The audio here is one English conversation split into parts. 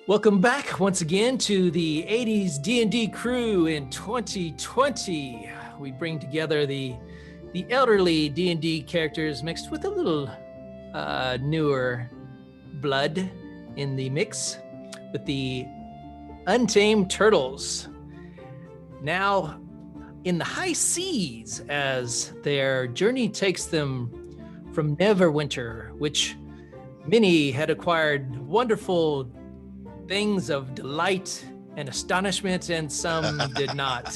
Welcome back once again to the 80's D&D Crew in 2020. We bring together the elderly D&D characters mixed with a little newer blood in the mix with the Untamed Turtles. Now in the high seas as their journey takes them from Neverwinter, which many had acquired wonderful things of delight and astonishment, and some did not.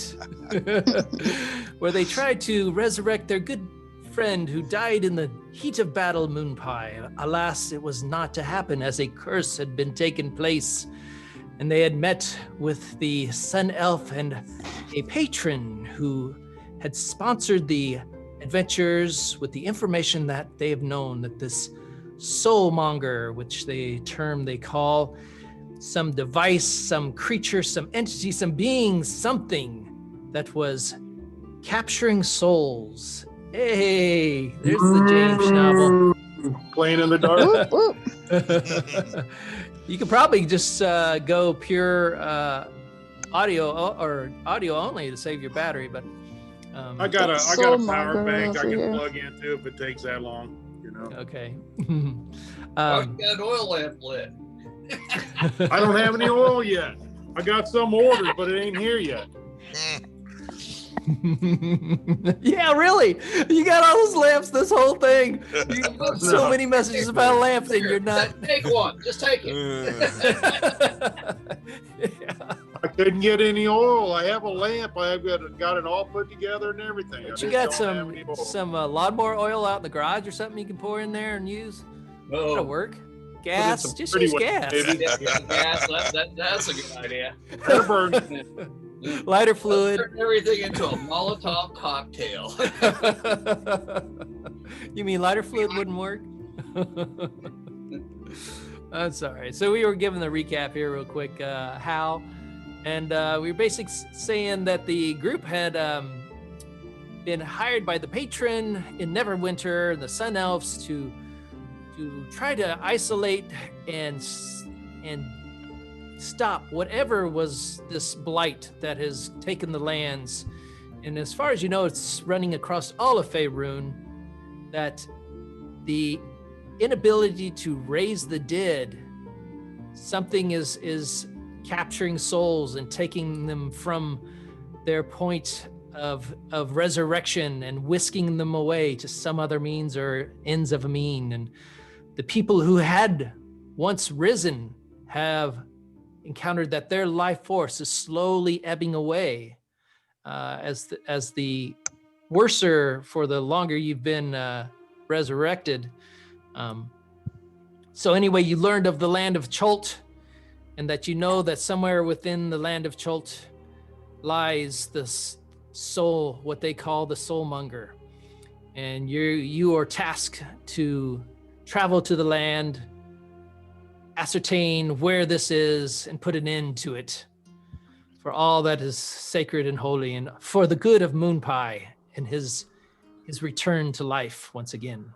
Where they tried to resurrect their good friend who died in the heat of battle, Moonpie. Alas, it was not to happen, as a curse had been taken place, and they had met with the Sun Elf and a patron who had sponsored the adventures with the information that they have known that this soulmonger, which they call some device, some creature, some entity, some being, something that was capturing souls. Hey, there's the James novel. Playing in the dark. You could probably just go pure audio or audio only to save your battery, but I got a power bank I can plug into if it takes that long, you know. Okay. I got an oil lamp lit. I don't have any oil yet. I got some ordered, but it ain't here yet. Yeah, really. You got all those lamps, this whole thing. You got so many messages about lamps and you're not. Take one. Just take it. Yeah. I couldn't get any oil. I have a lamp. I've got it all put together and everything. But you got some lawnmower oil out in the garage or something you can pour in there and use? Oh, That'll work. Gas, just use gas. gas. That's a good idea. Lighter fluid. Turn everything into a Molotov cocktail. You mean lighter fluid wouldn't work? I'm sorry. So we were giving the recap here real quick, Hal, and we were basically saying that the group had been hired by the patron in Neverwinter and the Sun Elves to try to isolate and stop whatever was this blight that has taken the lands. And as far as you know, it's running across all of Faerun, that the inability to raise the dead, something is capturing souls and taking them from their point of resurrection and whisking them away to some other means or ends of a mean. And the people who had once risen have encountered that their life force is slowly ebbing away as the worser for the longer you've been resurrected. So anyway, you learned of the land of Cholt, and that you know that somewhere within the land of Cholt lies this soul, what they call the soulmonger. And you are tasked to travel to the land, ascertain where this is, and put an end to it for all that is sacred and holy, and for the good of Moonpie and his return to life once again.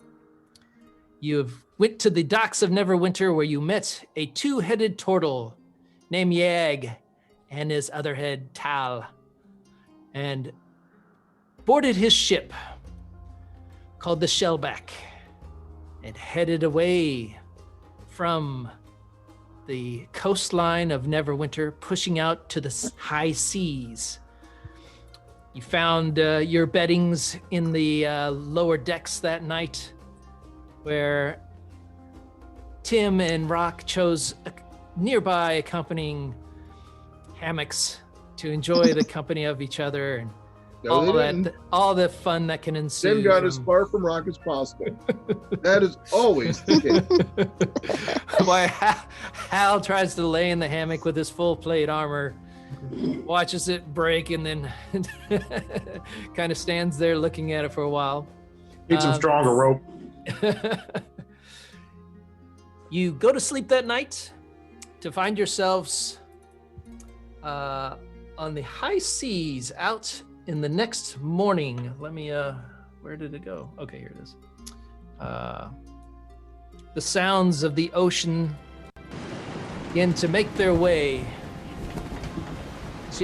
You have went to the docks of Neverwinter, where you met a two-headed turtle named Yag and his other head, Tal, and boarded his ship called the ShellBack and headed away from the coastline of Neverwinter, pushing out to the high seas. You found your beddings in the lower decks that night, where Tim and Rock chose nearby accompanying hammocks to enjoy the company of each other and all the fun that can ensue. Tim got as far from Rock as possible. That is always the case. Why Hal tries to lay in the hammock with his full plate armor, watches it break, and then kind of stands there looking at it for a while. Need some stronger rope. You go to sleep that night to find yourselves on the high seas out in the next morning. Let me, where did it go? Okay, here it is. The sounds of the ocean begin to make their way.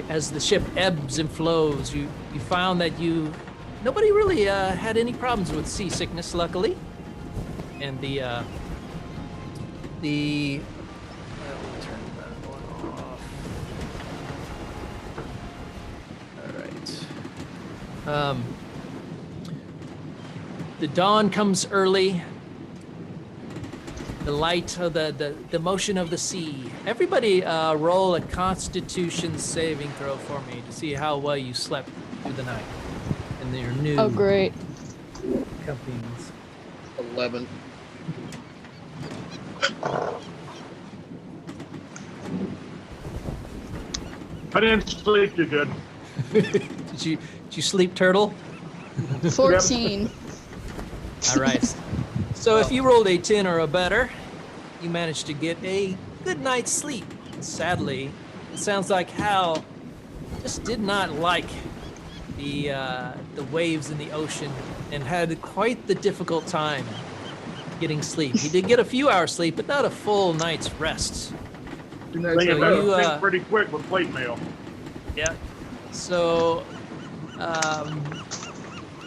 As the ship ebbs and flows, you found that nobody really had any problems with seasickness, luckily. And the we'll turn that one off. All right. The dawn comes early. The light of the motion of the sea. Everybody roll a Constitution saving throw for me to see how well you slept through the night in your new great. companies. 11. I didn't sleep too good. Did you sleep, Turtle? 14. All right. So if you rolled a 10 or a better, you managed to get a good night's sleep. Sadly, it sounds like Hal just did not like the waves in the ocean and had quite the difficult time getting sleep. He did get a few hours sleep, but not a full night's rest. They So think pretty quick with plate mail. Yeah. So,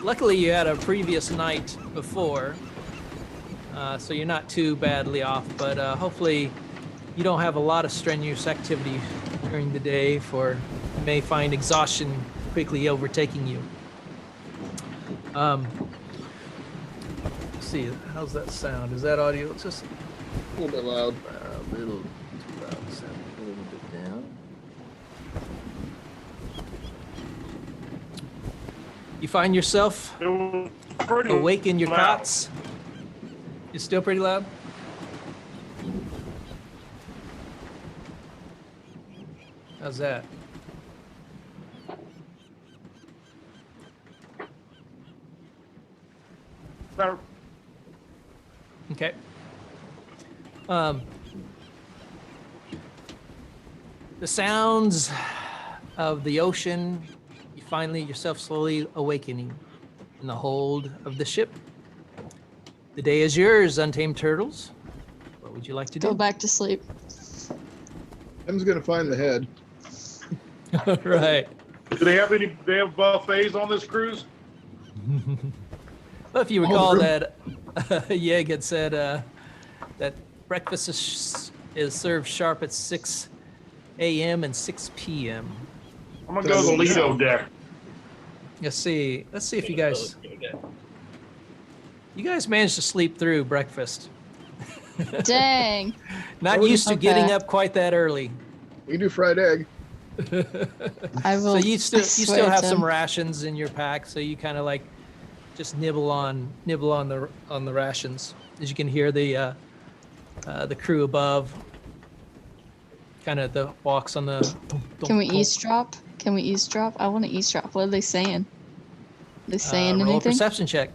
luckily you had a previous night before, so you're not too badly off. But hopefully, you don't have a lot of strenuous activity during the day, for you may find exhaustion quickly overtaking you. Let's see, how's that sound? Is that audio? It's just A little bit loud. a little too loud. Sound a little bit down. You find yourself It was pretty awake in your loud. cots. It's still pretty loud? How's that? Better. Okay. The sounds of the ocean, you finally yourself slowly awakening in the hold of the ship. The day is yours, Untamed Turtles. What would you like to do? Go back to sleep. Tim's gonna find the head. All right. Do they have buffets on this cruise? Well, if you recall that Yeg had said that breakfast is served sharp at 6 a.m. and 6 p.m. I'm gonna go to the Lido deck. Let's see if you guys managed to sleep through breakfast. Dang. Not used to getting Okay. up quite that early. We do fried egg. I will. So you still swear have to- some rations in your pack, so you kind of like just nibble on the rations. As you can hear the crew above, kind of the walks on the. Can we eavesdrop? Can we eavesdrop? I want to eavesdrop. What are they saying? They saying roll a anything? perception check.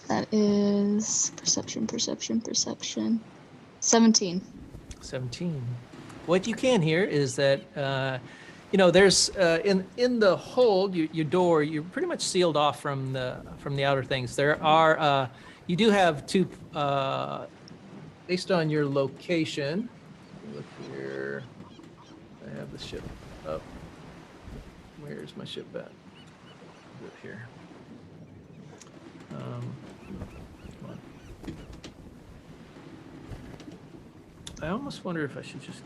That is perception. 17. 17. What you can hear is that there's in the hold, your door, you're pretty much sealed off from the outer things. There are you do have two based on your location. Look here. I have the ship up. Where's my ship at? Is it here? Come on. I almost wonder if I should just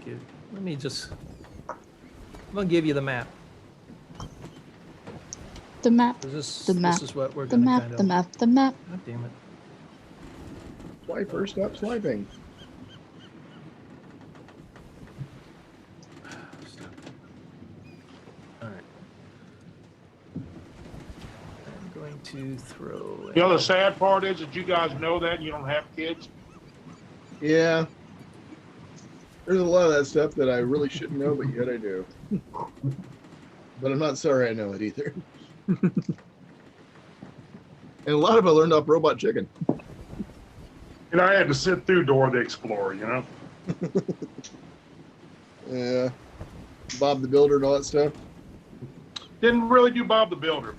I'm gonna give you the map. The map. This The map. is what we're The gonna map. kind of. The map. The map. God damn it. Swiper, stop swiping. Stop. All right. I'm going to throw. You know, the sad part is that you guys know that and you don't have kids. Yeah. There's a lot of that stuff that I really shouldn't know, but yet I do. But I'm not sorry I know it either. And a lot of it I learned off Robot Chicken. And I had to sit through Dora the Explorer, you know? Yeah. Bob the Builder and all that stuff. Didn't really do Bob the Builder.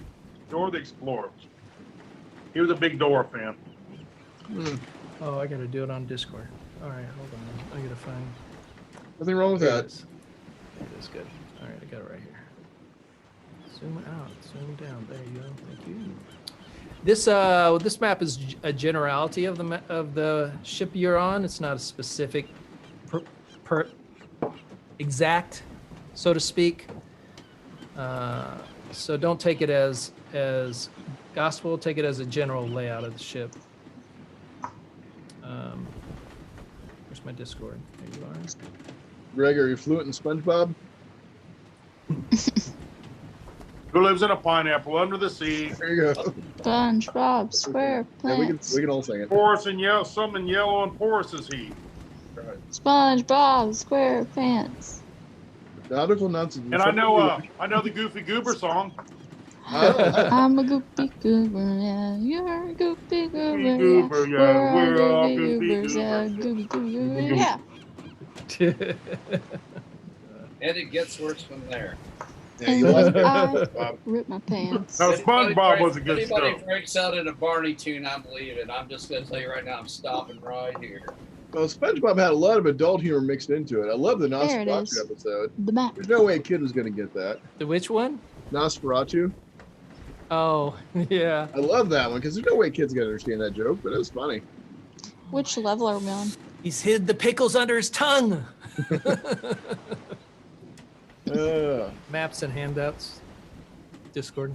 Dora the Explorer. He was a big Dora fan. Oh, I gotta do it on Discord. All right, hold on. I gotta find. Nothing wrong with There that. it is. It is good. All right, I got it right here. Zoom out, zoom down. There you go. Thank you. This map is a generality of the ship you're on. It's not a specific per exact, so to speak. So don't take it as gospel. Take it as a general layout of the ship. Where's my Discord? There you are. Greg, are you fluent in SpongeBob? Who lives in a pineapple under the sea? There you go. SpongeBob SquarePants. Yeah, we can all sing it. Porous and yellow, something yellow and porous is he. SpongeBob SquarePants. Nautical nonsense. And I know the Goofy Goober song. I'm a goopy goober, yeah. You're a goopy goober, Goober, yeah. yeah. We're We're all all goopy goofy goobers, yeah. Goopy goober, yeah. And it gets worse from there. Yeah, you lost it. I ripped my pants. Now, SpongeBob was a good If anybody stuff. breaks out in a Barney tune, I'm leaving. I'm just going to tell you right now, I'm stopping right here. Well, SpongeBob had a lot of adult humor mixed into it. I love the There it Nosferatu is. episode. The map. There's no way a kid was going to get that. The which one? Nosferatu. Oh, yeah. I love that one because there's no way kids going to understand that joke, but it was funny. Which level are we on? He's hid the pickles under his tongue. Maps and handouts. Discord.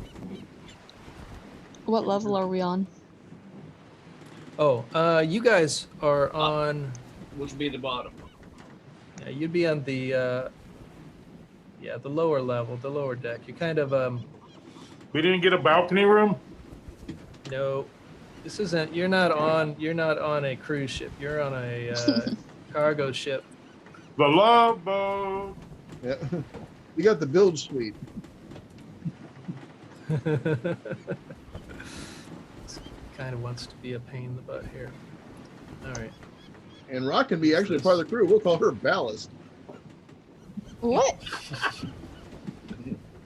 What level are we on? Oh, you guys are on. Which would be the bottom. Yeah, you'd be on the. The lower level, the lower deck. You kind of We didn't get a balcony room? No, this isn't. You're not on a cruise ship. You're on a cargo ship. The Love Boat. Yeah. You got the bilge suite. Kind of wants to be a pain in the butt here. All right. And Rock can be actually part of the crew. We'll call her Ballast. What?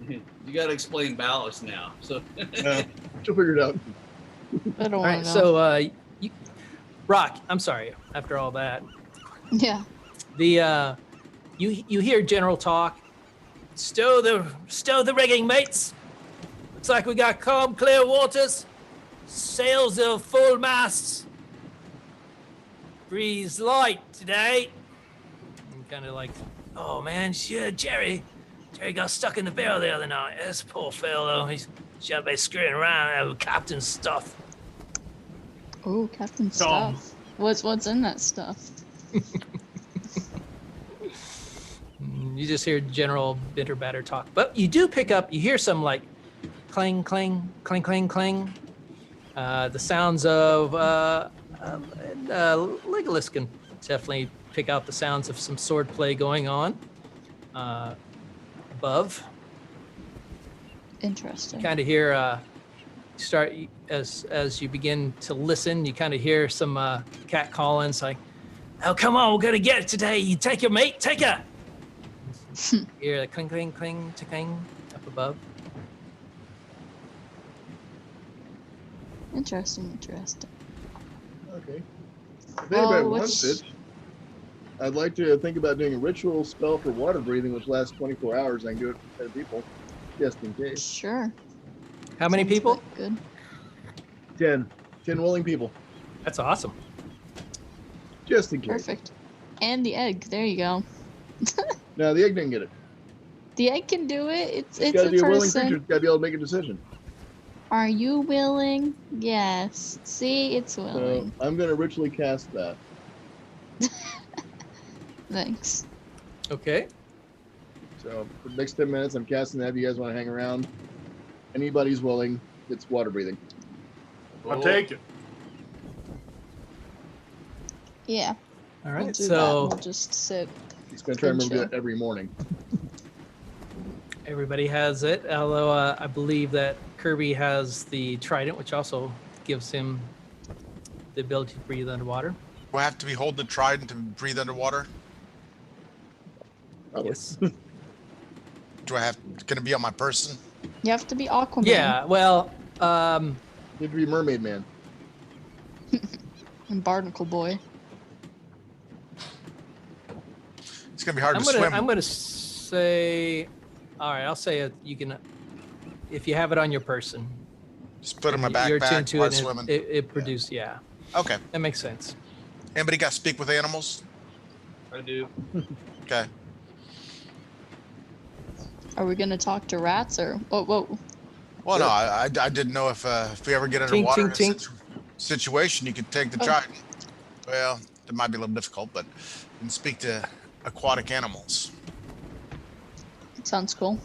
You got to explain ballast now. So She'll figure it out. I don't All want right. to know. So, Rock. I'm sorry. After all that, Yeah. the you hear general talk. Stow the rigging, mates. Looks like we got calm, clear waters. Sails are full masts. Breeze light today. I'm kind of like, oh man, shit, Jerry got stuck in the barrel the other night. This poor fellow. He's should be screwing around with captain stuff. Oh, Captain Dumb. Stuff. What's in that stuff? You just hear general bitter batter talk, but you do pick up. You hear some like clang, clang, clang, clang, clang. The sounds of Legolas can definitely pick out the sounds of some sword play going on above. Interesting. Kind of hear start as you begin to listen. You kind of hear some cat callings like, "Oh, come on, we're gonna get it today. You take your mate, take her." You hear the cling, cling, cling, cling up above. Interesting. Okay. If Well, anybody wants which- it, I'd like to think about doing a ritual spell for water breathing, which lasts 24 hours. I can do it for 10 people, just in case. Sure. How many Sounds people? like good. 10 willing people, That's awesome. just in case. Perfect. And the egg. There you go. No, the egg didn't get it. The egg can do it. It's Gotta a be a willing person. creature. Gotta be able to make a decision. Are you willing? Yes. See, it's So willing. I'm gonna ritually cast that. Thanks. Okay. So for the next 10 minutes, I'm casting that. If you guys want to hang around, anybody's willing. It's water breathing. I'll take it. Yeah. All We'll right. do that. So We'll just sit. He's gonna try and remember Good that every morning. everybody has it. Although I believe that Kirby has the trident, which also gives him the ability to breathe underwater. Do I have to be holding the trident to breathe underwater? Probably. Yes. Do I have can it be on my person? You have to be Aquaman. Yeah. Well. Need to be Mermaid Man. And Barnacle Boy. It's gonna be hard to swim. I'm gonna say, all right. I'll say you can, if you have it on your person. Just put it in my You're backpack tuned to while it. And swimming. it produces, yeah. Okay. That makes sense. Anybody got speak with animals? I do. Okay. Are we gonna talk to rats or whoa? Well, no, I didn't know if we ever get Tink, underwater tink, in a situation, you could take the Oh. trident. Well, it might be a little difficult, but you can speak to aquatic animals. Sounds cool.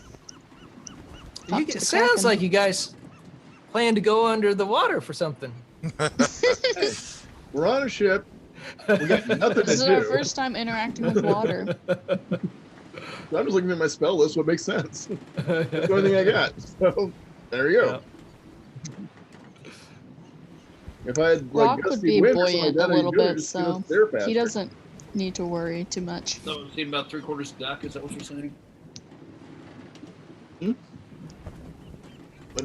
Talk to It the sounds Kraken. like you guys plan to go under the water for something. Hey, we're on a ship. We got nothing This is to our do. first time interacting with water. I'm just looking at my spell list. What makes sense? That's the only thing I got. So there you go. Yep. If I had Rock like would gusty be wind or something buoyant like a that, little I'd do it bit, just to get so us there faster. he doesn't need to worry too much. So it's about 3/4 duck. Is that what you're saying? What,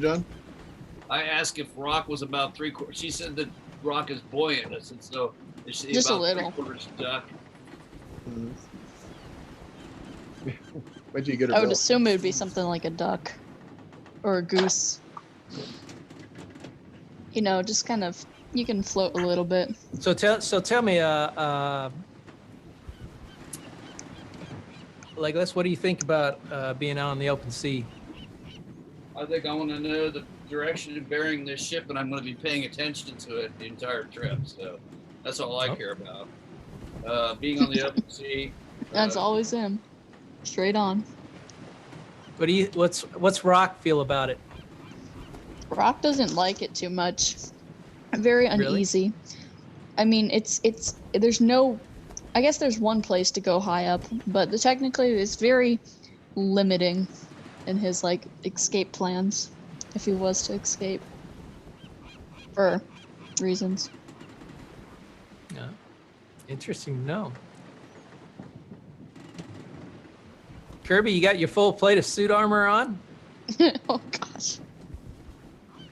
John? I asked if Rock was about 3/4. She said that Rock is buoyant. I said so. Is she Just a about little. 3/4 duck? Wait till you get her I would built. assume it would be something like a duck or a goose. You know, just kind of you can float a little bit. So tell me, Legolas, what do you think about being out on the open sea? I think I want to know the direction and bearing this ship, and I'm going to be paying attention to it the entire trip. So that's all I care about. Being on the open sea. That's always him. Straight on. What's Rock feel about it? Rock doesn't like it too much. Very Really? uneasy. I mean, it's there's no. I guess there's one place to go high up, but technically it's very limiting in his like escape plans, if he was to escape for reasons. Yeah. Interesting to know. Kirby, you got your full plate of suit armor on? Oh gosh.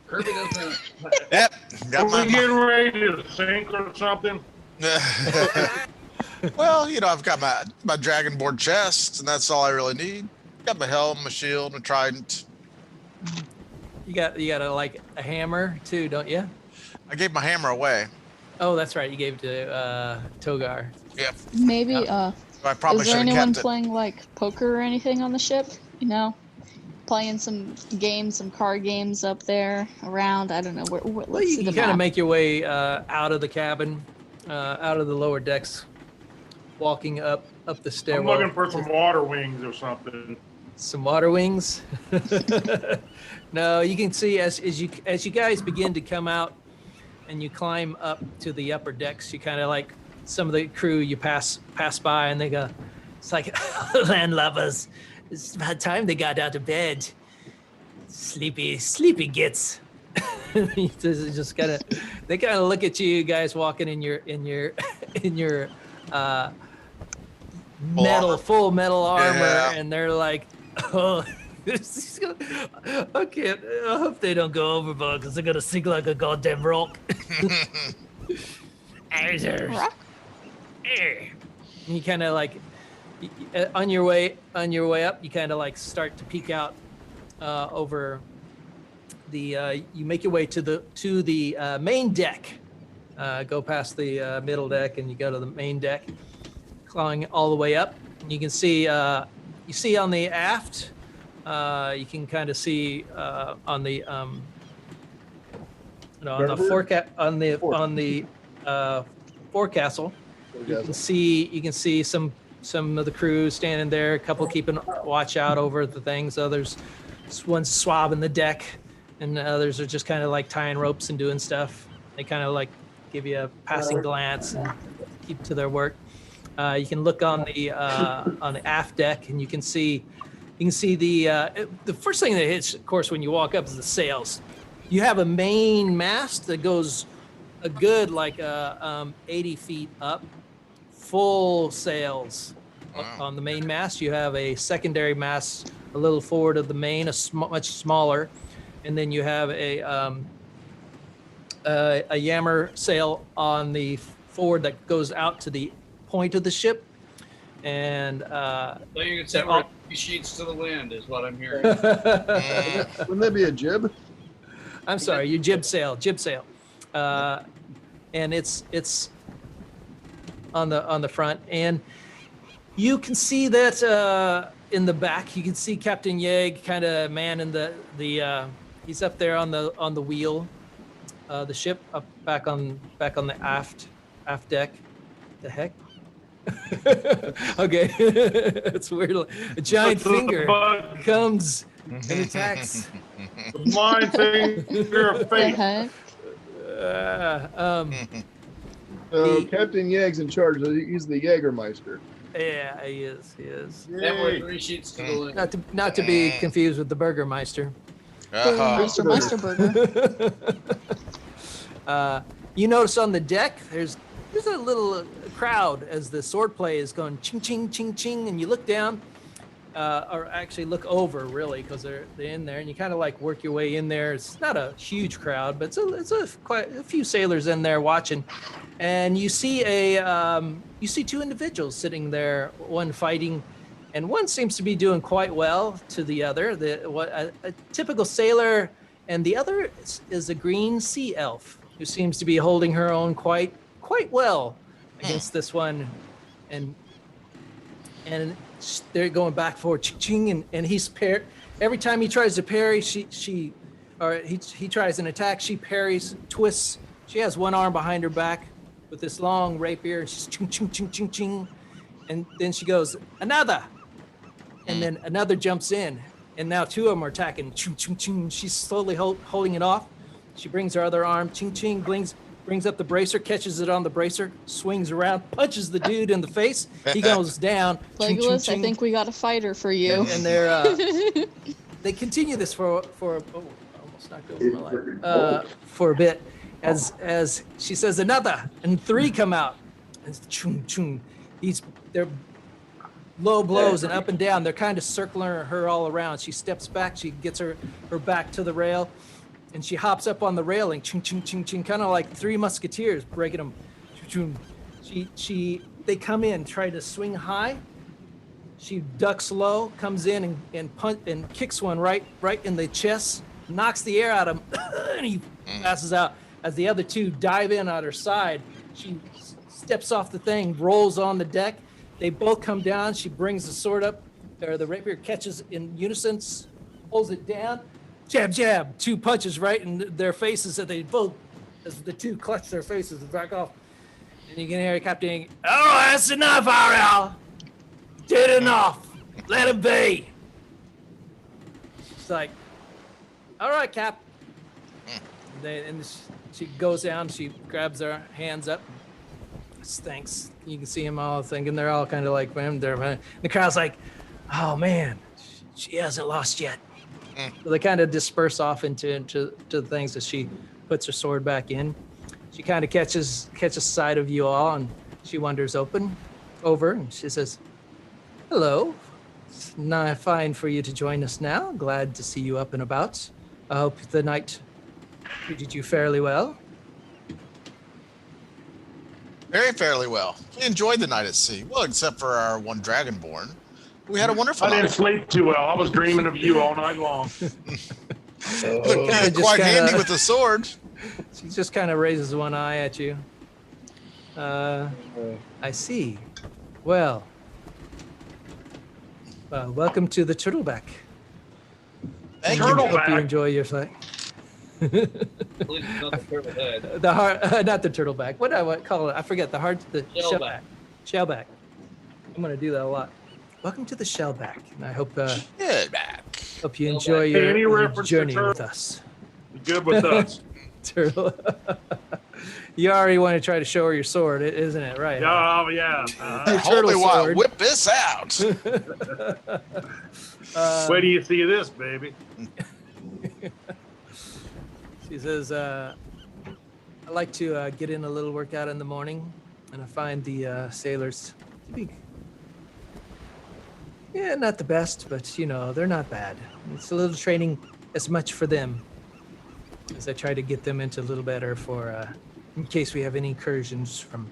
Kirby doesn't. Yep. Got Are we my, getting ready to sink or something? well, you know, I've got my dragonboard chest, and that's all I really need. Got my helm, my shield, my trident. You got like a hammer too, don't you? I gave my hammer away. Oh, that's right. You gave it to Togar. Yep. Maybe I probably is should there have anyone kept it. playing like poker or anything on the ship? You know, playing some games, some card games up there around. I don't know. Well, Let's you see can the kind of map. make your way out of the cabin, out of the lower decks, walking up the I'm stairwell. looking for some water wings or something. Some water wings. No, you can see as you guys begin to come out and you climb up to the upper decks, you kind of like some of the crew you pass by and they go, it's like, landlubbers, it's about time they got out of bed. Sleepy gits. Just kind of, they kind of look at you guys walking in your full metal armor, Yeah. and they're like, oh, okay, I hope they don't go overboard because they're gonna sink like a goddamn rock. Rock? And you kind of like on your way up, you kind of like start to peek out over the. You make your way to the main deck. Go past the middle deck, and you go to the main deck, climbing all the way up. And you can see you see on the aft. You can kind of see on the on the forecastle. You can see some of the crew standing there. A couple keeping watch out over the things. Others, one's swabbing the deck, and others are just kind of like tying ropes and doing stuff. They kind of like give you a passing glance and keep to their work. You can look on the aft deck, and you can see the first thing that hits, of course, when you walk up is the sails. You have a main mast that goes a good 80 feet up, full sails. Wow. On the main mast. You have a secondary mast a little forward of the main, much smaller, and then you have a a yammer sail on the forward that goes out to the point of the ship, and So you can say they're we're all- 3 sheets to the wind is what I'm hearing. Wouldn't that be a jib? I'm sorry, your jib sail, and it's on the front, and you can see that in the back. You can see Captain Yeg kind of manning the he's up there on the wheel, the ship up back on the aft deck. The heck? Okay, it's weird. A giant finger comes and attacks. Blind finger of The fate. heck? So The- Captain Yeg's in charge. He's the Jägermeister. Yeah, he is. And we're Yay. 3 sheets to the wind. Not to be confused with the Burgermeister. Meister Burger. You notice on the deck, there's a little crowd as the sword play is going ching ching ching ching, and you look down, or actually look over really, because they're in there, and you kind of like work your way in there. It's not a huge crowd, but it's quite a few sailors in there watching, and you see two individuals sitting there, one fighting, and one seems to be doing quite well to the other. A typical sailor, and the other is a green sea elf who seems to be holding her own quite well against this one, and they're going back and forth, ching, and he's every time he tries to parry, he tries an attack, she parries, twists. She has one arm behind her back with this long rapier, and she's ching ching ching ching ching, and then she goes another, and then another jumps in, and now two of them are attacking, ching ching ching. She's slowly holding it off. She brings her other arm, ching ching, brings up the bracer, catches it on the bracer, swings around, punches the dude in the face. He goes down. Ching, ching, Legolas, I ching. think we got a fighter for you. And they continue this for almost knocked over my life, for a bit, as she says another, and 3 come out. And chung, chung. They're low blows and up and down. They're kind of circling her all around. She steps back. She gets her back to the rail, and she hops up on the railing. Chung, chung, chung, chung, kind of like 3 musketeers breaking them. Chung, chung. They come in, try to swing high. She ducks low, comes in and punch and kicks one right in the chest, knocks the air out of him, and he passes out. As the other 2 dive in on her side, she steps off the thing, rolls on the deck. They both come down. She brings the sword up, or the rapier catches in unison, holds it down, jab, jab, 2 punches right in their faces. So they both, as the 2 clutch their faces and back off. And you can hear Captain, "Oh, that's enough, Ariel. Did enough. Let him be." She's like, "All right, Cap." And she goes down. She grabs their hands up. Thanks. You can see them all thinking they're all kind of like, man. The crowd's like, "Oh man, she hasn't lost yet." So they kind of disperse off into the things as she puts her sword back in. She kind of catches sight of you all, and she wanders over, and she says, "Hello. It's not fine for you to join us now. Glad to see you up and about. I hope the night treated you fairly well." Very fairly well. We enjoyed the night at sea. Well, except for our one dragonborn. We had a wonderful I didn't night. sleep too well. I was dreaming of you all night long. Kinda just Quite handy kinda- with the sword. She just kind of raises one eye at you. I see. Well, welcome to the Turtleback. Thank Turtle- you. Hope you Turtleback. enjoy your flight. At least it's not the turtle head. The hard, not the turtleback. What do I call it? I forget. The ShellBack. ShellBack. I'm gonna do that a lot. Welcome to the ShellBack, and I hope Yeah, back. you enjoy Hey, any your reference to journey turtle- with us. Good with us. Turtle. You already want to try to show her your sword, isn't it? Right? Yeah, yeah. Hold me turtle while I sword. whip this out. Wait till you see this, baby. She says, "I like to get in a little workout in the morning, and I find the sailors to be, not the best, but they're not bad. It's a little training as much for them as I try to get them into a little better for in case we have any incursions from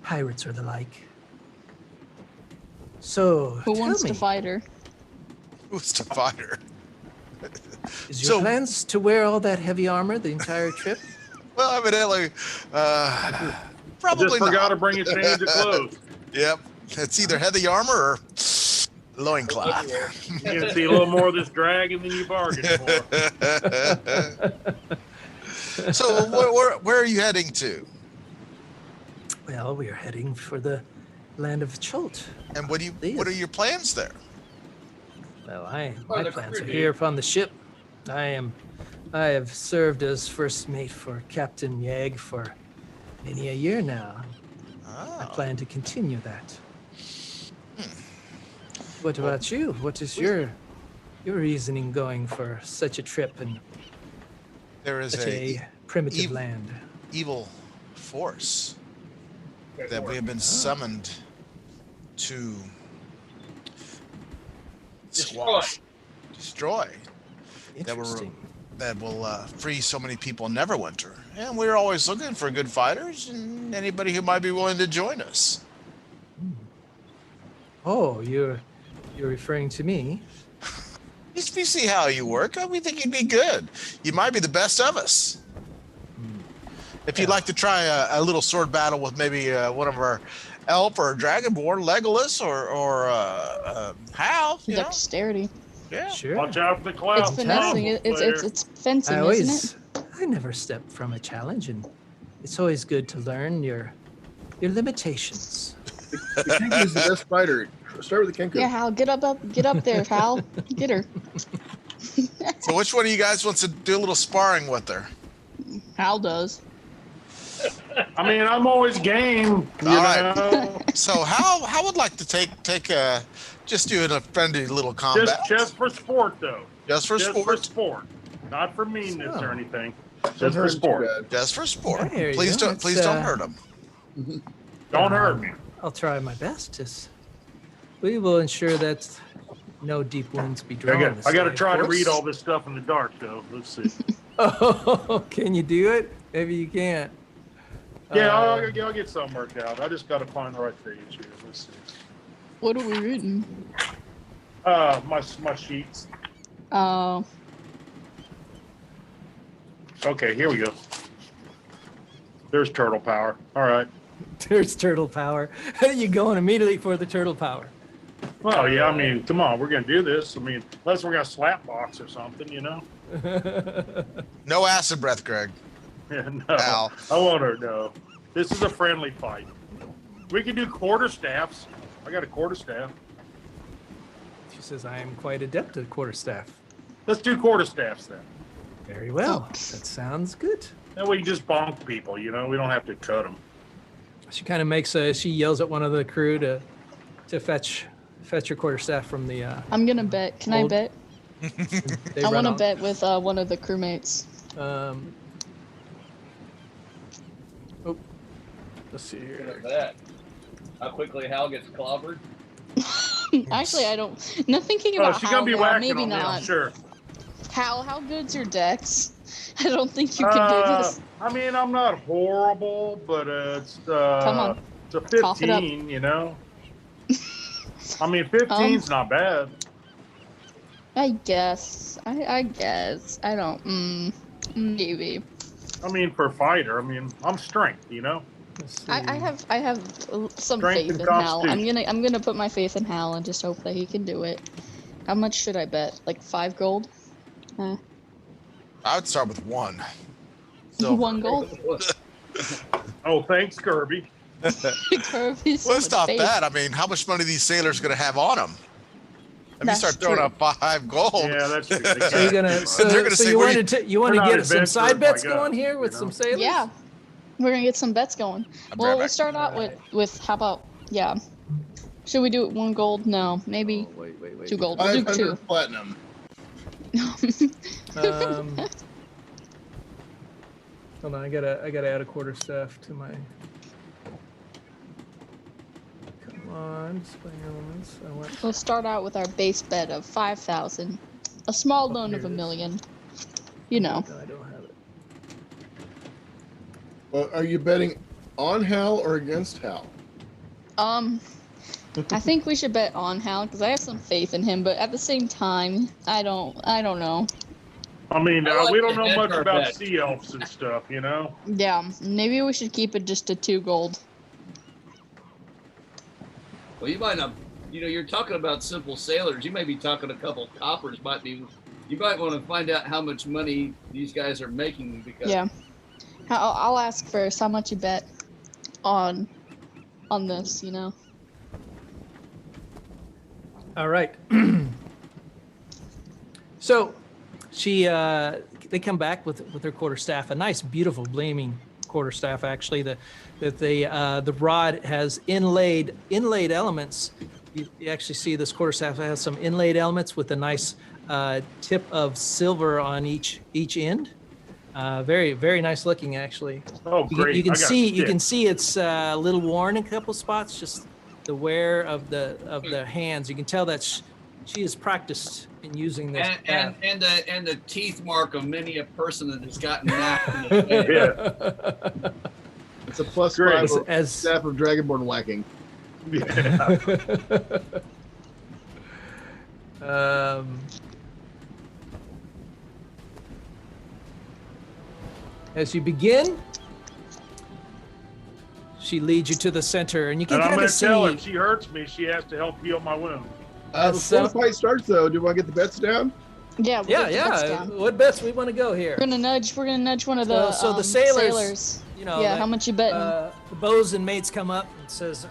pirates or the like. So, Who tell wants me, to fight her? Who's the fighter? is your So- plans to wear all that heavy armor the entire trip? Well, evidently, I probably just forgot not. to bring a change of clothes. Yep, it's either heavy armor or loincloth. You can see a little more of this dragon than you bargained for. So, where are you heading to? Well, we are heading for the land of Chult. And what are your plans there? Well, Or my the plans are Caribbean. here upon the ship. I have served as first mate for Captain Yag for many a year now. I Oh, plan to continue that. What about you? What is your reasoning going for such a trip in there is such a a primitive ev- land? evil force that we have been summoned to squash, destroy. Interesting. That will free so many people in Neverwinter. And we're always looking for good fighters and anybody who might be willing to join us. Oh, you're referring to me? Just we see how you work. We think you'd be good. You might be the best of us. If you'd like to try a little sword battle with maybe one of our elf or dragonborn, Legolas or Hal, you know? Dexterity. Yeah. Sure. Watch out for the clouds. It's finessing. It's fencing, isn't it? I never step from a challenge, and it's always good to learn your limitations. The Kenku's the best fighter. Start with the Kenku. Yeah, Hal, get up there, Hal. Get her. So which one of you guys wants to do a little sparring with her? Hal does. I mean, I'm always game. You All right. know? So how would like to take just do a friendly little combat? Just for sport, though. Just for Just sport. for sport. Not for meanness So. or anything. Don't Just for hurt too sport. bad. Just for sport. There you Please go. don't It's, hurt him. Don't hurt me. I'll try my best. We will ensure that no deep wounds be drawn. this I got to day, try of to course. read all this stuff in the dark, though. Let's see. Oh, can you do it? Maybe you can't. Yeah, Uh, I'll get something worked out. I just got to find the right page here. Let's see. What are we reading? My sheets. Oh, Okay, here we go. There's turtle power. All right. There's turtle power. You going immediately for the turtle power. Well, yeah, I mean, come on, we're going to do this. I mean, unless we're going to slap box or something, you know? No acid breath, Greg. Yeah, no. Al. I won't hurt, no. This is a friendly fight. We can do quarterstaffs. I got a quarterstaff. She says, I am quite adept at quarterstaff. Let's do quarterstaffs then. Very well. That sounds good. Then we can just bonk people, you know? We don't have to cut them. She kind of makes she yells at one of the crew to fetch your quarterstaff from the. I'm gonna bet. Can I Hold- bet? They I run want to off. bet with one of the crewmates. Oh, let's see here. That. How quickly Hal gets clobbered. Actually, I don't. Not thinking Oh, about she's how. going to be Hal, whacking maybe on me, I'm not. sure. How good's your dex? I don't think you can do this. I mean, I'm not horrible, but it's Come on. it's a Cough it up. 15, you know? I mean, 15's not bad. I guess. I guess. I don't. Maybe. I mean, for a fighter, I mean, I'm strength, you know? Let's see. I have some Strength faith and in Hal. constitution. I'm gonna put my faith in Hal and just hope that he can do it. How much should I bet? Like 5 gold? I would start with 1. Silver. 1 gold? Oh, thanks, Kirby. Kirby's Well, it's so much not faith. bad. I mean, how much money are these sailors going to have on them? If you That's start throwing true. out 5 gold, Yeah, that's true. They So you're can't- gonna. So, they're gonna so say, you "What do wanted to. You want We're to not get some adventurers side bets like us, going here with you some know? sailors. Yeah, we're gonna get some bets going. I'll be Well, right we'll back. start out with how about Should we do it 1 gold? No, maybe Oh, wait. 2 gold. We'll do 2. 500 platinum. Hold on, I gotta add a quarterstaff to my. Come on, display elements. I want. We'll start out with our base bet of 5,000. A small loan of here a it is. million. You know. No, I don't have it. Well, are you betting on Hal or against Hal? I think we should bet on Hal because I have some faith in him, but at the same time, I don't know. I mean, I like we don't the know much head about bet. sea elves and stuff, you know. Yeah, maybe we should keep it just to 2 gold. Well, you might not. You're talking about simple sailors. You may be talking a couple coppers. You might want to find out how much money these guys are making because. Yeah. I'll ask first how much you bet on this, All right. So they come back with their quarterstaff, a nice, beautiful, gleaming quarterstaff. Actually, the rod has inlaid elements. You actually see this quarterstaff has some inlaid elements with a nice tip of silver on each end. Very, very nice looking, actually. Oh, great! You can see it's a little worn in a couple spots. Just the wear of the hands. You can tell that she is practiced in using this. And the teeth mark of many a person that has gotten knocked in the face. Yeah. It's a plus Great. 5 As staff of Dragonborn whacking. Yeah. As you begin, she leads you to the center, and you can And I'm kind going of to tell her see. if she hurts me, she has to help heal my wound. Before So- the fight starts, though, do you want to get the bets down? Yeah, we'll Yeah, get the bets yeah. down. What bets we want to go here? We're gonna nudge one of the So the sailors, you know, yeah, like, how much you betting? The bows and mates come up and says,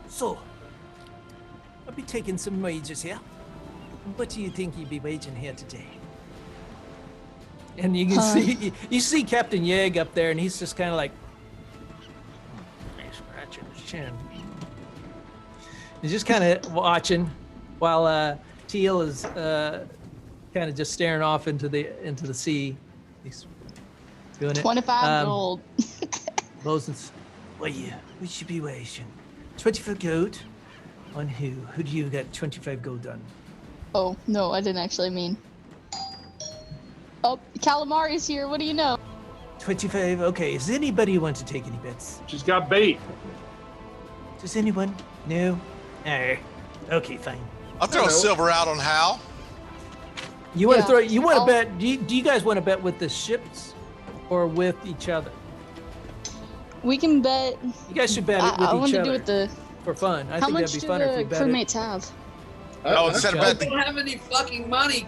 "So, I'll be taking some wages here. What do you think you'd be waging here today?" And you can you see Captain Yegg up there, and he's just kind of like scratching his chin. He's just kind of watching while Teal is kind of just staring off into the sea. He's doing it. 25 gold. Bosun's, what should be waging? 25 gold? On who? Who do you got 25 gold on? Oh, no, I didn't actually mean. Oh, Calamari's here. What do you know? 25? Okay, does anybody want to take any bets? She's got bait. Does anyone? No? Okay, fine. I'll throw Hello. silver out on Hal. You want to Yeah, throw? You want to I'll- bet? Do you guys want to bet with the ships, or with each other? We can bet. You guys should bet it with I want each to other do it the. for fun. I How think much that'd do be funner if the we bet it. crewmates have? Oh, instead of I I betting, don't have any fucking money.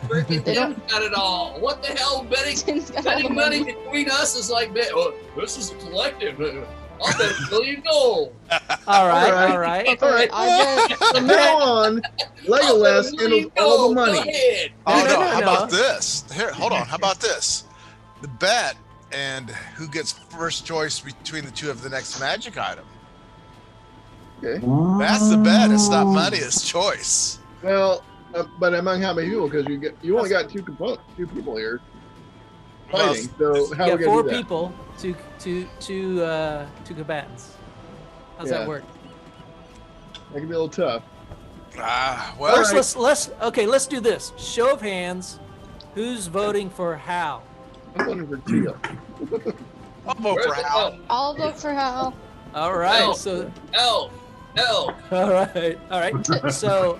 Freaking They Tim's got it all. What the hell? Betting Tim's got all the money between us is like bet. Oh, this is a collective. I'll bet $1 billion gold. All right, All all right. Okay, All right. I bet. From now on, Legolas $1 handles billion all the gold. Go money. ahead. oh No, no, no, how no. about this? Here, hold on. How about this? The bet and who gets first choice between the two of the next magic item. Okay. That's the bet. It's not money, it's choice. Well, but among how many people? Because you only got two people here fighting. So how You are we got 4 gonna do that? people, two combatants. How's Yeah. that work? That can be a little tough. Well, First, let's do this. Show of hands. Who's voting for Hal? I'm voting for Teal. I'll vote Where's for the Hal. I'll vote for Hal. All right. Elf. So, Elf. all right. So,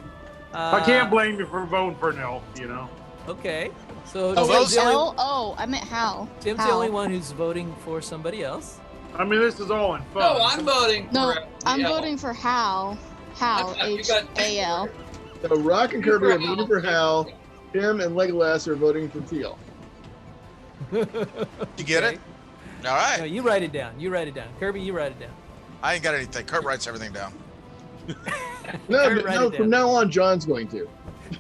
I can't blame you for voting for an elf, you know. Okay. So Oh, Tim's, those- the only, L? Oh, I meant Hal. Tim's the Hal. only one who's voting for somebody else. I mean, this is all in fun. No, I'm voting. No, for I'm Elf. voting for Hal. Hal, You got H-A-L. So Rock and Kirby are Hal. voting for Hal. Tim and Legolas are voting for Teal. You get it? All No, right. you write it down. Kirby, you write it down. I ain't got anything. Kurt writes everything down. No, Kurt, write no. it down. From now on, John's going to.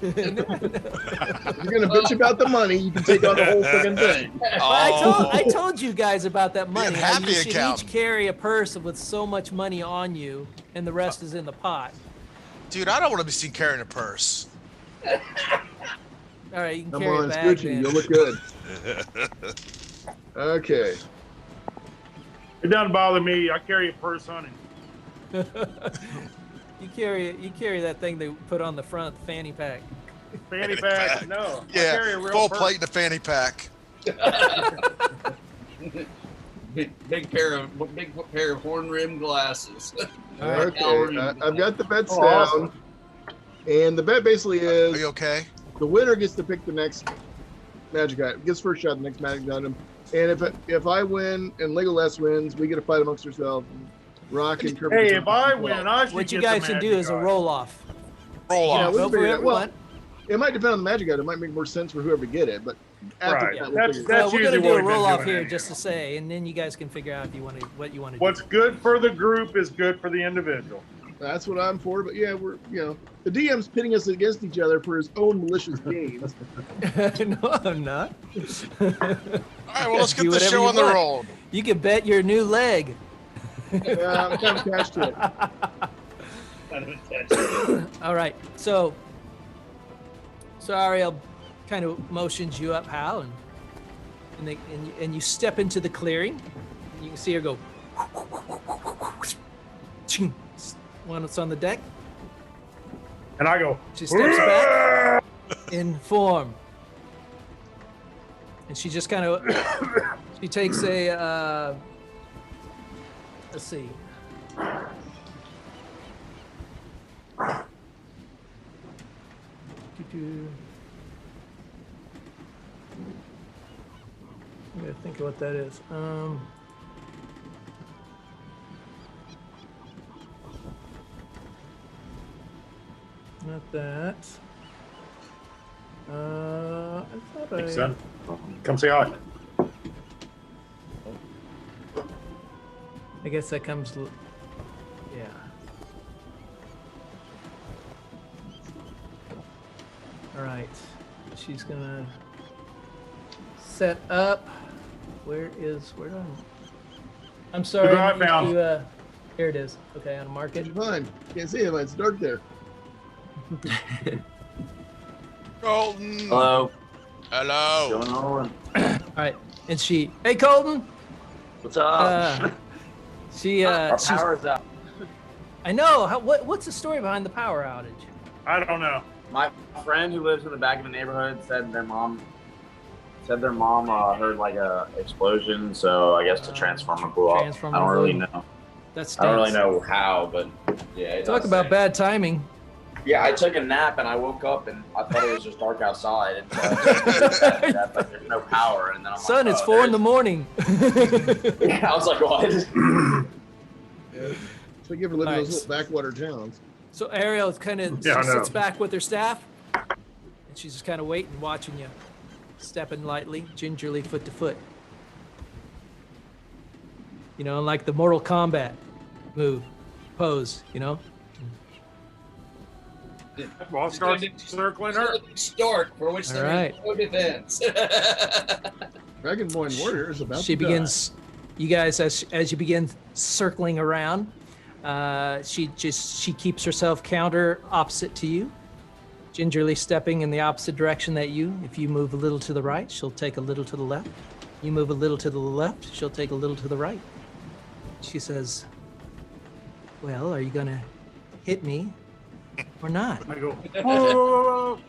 If you're gonna bitch about the money, you can take on the whole freaking thing. But I told you guys about that money. Being how happy you should account. each carry a purse with so much money on you, and the rest is in the pot. Dude, I don't want to be seen carrying a purse. All right, you can Come carry on, a bag. Scoochie, then. you'll look good. Okay. It doesn't bother me. I carry a purse on it. You carry that thing they put on the front, the fanny pack. Fanny pack. No. I Yeah, carry a real full purse. plate in a fanny pack. big pair of horn rimmed glasses. Okay, I've got the bets Oh, down, awesome. and the bet basically Are is you okay? the winner gets to pick the next magic item, gets first shot at the next magic item, and if I win and Legolas wins, we get to fight amongst ourselves. Rock and Kirby. Hey, if I win, I should What you get the guys should do magic is a item. roll off. Roll Yeah, off. we Go can figure for it out. Well, everyone. it might depend on the magic item. It might make more sense for whoever to get it, but after Right. that, That's- we'll figure it out. that's- We're gonna usually do what a we've been roll off doing here anyway. just to say, and then you guys can figure out if you want to what you want to do. What's good for the group is good for the individual. That's what I'm for. But yeah, the DM's pitting us against each other for his own malicious games. No, I'm not. All right, well, let's Do get the whatever show you on the want. road. You can bet your new leg. I'm kind of attached to it. All right, so Ariel kind of motions you up, Hal, and you step into the clearing. You can see her go. Ching, when it's on the deck, And I go, she steps back in form, and she just kind of she takes a let's see. I gotta think of what that is. Not that. I thought Thanks, son. Come say hi. I guess that comes. Yeah. All right. She's gonna set up. Where do I'm sorry. Look what I need found. to, here it is. Okay, I'm gonna mark it. It's fine. Can't see it, but it's dark there. Colton. Hello. Hello. What's going on? All right, and she. Hey, Colton. What's up? Our she's. power's out. I know. What's the story behind the power outage? I don't know. My friend who lives in the back of the neighborhood said their mom heard like a explosion, so I guess the transformer blew up. Transformer I don't really blew. know. That's I don't really know how, but yeah. it Talk does about stink. bad timing. Yeah, I took a nap and I woke up and I thought it was just dark outside, and so I just that, like, there's no power, and then I'm Son, like, it's oh, 4 in the morning. Yeah, I was like, what? Yeah. So you ever live in Alright. those little backwater towns? So Ariel kind of Yeah, I know. sits back with her staff, and she's just kind of waiting, watching you, stepping lightly, gingerly, foot to foot. You know, like the Mortal Kombat move, pose. You know. Well, I'll start circling her. Start for which All there right. is no defense. Dragonborn warrior is about She to begins. You guys, as you begin circling around, she keeps herself counter opposite to you, gingerly stepping in the opposite direction that you. If you move a little to the right, she'll take a little to the left. You move a little to the left, she'll take a little to the right. She says, "Well, are you gonna hit me or not?" I go, whoa, whoa, whoa, die.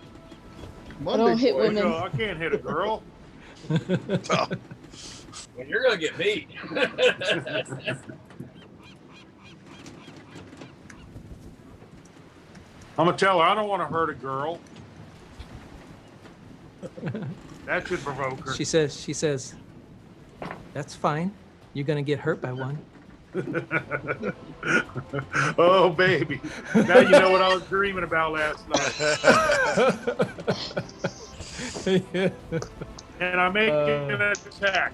I Monday don't hit boy. whoa. women. I can't hit a girl. Oh, Well, you're gonna get beat. I'm gonna tell her I don't want to hurt a girl. That should provoke her. She says, "That's fine. You're gonna get hurt by one." Oh, baby. Now you know what I was dreaming about last night. And I make an attack.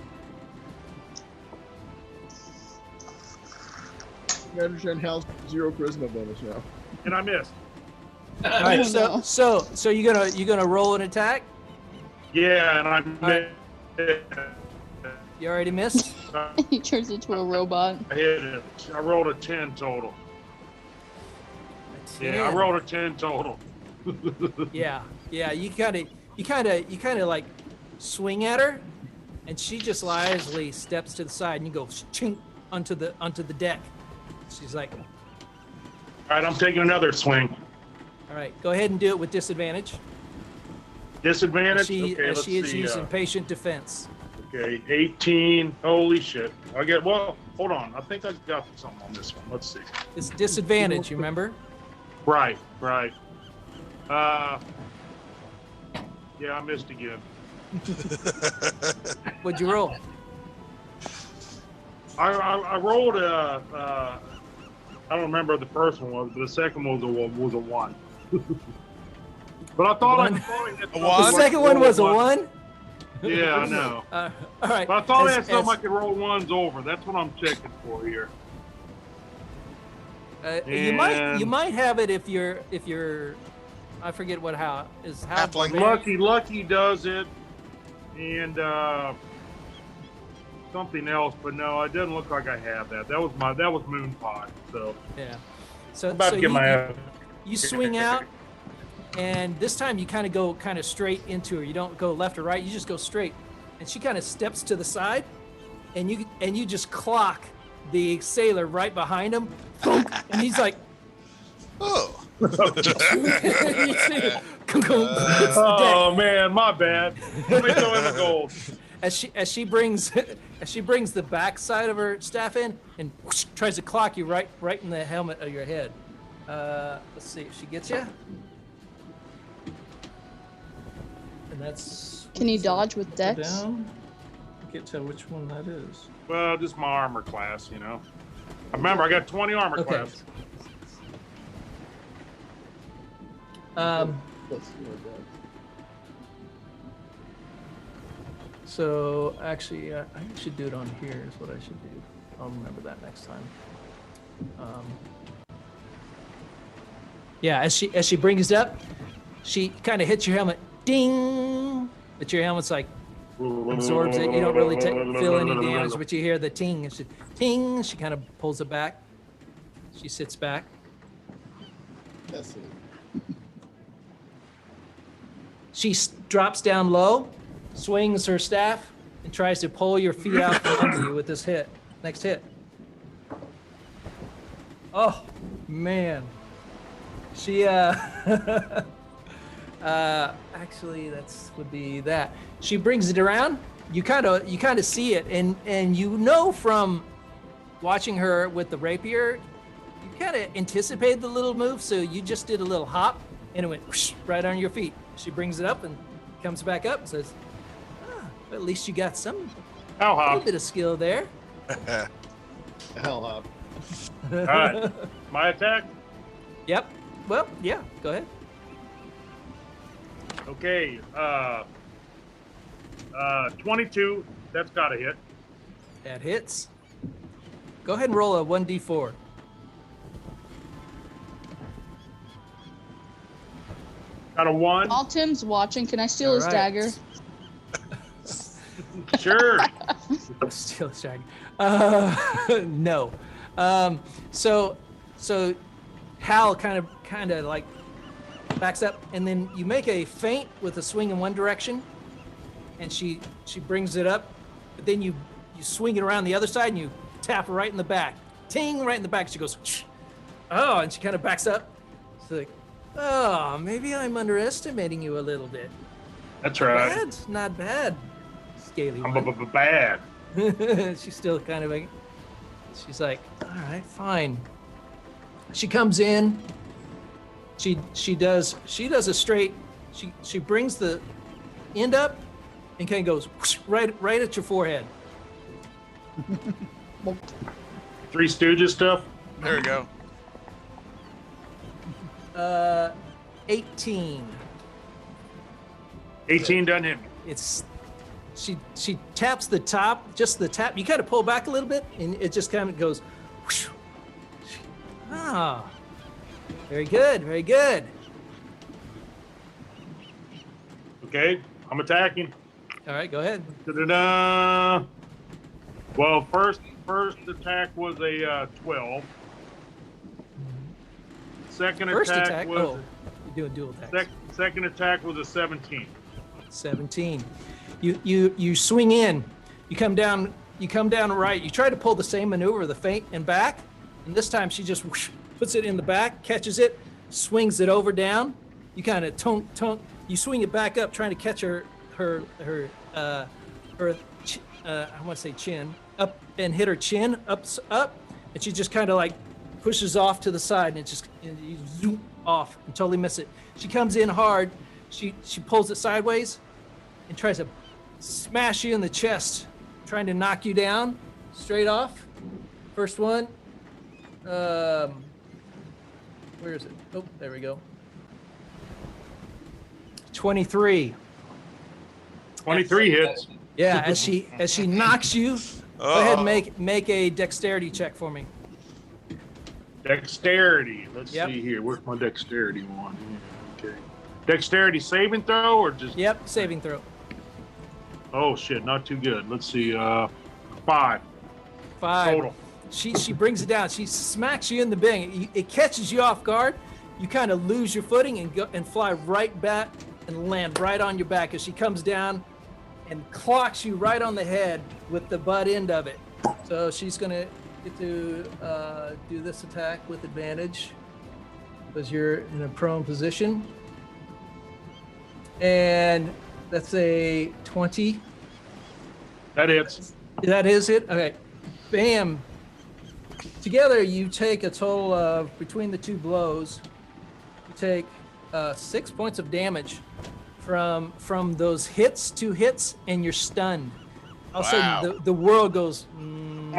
I understand Hal's 0 charisma bonus now. And I missed. All right, no. so you gonna roll an attack? Yeah, and I right. missed. You already missed. He turns into a robot. I hit it. I rolled a 10 total. Yeah, I rolled a 10 total. Yeah. You kind of like swing at her, and she just lively steps to the side, and you go chink onto the deck. She's like, All right, I'm taking another swing. "All right, go ahead and do it with disadvantage." Disadvantage? She Okay, let's is see. using patient defense. Okay, 18. Holy shit. Hold on. I think I got something on this one. Let's see. It's disadvantage, you remember? Right. Yeah, I missed again. What'd you roll? I rolled I don't remember what the first one was, but the second one was a 1. But I thought I had The second one was a 1? Yeah, I know. All right. But I thought I had something I could roll 1s over. That's what I'm checking for here. You might have it if you're I forget how Halfling. Lucky does it, and something else, but no, it doesn't look like I have that. That was Moon Pod. So yeah. So I'm about to get you swing out, and this time you kind of go straight into her. You don't go left or right. You just go straight, and she kind of steps to the side, and you just clock the sailor right behind him, and he's like, Oh. Oh man, my bad. Let me throw him a gold. As she brings the back side of her staff in and whoosh, tries to clock you right in the helmet of your head. Let's see if she gets you. And that's. Can you dodge with Dex? Down. I can't tell which one that is. Well, just my armor class, you know. Remember, I got 20 armor class. So actually, I should do it on here. Is what I should do. I'll remember that next time. Yeah, as she brings it up, she kind of hits your helmet, ding. But your helmet's like absorbs it. You don't really feel any damage, but you hear the ting. And she ting. She kind of pulls it back. She sits back. That's it. She drops down low, swings her staff, and tries to pull your feet out from under you with this hit. Next hit. Oh, man. She, actually, would be that. She brings it around. You kind of see it, and you know from watching her with the rapier, you kind of anticipated the little move, so you just did a little hop, and it went whoosh, right on your feet. She brings it up and comes back up and says, at least you got a little bit of skill there. Hell hop. All right, my attack. Yep. Well, yeah. Go ahead. Okay. 22. That's got to hit. That hits. Go ahead and roll a 1d4. Got a 1. While Tim's watching, can I steal his All right. dagger? Sure. Steal his dagger. No. So Hal kind of like backs up, and then you make a feint with a swing in one direction, and she brings it up, but then you swing it around the other side and you tap her right in the back. Ting, right in the back. She goes, oh, and she kind of backs up. It's like, oh, maybe I'm underestimating you a little bit. That's right. Not bad. Scaly I'm one. bad. She's still kind of like, she's like, all right, fine. She comes in. She does a straight. She brings the end up and kind of goes whoosh, right at your forehead. Three Stooges stuff. There we go. 18. 18 doesn't hit me. It's she taps the top, just the tap. You kind of pull back a little bit, and it just kind of goes. Whoosh. Ah, very good, very good. Okay, I'm attacking. All right, go ahead. Da-da-da. Well, first attack was a 12. Second First attack attack. was Oh, you're doing dual attacks. second attack was a 17. 17. You swing in. You come down right. You try to pull the same maneuver, the feint and back, and this time she just whoosh, puts it in the back, catches it, swings it over down. You kind of tonk. You swing it back up, trying to catch her I want to say chin, up and hit her chin, up, and she just kind of like pushes off to the side, and you zoom off and totally miss it. She comes in hard, she pulls it sideways, and tries to smash you in the chest, trying to knock you down straight off. First one. Where is it? Oh, there we go. 23. 23 hits. Yeah, as she knocks you, go ahead and make a dexterity check for me. Dexterity. Let's Yep. see here. Where's my dexterity one? Yeah, okay. Dexterity saving throw or just? Yep, saving throw. Oh shit, not too good. Let's see. 5 5. total. She brings it down. She smacks you in the bing. It catches you off guard. You kind of lose your footing and fly right back and land right on your back as she comes down and clocks you right on the head with the butt end of it. So she's gonna get to do this attack with advantage because you're in a prone position. And that's a 20. That hits. That is it? Okay. Bam. Together, you take a total of, between the two blows, you take 6 points of damage from those hits, 2 hits, and you're stunned. All of a sudden, the world goes, boom.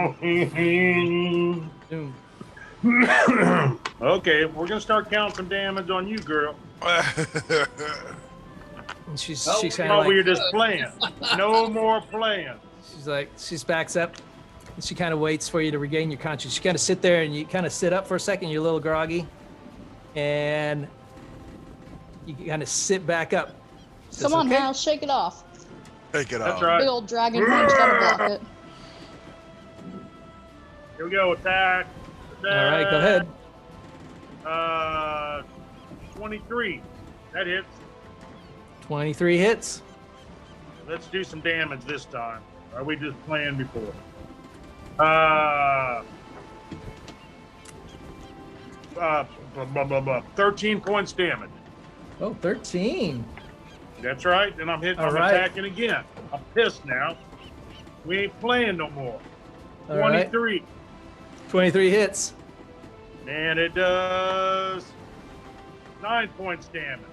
Okay, we're gonna start counting some damage on you, girl. And she's Oh, kind of Oh, we were like, just playing. No more playing. she backs up, and she kind of waits for you to regain your conscience. You kind of sit there, and you kind of sit up for a second. You're a little groggy, and you kind of sit back up. Says, Come on, "Okay." Miles, shake it off. Take it That's off. right. Big old dragon punch, gotta block it. Here we go. Attack. All right, go ahead. 23. That hits. 23 hits. Let's do some damage this time. Are we just playing before? 13 points damage. Oh, 13. That's right. And I'm hitting. All I'm right. attacking again. I'm pissed now. We ain't playing no more. All right. 23. 23 hits. And it does 9 points damage.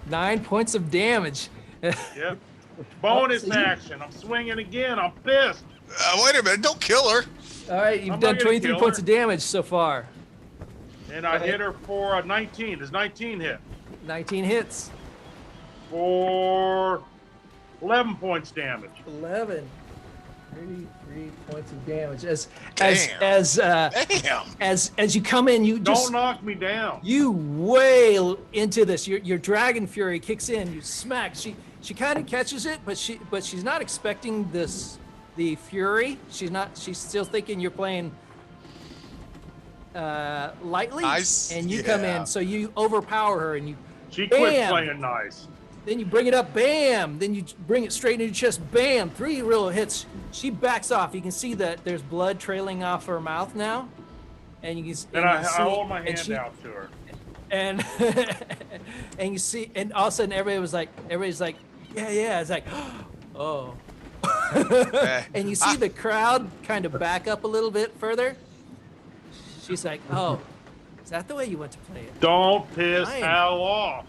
9 points of damage. Yep. Bonus Oh, so you- action. I'm swinging again. I'm pissed. Wait a minute! Don't kill her. All right, you've I'm done not gonna 23 kill points her. of damage so far. And I hit her for a 19. Does 19 hit? 19 hits. For 11 points damage. 11. 33 points of damage. As Damn. as you come in, you just Don't knock me down. you wail into this. Your dragon fury kicks in. You smack. She kind of catches it, but she's not expecting the fury. She's still thinking you're playing lightly. Nice. And you come Yeah. in, so you overpower her, and you She quit Bam. playing nice. then you bring it up, bam. Then you bring it straight into your chest, bam. 3 real hits. She backs off. You can see that there's blood trailing off her mouth now, and you can. And you I see- hold my and hand she- out to her. and and you see, and all of a sudden everybody's like, yeah. It's like, oh. And you see the crowd kind of back up a little bit further. She's like, oh, is that the way you want to play it? Don't piss Fine. Al off.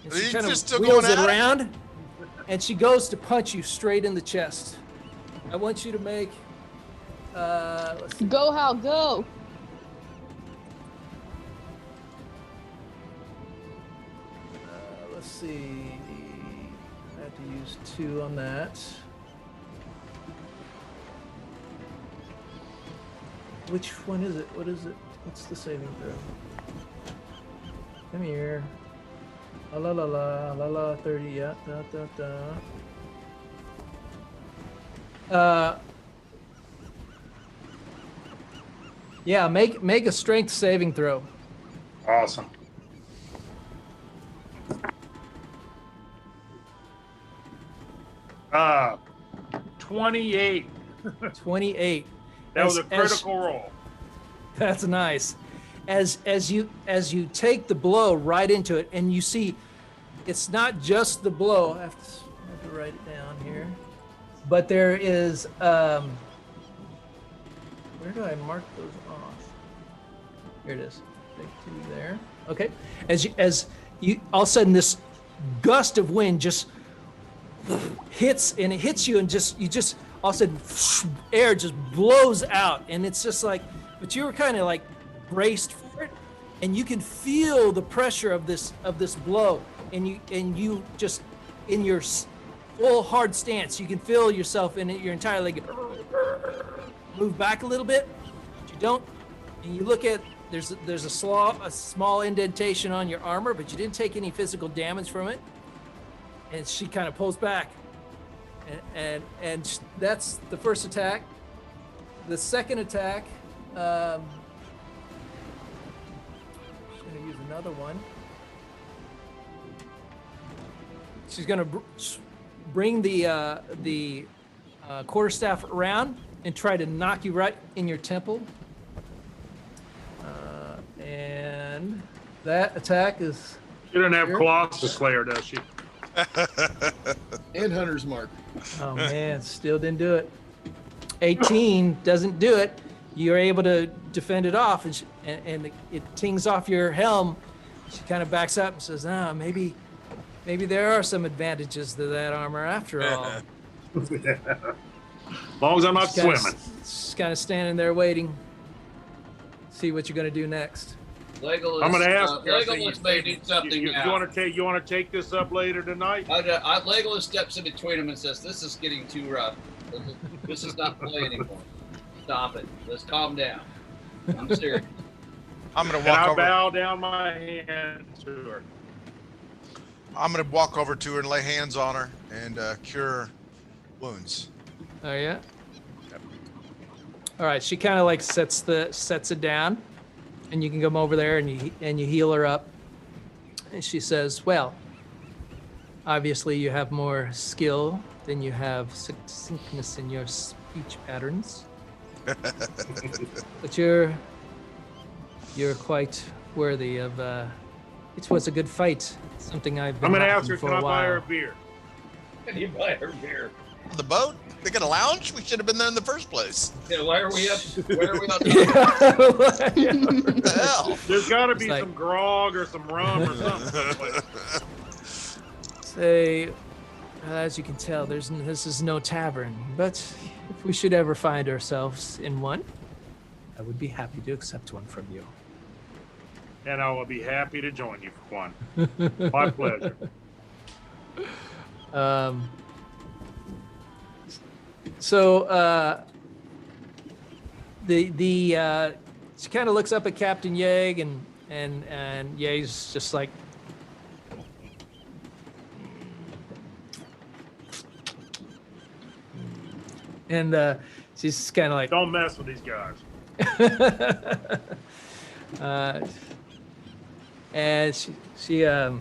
And Are she you kind just of still wheels going it at it? around, and she goes to punch you straight in the chest. I want you to make, let's see. Go, Hal, go. Let's see. I have to use 2 on that. Which one is it? What is it? What's the saving throw? Come here. La la la la la 30. Yeah. Yeah. Make a strength saving throw. Awesome. Uh, 28. 28. That was a As- critical roll. That's nice. As you take the blow right into it, and you see, it's not just the blow. I have to write it down here. but there is where do I mark those off? Here it is. Take 2 there. Okay. As you all of a sudden this gust of wind just hits and it hits you and you just all of a sudden air just blows out and it's just like, but you were kind of like braced for it and you can feel the pressure of this blow and you just in your full hard stance you can feel yourself in your entire leg move back a little bit, but you don't, and you look at there's a small indentation on your armor, but you didn't take any physical damage from it. And she kind of pulls back, and that's the first attack. The second attack, she's gonna use another one. She's gonna bring the quarterstaff around and try to knock you right in your temple. And that attack is. She doesn't have Colossus Slayer, does she? And Hunter's Mark. Oh man, still didn't do it. 18 doesn't do it. You're able to defend it off, and it tings off your helm. She kind of backs up and says, maybe there are some advantages to that armor after all. As long as I'm not swimming. She's kind of standing there waiting. See what you're gonna do next. Legolas, I'm going to ask you. Legolas may need something You now. want to take this up later tonight? Legolas steps in between them and says, "This is getting too rough. This is not play anymore. Stop it. Let's calm down. I'm serious." I'm gonna And walk I over. bow down my hand to her. I'm gonna walk over to her and lay hands on her and cure wounds. Oh yeah. All right. She kind of like sets it down, and you can come over there and you heal her up. And she says, "Well, obviously you have more skill than you have succinctness in your speech patterns, but you're quite worthy of. It was a good fight. Something I've been I'm going to lacking ask her, for can a I buy her a while." beer? Can you buy her beer? The boat? They got a lounge? We should have been there in the first place. Yeah, why are we up? Where are we up? What the hell? There's got to be It's like- some grog or some rum or something. Say, as you can tell, this is no tavern, but if we should ever find ourselves in one, I would be happy to accept one from you. And I will be happy to join you for one. My pleasure. So she kind of looks up at Captain Yeg, and Yeg's just like, and she's kind of like, Don't mess with these guys. and she So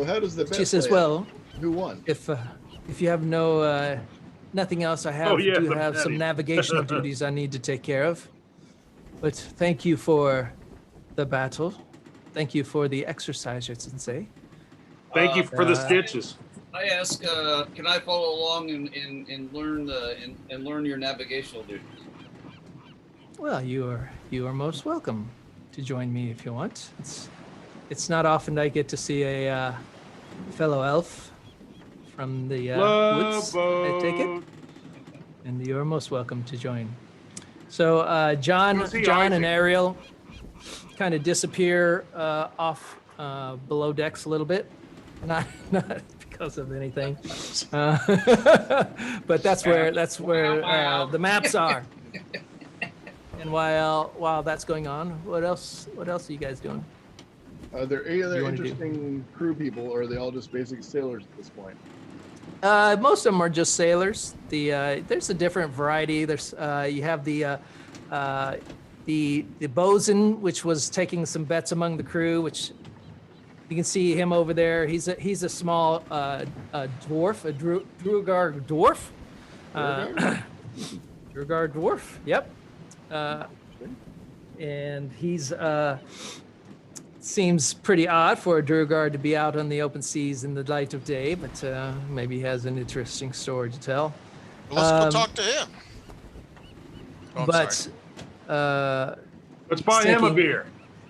how does the bet she says, play out? "Well, Who won? if you have nothing else, I Oh, yeah, do the have some betting. navigational duties I need to take care of. But thank you for the battle. Thank you for the exercise, I should say. Thank you for the stitches. I ask, can I follow along and learn your navigational duties? Well, you are most welcome to join me if you want. It's not often I get to see a fellow elf from the woods. I take it, and you're most welcome to join. So John Go see and Isaac. Ariel kind of disappear off below decks a little bit, not because of anything, but that's where the maps are. And while that's going on, what else are you guys doing? Are there any other You wanna do- interesting crew people, or are they all just basic sailors at this point? Most of them are just sailors. There's a different variety. There's you have the bosun, which was taking some bets among the crew, which you can see him over there. He's a small dwarf, a Drugar dwarf. Drugar dwarf. Yep. And he's let's seems pretty odd for a Durgard to be out on the open seas in the light of day, but maybe he has an interesting story to tell. Well, let's go talk to him. Oh, I'm sorry. Let's buy him a beer.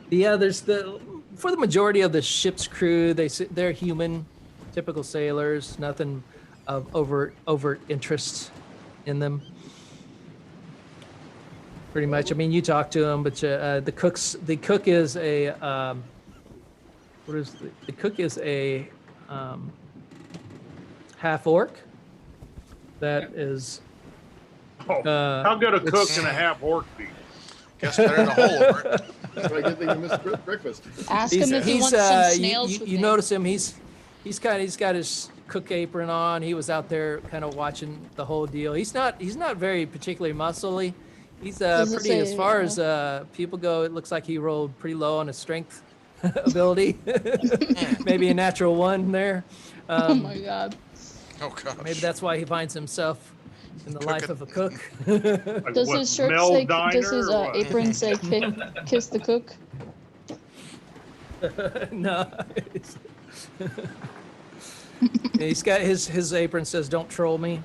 There's for the majority of the ship's crew, they're human, typical sailors, nothing of overt interest in them. Pretty much. I mean, you talk to them, but the cook is a the cook is a half orc. That is. How good a cook can a half orc be? Guess better than a whole of it. That's why I get thinking missed breakfast. Ask him if he wants some snails. You notice him. He's got his cook apron on. He was out there kind of watching the whole deal. He's not very particularly muscly. He's pretty, as far as people go, it looks like he rolled pretty low on his strength ability. Maybe a natural 1 there. Oh my god. Oh gosh. Maybe that's why he finds himself in the life of a cook. Like Does what, his shirt Mel say? Diner Does his or what? apron say "Kiss the cook"? No. He's got his apron says, "Don't troll me."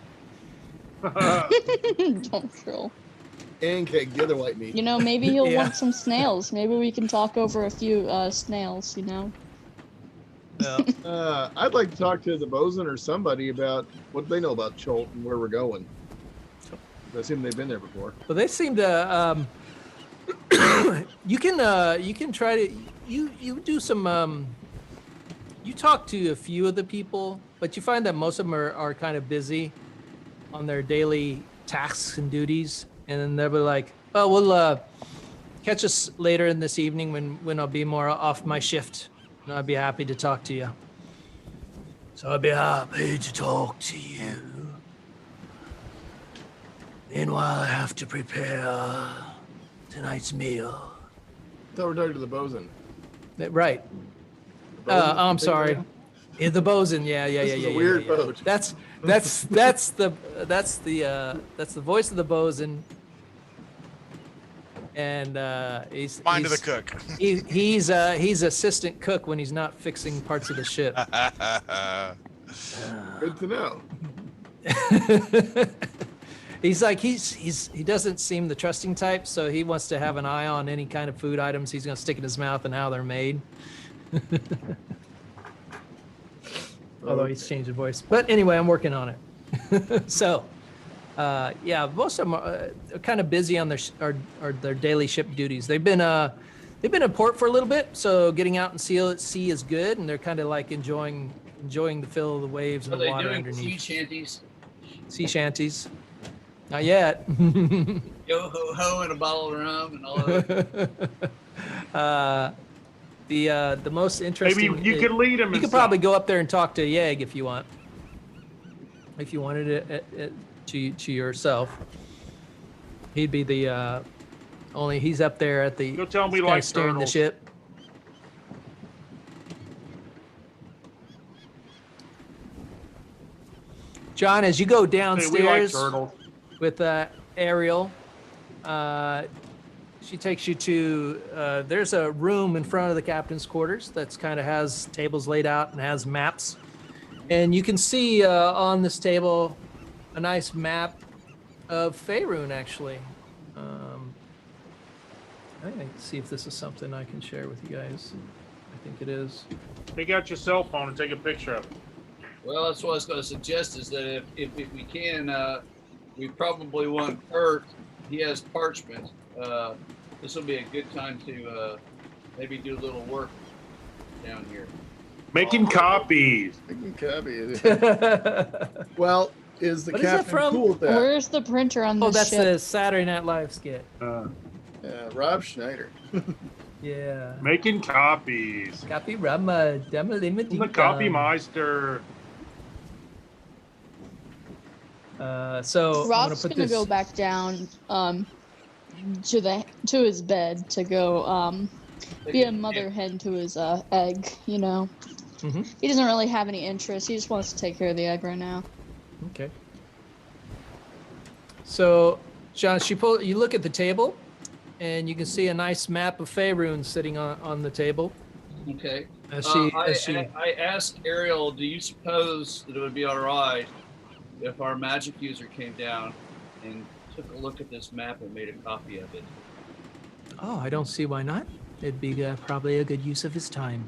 Don't troll. And cake, the other white meat. You know, maybe he'll Yeah. want some snails. Maybe we can talk over a few snails. You know. No. I'd like to talk to the bosun or somebody about what they know about Cholt and where we're going. I assume they've been there before. Well, they seem to. You can try to you do some. You talk to a few of the people, but you find that most of them are kind of busy on their daily tasks and duties, and then they'll be like, "Oh, we'll catch us later in this evening when I'll be more off my shift, and I'd be happy to talk to you." So I'd be happy to talk to you. Meanwhile, I have to prepare tonight's meal. I thought we were talking to the bosun. Right. The bosun I'm thing sorry. there? Yeah, the bosun. Yeah. This is a weird boat. That's the voice of the bosun. And he's Mind of the cook. he's assistant cook when he's not fixing parts of the ship. Good to know. He's like he doesn't seem the trusting type, so he wants to have an eye on any kind of food items he's gonna stick in his mouth and how they're made. Although he's changed the voice, but anyway, I'm working on it. So, yeah, most of them are kind of busy on their daily ship duties. They've been in port for a little bit, so getting out and sea is good, and they're kind of like enjoying the feel of the waves and Are the they water doing underneath. sea shanties? Sea shanties. Not yet. Yo ho ho and a bottle of rum and all of it. The most interesting. Maybe you could lead him. You could probably go up there and talk to Yeg if you want. If you wanted it to yourself, he'd be the only. He's up there at the. You'll tell me kinda like steering the turtles. ship. John, as you go Hey, we like downstairs turtles. with Ariel, she takes you to. There's a room in front of the captain's quarters that's kind of has tables laid out and has maps, and you can see on this table a nice map of Faerun. Actually, I can see if this is something I can share with you guys. I think it is. Take out your cell phone and take a picture of it. Well, that's what I was going to suggest is that if we can, we probably want Kurt. He has parchment. This will be a good time to maybe do a little work down here. Making copies. I can copy it. Well, is the What is that captain from? cool with that? Where's the printer on Oh, this that's ship? the Saturday Night Live skit. Rob Schneider. Yeah. Making copies. Copy Rama, Dama I'm the Limited. copy meister. So I'm gonna Rob's put gonna this. go back down to his bed to go be a mother hen to his egg. You know, Mhm. he doesn't really have any interest. He just wants to take care of the egg right now. Okay. So, John, you look at the table, and you can see a nice map of Faerun sitting on the table. Okay. As I she asked Ariel, do you suppose that it would be all right if our magic user came down and took a look at this map and made a copy of it? Oh, I don't see why not. It'd be probably a good use of his time.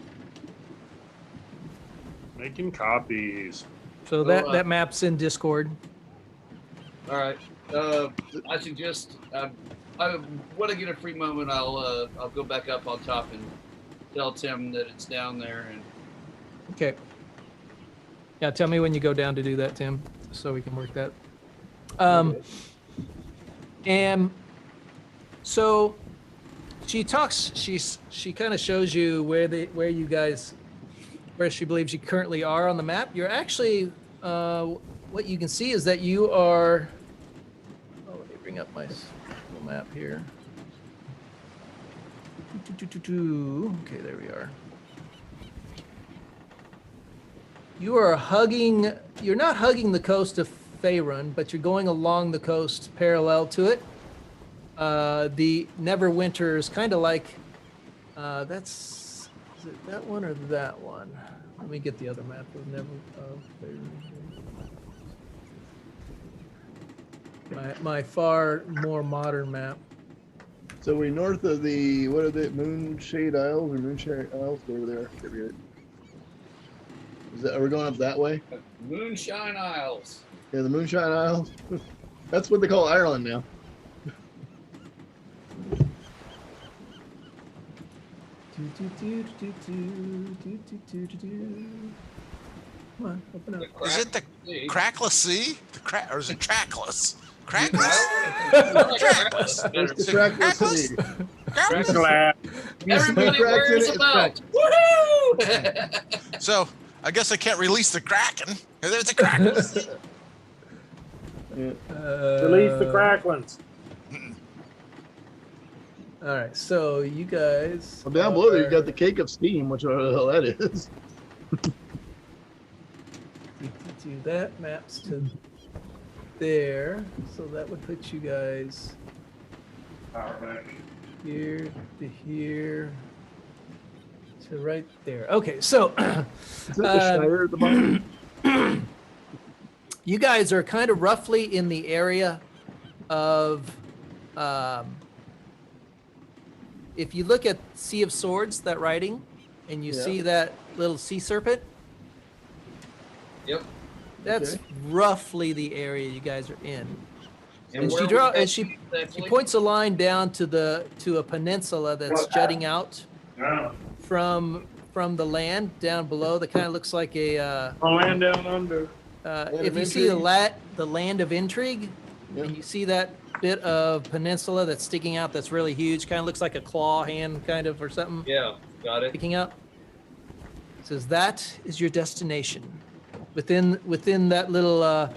Making copies. So that map's in Discord. All right. I suggest I want to get a free moment. I'll go back up on top and tell Tim that it's down there. And Okay. Yeah, tell me when you go down to do that, Tim, so we can work that. And so she talks. She kind of shows you where she believes you currently are on the map. You're actually what you can see is that you are. Oh, let me bring up my little map here. Okay, there we are. You're not hugging the coast of Faerun, but you're going along the coast parallel to it. The Neverwinter is kind of like, is it that one or that one? Let me get the other map of Faerun. My far more modern map. So we north of the, what are they, Moonshade Isles or Moonshade Isles? Over there. I forget. Are we going up that way? Moonshine Isles. Yeah, the Moonshine Isles. That's what they call Ireland now. Come on, open up. Is it the Crackless Sea? Or is it Trackless? Crackless? Trackless. It's the Trackless Sea. Crackless? Everybody wears a belt. Woohoo! So I guess I can't release the Kraken. There's a Crackless Sea. Release the cracklins. All right, so you guys. Well, down below there, you got the Cake of Steam, which whatever the hell that is. That maps to there, so that would put you guys here to here to right there. Okay, so Is that the Shire at the bottom? you guys are kind of roughly in the area of. If you look at Sea of Swords, that writing, and you see that little sea serpent. Yep. That's roughly the area you guys are in. And she points a line down to a peninsula that's jutting out from the land down below. That kind of looks like a land down under. if you see the land of intrigue, and you see that bit of peninsula that's sticking out, that's really huge, kind of looks like a claw hand, kind of, or something. Yeah, got it. Sticking up. It says that is your destination. Within that little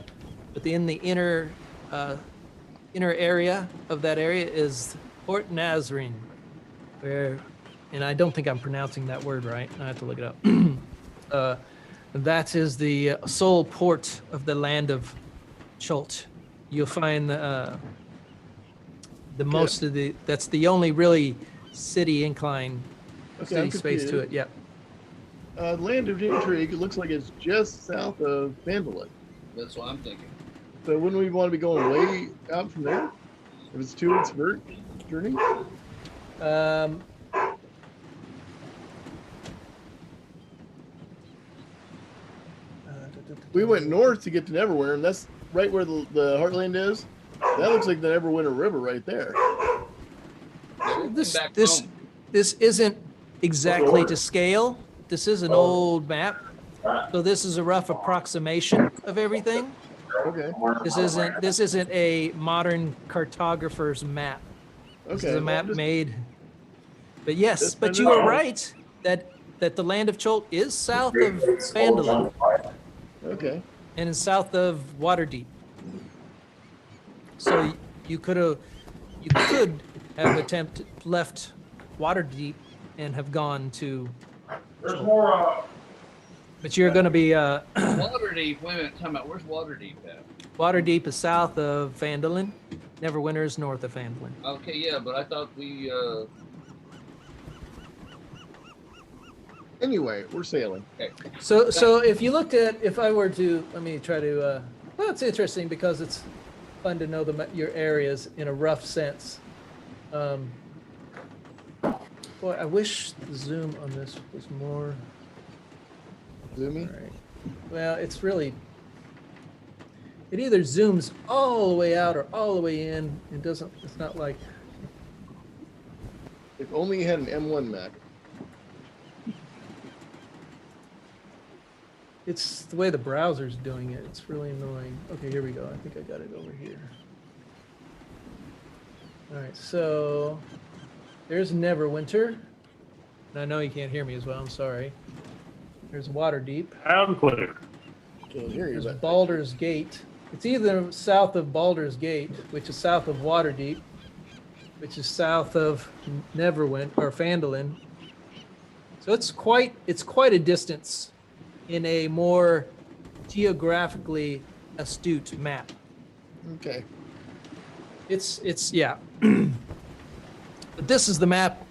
within the inner area of that area is Port Nazarene, where, and I don't think I'm pronouncing that word right. I have to look it up. That is the sole port of the land of Chult. You'll find most of that's the only really city incline, city space to it. Yeah. Land of Intrigue, it looks like it's just south of Phandalin. That's what I'm thinking. So wouldn't we want to be going way out from there? If it's 2 weeks journey? We went north to get to Neverwinter, and that's right where the Heartland is. That looks like the Neverwinter River right there. This isn't exactly to scale. This is an old map, so this is a rough approximation of everything. Okay. This isn't a modern cartographer's map. This is a map made. But yes, but you are right that the land of Chult is south of Phandalin. Okay. And is south of Waterdeep. So you could have left Waterdeep and have gone to. There's more. But you're going to be. Waterdeep. Wait a minute. Time out. Where's Waterdeep at? Waterdeep is south of Phandalin. Neverwinter is north of Phandalin. Okay, yeah, but I thought we. Anyway, we're sailing. So if you looked at, if I were to, let me try to, well, it's interesting because it's fun to know your areas in a rough sense. Boy, I wish the zoom on this was more. Zoomy? All right. Well, it's really, it either zooms all the way out or all the way in. It doesn't, it's not like, If only you had an M1 Mac. it's the way the browser's doing it. It's really annoying. Okay, here we go. I think I got it over here. All right, so there's Neverwinter. And I know you can't hear me as well. I'm sorry. There's Waterdeep. Loud and clear. Can't hear you, There's but Baldur's Gate. It's either south of Baldur's Gate, which is south of Waterdeep, which is south of Neverwinter or Phandalin. So it's quite a distance in a more geographically astute map. okay. It's yeah. But this is the map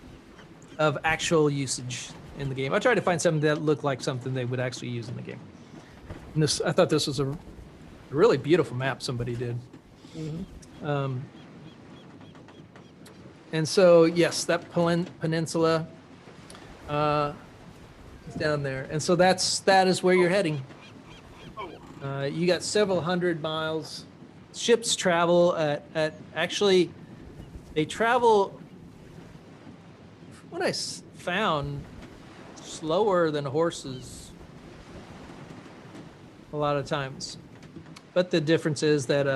of actual usage in the game. I tried to find something that looked like something they would actually use in the game. And this, I thought this was a really beautiful map somebody did. Mm-hmm. And so yes, that peninsula is down there, and so that is where you're heading. You got several hundred miles. Ships travel at actually, they travel, what I found, slower than horses a lot of times. But the difference is that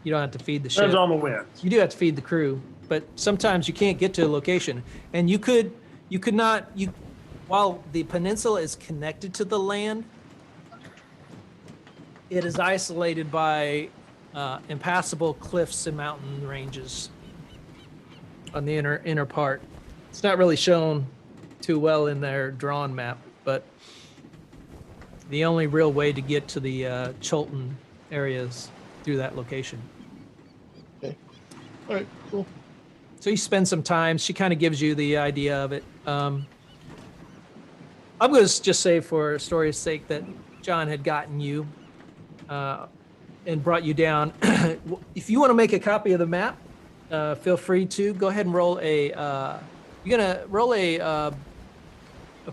you don't have to feed the ship. Depends on the wind. You do have to feed the crew, but sometimes you can't get to a location. And you could not, while the peninsula is connected to the land, it is isolated by impassable cliffs and mountain ranges on the inner part. It's not really shown too well in their drawn map, but the only real way to get to the Cholton area is through that location. Okay. All right, cool. So you spend some time. She kind of gives you the idea of it. I'm going to just say, for story's sake, that John had gotten you and brought you down. If you want to make a copy of the map, feel free to go ahead and roll a. You're gonna roll a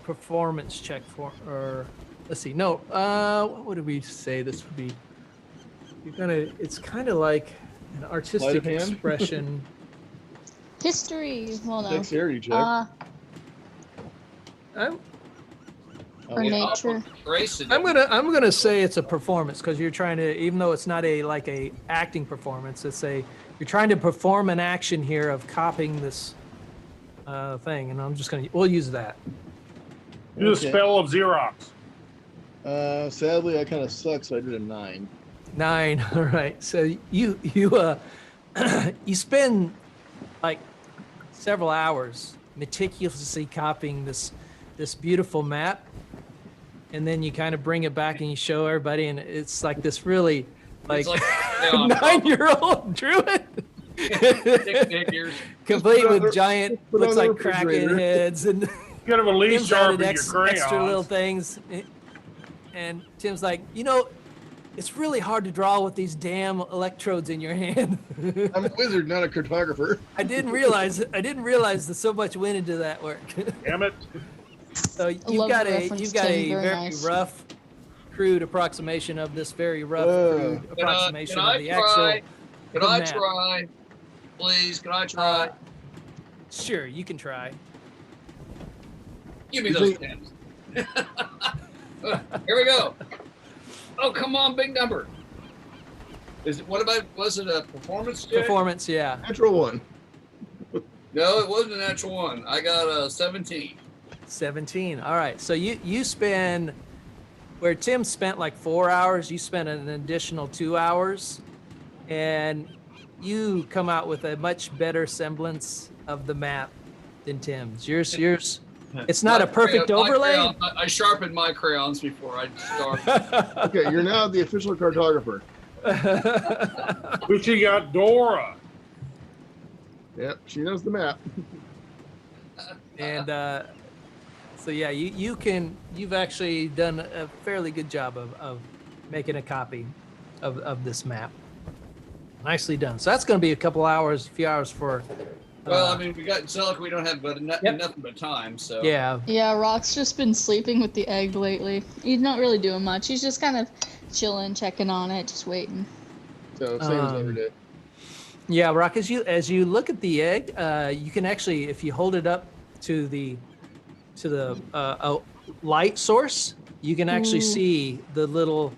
performance check for, or let's see. No, what would we say this would be? You're gonna. It's kind of like an artistic hand? expression. History. Hold on. Dexterity check. Or nature. I'm gonna say it's a performance, because you're trying to, even though it's not like a acting performance, you're trying to perform an action here of copying this thing, and we'll use that. Do the spell of Xerox. Sadly, I kind of suck, so I did a 9. 9. All right. So you you spend like several hours meticulously copying this beautiful map. And then you kind of bring it back and you show everybody, and it's like this really like 9-year-old drew it. Complete with giant, looks like Kraken heads, and You gotta at least Tim's added sharpen your crayons. extra little things. And Tim's like, it's really hard to draw with these damn electrodes in your hand. I'm a wizard, not a cartographer. I didn't realize that so much went into that work. Damn it. So you've love got the a reference, you've got Tim. a Very very nice. rough, crude approximation of this very rough, crude approximation Can I of the try? actual. Can the I map. try? Please, can I try? Sure, you can try. Give me those pens. Here we go. Oh, come on, big number. Was it a performance check? Performance, yeah. Natural 1. No, it wasn't a natural one. I got a 17. 17. All right. So you spend, where Tim spent like 4 hours, you spent an additional 2 hours, and you come out with a much better semblance of the map than Tim's. Yours. It's not a perfect overlay. I sharpened my crayons before I started. Okay, you're now the official cartographer. We should got Dora. Yep, she knows the map. And So yeah, you've actually done a fairly good job of making a copy of this map. Nicely done. So that's going to be a few hours for. Well, I mean, it's not like we don't have Yep. nothing but time. So Yeah. Yeah, Rock's just been sleeping with the egg lately. He's not really doing much. He's just kind of chilling, checking on it, just waiting. So same as every day. Yeah, Rock. As you look at the egg, you can actually, if you hold it up to the light source, you can actually Ooh. see the little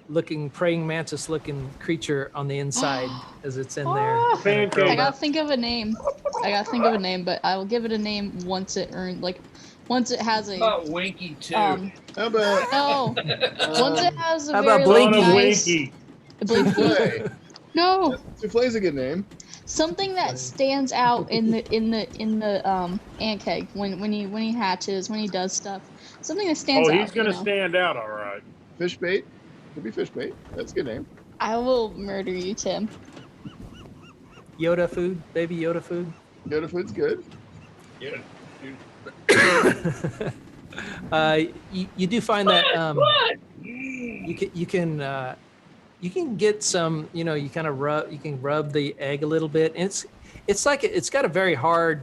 looking praying mantis looking creature on the inside as it's in there. Ah. kinda curled I gotta up. think of a name. But I will give it a name once it has a about Winky too. How about no. Once it has a How about very Son of nice Winky. Blinky. Souffle? No. Souffle's a good name. Something that stands out in the ant keg when he hatches, when he does stuff. Something that stands Oh, out. he's gonna you know. stand out, all right. Fish bait. Could be fish bait. That's a good name. I will murder you, Tim. Yoda food, baby Yoda food. Yoda food's good. Yeah. You do find that you can get some, you can rub the egg a little bit, and it's got a very hard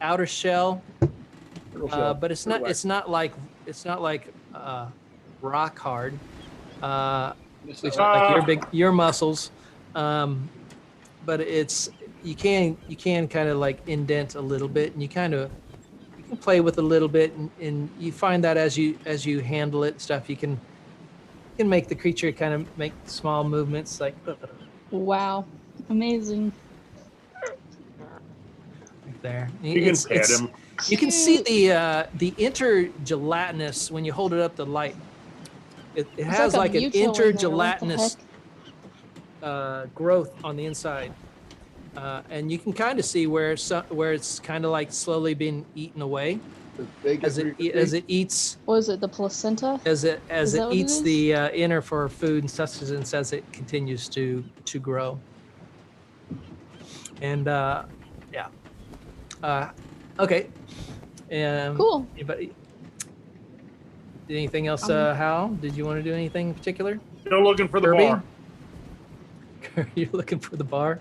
outer shell, but it's not like rock hard, which like your muscles, but you can kind of like indent a little bit, and you can play with a little bit, and you find that as you handle it stuff, you can make the creature kind of make small movements like Wow, amazing. right there. You can pet him. You can see the intergelatinous when you hold it up to light. It has like a an Mewtwo in there, what the intergelatinous growth on the inside, and you can kind of see where it's kind of like slowly being eaten away as it eats. Was it the placenta? As it Is that what it eats is? the inner for food and sustenance as it continues to grow. And okay. Cool. Anybody? Anything else, Hal? Did you want to do anything in particular? Still looking for the Kirby? bar. You're looking for the bar?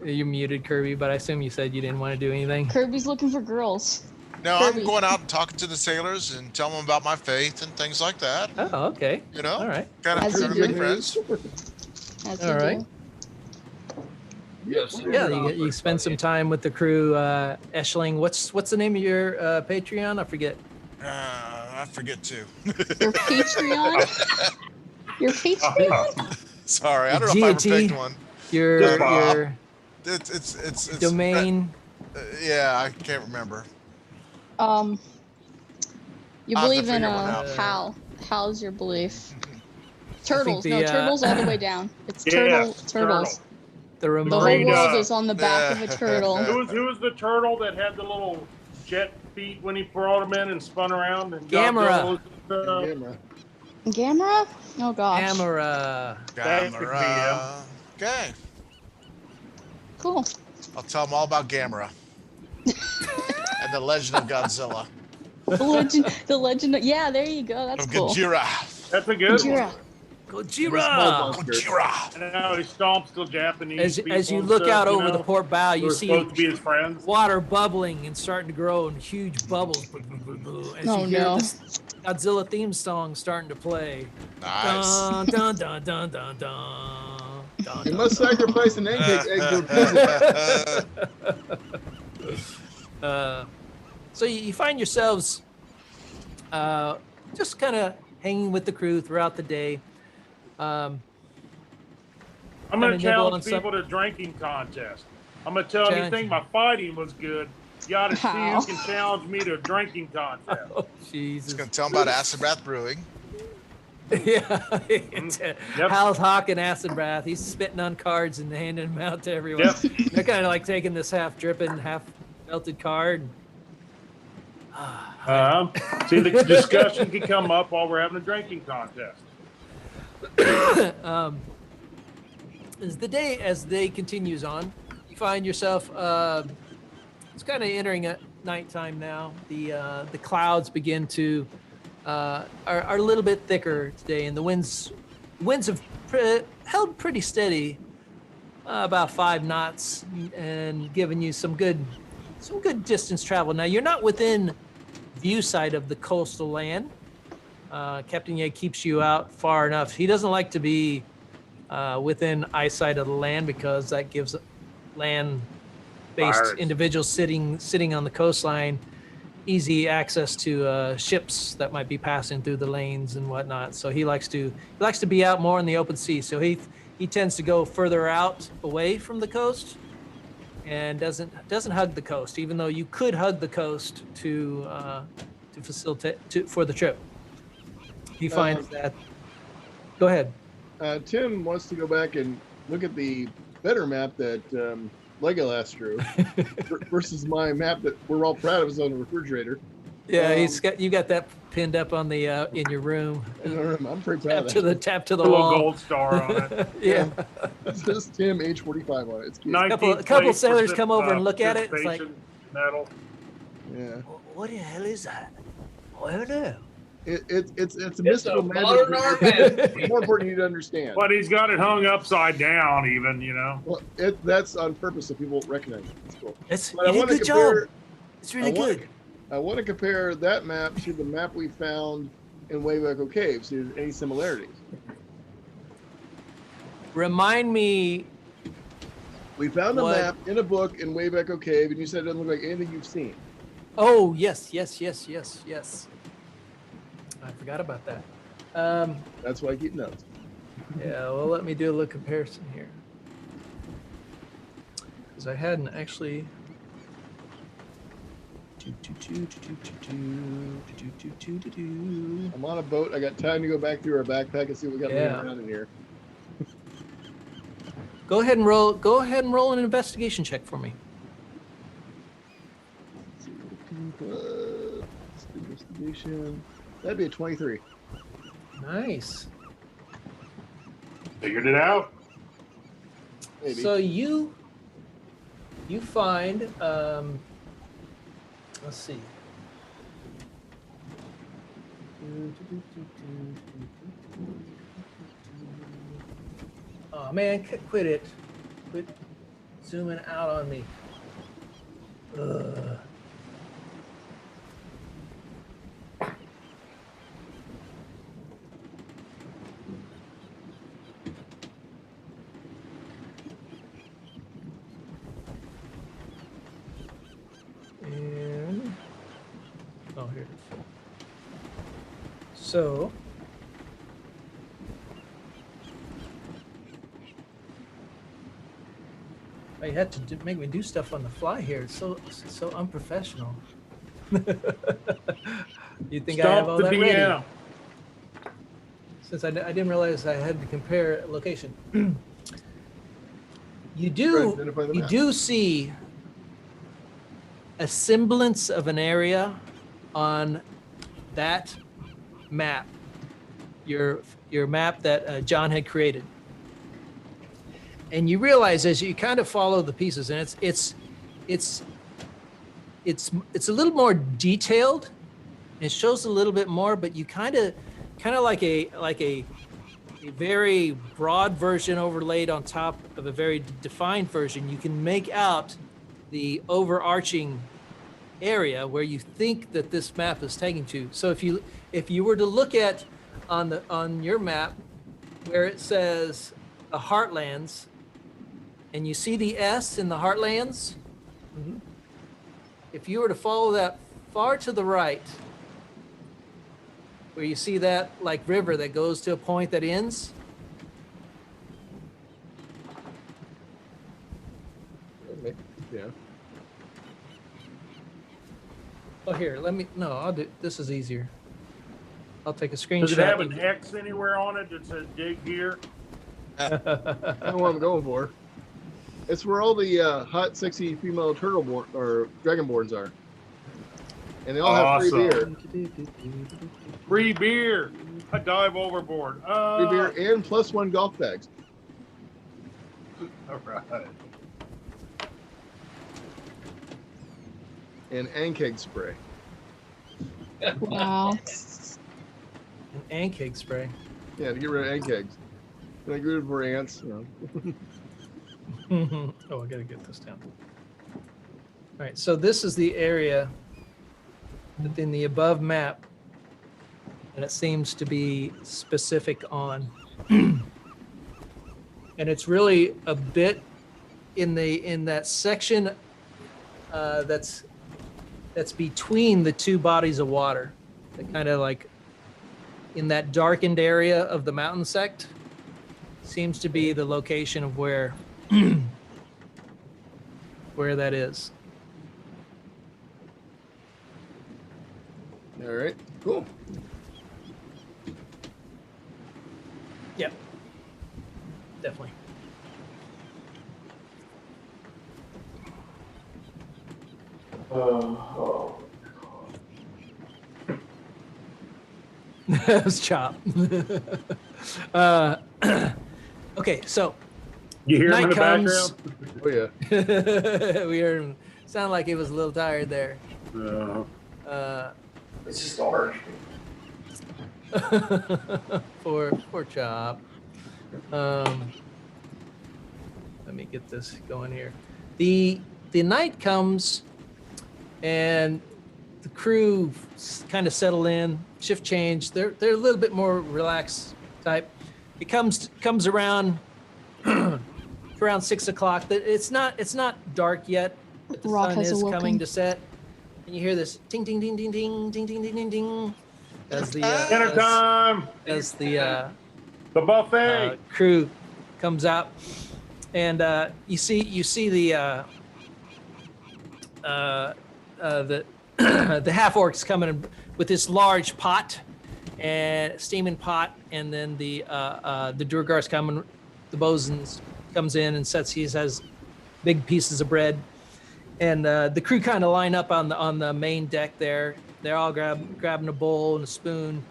You muted, Kirby, but I assume you said you didn't want to do anything. Kirby's looking for girls. No, Kirby. I'm going out and talking to the sailors and telling them about my faith and things like that. Oh, okay. You know, All right. kind As of you trying to make do. friends. As All you right. do. Yes. Yeah, you spend some time with the crew. Eschling, what's the name of your Patreon? I forget. I forget too. Your Patreon? Your Patreon? Sorry, I don't know if I ever Deity. picked one. Your Bob. your It's domain. Yeah, I can't remember. You I'll have to believe in figure one out. Hal. How's your belief? Turtles. the, No, turtles all the way down. It's Yes, turtles. The The remote. whole Read, world uh, is on the back of a turtle. Who was the turtle that had the little jet feet when he brought him in and spun around? And Gamera. Camera. Gamera? Oh gosh. Camera. That could be Gamera. Okay, Cool. I'll tell them all about Gamera and the Legend of Godzilla. The legend. Yeah, there you go. That's Of cool. Gojira. That's a good Gojira. one. Gojira. Gojira. And now he stomps the Japanese As you people and look stuff, out over know, the port bow, you who are see supposed to be his friends. water bubbling and starting to grow in huge bubbles. As Oh, you hear no. this Godzilla theme song starting to play. Nice. Dun, dun, dun, dun, dun, dun, dun, You dun, must dun. sacrifice an egg to appease it. So you find yourselves just kind of hanging with the crew throughout the day. I'm Kinda going to nibble on challenge some- people to a drinking contest. I'm going to tell them, you Challenge. think my fighting was good. You got to see How? who can challenge me to a drinking contest. Oh, Jesus. Just gonna tell them about Acid Bath Brewing. Yeah. Yep. Hal's hawking acid bath. He's spitting on cards and handing them out to everyone. Yep. They're kind of like taking this half dripping, half melted card. See, the discussion can come up while we're having a drinking contest. As the day continues on, you find yourself it's kind of entering nighttime now. The clouds begin to are a little bit thicker today, and the winds have held pretty steady, about 5 knots, and giving you some good distance travel. Now you're not within view sight of the coastal land. Captain Ye keeps you out far enough. He doesn't like to be within eyesight of the land because that gives land-based Pirates. individuals sitting on the coastline easy access to ships that might be passing through the lanes and whatnot. So he likes to be out more in the open sea. So he tends to go further out away from the coast and doesn't hug the coast, even though you could hug the coast to facilitate for the trip. He finds that. Go ahead. Tim wants to go back and look at the better map that Legolas drew versus my map that we're all proud of is on the refrigerator. Yeah, you got that pinned up on the in your room. I'm pretty proud of that. Tap to the A little wall. gold star on it. Yeah. It says Tim age 45 on it. It's cute. 19th A couple place sailors come over and look at it. It's like, participation medal. Yeah. what the hell is that? I don't know. It's a It's mystical a magic. modern art man. It's more important you to understand. But he's got it hung upside down, even, you know. Well, that's on purpose so people recognize it. It's cool. You did a good job. It's really good. I want to compare that map to the map we found in Wayback Cave. See if there's any similarities. Remind me. We found a What? map in a book in Wayback Cave, and you said it doesn't look like anything you've seen. Oh, yes. I forgot about that. That's why I keep notes. Yeah, well, let me do a little comparison here. Because I hadn't actually. I'm on a boat. I got time to go back through our backpack and see what we got laying Yeah. around in here. Go ahead and roll an investigation check for me. Investigation. That'd be a 23. Nice. Figured it out. Maybe. So you find let's see. Oh man, quit it. Quit zooming out on me. Ugh. And oh, here it is. So you had to make me do stuff on the fly here. It's so unprofessional. You think I have all Stop the that ready? DM. Since I didn't realize I had to compare location. You Identify the map. do see a semblance of an area on that map, your map that John had created, and you realize as you kind of follow the pieces, and it's a little more detailed. It shows a little bit more, but you kind of like a very broad version overlaid on top of a very defined version. You can make out the overarching area where you think that this map is taking to. So if you were to look at on your map where it says the Heartlands, and you see the S in the Heartlands, if you were to follow that far to the right, where you see that like river that goes to a point that ends, Yeah. oh here, I'll do, this is easier. I'll take a screenshot. Does it have an X anywhere on it that says dig here? That's what I'm going for. It's where all the hot, sexy female turtle or dragonborns are. And they all have free Awesome. beer. Free beer. I dive overboard. Free beer and +1 golf bags. All right. and ankeg spray. Wow. An ankeg spray. Yeah, to get rid of ankegs. Like good for ants. You know. Oh, I gotta get this down. All right, so this is the area within the above map, and it seems to be specific on. And it's really a bit in that section that's between the two bodies of water, that kind of like in that darkened area of the mountain sect seems to be the location of where that is. All right, cool. Yep, definitely. That was Chop. Okay, so You hear him in night the comes. background? Oh yeah. We heard him sound like he was a little tired there. It's just dark. Poor Chop. Let me get this going here. The night comes, and the crew kind of settle in. Shift change. They're a little bit more relaxed type. It comes around around 6 o'clock. It's not dark yet, but the Rock sun has is awoken. coming to set, and you hear this ding ding ding ding ding ding ding ding ding ding as the Dinner time. as the The buffet. crew comes out, and you see the the half orcs coming with this large pot and steaming pot, and then the Durgar's coming, the bosun's comes in and sets. He has big pieces of bread, and the crew kind of line up on the main deck there. They're all grabbing a bowl and a spoon,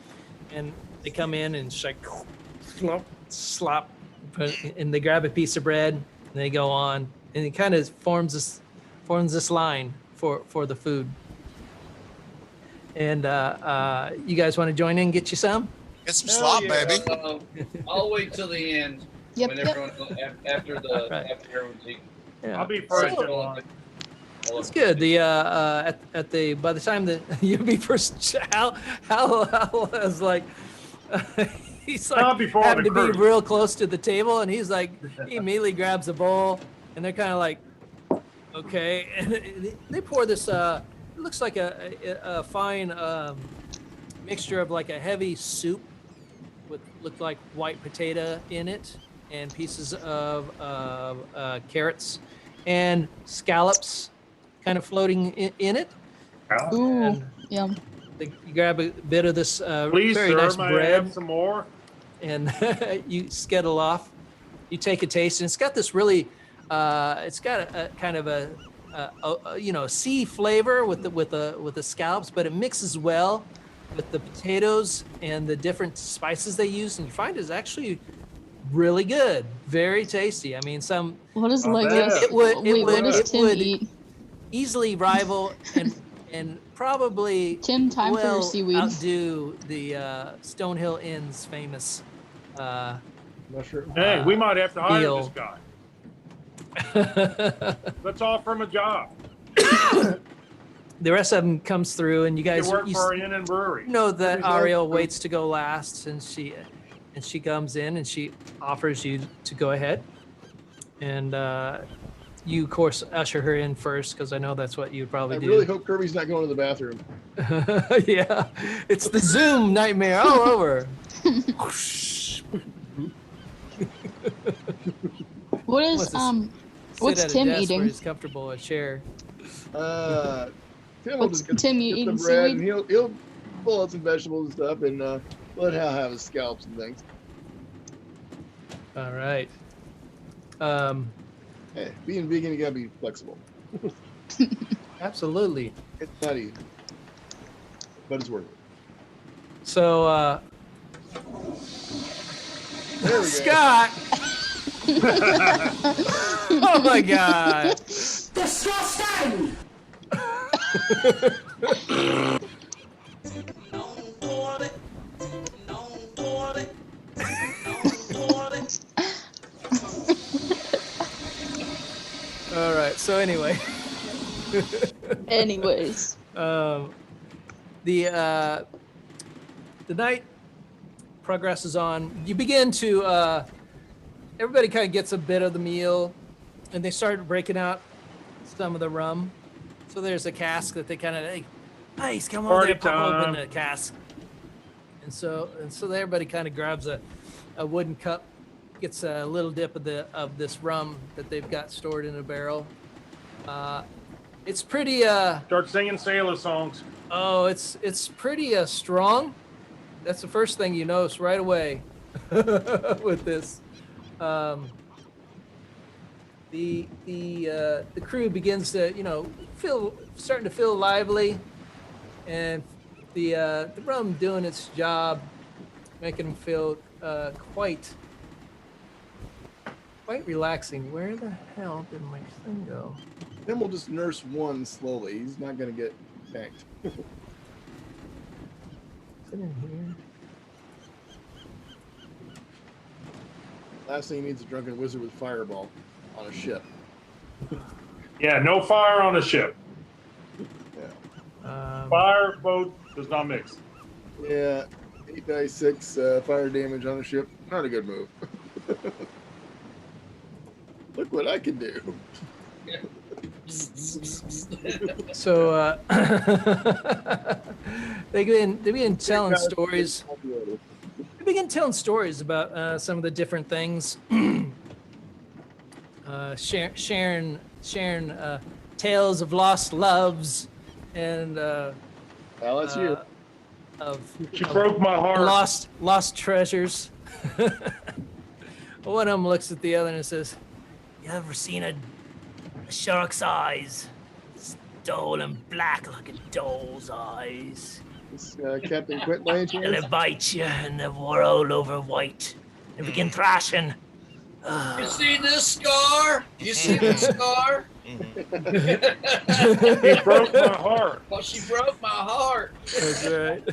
and they come in and just like slop, and they grab a piece of bread and they go on, and it kind of forms this line for the food. And you guys want to join in and get you some? Get some Hell slop, yeah. baby. I'll wait till the end. Yep, When yep. everyone, after Right. everyone's eaten. Yeah. I'll be first So- in line. That's good. The at the by the time that you'll be first, Hal is like he's like Not before having the to be crew. real close to the table, and he's like he immediately grabs a bowl, and they're kind of like, okay, and they pour this. It looks like a fine mixture of like a heavy soup with looked like white potato in it, and pieces of carrots and scallops kind of floating in it. Ooh, And yum. you grab a bit of this Please, very sir, nice may I bread, have some more? and you skittle off. You take a taste, and it's got this really, it's got a kind of a sea flavor with the scallops, but it mixes well with the potatoes and the different spices they use, and you find it's actually really good, very tasty. I mean, some What is Not Legolas? bad. It would- it Wait, would- what does it Tim would- eat? easily rival and probably Tim, time for your well seaweed. outdo the Stonehill Inn's famous. Mushroom. Hey, we might have to hire deal. this guy. Let's offer him a job. The rest of them comes through, and you He guys work you for an inn and brewery. know that There's no- Ariel waits to go last, and she comes in and she offers you to go ahead, and you of course usher her in first because I know that's what you'd probably I do. really hope Kirby's not going to the bathroom. Yeah, it's the Zoom nightmare all over. What What's is this? what's Sit at a Tim desk where eating? he's comfortable, a chair. Tim will What's just get, Tim, you get eating some bread, and seaweed? he'll pull out some vegetables and stuff, and let Hal have his scallops and things. All right. Hey, being vegan, you gotta be flexible. Absolutely. It's not easy, but it's worth it. So, There we go. Scott. Oh my God. Disgusting! All right. So anyway, Anyways, the night progresses on. You begin to everybody kind of gets a bit of the meal, and they start breaking out some of the rum. So there's a cask that they kind of like, nice, come on, Party there, pop open time. the cask. And so everybody kind of grabs a wooden cup, gets a little dip of this rum that they've got stored in a barrel. It's pretty Start singing sailor songs. oh, it's pretty strong. That's the first thing you notice right away with this. The crew begins to starting to feel lively, and the rum doing its job, making them feel quite relaxing. Where the hell did my thing go? Then we'll just nurse one slowly. He's not going to get tanked. Is it in here? Last thing he needs is a drunken wizard with fireball on a ship. Yeah, no fire on the ship. Yeah. Fire boat does not mix. Yeah. 8 dice 6 fire damage on a ship. Not a good move. Look what I can do. So they begin telling stories. They begin telling stories about some of the different things. Sharing tales of lost loves and Well, that's you. She broke my heart. lost treasures. One of them looks at the other and says, "You ever seen a shark's eyes? Stolen black like a doll's eyes. It's Captain Quint by any And chance? they bite you and they were all over white. They begin thrashing. You see this scar? You see this scar? He broke my heart. Well, she broke my heart. That's right.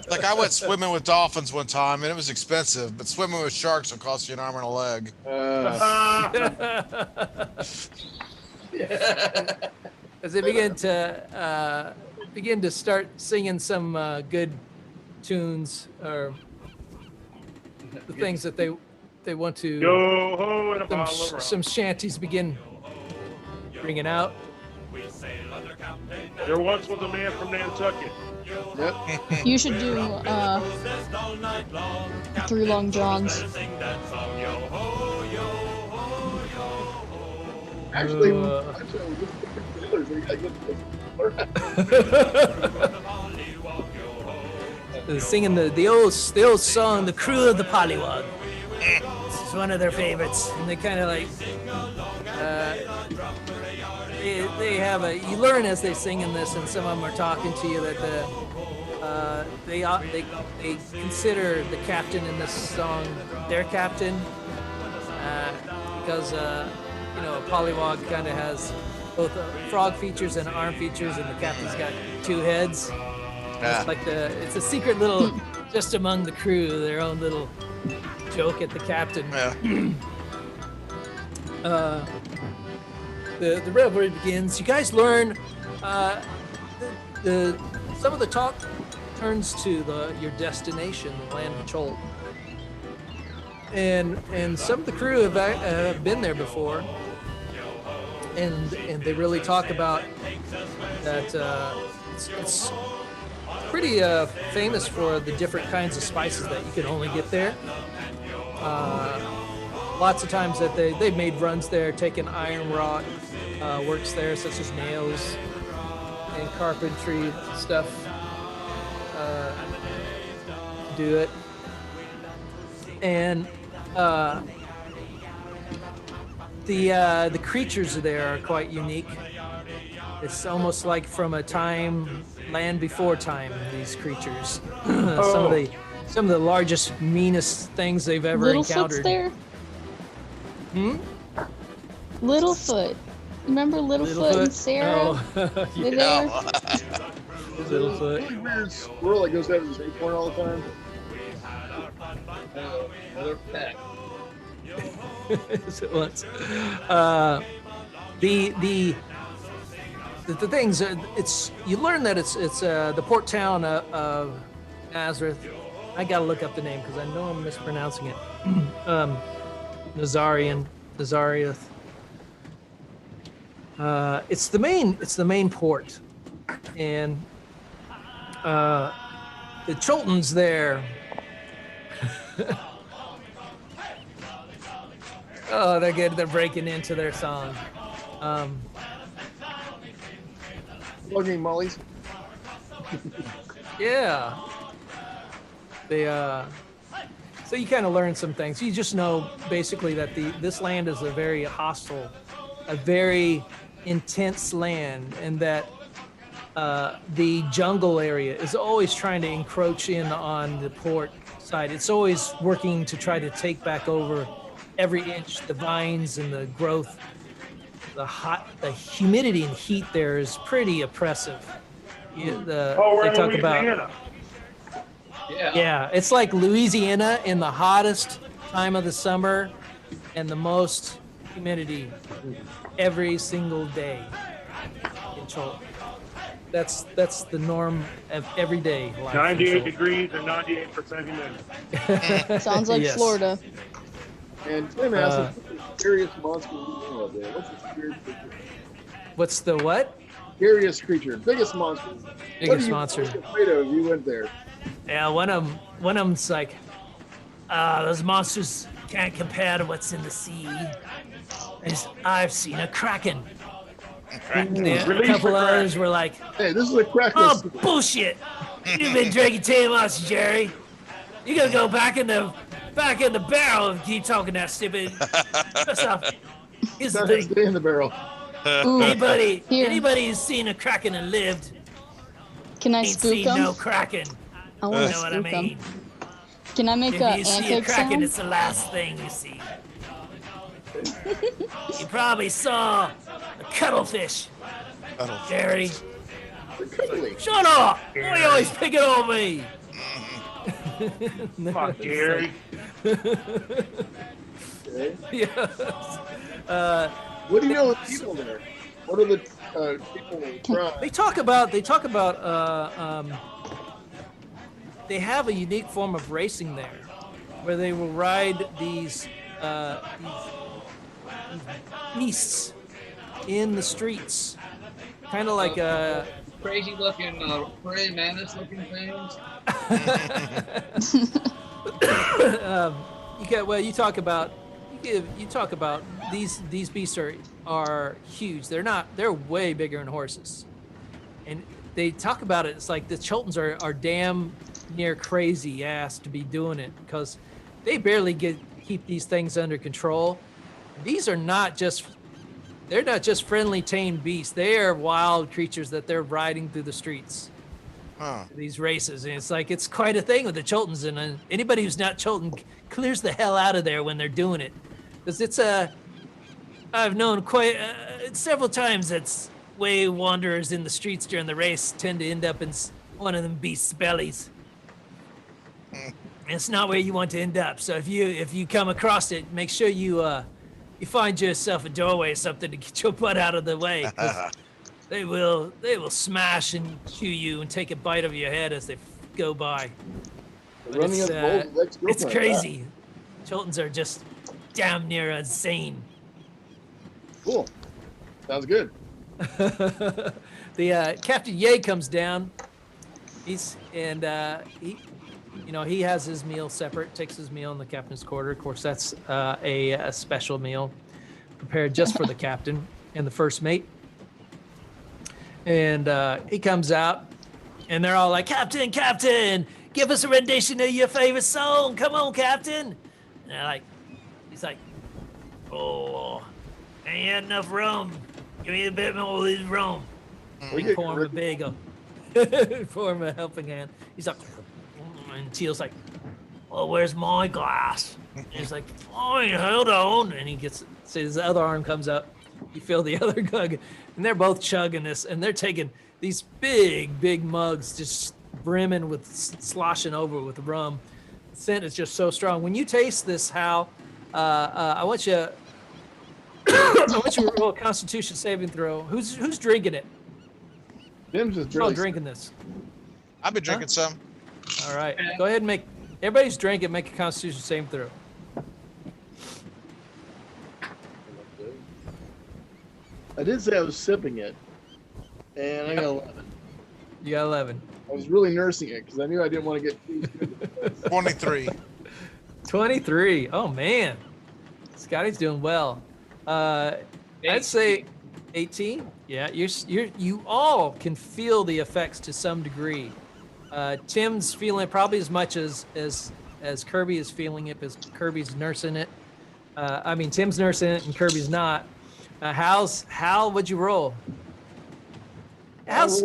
Like I went swimming with dolphins one time, and it was expensive. But swimming with sharks will cost you an arm and a leg. As they begin to start singing some good tunes or the things that they want to. Yo ho and a bottle of rum. Some shanties begin bringing out. There once was a man from Nantucket. Yep. you should do 3 Long Johns. Actually, Uh. we gotta get Singing the old song, "The Crew of the Pollywog." It's one of their favorites, and they kind of like they have you learn as they sing in this, and some of them are talking to you that they consider the captain in this song their captain because a pollywog kind of has both frog features and arm features, and the captain's got 2 heads. Yeah. It's like it's a secret little, just among the crew, their own little joke at the captain. Yeah. The revelry begins. You guys learn some of the talk turns to your destination, the land of Chol. And some of the crew have been there before, and they really talk about that. It's pretty famous for the different kinds of spices that you can only get there. Lots of times that they've made runs there, taking iron wrought works there, such as nails and carpentry stuff. Do it, and the creatures there are quite unique. It's almost like from a land before time. These creatures, some of the largest, meanest things they've ever Littlefoot's encountered. there? Littlefoot. Remember Littlefoot and Sarah? Oh, They're yeah. there. Littlefoot. Really weird squirrel that goes after this acorn all the time. Another pack. Yes, it was. The things it's you learn that it's the port town of Nazareth. I gotta look up the name because I know I'm mispronouncing it. Nazarieth. It's the main port, and the Chultons there. Oh, they're good. They're breaking into their song. Plugging Molly's. Yeah. They so you kind of learn some things. You just know basically that this land is a very hostile, a very intense land, and that the jungle area is always trying to encroach in on the port side. It's always working to try to take back over every inch. The vines and the growth, the humidity and heat there is pretty oppressive. We're They in talk about. Louisiana. Yeah, it's like Louisiana in the hottest time of the summer and the most humidity every single day in Chol. That's the norm of everyday life. 98 degrees and 98% humidity. Sounds like Yes. Florida. And Tim asked, what's the scariest monster you know of there? What's the scariest creature? What's the what? Scariest creature, biggest monster. What are Biggest you monster. most afraid of if you went there? Yeah, one of them's like, those monsters can't compare to what's in the sea. I've seen a kraken. Yeah, a Release couple the others were like, Hey, this is a crack. oh, bullshit. You've been drinking too much, Jerry. You gotta go back in the barrel and keep talking that stupid. First off, here's the That has thing. stay in the barrel. Ooh, Anybody Here. who's seen a kraken and lived can I ain't spook seen them? no kraken. I You want to know what I spook them. mean? Can I make If a you see a anthic kraken, sound? it's the last thing you see. You probably saw a cuttlefish, Jerry. They're cuddly. Shut up! Why are you always picking on me? Fuck, Jerry. Okay. Yes. What do you know of people there? What are the people trying? They talk about they have a unique form of racing there, where they will ride these beasts in the streets, kind of like a. Crazy looking, praying mantis looking things. You talk about these beasts are huge. They're way bigger than horses, and they talk about it. It's like the Chultons are damn near crazy ass to be doing it because they barely keep these things under control. These are not just friendly tame beasts. They are wild creatures that they're riding through the streets. Huh. These races, and it's quite a thing with the Chultons, and anybody who's not Chulton clears the hell out of there when they're doing it, because I've known quite several times that's way wanderers in the streets during the race tend to end up in one of them beasts' bellies. And it's not where you want to end up. So if you come across it, make sure you find yourself a doorway or something to get your butt out of the way. 'Cause they will smash and chew you and take a bite of your head as they go by. But Running it's, at the bulls with ex-girlfriend. it's crazy. Chultons are just damn near insane. Cool. Sounds good. The Captain Ye comes down. He has his meal separate. Takes his meal in the captain's quarter. Of course, that's a special meal prepared just for the captain and the first mate. And he comes out, and they're all like, "Captain, Captain, give us a rendition of your favorite song. Come on, Captain." And he's like, "Oh, ain't had enough rum. Give me a bit more of this rum." We We get pour him a correct- big, pour him a helping hand. He's like, and Teal's like, "Well, where's my glass?" And he's like, "Fine, hold on." And he so his other arm comes up, You feel the other gug, and they're both chugging this, and they're taking these big mugs, just brimming with, sloshing over with rum. The scent is just so strong. When you taste this, Hal, I want you to roll a Constitution saving throw. Who's drinking it? Tim's just Who's all really drinking this? I've been drinking some. All right, go ahead and make. Everybody's drinking. Make a Constitution saving throw. I did say I was sipping it, and I got 11. You got 11. I was really nursing it because I knew I didn't want to get 23. 23. Oh man, Scotty's doing well. I'd say 18. Yeah, you all can feel the effects to some degree. Tim's feeling it probably as much as Kirby is feeling it, because Kirby's nursing it. I mean, Tim's nursing it and Kirby's not. Hal, what'd you roll? Hal's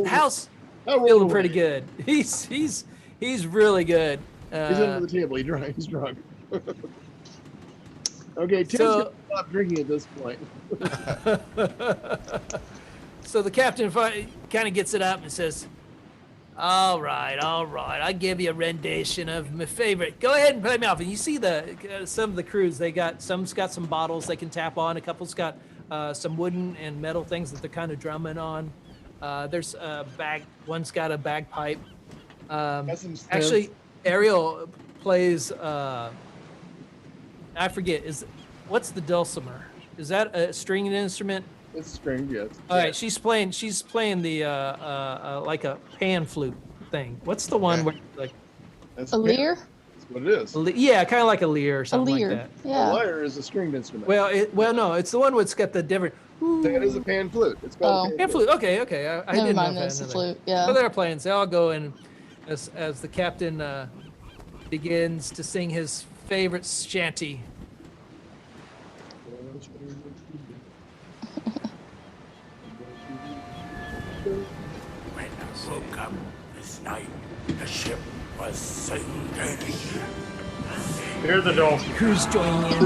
feeling pretty good. He's really good. He's under the table. He's drunk. Okay, Tim's gonna stop drinking at this point. So the captain kind of gets it up and says, all right, I give you a rendition of my favorite. Go ahead and play me off. And you see some of the crews, some's got some bottles they can tap on. A couple's got some wooden and metal things that they're kind of drumming on. There's a one's got a bagpipe. Actually, Ariel plays, I forget, what's the dulcimer? Is that a stringed instrument? It's stringed, yes. All right, she's playing the like a pan flute thing. What's the one where like a lyre? That's what it is. Yeah, kind of like a lyre or something like that. Yeah. A lyre is a stringed instrument. Well, no, it's the one that's got the different. That is a pan flute. It's called a pan flute. Okay. I Never didn't mind, know that's that. the flute. Yeah. So they're playing. So I'll go in as the captain begins to sing his favorite shanty. When I woke up this night, the ship was sinking. Hear the dolphin. Crew's joining in.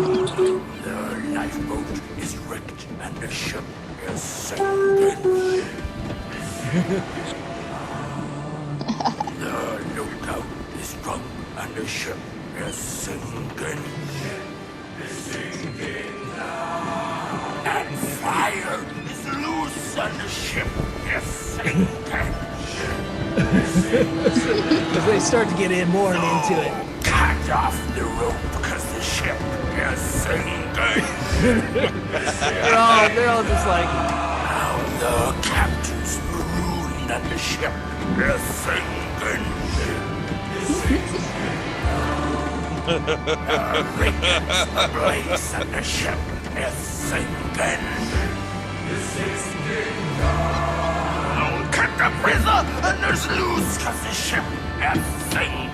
The lifeboat is wrecked and the ship is sinking. The lookout is drunk and the ship is sinking. And fire is loose and the ship is sinking. As they start to get in more and into it. Cut off the rope because the ship is sinking. they're all just like, Now the captain's marooned and the ship is sinking. The rigging's ablaze and the ship is sinking. Now cut the prism and there's loose because the ship is sinking.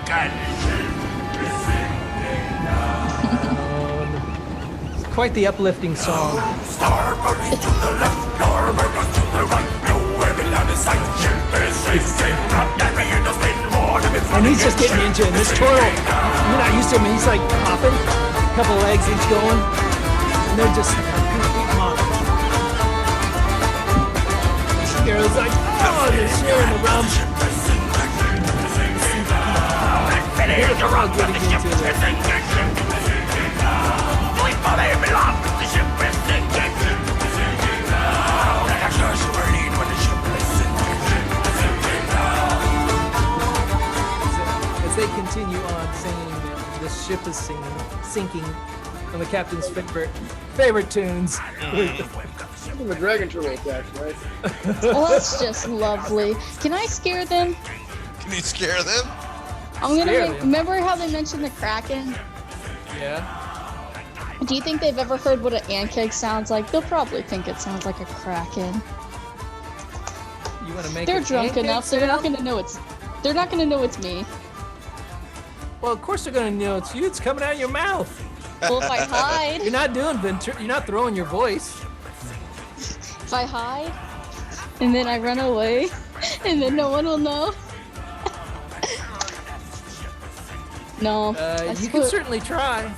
quite the uplifting song. Starboard to the left, starboard to the right, nowhere below the sight. Ship is sinking, not that way in the spin more than before. And he's just getting into it. This turtle, you're not used to him. He's like popping, a couple legs each going, and they're just come on. Scaro's like, oh, they're sharing the rum. They're all getting into it. As they continue on singing, the ship is sinking on the captain's favorite tunes. Even the dragon turtle attacks, right? Well, that's just lovely. Can I scare them? Can you scare them? I'm gonna Scare them? remember how they mentioned the Kraken? Yeah. Do you think they've ever heard what an ant keg sounds like? They'll probably think it sounds like a Kraken. You want to make They're a drunk pancake enough. They're not sound? gonna know it's. They're not gonna know it's me. Well, of course they're gonna know it's you. It's coming out of your mouth. Well, if I hide, You're not doing you're not throwing your voice. if I hide, and then I run away, and then no one will know. No. I You can suppose- certainly try.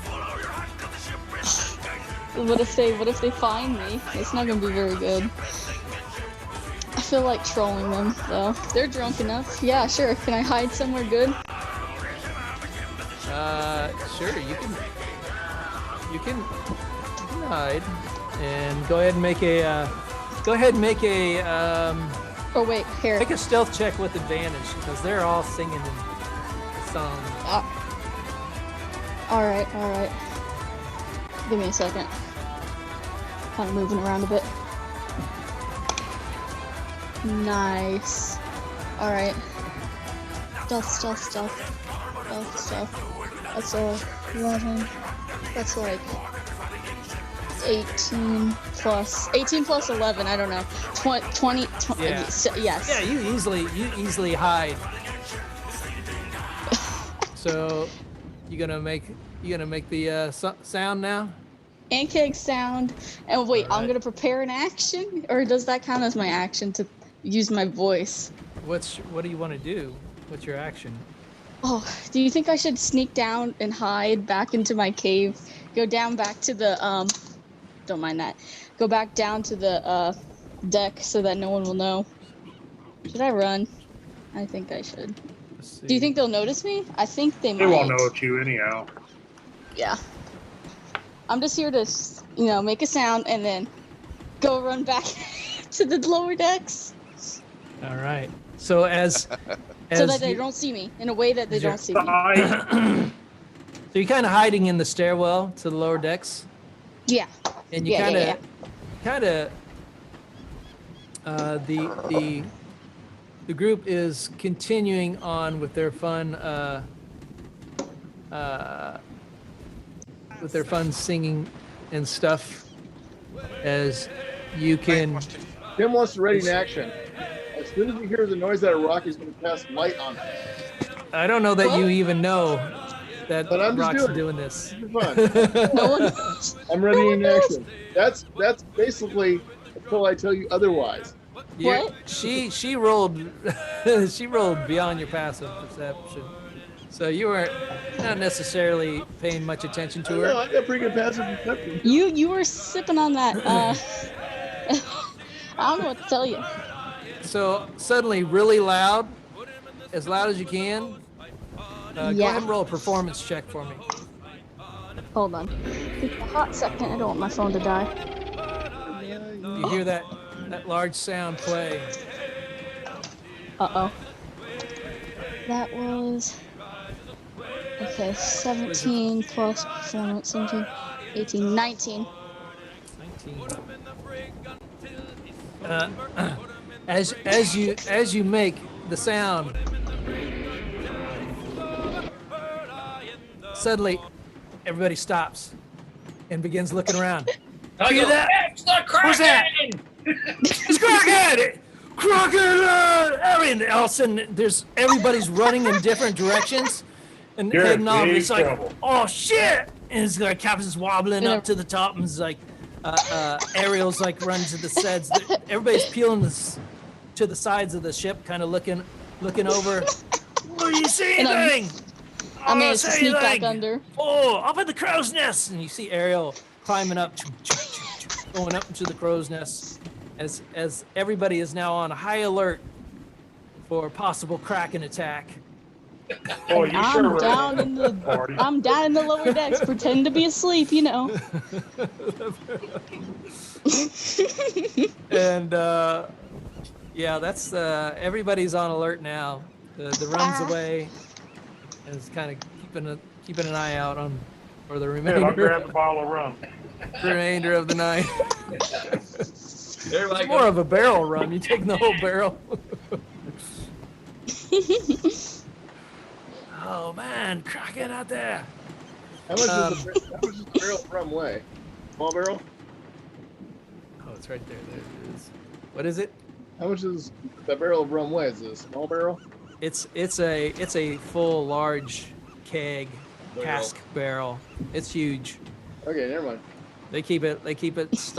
What if they find me? It's not gonna be very good. I feel like trolling them though. They're drunk enough. Yeah, sure. Can I hide somewhere good? Sure. You can hide, and go ahead and make a. Oh wait, here. Make a stealth check with advantage because they're all singing the song. All right. Give me a second. Kind of moving around a bit. Nice. All right. Stealth. That's 11. That's like 18 plus 11. I don't know. 20. Yeah. Yes. Yeah, you easily hide. So, you gonna make the sound now? Pancake sound. And wait, All right. I'm gonna prepare an action, or does that count as my action to use my voice? What do you want to do? What's your action? Oh, do you think I should sneak down and hide back into my cave? Go down back to the don't mind that. Go back down to the deck so that no one will know. Should I run? I think I should. Let's Do you see. think they'll notice me? I think they might. They won't know it's you anyhow. Yeah. I'm just here to, make a sound and then go run back to the lower decks All right. So as so that they don't see me in a way that they don't see me. I, So you're kind of hiding in the stairwell to the lower decks, Yeah. and you Yeah. the group is continuing on with their fun singing and stuff. As you can, Tim wants to ready in action. As soon as he hears the noise that a rock, he's going to cast light on it. I don't know that you even know that But I'm just Rock's doing doing this. It's fun. No one knows. I'm ready in action. That's basically until I tell you otherwise. What? She rolled she rolled beyond your passive perception, so you weren't not necessarily paying much attention to No, her. I got pretty good passive perception. You were sipping on that. I don't know what to tell you. So suddenly, really loud as you can. Go Yeah. ahead and roll a performance check for me. Hold on. Just a hot second. I don't want my phone to die. You hear that large sound play. Uh-oh. That was... Okay, 17 plus performance, 17, 18, 19. 19. As you make the sound, suddenly everybody stops and begins looking around. I Hear go, that? "It's the Who's that? Kraken!" It's Kraken! Kraken! Everything else, and everybody's running in different directions and You're in heading off. big It's like, trouble. oh shit! And it's like Captain's wobbling up to the top, and it's like Ariel's like running to the sides. Everybody's peeling to the sides of the ship, kind of looking over. Oh, you see And anything? I managed to say sneak back anything. under. Oh, up at the crow's nest, and you see Ariel climbing up, going up into the crow's nest, as everybody is now on high alert for a possible Kraken attack. oh, you sure I'm were down in the party. I'm down in the lower decks, pretend to be asleep, And yeah, that's everybody's on alert now. The run's away, and it's kind of keeping an eye out for the Here, I'll remainder grab the bottle of rum. of the night. Everybody It's more of a barrel run. You take the whole barrel. Oh man, Kraken out there. How much does the barrel of rum weigh? Small barrel? Oh, it's right there. There it is. What is it? How much does that barrel of rum weigh? Is it a small barrel? It's a full large keg cask barrel. It's huge. Okay, never mind. They keep it it's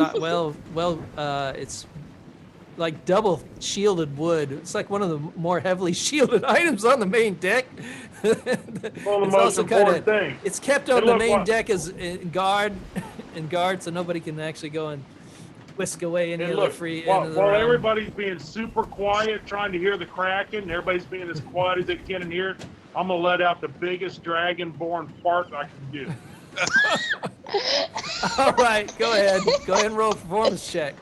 like double shielded wood. It's like one of the more heavily shielded items on the main deck. Well, the It's most also important thing. It's kept It on the looked main like- deck as in guard, and guard, so nobody can actually go and whisk away any And of the look, free while, end of the while round. everybody's being super quiet, trying to hear the Kraken, and everybody's being as quiet as they can in here, I'm gonna let out the biggest dragon-born fart I can do. All right, go ahead. Go ahead and roll a performance check.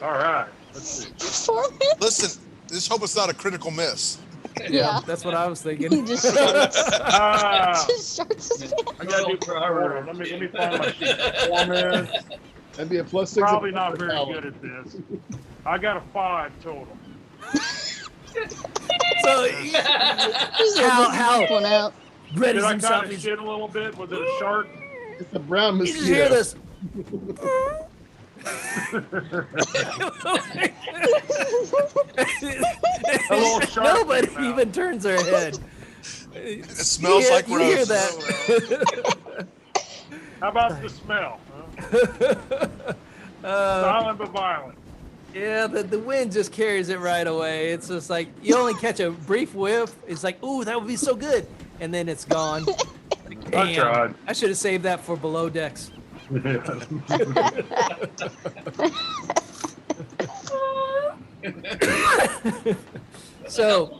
All right, let's see. Performance. Listen, just hope it's not a critical miss. Yeah. That's what I was He thinking. just starts, Ah, just starts his pants. I gotta do. Hold on, let me find my sheet. Performance. That'd be a +6. Probably not very good at this. I got a 5 total. So He's like, How- this one out. ready Did I himself. kind of shit a little bit? Was it a shark? It's a brown You just hear mosquito. this. A little shark Nobody came out. even turns their head. It smells like you hear roses. that. How about the smell? Huh? Silent but violent. Yeah, the wind just carries it right away. It's just like you only catch a brief whiff. It's like, ooh, that would be so good, and then it's gone. Like, I damn, tried. I should have saved that for below decks. So,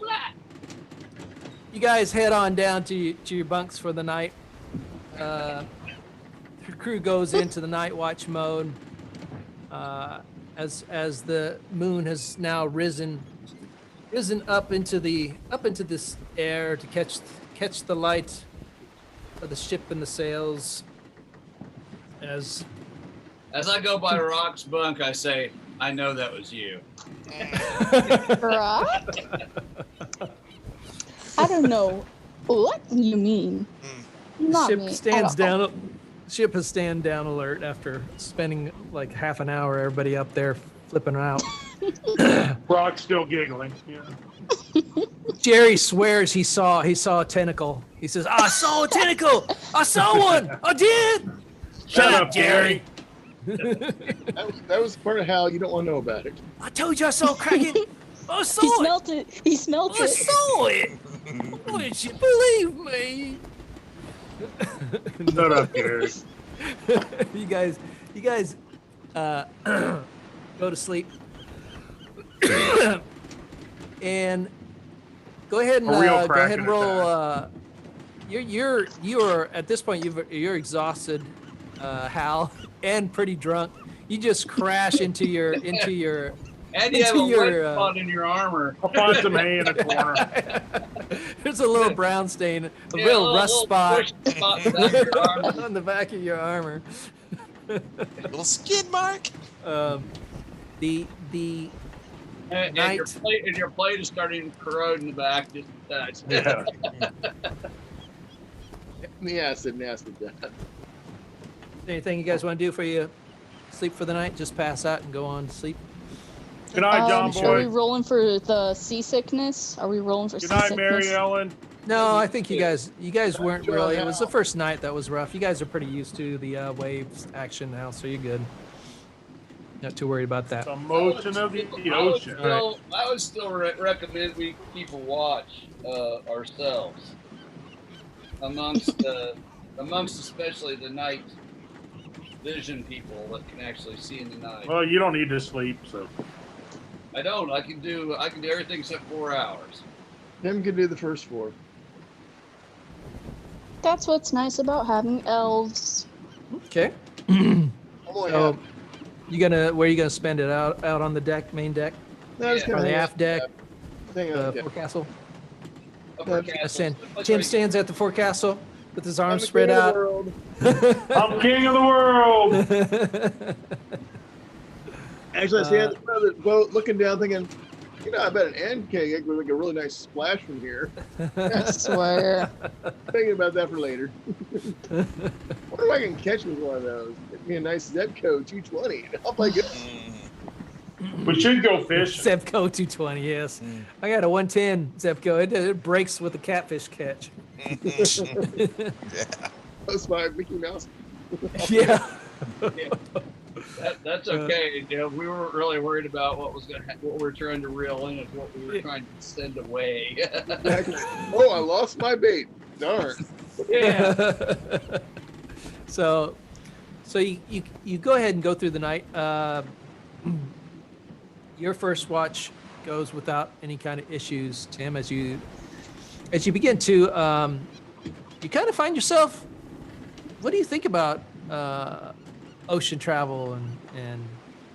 you guys head on down to your bunks for the night. The crew goes into the night watch mode. As the moon has now risen up into this air to catch the light of the ship and the sails. As As I go by Rock's bunk, I say, I know that was you. Rock? I don't know what you mean. Not ship me. stands at all. down. Ship has stand down alert after spending like half an hour. Everybody up there flipping out. Brock's still giggling. Yeah. Jerry swears he saw a tentacle. He says, "I saw a tentacle. I saw one. I did." Shut up, Jerry. That was part of how you don't want to know about it. I told you I saw a kraken. I saw He it. smelt it. He smelt I it. saw it. Would you believe me? Shut up, Jerry. you guys go to sleep and go ahead and A real go ahead and Kraken roll. You're at this point you're exhausted, Hal, and pretty drunk. You just crash into your And you have a Into wet your, spot in your armor. I'll find some hay in the corner. There's a little brown stain, a Yeah, real rust little spot push spot in the back of your armor. on the back of your armor. Little skid mark. The And Night. your plate is starting to corrode in the back just a touch. Yeah. The acid, nasty death. anything you guys want to do for you sleep for the night? Just pass out and go on to sleep. Good night, John Are we Boy. rolling for the seasickness? Are we rolling for Good night, seasickness? Mary Ellen. No, I think you guys weren't Joe really. It was the Hal. first night that was rough. You guys are pretty used to the waves action now, so you're good. Not too worried about that. The motion of the ocean. I would still recommend we keep a watch ourselves amongst especially the night vision people that can actually see in the night. Well, you don't need to sleep, so. I don't. I can do everything except 4 hours. Tim can do the first 4. That's what's nice about having elves. Okay. I'm only So, half. where are you gonna spend it out on the deck, main deck, No, just Yeah. or kinda the hang aft deck, out- hang the out, yeah. forecastle? Upper Yeah, Castle. Jim stands at the forecastle with his I'm arms the spread king of the out. world. I'm king of the world. Actually, I see at the front of the boat, looking down, thinking, I bet an ant keg would make a really nice splash from here. I swear. Thinking about that for later. Wonder if I can catch with one of those. Get me a nice Zebco 220. I'll play good. We should go fishing. Zebco 220, yes. I got a 110 Zebco. It breaks with a catfish catch. That's my Mickey Mouse. Yeah. That's okay. We weren't really worried about what we're trying to reel in and what we were trying to send away. Exactly. Oh, I lost my bait. Darn. Yeah. So So you go ahead and go through the night. Your first watch goes without any kind of issues, Tim. As you begin to, you kind of find yourself. What do you think about ocean travel and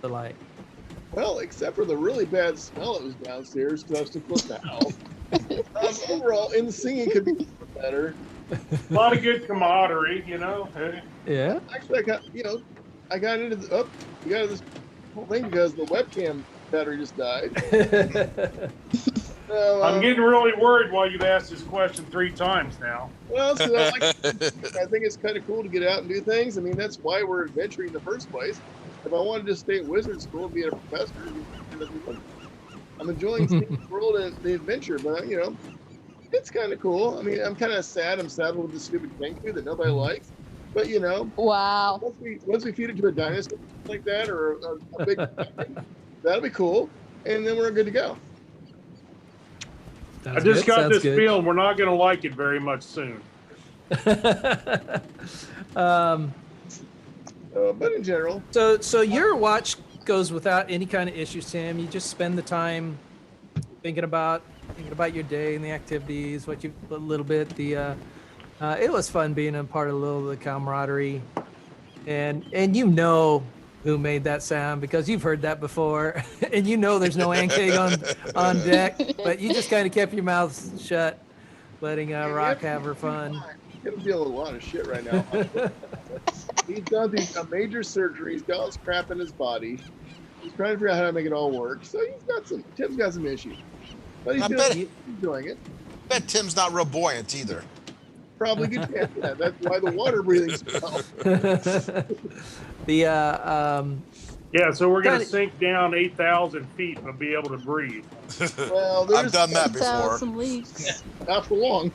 the like? Well, except for the really bad smell that was downstairs because I was too close to house. Overall, in the singing could be better. A lot of good camaraderie, you know. Hey. Yeah. Actually, I got into this whole thing because the webcam battery just died. So, I'm getting really worried while you've asked this question 3 times now. Well, so I think it's kind of cool to get out and do things. I mean, that's why we're adventuring in the first place. If I wanted to stay at wizard school and be a professor, I'm enjoying seeing the world and the adventure, but you know, it's kind of cool. I mean, I'm kind of sad. I'm saddled with this stupid kangaroo that nobody likes, but you know, Wow. once we feed it to a dinosaur like that or a big, that'll be cool, and then we're good to go. I just got this feeling we're not going to like it very much soon. But in general, So your watch goes without any kind of issues, Tim. You just spend the time thinking about your day and the activities, a little bit. It was fun being a part of a little of the camaraderie, and you know who made that sound because you've heard that before, and you know there's no Ankeg on deck, but you just kind of kept your mouth shut, letting Rock have her fun. He's gonna deal with a lot of shit right now. He's done a major surgery. He's got all this crap in his body. He's trying to figure out how to make it all work. So Tim's got some issues, but he's enjoying it. I bet Tim's not real buoyant either. Probably good chance. Yeah, that's why the water breathing spell. Yeah, so we're going to sink down 8,000 feet and be able to breathe. Well, I've done that before. Some leaks. Not for long.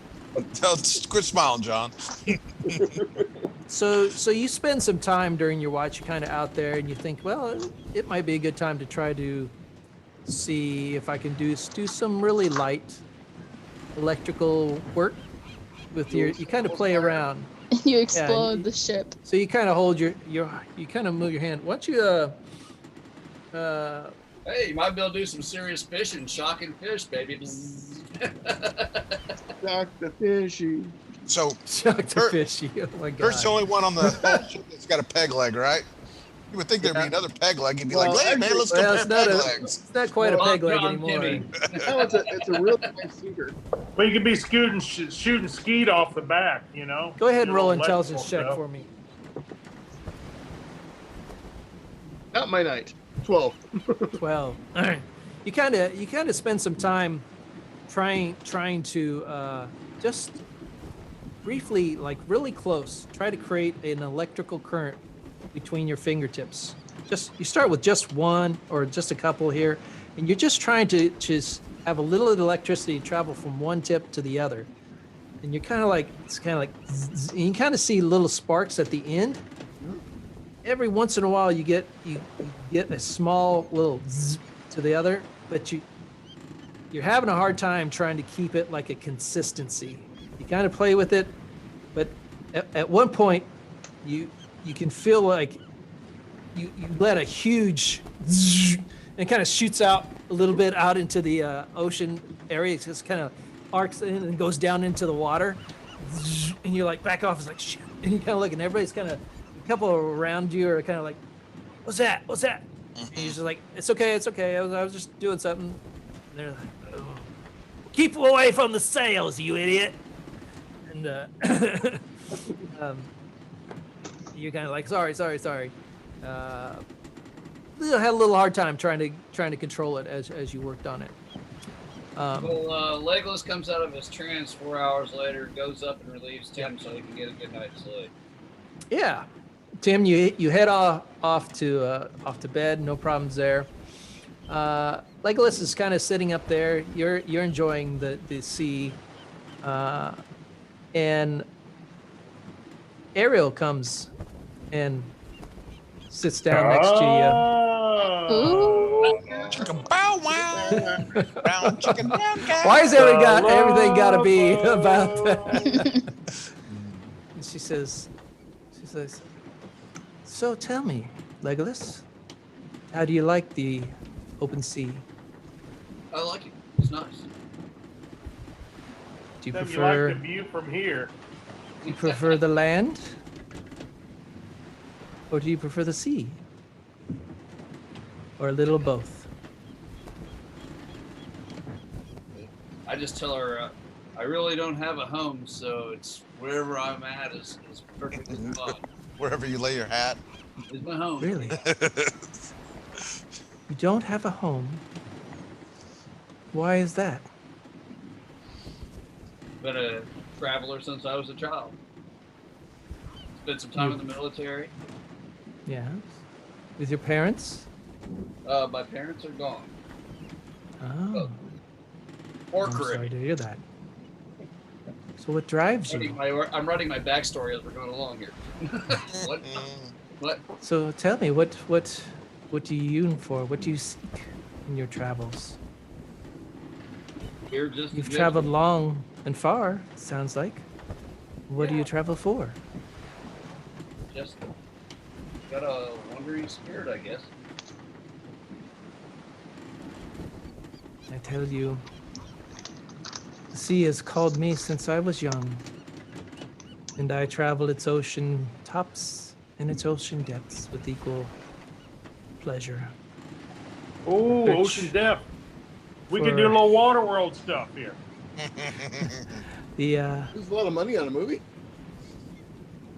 Quit smiling, John. So you spend some time during your watch. You're kind of out there, and you think, well, it might be a good time to try to see if I can do some really light electrical work with you kind of play around. You explode the ship. So you kind of hold you kind of move your hand. Why don't you Hey, you might be able to do some serious fishing, shocking fish, baby. Shock the fishy. So shock the fishy? Oh my God. Kurt's the only one on the whole ship that's got a peg leg, right? You would think there'd be another peg leg. You'd be like, hey, man, let's compare peg legs. It's not quite a peg leg anymore. No, it's a real nice sinker. Well, you could be shooting skeet off the back, you know. Go ahead and roll intelligence check for me. Not my night. 12. 12. All right. You kind of spend some time trying to just briefly, like really close, try to create an electrical current between your fingertips. You start with just one or just a couple here, and you're just trying to just have a little of the electricity travel from one tip to the other. And you're kind of like, zzz, and you kind of see little sparks at the end. Every once in a while you get a small little zzz to the other, but you're having a hard time trying to keep it like a consistency. You kind of play with it, but at one point you can feel like you let a huge zzz, and it kind of shoots out a little bit out into the ocean area. It just kind of arcs in and goes down into the water, zzz, and you're like back off. It's like shit, and you kind of look, and everybody's kind of a couple around you are kind of like, what's that? And you're just like, it's okay. I was just doing something. And they're like, oh, keep away from the sails, you idiot. And you're kind of like, sorry. I had a little hard time trying to control it as you worked on it. Legolas comes out of his trance 4 hours later, goes up and relieves Tim so he can get a good night's sleep. Yeah. Tim, you head off to bed. No problems there. Legolas is kind of sitting up there. You're enjoying the sea, and Ariel comes and sits down next to you. Chicken bow wow. Brown chicken brown cow. Why is everything got to be about that? And she says, So tell me, Legolas, how do you like the open sea? I like it. It's nice. Do you Then you prefer like the view from here. do you prefer the land? Or do you prefer the sea? Or a little of both? I just tell her I really don't have a home, so it's wherever I'm at is perfectly fine. Wherever you lay your hat. It's my home. Really? You don't have a home. Why is that? Been a traveler since I was a child. Spent some time in the military. Yeah. With your parents? My parents are gone. Oh. Or I'm sorry Caribbean. to hear that. So what drives you? I'm writing my backstory as we're going along here. What? What? So tell me, what do you yearn for? What do you seek in your travels? You're just You've traveled long and far, it sounds like. What do you travel for? Just got a wandering spirit, I guess. I tell you, the sea has called me since I was young, and I travel its ocean tops and its ocean depths with equal pleasure. Oh, Rich. ocean depth. We can For- do a little water world stuff here. The There's a lot of money on a movie.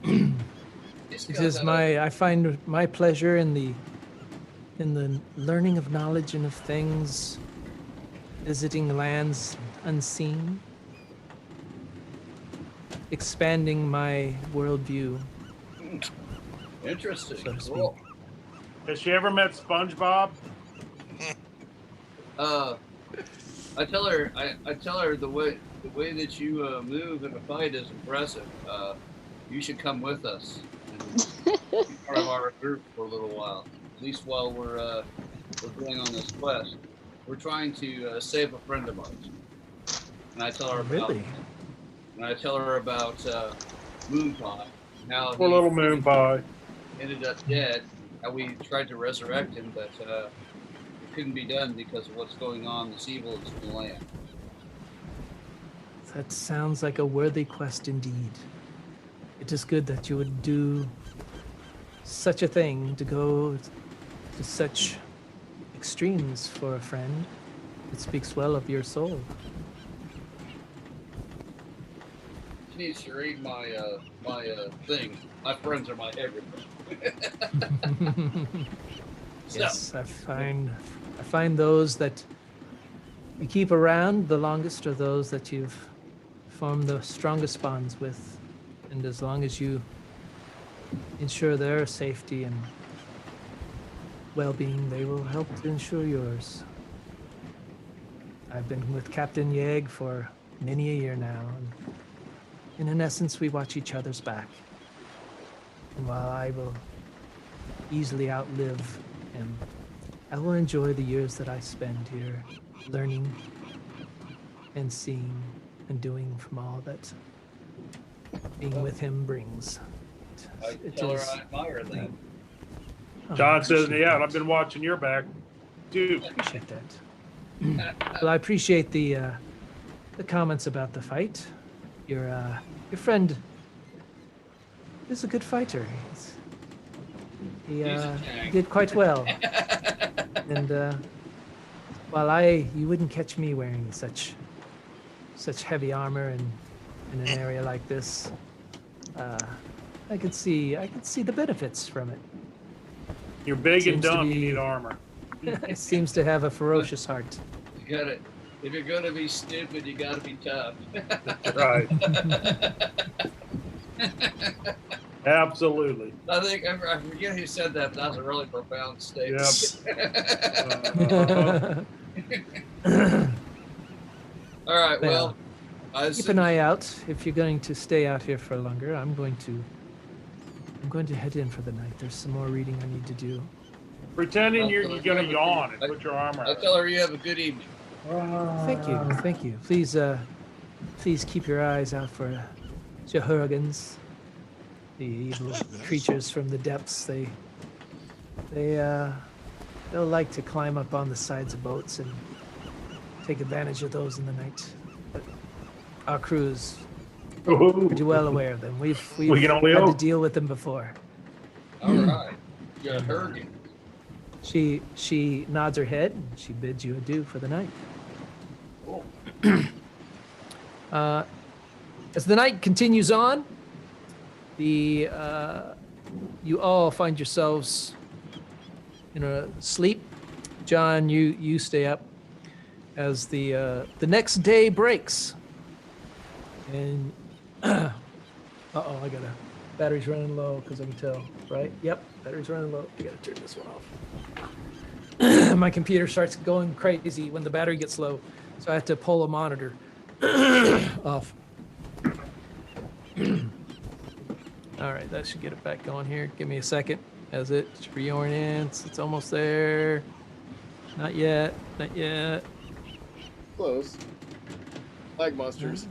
it is I find my pleasure in the learning of knowledge and of things, visiting lands unseen, expanding my worldview. Interesting. So to speak. Cool. Has she ever met SpongeBob? I tell her the way that you move in a fight is impressive. You should come with us and be part of our group for a little while, at least while we're going on this quest. We're trying to save a friend of ours, and I tell her about Really? Moon Pie, how Poor little moon pie. ended up dead. How we tried to resurrect him, but it couldn't be done because of what's going on, this evil in the land. That sounds like a worthy quest indeed. It is good that you would do such a thing, to go to such extremes for a friend. It speaks well of your soul. She needs to read my thing. My friends are my everything. Yes, I find those that you keep around the longest are those that you've formed the strongest bonds with. And as long as you ensure their safety and well-being, they will help to ensure yours. I've been with Captain Yegg for many a year now, and in essence, we watch each other's back. And while I will easily outlive him, I will enjoy the years that I spend here, learning and seeing and doing from all that being with him brings. I tell her I admire that. Oh, John I says, appreciate yeah, that. I've been watching your back. Dude, I appreciate that. Well, I appreciate the comments about the fight. Your friend is a good fighter. He He's a tank. did quite well. And while you wouldn't catch me wearing such heavy armor in an area like this, I could see the benefits from it. you're big and Seems to dumb. be- You need armor. It seems to have a ferocious heart. You gotta, if you're gonna be stupid, you gotta be tough. Right. Absolutely. I think I forget who said that, but that was a really profound statement. All right. Well, Keep an eye out. If you're going to stay out here for longer, I'm going to head in for the night. There's some more reading I need to do. Pretending you're going to yawn and put your armor I out. tell her you have a good evening. Thank you. Please keep your eyes out for Jehurgans, the evil creatures from the depths. They'll like to climb up on the sides of boats and take advantage of those in the night. But our crew is pretty well aware of them. We've We can only had to hope. deal with them before. All right. You heard him. She nods her head and she bids you adieu for the night. As the night continues on, you all find yourselves in a sleep. John, you stay up as the next day breaks. And I gotta. Battery's running low because I can tell, right? Yep, battery's running low. I gotta turn this one off. My computer starts going crazy when the battery gets low, so I have to pull a monitor off. All right, that should get it back going here. Give me a second as it reorients. It's almost there. Not yet. Not yet. Close. Flag monsters.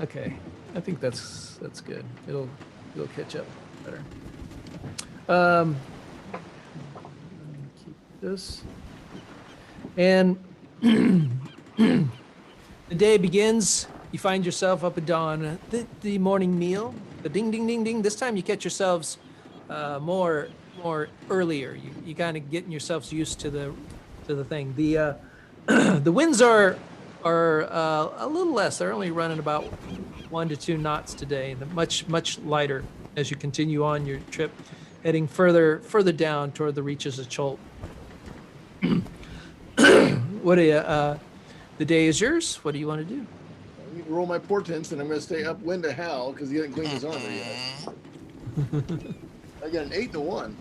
Okay, I think that's good. It'll catch up better. Keep this. And the day begins. You find yourself up at dawn. The morning meal, the ding ding ding ding. This time you catch yourselves more earlier. You kind of getting yourselves used to the thing. The the winds are a little less. They're only running about 1 to 2 knots today. They're much lighter as you continue on your trip, heading further down toward the reaches of Cholt. What do you? The day is yours. What do you want to do? I need to roll my portents, and I'm going to stay upwind to Hal because he hasn't cleaned his armor yet. I got an 8 to 1.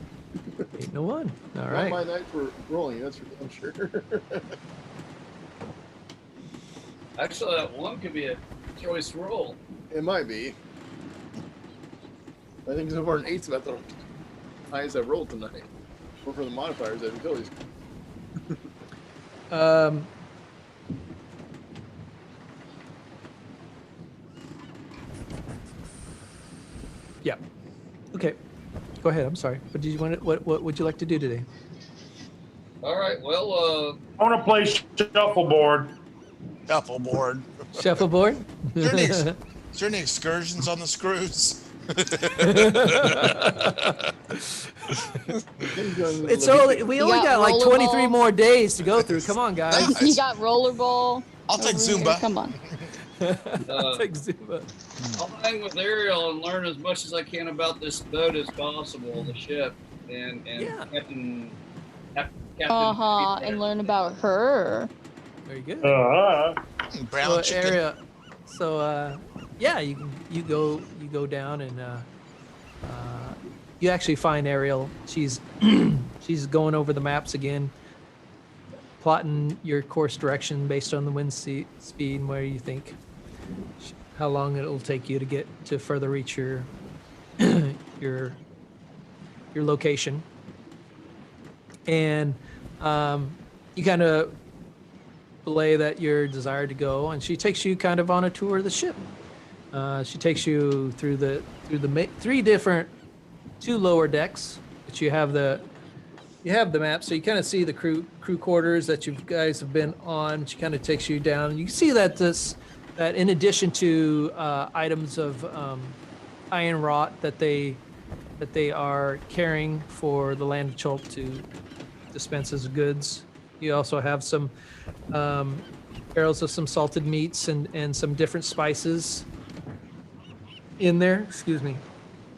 8 to 1. All Not right. my night for rolling. That's for damn sure. Actually, that one could be a choice roll. It might be. I think so far an 8's about the highest I've rolled tonight. Or for the modifiers, I've abilities. Yeah. Okay. Go ahead. I'm sorry. What did you want? What would you like to do today? All right. Well, I want to play shuffleboard. Shuffleboard. Shuffleboard. Is there any excursions on the screws? It's only we only got like 23 rollerball. more days to go through. Come on, guys. Nice. You got rollerball. I'll take over here. Zumba. Come on. Take Zumba. I'll hang with Ariel and learn as much as I can about this boat as possible, the ship, and Yeah. Captain. And learn about her. Very good. Brown chicken. area. So yeah, you go down and you actually find Ariel. She's she's going over the maps again, plotting your course direction based on the wind speed and where you think how long it'll take you to get to further reach your your location. And you kind of belay that your desire to go, and she takes you kind of on a tour of the ship. She takes you through the 2 lower decks, but you have the map, so you kind of see the crew quarters that you guys have been on. She kind of takes you down, and you see that that in addition to items of iron wrought that they are carrying for the land of Cholt to dispense as goods, you also have some barrels of some salted meats and some different spices in there. Excuse me.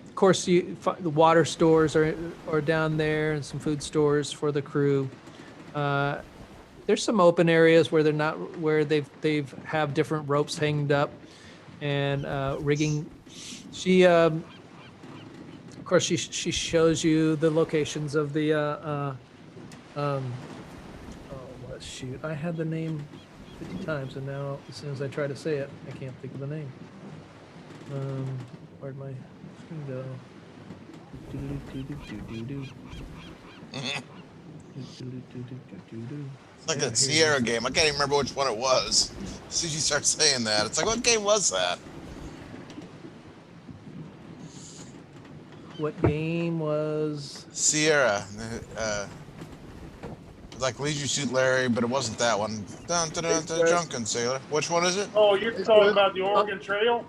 Of course, the water stores are down there, and some food stores for the crew. There's some open areas where they've have different ropes hanged up and rigging. She of course she shows you the locations of the shoot, I had the name 50 times, and now as soon as I try to say it, I can't think of the name. Where'd my screen go? It's like that Sierra game. I can't even remember which one it was. As soon as you start saying that, it's like, what game was that? what game was? Sierra. Like Leisure Suit Larry, but it wasn't that one. Dun, dun, dun, dun, Drunken Sailor. Which one is it? Oh, you're talking about the Oregon Trail?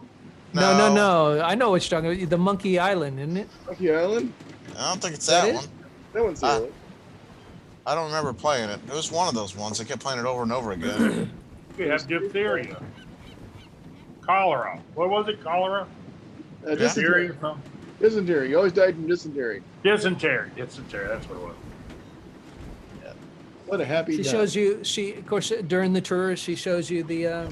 No. I know what you're talking about. The Monkey Island, isn't it? Monkey Island? I don't think it's That that it? one. That one's Ah. silly. I don't remember playing it. It was one of those ones. I kept playing it over and over again. We have diphtheria. Cholera. What was it? Cholera? Dysentery. Dysentery. You always died from dysentery. Dysentery. Dysentery. That's what it was. What a happy She day. shows you. Of course, during the tour, she shows you the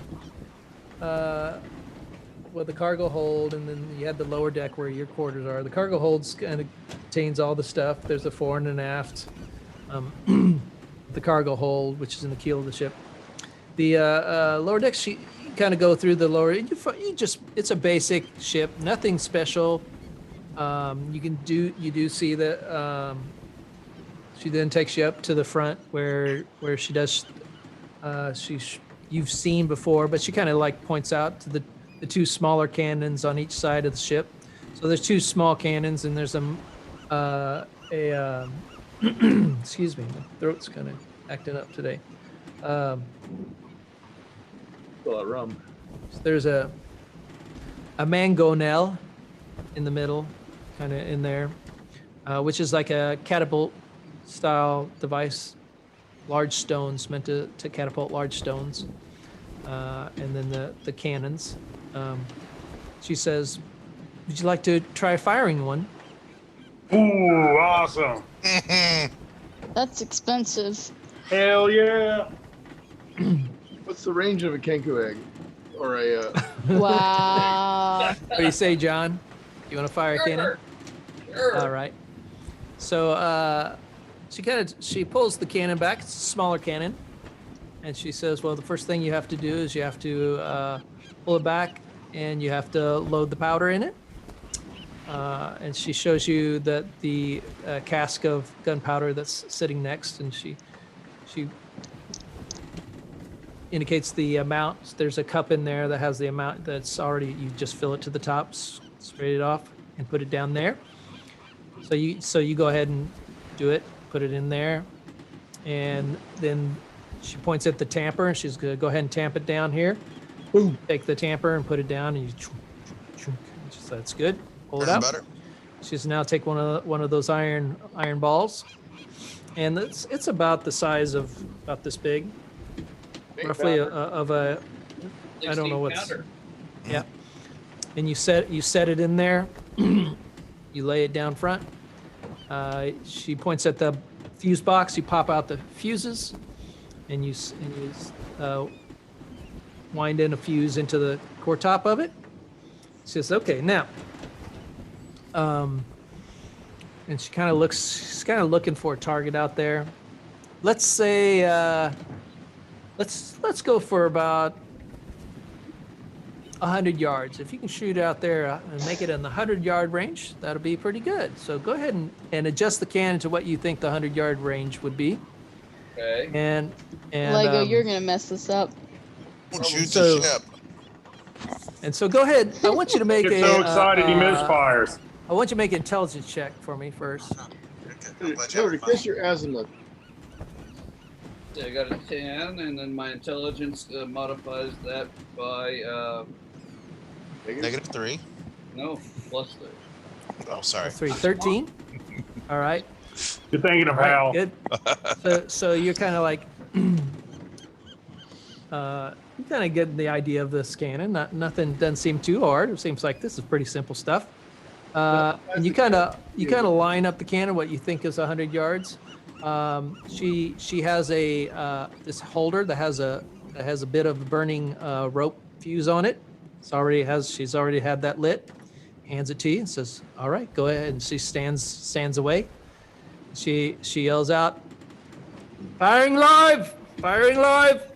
the cargo hold, and then you had the lower deck where your quarters are. The cargo holds kind of contains all the stuff. There's a fore and an aft. The cargo hold, which is in the keel of the ship. The lower deck, she kind of go through the lower. It's a basic ship, nothing special. You do see that. She then takes you up to the front where she does. You've seen before, but she kind of like points out to the two smaller cannons on each side of the ship. So there's two small cannons, and there's excuse me, my throat's kind of acting up today. A lot of rum. So there's a mangonel in the middle, kind of in there, which is like a catapult style device, large stones meant to catapult large stones, and then the cannons. She says, "Would you like to try firing one?" Ooh, awesome. That's expensive. Hell yeah. What's the range of a kenku egg? Or a Wow. What do you say, John? You want to fire a cannon? Sure. All right. So she pulls the cannon back. It's a smaller cannon, and she says, "Well, the first thing you have to do is you have to pull it back, and you have to load the powder in it." And she shows you that the cask of gunpowder that's sitting next, and she indicates the amount. There's a cup in there that has the amount that's already. You just fill it to the top, spray it off, and put it down there. So you go ahead and do it. Put it in there, and then she points at the tamper, and she's gonna go ahead and tamp it down here. Boom. Take the tamper and put it down, and you. That's good. Pull it out. Better. She's now take one of those iron balls, and it's about the size of about this big, roughly of a. I don't know what's. Pounder. Yeah. And you set it in there. You lay it down front. She points at the fuse box. You pop out the fuses, and you wind in a fuse into the core top of it. She says, "Okay, now." And she kind of looks. She's kind of looking for a target out there. Let's say, let's go for about 100 yards. If you can shoot out there and make it in the 100-yard range, that'll be pretty good. So go ahead and adjust the cannon to what you think the 100-yard range would be. Okay. And Lego, you're gonna mess this up. Don't shoot So- the ship. And so go ahead. I want you to make Get a. so excited he misfires. I want you to make an intelligence check for me first. Remember to kiss your azimuth. Yeah, I got a 10, and then my intelligence modifies that by -3. no, plus 3. Oh, sorry. 13. All right. You're thinking of All right, Hal. good. So you're kind of like, you kind of get the idea of this cannon. Nothing doesn't seem too hard. It seems like this is pretty simple stuff. And you kind of line up the cannon what you think is 100 yards. She has a this holder that has a bit of burning rope fuse on it. She's already had that lit. Hands it to you and says, "All right, go ahead." And she stands away. She yells out, "Firing live! Firing live!"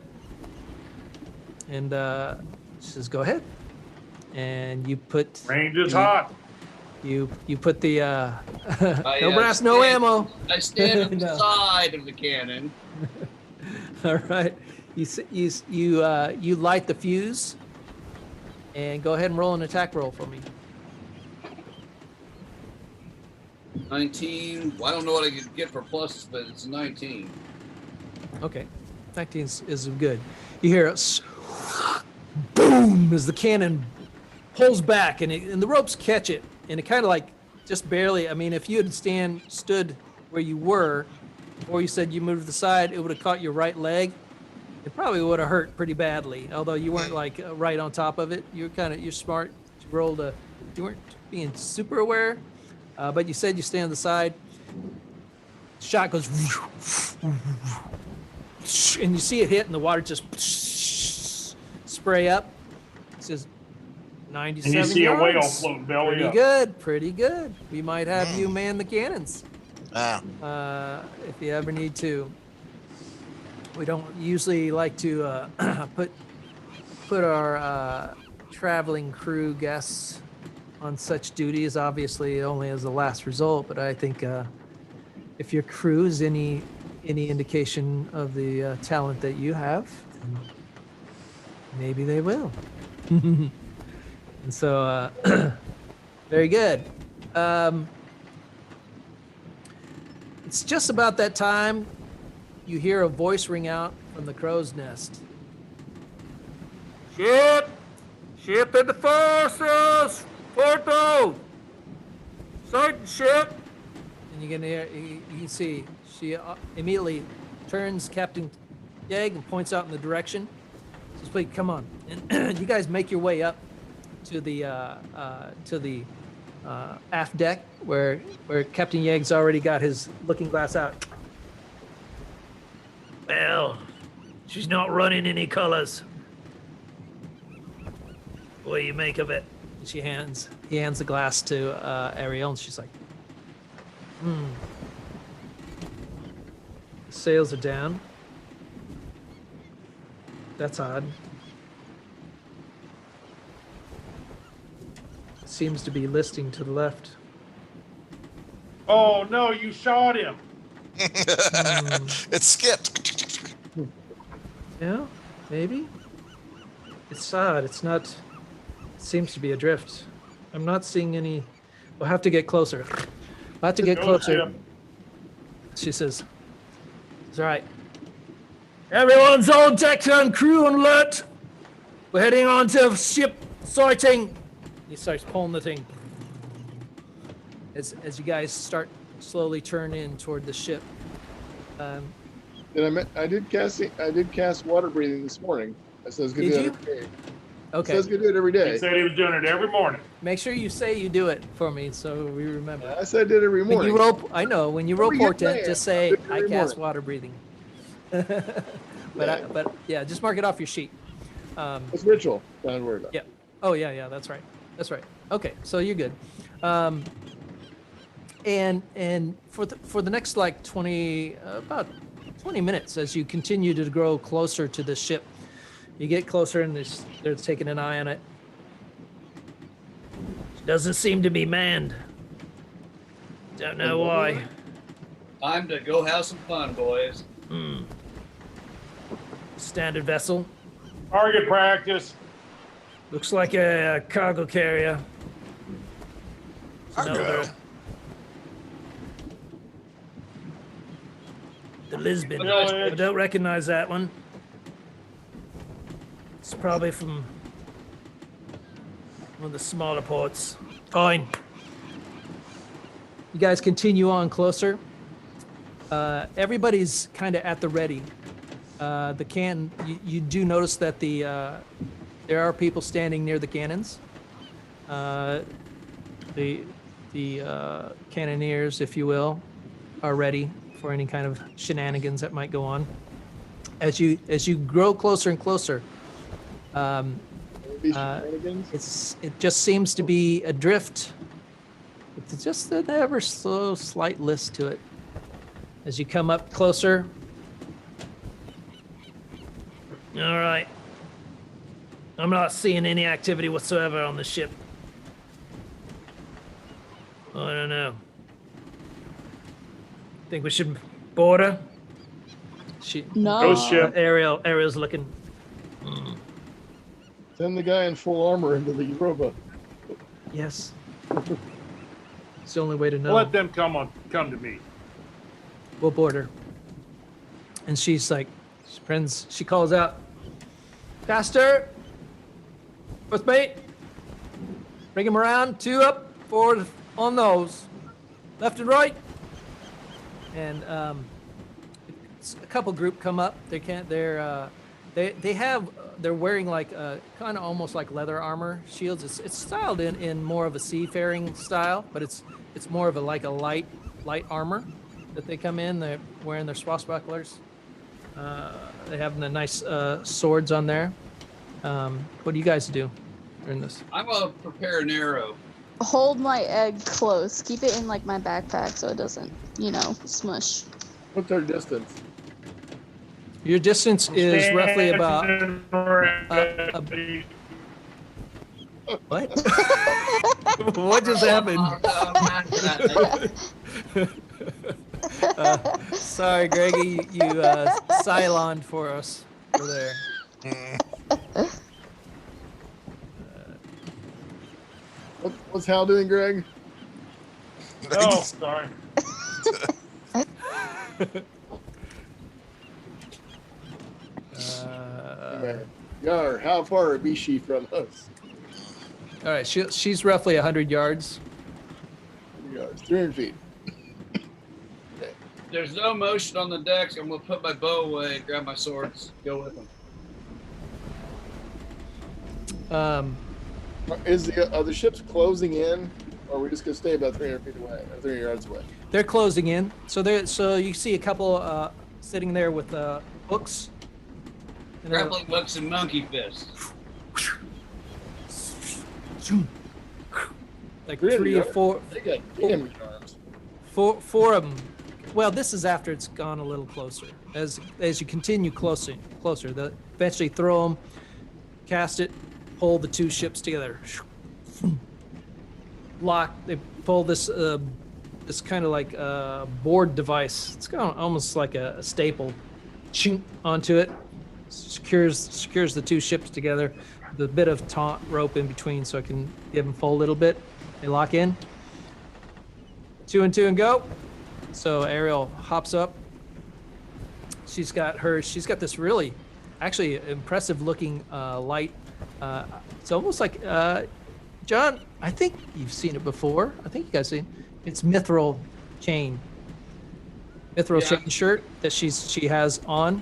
And she says, "Go ahead." And you put Range is hot. you put the no brass, no ammo. I stand on the No. side of the cannon. All right, you light the fuse, and go ahead and roll an attack roll for me. 19. Well, I don't know what I could get for pluses, but it's 19. Okay, 19 is good. You hear a boom as the cannon pulls back, and the ropes catch it, and it kind of like just barely. I mean, if you had stood where you were, or you said you moved to the side, it would have caught your right leg. It probably would have hurt pretty badly. Although you weren't like right on top of it. You're smart. You rolled you weren't being super aware, but you said you stay on the side. Shot goes, and you see it hit, and the water just spray up. It says 97 And you see yards. a whale floating belly Pretty up. good, pretty good. We might have you man the cannons if you ever need to. We don't usually like to put our traveling crew guests on such duties, obviously only as a last result. But I think if your crew is any indication of the talent that you have, maybe they will. And so, very good. It's just about that time you hear a voice ring out from the crow's nest. Ship in the forces, Porto, sighting ship. And you can see she immediately turns Captain Yegg and points out in the direction. Says, "Please, come on." And you guys make your way up to the aft deck where Captain Yegg's already got his looking glass out. Well, she's not running any colors. What do you make of it? He hands the glass to Ariel, and she's like, The sails are down. That's odd. Seems to be listing to the left. Oh no, you shot him. It skipped. Yeah, maybe. It's odd. It's not. It seems to be adrift. I'm not seeing any. We'll have to get closer. We'll have to get closer. She says, "It's all right. Everyone's on deck and crew alert. We're heading on to ship sighting." He starts pulling the thing. As you guys start slowly turn in toward the ship. I did cast water breathing this morning. I said I was gonna do it every day. Okay. I was gonna do it every day. He said he was doing it every morning. Make sure you say you do it for me so we remember. I said I did it every When morning. you roll, I know when you roll Remember your portent, plan. just say Do it I every cast morning. water breathing. But yeah, just mark it off your sheet. It's ritual. Don't worry about it. Yeah. Oh yeah, that's right. That's right. Okay, so you're good. And for the next like about 20 minutes, as you continue to grow closer to the ship, you get closer and they're taking an eye on it. Doesn't seem to be manned. Don't know why. Time to go have some fun, boys. Standard vessel. Target practice. Looks like a cargo carrier. Cargo? The Lisbon. Village. I don't recognize that one. It's probably from one of the smaller ports. Fine. You guys continue on closer. Everybody's kind of at the ready. You do notice that there are people standing near the cannons. The cannoneers, if you will, are ready for any kind of shenanigans that might go on. As you grow closer and closer, These shenanigans. it just seems to be adrift. It's just an ever so slight list to it. As you come up closer. All right. I'm not seeing any activity whatsoever on the ship. I don't know. Think we should board her? No. Ghost ship. Ariel's looking. Send the guy in full armor into the rowboat. Yes. It's the only way to know. Let them come to me. We'll board her. And she's like, she calls out, faster, with me. Bring him around, 2 up, 4 on those, left and right. And a couple group come up. They can't. They're wearing like kind of almost like leather armor shields. It's styled in more of a seafaring style, but it's more of a light armor that they come in. They're wearing their swashbucklers. They have the nice swords on there. What do you guys do during this? I'm gonna prepare an arrow. Hold my egg close. Keep it in like my backpack so it doesn't, smush. What's our distance? Your distance is roughly about. What? What just happened? Sorry, Greggy, you Cyloned for us over there. What's Hal doing, Greg? Oh, sorry. Yar, how far be she from us? All right, she's roughly 100 yards. 300 feet. There's no motion on the decks. I'm gonna put my bow away, grab my swords, go with them. Are the ships closing in, or are we just gonna stay about 300 feet away, or 300 yards away? They're closing in, so you see a couple sitting there with hooks. Grappling hooks and monkey fists. Like 3 or 4. They got damage arms. Four of them. Well, this is after it's gone a little closer. As you continue closer, they'll eventually throw them, cast it, pull the 2 ships together. Lock. They pull this kind of like board device. It's kind of almost like a staple. Chink onto it. Secures the 2 ships together. The bit of taut rope in between, so I can give them full a little bit. They lock in. 2 and 2 and go. So Ariel hops up. She's got this really, actually impressive looking light. It's almost like John. I think you've seen it before. I think you guys seen. It's mithril chain. Chain shirt that she has on.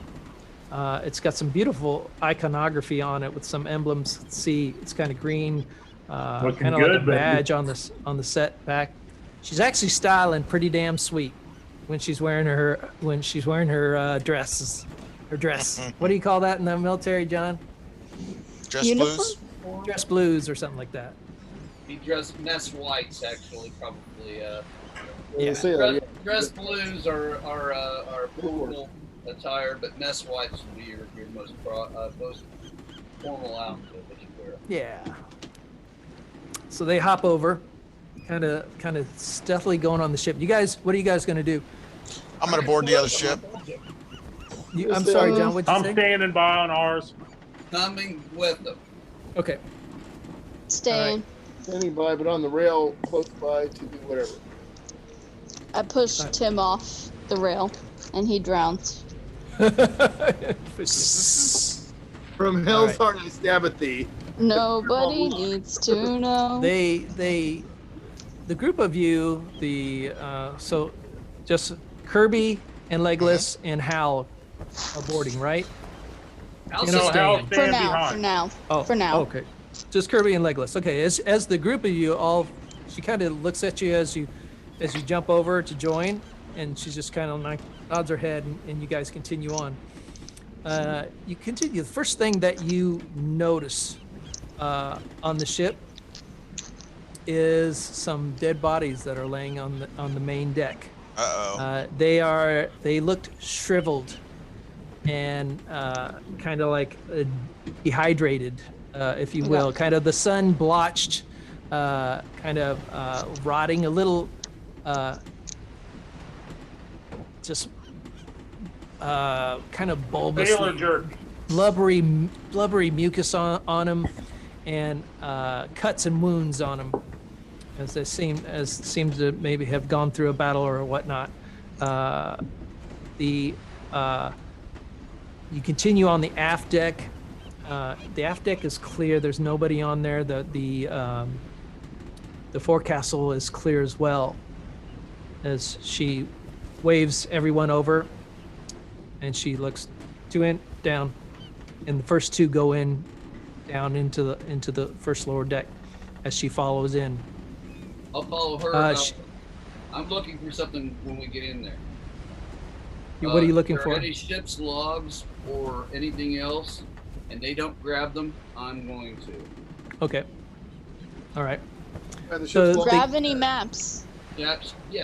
It's got some beautiful iconography on it with some emblems. See, it's kind of green, kind of like a badge on the set back. She's actually styling pretty damn sweet when she's wearing her dresses. Her dress. What do you call that in the military, John? Dress Uniform? blues. Dress blues or something like that. He dressed Ness Whites, actually, probably. Yeah. Dress blues are formal attire, but Ness Whites would be your most formal outfit that you wear. Yeah. So they hop over, kind of stealthily going on the ship. You guys, what are you guys gonna do? I'm gonna board the other ship. I'm sorry, John. What'd you I'm say? standing by on ours. Coming with them. Okay. Staying. Standing by, but on the rail, close by to do whatever. I pushed Tim off the rail, and he drowned. From hell's heart, I stab at thee. Nobody needs to know. The group of you, so just Kirby and Legless and Hal are boarding, right? Hal's You know, Hal staying. For stand now, behind. for now, Oh, for now. Okay, just Kirby and Legless. Okay, as the group of you all, she kind of looks at you as you jump over to join, and she just kind of like nods her head, and you guys continue on. You continue. The first thing that you notice on the ship is some dead bodies that are laying on the main deck. They looked shriveled and kind of like dehydrated, if you will. Kind of the sun blotched, kind of rotting a little, just kind of bulbous, Sailor jerk. blubbery mucus on them, and cuts and wounds on them. as they seem to maybe have gone through a battle or whatnot. You continue on the aft deck. The aft deck is clear. There's nobody on there. The forecastle is clear as well, as she waves everyone over, and she looks down, and the first two go down into the first lower deck as she follows in. I'll follow her. I'm looking for something when we get in there. What are you looking for? Any ship's logs or anything else, and they don't grab them, I'm going to. Okay. All right. So Grab any maps. Yeah,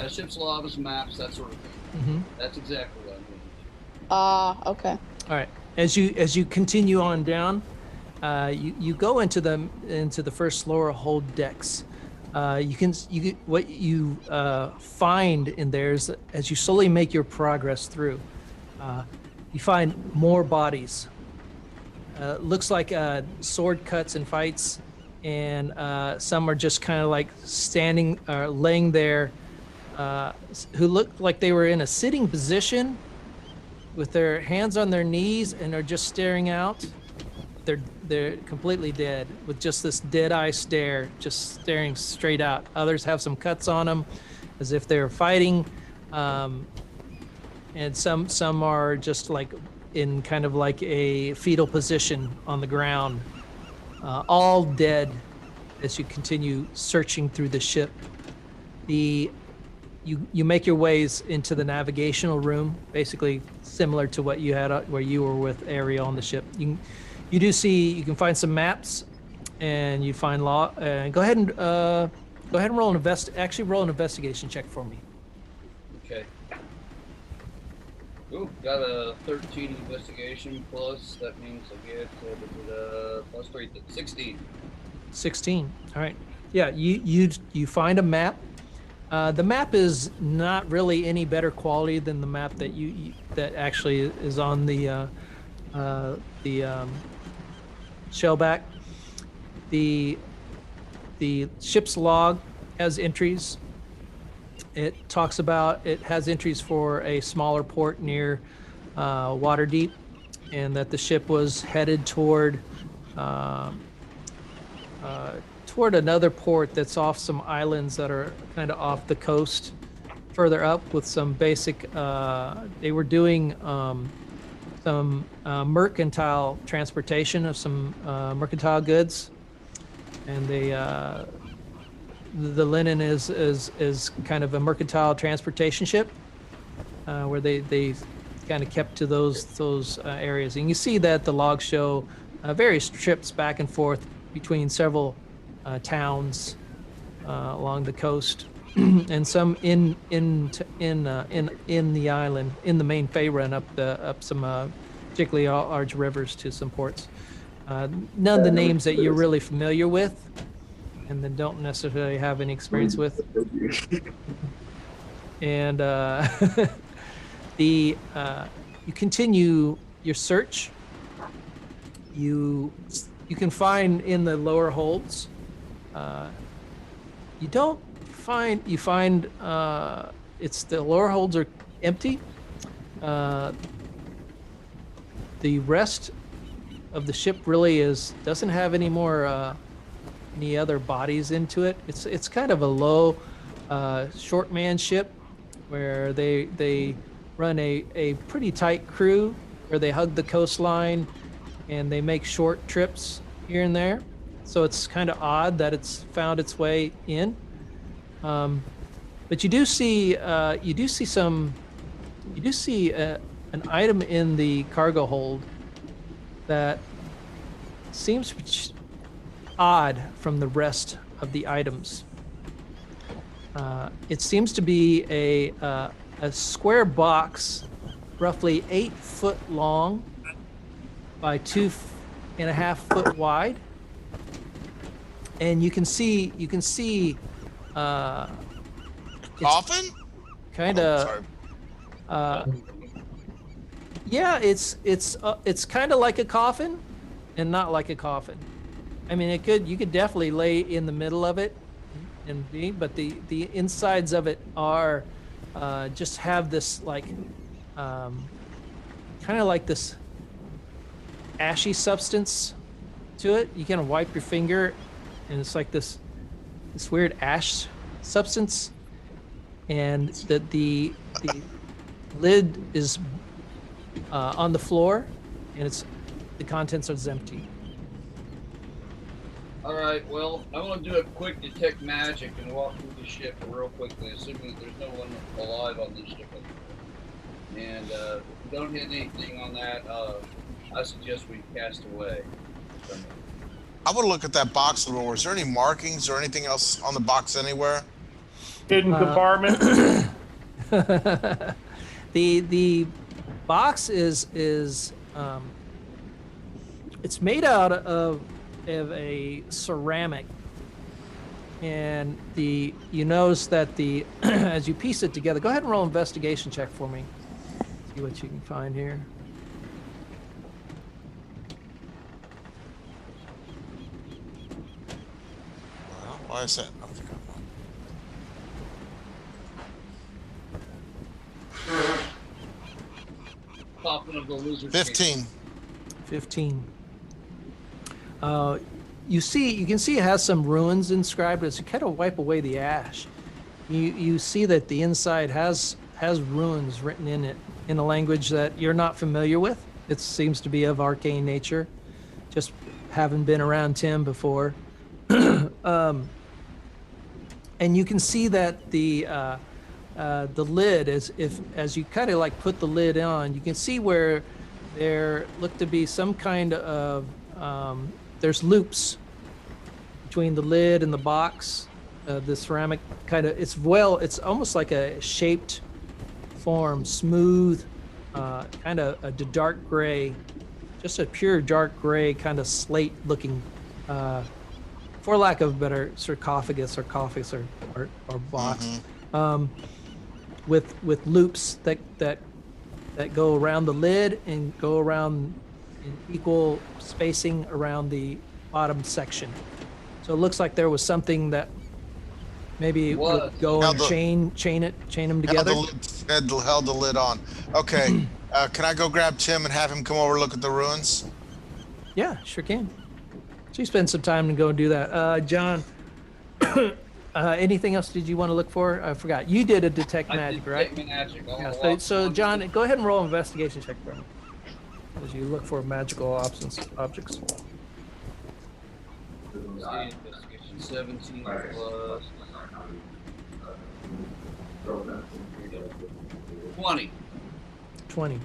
ship's logs, maps, that sort of thing. Mm-hmm. That's exactly what I'm doing. Okay. All right. As you continue on down, you go into the first lower hold decks. What you find in there is, as you slowly make your progress through, you find more bodies. Looks like sword cuts and fights, and some are just kind of like standing, laying there, who look like they were in a sitting position with their hands on their knees and are just staring out. They're completely dead, with just this dead-eye stare, just staring straight out. Others have some cuts on them, as if they're fighting, and some are just like in kind of like a fetal position on the ground, all dead. As you continue searching through the ship, you make your ways into the navigational room, basically similar to what you had where you were with Ariel on the ship. You can find some maps, and you find law. Go ahead and roll an investigation check for me. Okay. Ooh, got a 13 investigation plus. That means I get plus 3, 16. 16. All right. Yeah, you find a map. The map is not really any better quality than the map that that actually is on the ShellBack. The ship's log has entries. It has entries for a smaller port near Waterdeep, and that the ship was headed toward another port that's off some islands that are kind of off the coast, further up, with some basic. They were doing some mercantile transportation of some mercantile goods, and the Linen is kind of a mercantile transportation ship, where they kind of kept to those areas. And you see that the logs show various trips back and forth between several towns along the coast, and some in the island, in the main Fey run up some particularly large rivers to some ports. None of the names that you're really familiar with, and then don't necessarily have any experience with. And you continue your search. You can find in the lower holds. You find it's the lower holds are empty. The rest of the ship really doesn't have any more any other bodies into it. It's kind of a low short man ship, where they run a pretty tight crew, where they hug the coastline and they make short trips here and there. So it's kind of odd that it's found its way in. But you do see an item in the cargo hold that seems odd from the rest of the items. It seems to be a square box, roughly 8 foot long by 2.5 foot wide, and you can see Coffin? Kind of. Yeah, it's kind of like a coffin, and not like a coffin. I mean, you could definitely lay in the middle of it, and B, but the insides of it are just have this like kind of like this ashy substance to it. You kind of wipe your finger, and it's like this weird ash substance, and the lid is on the floor, and the contents are empty. All right. Well, I want to do a quick detect magic and walk through the ship real quickly, assuming that there's no one alive on this ship. And if we don't hit anything on that, I suggest we cast away. I would look at that box a little more. Is there any markings or anything else on the box anywhere? Hidden compartment. The box is it's made out of a ceramic, and you notice that as you piece it together, go ahead and roll investigation check for me. See what you can find here. Well, why is that? Popping of the lizard. 15. 15. You can see it has some runes inscribed. As you kind of wipe away the ash, you see that the inside has runes written in it in a language that you're not familiar with. It seems to be of arcane nature. Just haven't been around Tim before. And you can see that the lid, as you kind of like put the lid on, you can see where there look to be some kind of there's loops between the lid and the box. The ceramic kind of it's almost like a shaped form, smooth, kind of a dark gray, just a pure dark gray kind of slate looking, for lack of a better, sarcophagus or box, with loops that go around the lid and go around in equal spacing around the bottom section. So it looks like there was something that maybe would go and chain them together. Held the lid on. Okay. Can I go grab Tim and have him come over and look at the ruins? Yeah, sure can. So you spend some time to go and do that. John, anything else did you want to look for? I forgot. You did a detect magic, right? Detect magic. Yeah, so John, go ahead and roll an investigation check for me as you look for magical objects. 17 plus 20. 20.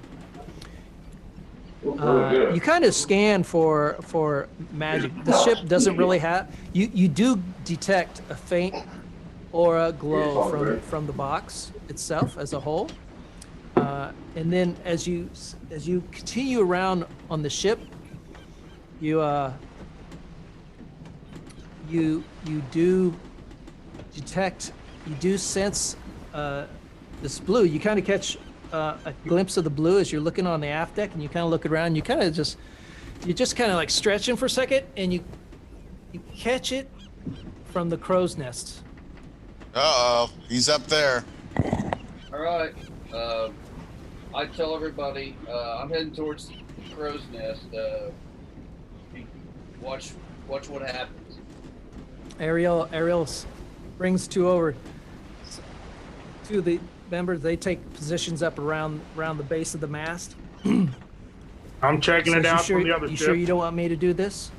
You kind of scan for magic. The ship doesn't really have. You do detect a faint aura glow from the box itself as a whole, and then as you continue around on the ship, you do detect, you do sense this blue. You kind of catch a glimpse of the blue as you're looking on the aft deck, and you kind of look around. You kind of you're just kind of like stretching for a second, and you catch it from the crow's nest. Uh-oh, he's up there. All right. I tell everybody I'm heading towards the crow's nest. Watch what happens. Ariel brings two over to the members. They take positions up around the base of the mast. I'm checking it out from the other You ship. sure you don't want me to do this?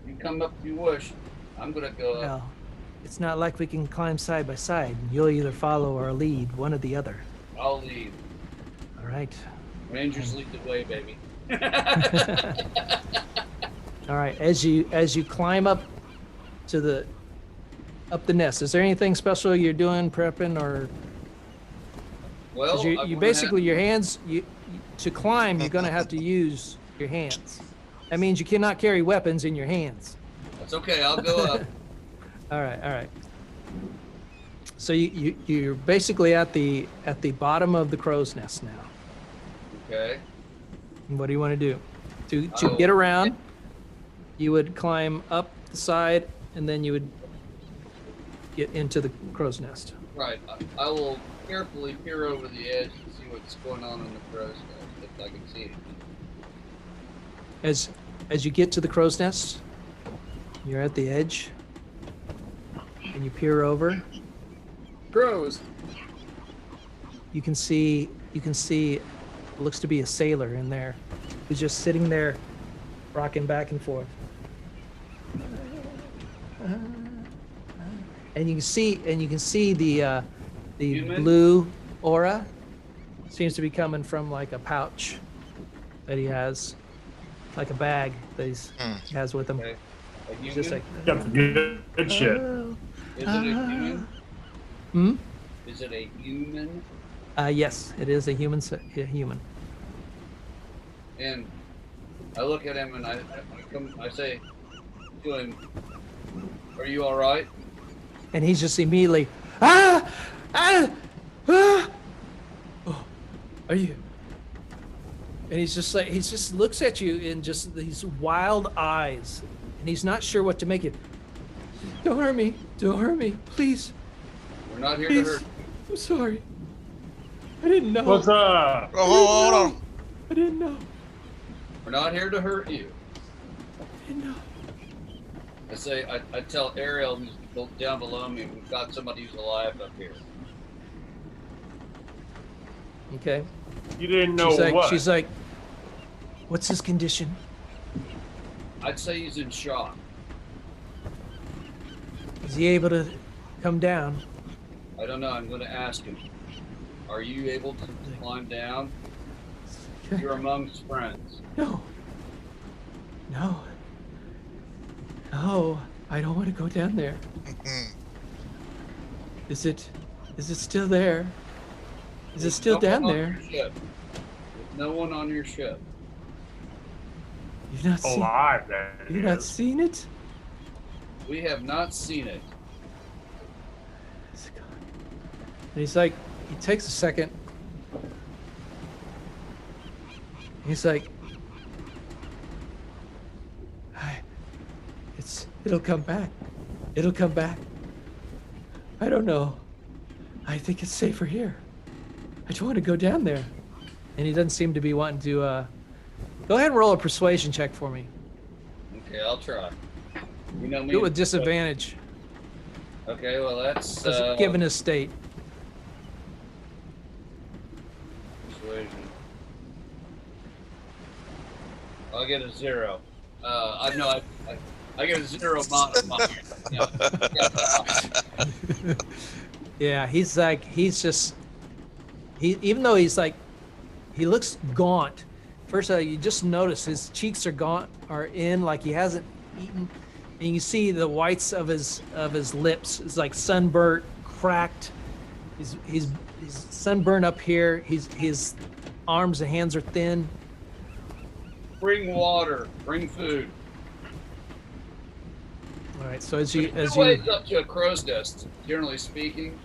You come up if you wish. I'm gonna go up. Well, it's not like we can climb side by side. You'll either follow or lead, one or the other. I'll lead. All right. Rangers lead the way, baby. All right. As you climb up the nest, is there anything special you're doing, prepping, or? Well, you basically your hands. To climb, you're gonna have to use your hands. That means you cannot carry weapons in your hands. That's okay. I'll go up. All right. So you're basically at the bottom of the crow's nest now. Okay. And what do you want to do? To get around, you would climb up the side, and then you would get into the crow's nest. Right. I will carefully peer over the edge and see what's going on in the crow's nest, if I can see it. As you get to the crow's nest, you're at the edge, and you peer over. Crows. You can see it looks to be a sailor in there who's just sitting there rocking back and forth. And you can see the Human? blue aura seems to be coming from like a pouch that he has, like a bag that he has with him. Okay. A He's human? just like, Got the good shit. "Oh." Is it a human? Hmm? Is it a human? Yes, it is a human. A human. And I look at him and I say to him, "Are you all right?" And he's just immediately, ah, ah, ah. Oh, are you? And he's just like, he just looks at you in just these wild eyes, and he's not sure what to make it. Don't hurt me, please, We're not here please. to hurt. I'm sorry. I didn't know. What's up? Oh, hold on. I didn't know. We're not here to hurt you. I didn't know. I tell Ariel, who's down below me, we've got somebody who's alive up here. Okay. You didn't know She's like, what's his condition? I'd say he's in shock. Is he able to come down? I don't know. I'm going to ask him. Are you able to climb down? Okay. You're amongst friends. No. No, I don't want to go down there. Is it still there? Is it still down there? There's no one on your ship. You've not seen alive. You've not seen it? We have not seen it. And he's like, he takes a second. He's like, it'll come back. It'll come back. I don't know. I think it's safer here. I don't want to go down there. And he doesn't seem to be wanting to, go ahead and roll a persuasion check for me. Okay, I'll try. You know me. Do it with disadvantage, Okay, well that's given his state. persuasion. I'll get a 0. I get a 0 modifier. Yeah, he's like, even though he's like, he looks gaunt. First of all, you just notice his cheeks are gaunt, are in, like he hasn't eaten. And you see the whites of his lips. It's like sunburnt, cracked. He's sunburned up here. His arms and hands are thin. Bring water. Bring food. All right, so as There's you two ways up to a crow's nest, generally speaking.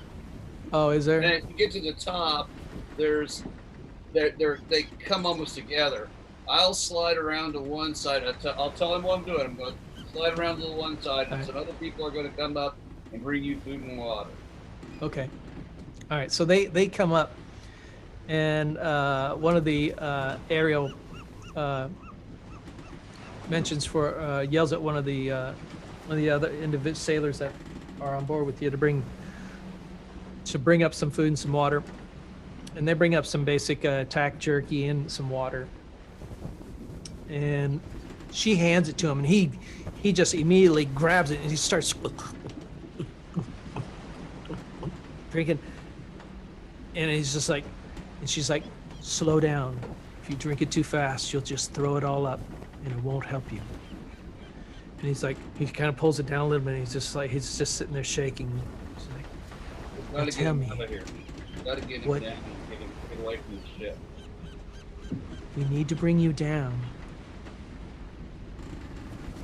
oh, is there? And if you get to the top, they come almost together. I'll slide around to one side. I'll tell him what I'm doing. I'm going to slide around to the one side, and some other people are going to come up and bring you food and water. Okay. All right. So they come up, and one of the Ariel mentions yells at one of the other sailors that are on board with you to bring up some food and some water. And they bring up some basic tack jerky and some water. And she hands it to him, and he just immediately grabs it and he starts drinking. And he's just like, and she's like, slow down. If you drink it too fast, you'll just throw it all up and it won't help you. And he's like, he kind of pulls it down a little bit, and he's just sitting there shaking. He's like, Gotta get tell him me. out of here. Gotta get him What? down and get away from the ship. we need to bring you down.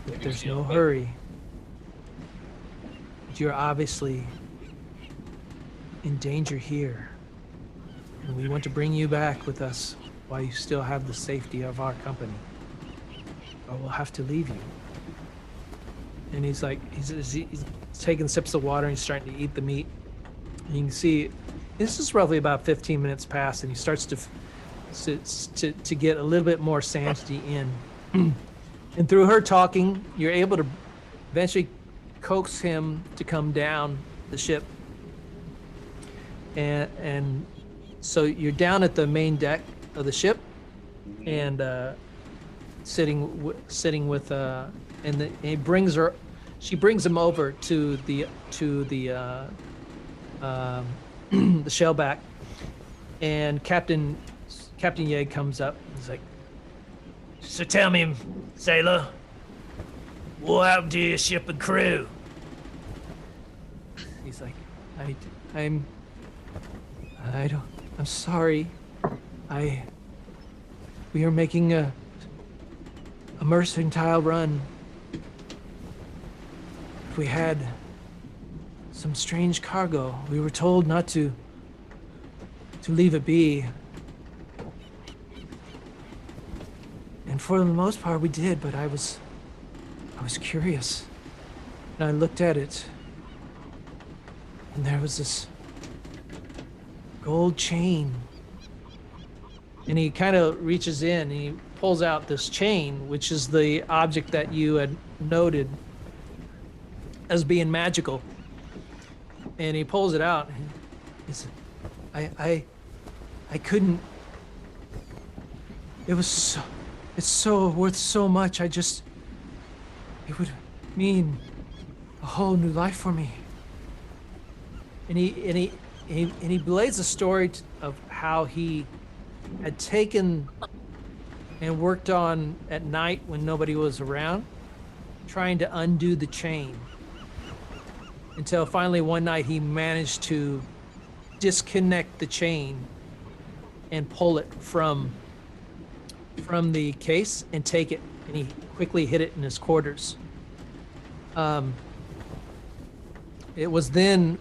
But Maybe there's she'll no wait. hurry. You're obviously in danger here. And we want to bring you back with us while you still have the safety of our company. Or we'll have to leave you. and he's like, he's taking sips of water and he's starting to eat the meat. And you can see this is roughly about 15 minutes past, and he starts to get a little bit more sanity in. And through her talking, you're able to eventually coax him to come down the ship. And so you're down at the main deck of the ship, and sitting with and he brings her. She brings him over to the the ShellBack, and Captain Yeg comes up. He's like, "So tell me, sailor, what happened to your ship and crew?" He's like, I'm sorry. We are making a mercantile run. We had some strange cargo. We were told not to leave it be. And for the most part we did, but I was curious. And I looked at it, and there was this gold chain. And he kind of reaches in and he pulls out this chain, which is the object that you had noted as being magical. And he pulls it out. And he said, I couldn't. It's so worth so much. It would mean a whole new life for me. And he relays a story of how he had taken and worked on at night when nobody was around, trying to undo the chain, until finally one night he managed to disconnect the chain and pull it from the case and take it, and he quickly hid it in his quarters. It was then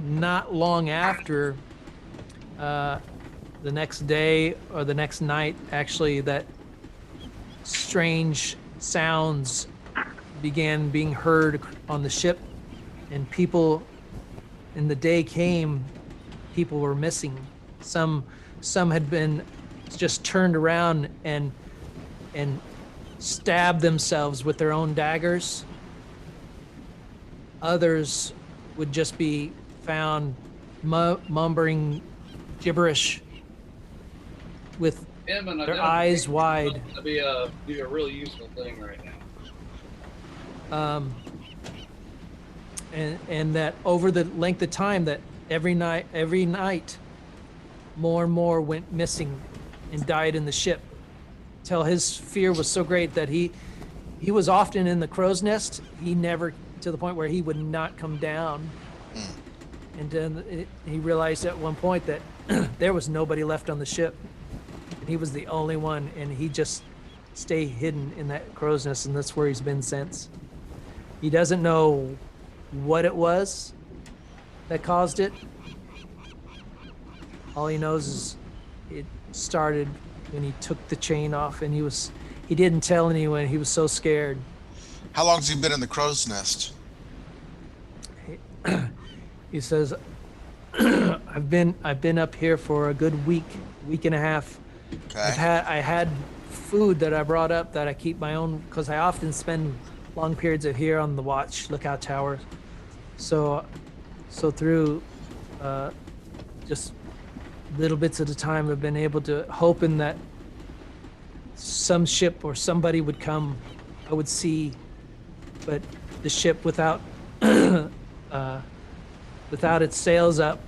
not long after, the next day or the next night, actually, that strange sounds began being heard on the ship, and people, and the day came, people were missing. Some had been just turned around and stabbed themselves with their own daggers. Others would just be found mumbling gibberish with their eyes wide. That'd be a really useful thing right now. And that over the length of time, that every night, more and more went missing and died in the ship, till his fear was so great that he was often in the crow's nest. He never, to the point where he would not come down. And then he realized at one point that there was nobody left on the ship, and he was the only one, and he just stayed hidden in that crow's nest, and that's where he's been since. He doesn't know what it was that caused it. All he knows is it started when he took the chain off, and he didn't tell anyone. He was so scared. How long has he been in the crow's nest? He says, I've been up here for a good week and a half. Okay. I had food that I brought up that I keep my own, because I often spend long periods of here on the watch lookout tower. So through just little bits at a time, I've been able to, hoping that some ship or somebody would come, I would see, but the ship without its sails up,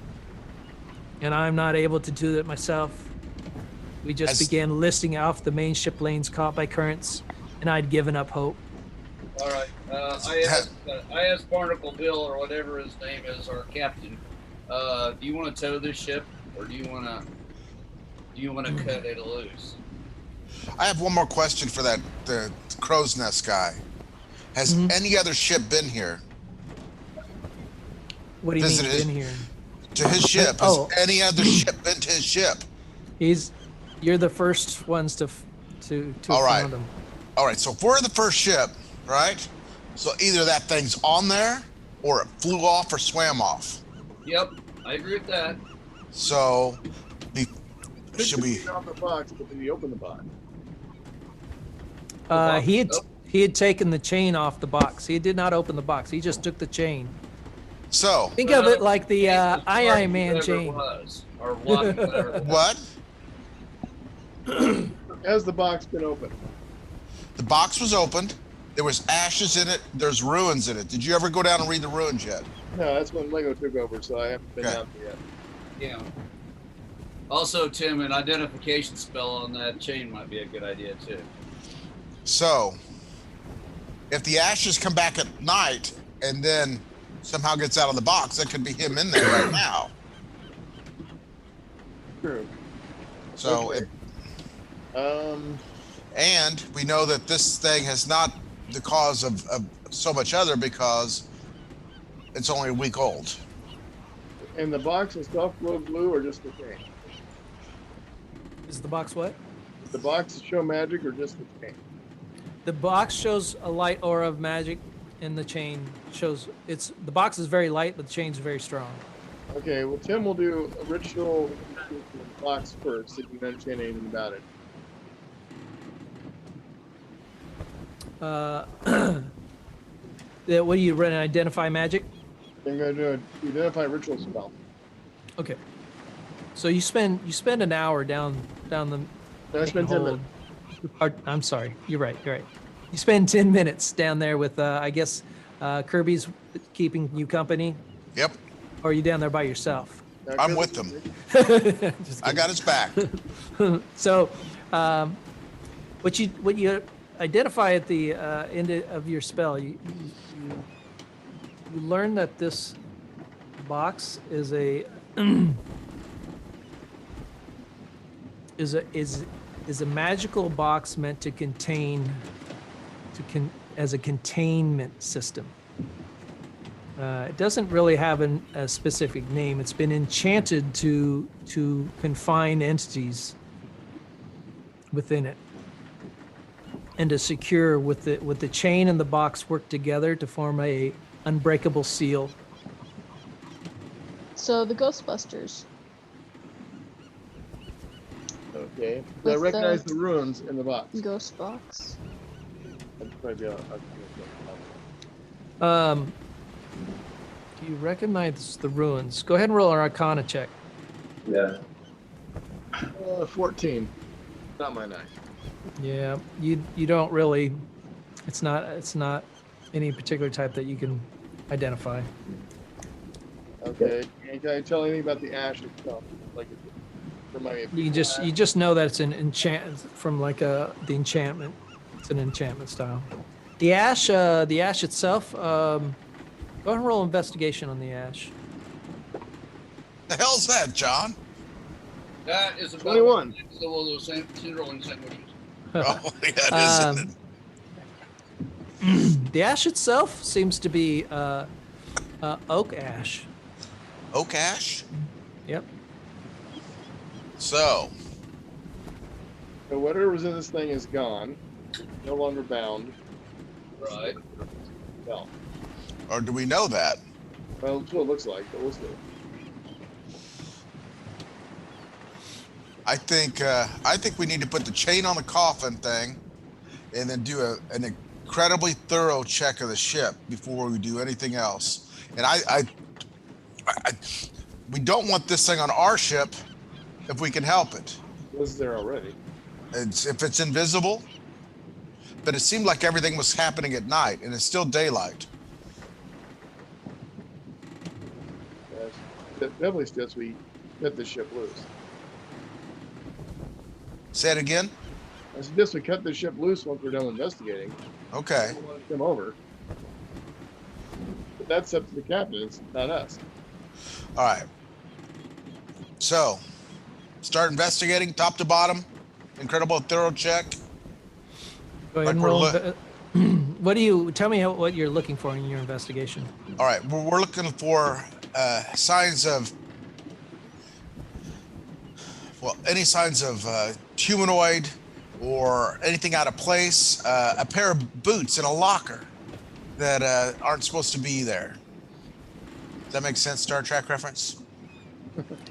and I'm not able to do that myself. We just began listing off the main ship lanes caught by currents, and I'd given up hope. All right. I asked Barnacle Bill, or whatever his name is, our captain. Do you want to tow this ship, or do you want to cut it loose? I have one more question for the crow's nest guy. Has any other ship been here? What do you mean been here? To his ship. Has any other ship been to his ship? You're the first ones to All right. found him. All right. So if we're the first ship, right? So either that thing's on there, or it flew off or swam off. Yep, I agree with that. So, should we? Off the box, but did he open the box? He had taken the chain off the box. He did not open the box. He just took the chain. So Think of it like the I Man Whatever it chain. was, or whatever. what? Has the box been opened? The box was opened. There was ashes in it. There's ruins in it. Did you ever go down and read the ruins yet? No, that's when Lego took over, so I haven't been Okay. down there yet. Yeah. Also, Tim, an identification spell on that chain might be a good idea too. So, if the ashes come back at night and then somehow gets out of the box, that could be him in there right now. True. So, Okay. and we know that this thing has not the cause of so much other because it's only a week old. And the box itself glow blue or just the chain? Is the box what? The box show magic or just the chain? The box shows a light aura of magic, and the chain shows the box is very light, but the chain's very strong. Okay, well, Tim will do a ritual in the box first if you don't understand anything about it. What do you run? Identify magic? I'm going to do an identify ritual spell. Okay. So you spend an hour down the. I spent 10 minutes. I'm sorry. You're right. You spend 10 minutes down there with I guess Kirby's keeping you company. Yep, Or are you down there by yourself? Now, I'm Kirby, with them. Just I got his back. So, what you identify at the end of your spell, you learn that this box is a is a magical box meant to contain as a containment system. It doesn't really have a specific name. It's been enchanted to confine entities within it, and to secure with the chain and the box work together to form a unbreakable seal. So the Ghostbusters. Okay. I With recognize the runes in the box. Ghost box. I'd probably be Do you recognize the ruins? Go ahead and roll an Arcana check. Yeah. 14. Not my knife. Yeah, you don't really. It's not any particular type that you can identify. Okay. And can I tell anything about the ash itself? Like, remind me. You just know that it's an enchant from like the enchantment. It's an enchantment style. The ash itself. Go ahead and roll investigation on the ash. The hell's that, John? That is about 21. one of those cinderella sandwiches. Oh, yeah, it is. The ash itself seems to be oak ash. Oak ash? Yep. So, So whatever was in this thing is gone. No longer bound. Right. No. or do we know that? Well, that's what it looks like, but we'll see. I think we need to put the chain on the coffin thing, and then do an incredibly thorough check of the ship before we do anything else. And we don't want this thing on our ship if we can help it. It was there already. If it's invisible, but it seemed like everything was happening at night, and it's still daylight. Yes. That definitely suggests we cut this ship loose. Say it again. I suggest we cut this ship loose once we're done investigating. Okay. We don't want to come over. But that's up to the captain. It's not us. All right. So, start investigating top to bottom. Incredible thorough check. Go ahead and Like we're roll. What do you tell me what you're looking for in your investigation? All right. We're looking for signs of, well, any signs of humanoid or anything out of place. A pair of boots in a locker. that aren't supposed to be there. Does that make sense? Star Trek reference?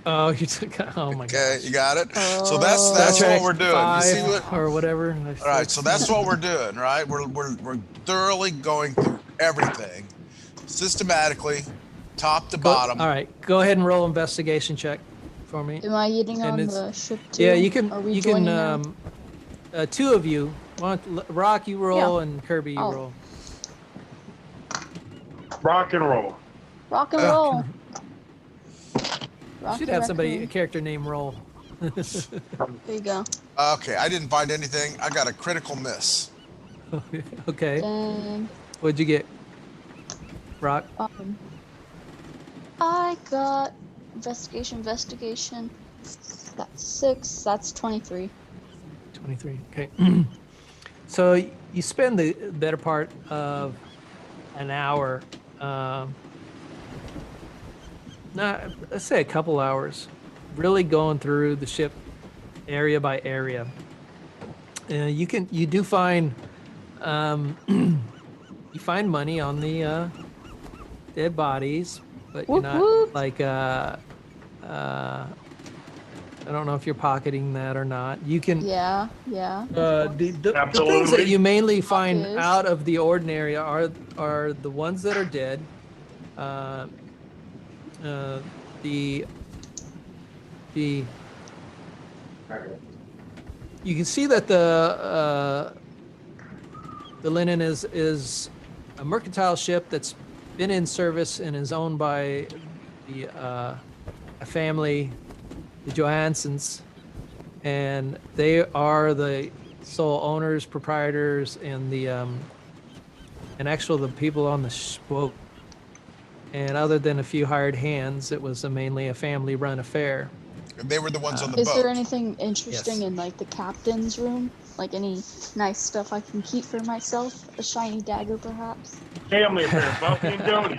Oh, you took. Oh my Okay, gosh. you got it. So Oh. that's Star Trek what we're doing. You see 5 what? or whatever. All right, so that's what we're doing, right? We're thoroughly going through everything systematically, top to bottom. All right, go ahead and roll investigation check for me. Am I getting And on it's- the ship too? Yeah, you can. Are we You joining can. now? Two of you. Rock, you roll, Yeah. and Kirby, you Oh. roll. Rock and roll. Rock and roll. Rock Should and have somebody, a raccoon. character name roll. There you go. Okay, I didn't find anything. I got a critical miss. Okay. Dang. What'd you get? Rock. I got investigation. That's 6. That's 23. 23. Okay. So you spend the better part of an hour, let's say a couple hours, really going through the ship area by area. You do find, you find money on the dead bodies, but you're Whoop, not whoop. like I don't know if you're pocketing that or not. You can. Yeah. The things that Absolutely. you mainly find Is. out of the ordinary are the ones that are dead. The you can see that the Linen is a mercantile ship that's been in service and is owned by a family, the Johanssons, and they are the sole owners, proprietors, and the people on the boat. And other than a few hired hands, it was mainly a family-run affair. They were the ones on the Is boat. there anything interesting Yes. in like the captain's room? Like any nice stuff I can keep for myself? A shiny dagger, perhaps? Family affair. Buffy and Jody.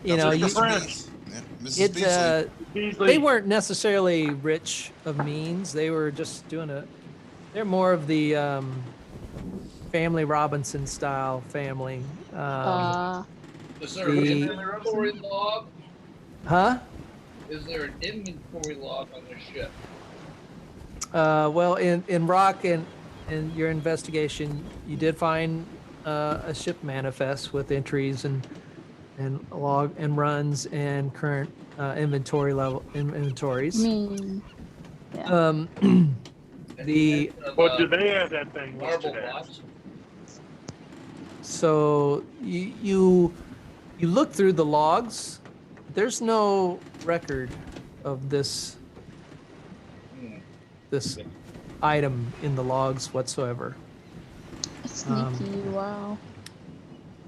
You know, Mrs. you, friends. Yeah, Mrs. it Beasley. Beasley. they weren't necessarily rich of means. They were just doing they're more of the family Robinson style family. Is there an The- inventory log? Huh? Is there an inventory log on this ship? Well, in Rock and in your investigation, you did find a ship manifest with entries and log and runs and current inventories. I mean, The But do they have that thing marble listed as? box? so you look through the logs. There's no record of this item in the logs whatsoever. sneaky, wow.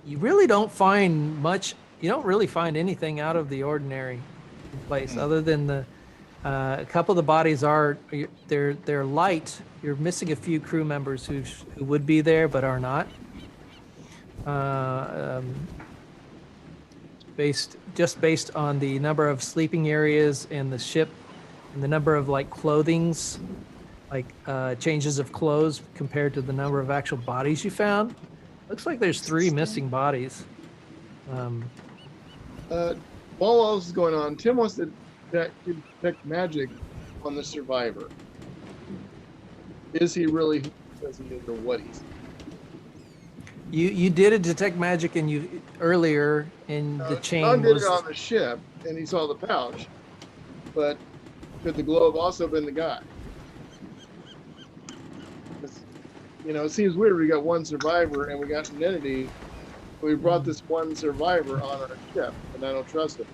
You really don't find much. You don't really find anything out of the ordinary in place, other than a couple of the bodies they're light. You're missing a few crew members who would be there but are not. Based on the number of sleeping areas in the ship and the number of like clothings, like changes of clothes compared to the number of actual bodies you found. Looks like there's 3 missing bodies. While all this is going on, Tim wants to detect magic on the survivor. Is he really who he says he is, or what he's? You did a detect magic earlier in the chain. Don did was, it on the ship, and he saw the pouch. But could the glow have also been the guy? You know, it seems weird. We got one survivor, and we got an entity. We brought this one survivor on our ship, and I don't trust him.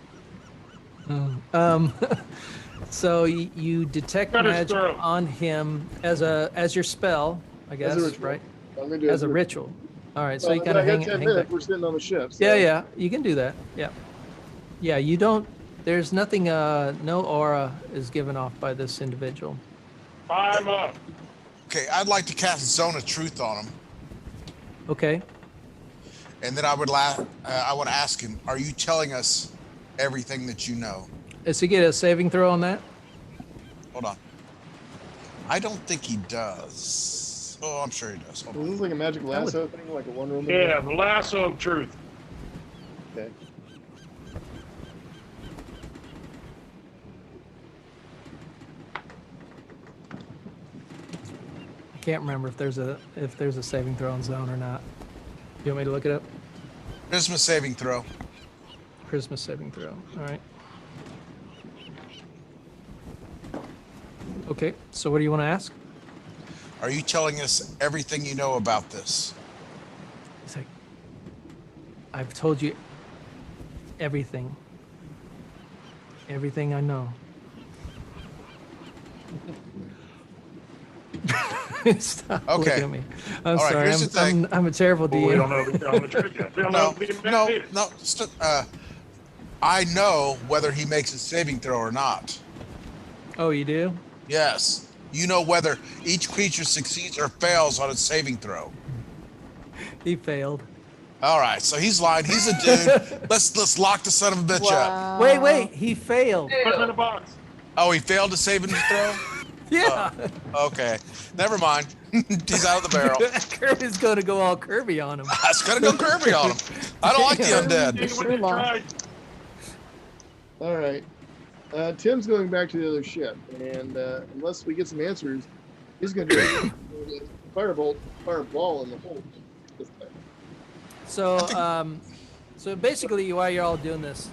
So you detect Cut his magic throat. on him as your spell, I guess, As a ritual. right? I'm gonna do As a it. ritual. All right, so Well, you kind of I got hang 10 back. minutes. We're sitting on the ship. So. Yeah, you can do that. Yeah. You don't. There's nothing. No aura is given off by this individual. Fire him up. Okay, I'd like to cast Zone of Truth on him, Okay. and then I would ask him, "Are you telling us everything that you know?" Does he get a saving throw on that? Hold on. I don't think he does. Oh, I'm sure he does. Hold Is on. this like a magic lasso thing, like a Wonder Woman? Yeah, the lasso of truth. Okay. I can't remember if there's a saving throw on zone or not. You want me to look it up? Christmas saving throw. Christmas saving throw. All right. Okay. So what do you want to ask? Are you telling us everything you know about this? He's like, I've told you everything. Everything I know. Stop Okay. looking at me. I'm All right, sorry. here's the thing. I'm a terrible Well, we don't DM. know the truth yet. We don't No, know if he no, made it. no. I know whether he makes a saving throw or not. Oh, you do? Yes. You know whether each creature succeeds or fails on its saving throw. He failed. All right, so he's lying. He's a dude. Let's lock the son of a bitch up. Wait. He failed. Put him in a box. Oh, he failed to save his throw? Yeah. Okay. Never mind. He's out of the barrel. Kirby's going to go all Kirby on him. I was gonna go Kirby on him. I don't like the undead. Even when he Sure. tried. All right. Tim's going back to the other ship, and unless we get some answers, he's going to do a fireball in the hole. This time. So basically, while you're all doing this,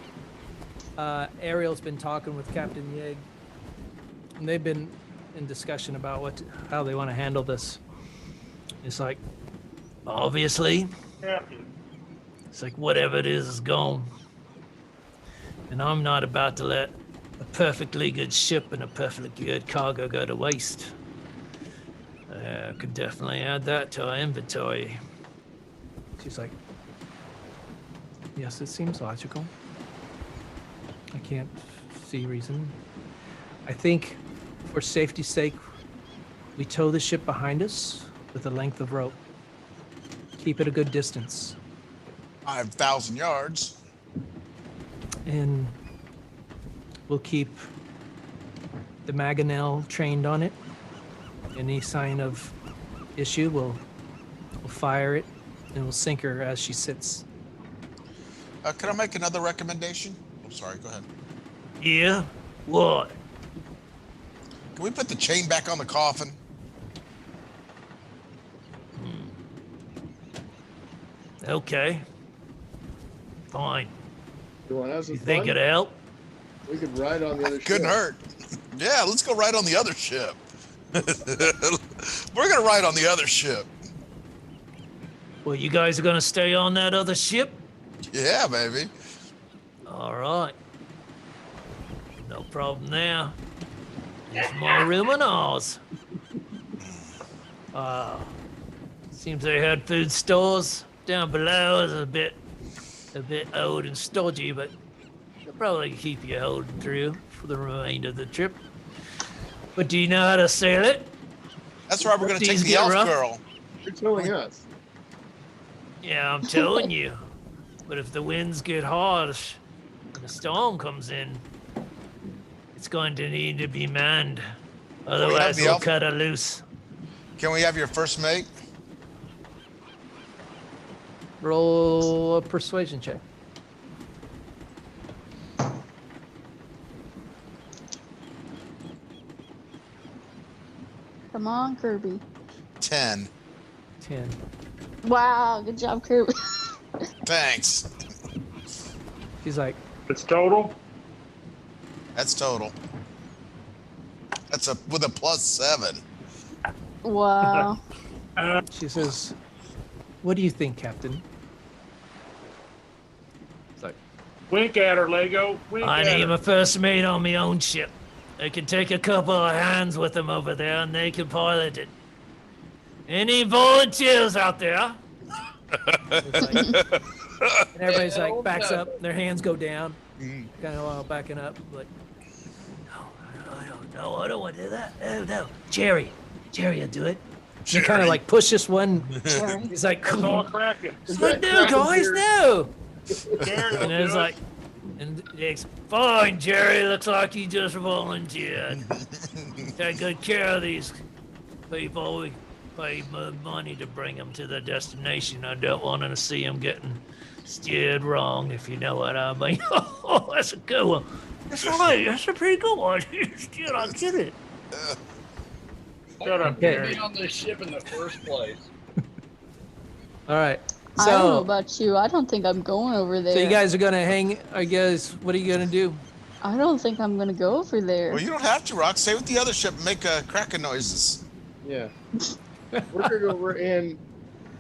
Ariel's been talking with Captain Yeg, and they've been in discussion about how they want to handle this. It's like, obviously, Captain. it's like whatever it is gone, and I'm not about to let a perfectly good ship and a perfectly good cargo go to waste. I could definitely add that to our inventory. She's like, yes, it seems logical. I can't see reason. I think for safety's sake, we tow the ship behind us with a length of rope. Keep it a good distance. 5,000 yards. And we'll keep the Mangonel trained on it. Any sign of issue, we'll fire it and we'll sink her as she sits. Can I make another recommendation? I'm sorry, go ahead. Yeah? What? Can we put the chain back on the coffin? Okay. Fine. You want to have some You think fun? it'll help? We could ride on the other ship. Couldn't hurt. Yeah, let's go ride on the other ship. We're gonna ride on the other ship. Well, you guys are gonna stay on that other ship? Yeah, baby. All right. No problem there. There's more room on ours. Seems they had food stores down below. It's a bit old and stodgy, but they'll probably keep you holding through for the remainder of the trip. But do you know how to sail it? That's right. We're gonna take These the get elf rough. girl. You're telling us. Yeah, I'm telling you. But if the winds get harsh and the storm comes in, it's going to need to be manned. Otherwise, the we'll elf- cut her loose. Can we have your first mate? Roll a persuasion check. Come on, Kirby. 10. 10. Wow, good job, Kirby. Thanks. She's like, It's total. That's total. That's with a +7. Wow. she says, what do you think, Captain? It's like, Wink at her, Lego. Wink I at need her. my first mate on my own ship. I can take a couple of hands with them over there and they can pilot it. Any volunteers out there? And everybody's like, backs up, their hands go down, kind of backing up, like, no, I don't want to do that. No. Jerry will do it. He kind of like push this one. He's like, It's all cracking. it's like, no, guys, no. Jerry will And it's do it. like, and it's fine, Jerry. Looks like you just volunteered. Take good care of these people. pay money to bring them to their destination. I don't want to see them getting steered wrong, if you know what I mean. Oh, that's a good one. That's right. That's a pretty good one. Still, I get it. Shut up, Okay. Gary. Be on this ship in the first place. All right. I don't know So, about you. I don't think I'm going over there. so you guys are gonna hang. I guess. What are you gonna do? I don't think I'm gonna go over there. Well, you don't have to, Rock. Stay with the other ship and make cracking noises. Yeah. We're gonna go over, and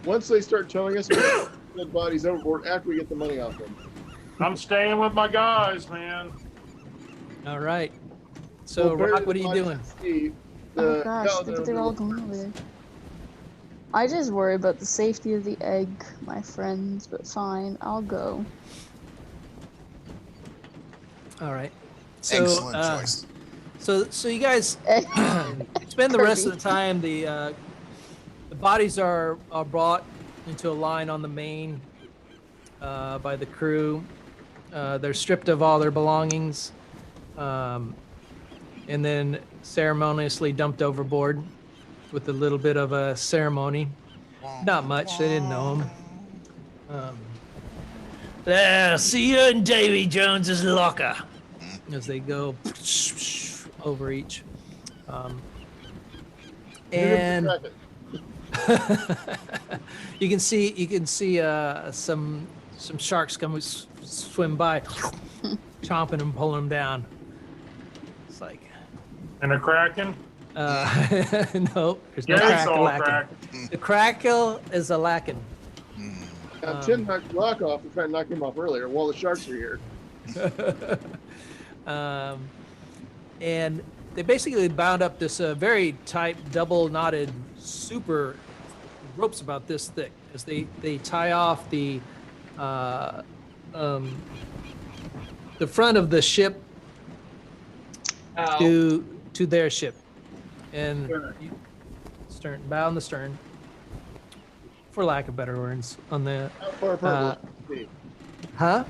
once they start towing us, we're dead bodies overboard after we get the money off them. I'm staying with my guys, man. All right. So, Well, Rock, what are you apparently doing? Oh gosh, look at they're all going over there. I just worry about the safety of the egg, my friends, but fine, I'll go. All right. So, Excellent choice. So you guys spend the rest of the time. The bodies are brought into a line on the main by the crew. They're stripped of all their belongings, and then ceremoniously dumped overboard with a little bit of a ceremony. Not much. They didn't know him. There, see you in Davy Jones's locker. As they go over each, and you can see some sharks come swim by, chomping and pulling them down. It's like, And a Kraken? no, there's no Gary's all crack-a-lackin'. crack. The crackle is a lacking. Tim knocked Rock off. We tried to knock him off earlier while the sharks were here. And they basically bound up this very tight, double knotted, super ropes about this thick as they tie off the front of the ship Ow. to their ship, and stern, bow on the stern, for lack of better words, on the How far apart will the ship be? huh?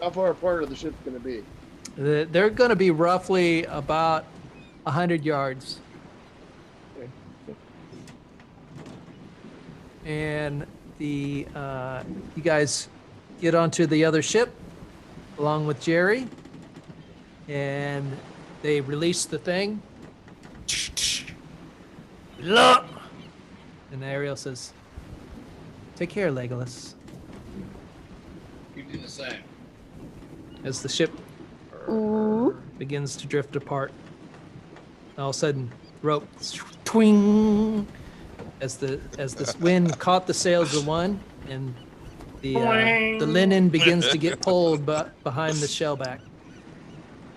How far apart are the ships going to be? They're going to be roughly about 100 yards. Okay. And you guys get onto the other ship along with Jerry, and they release the thing. Look! And Ariel says, "Take care, Legolas." You do the same. As the ship Ooh. begins to drift apart, all of a sudden, rope twing as the wind caught the sails of one, and the linen begins to get pulled behind the ShellBack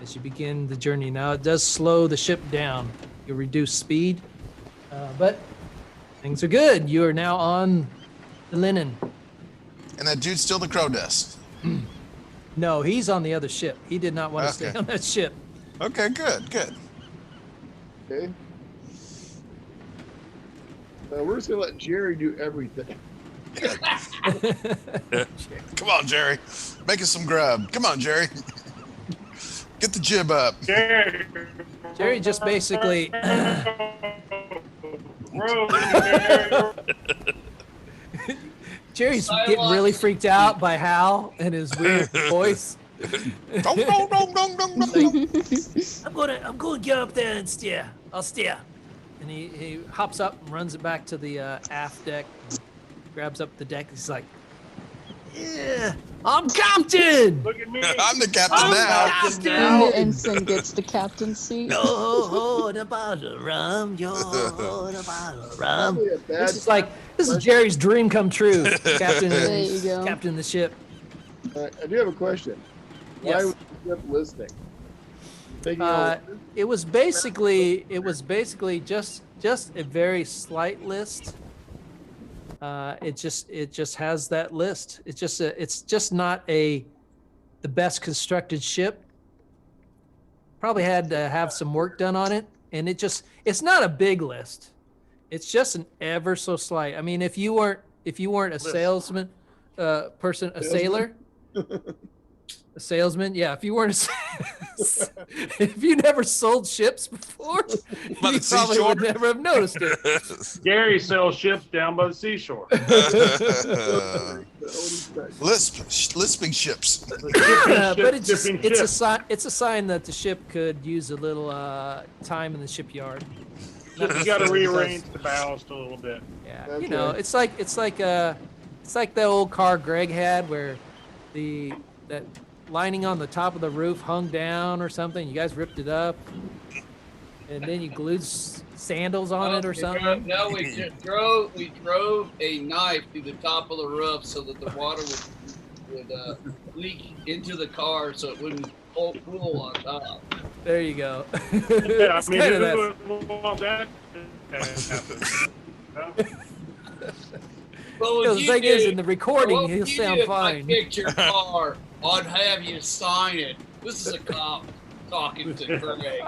as you begin the journey. Now it does slow the ship down. You reduce speed, but things are good. You are now on the linen. And that dude's still the crow desk. No, he's on the other ship. He did not want to stay Okay. on that ship. Okay, good. Okay. We're just going to let Jerry do everything. Come on, Jerry. Make us some grub. Come on, Jerry. Get the jib up. Gary. Jerry just basically Jerry's getting really freaked out by Hal and his weird voice. Dong, dong, dong, dong, dong, dong. I'm gonna get up there and steer. I'll steer. And he hops up and runs it back to the aft deck, grabs up the deck. He's like, "Yeah, I'm captain. Look at me. I'm the captain I'm now. captain And now. the ensign gets the captain's seat. Yo ho, the bottle of rum. Yo ho, the bottle of rum." Probably a bad This is Jerry's dream come true. Captain, There you go. captain of the ship. I do have a question. Why Yes. was the ship listening? Taking all It was basically just a very slight list. It just has that list. It's just not the best constructed ship. Probably had to have some work done on it, and it's not a big list. It's just an ever so slight. I mean, if you weren't a salesman, a sailor, A salesman? Yeah, if you weren't if you never sold ships before, By you the probably would seashore? never have noticed it. Gary sells ships down by the seashore. Lisping ships. But it's just, Shipping it's a ships. sign. It's a sign that the ship could use a little time in the shipyard. You got to rearrange the ballast a little bit. Yeah, Okay. you know, it's like the old car Greg had where that lining on the top of the roof hung down or something. You guys ripped it up, and then you glued sandals on it or something. No, we just drove a knife through the top of the roof so that the water would leak into the car so it wouldn't pool on top. There you go. Yeah, It's I mean, kinda who that- would want that to happen? Well, You know, the thing is, in the recording, what he'll would you sound do if I fine. kicked your car, I'd have you sign it. This is a cop talking to Greg.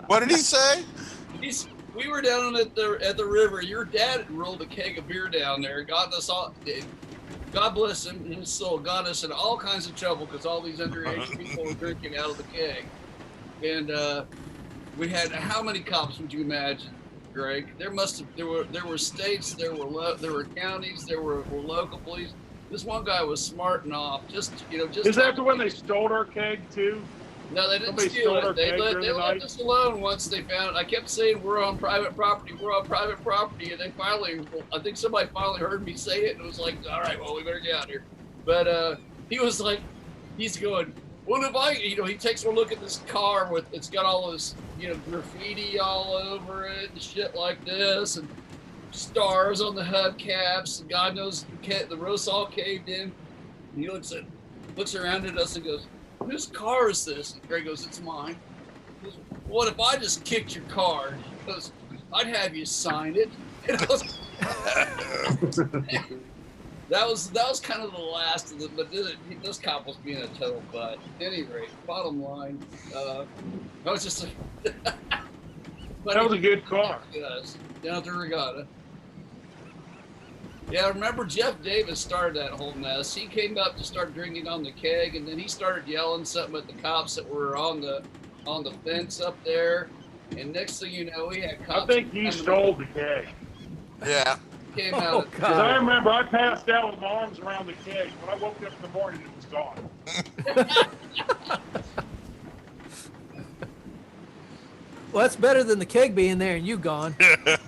What did he say? We were down at the river. Your dad had rolled a keg of beer down there. Got us all. God bless him, his soul. Got us in all kinds of trouble because all these underage people were drinking out of the keg. And we had how many cops would you imagine, Greg? There were states, there were counties, there were local police. This one guy was smarting off. Just Is that the one they stole our keg too? No, they didn't Somebody steal stole it. our They keg let during the night? us alone once they found. I kept saying we're on private property, and they finally, I think somebody finally heard me say it, and it was like, all right, well, we better get out here. But he was like, he's going, what if I, he takes a look at this car with, it's got all this, graffiti all over it and shit like this, and stars on the hubcaps, and God knows the roof's all caved in. And he looks around at us and goes, whose car is this? And Greg goes, it's mine. He goes, what if I just kicked your car? He goes, I'd have you sign it. And I was, that was kind of the last of the, but this cop was being a total butt. At any rate, bottom line, that was just a That was a good car. Yes, down at the regatta. Yeah, I remember Jeff Davis started that whole mess. He came up to start drinking on the keg, and then he started yelling something at the cops that were on the fence up there. And next thing you know, we had cops. I think you stole the keg. Yeah. Came Oh, out. Because I God. remember I passed out with my arms around the keg. When I woke up in the morning, it was gone. Well, that's better than the keg being there and you gone.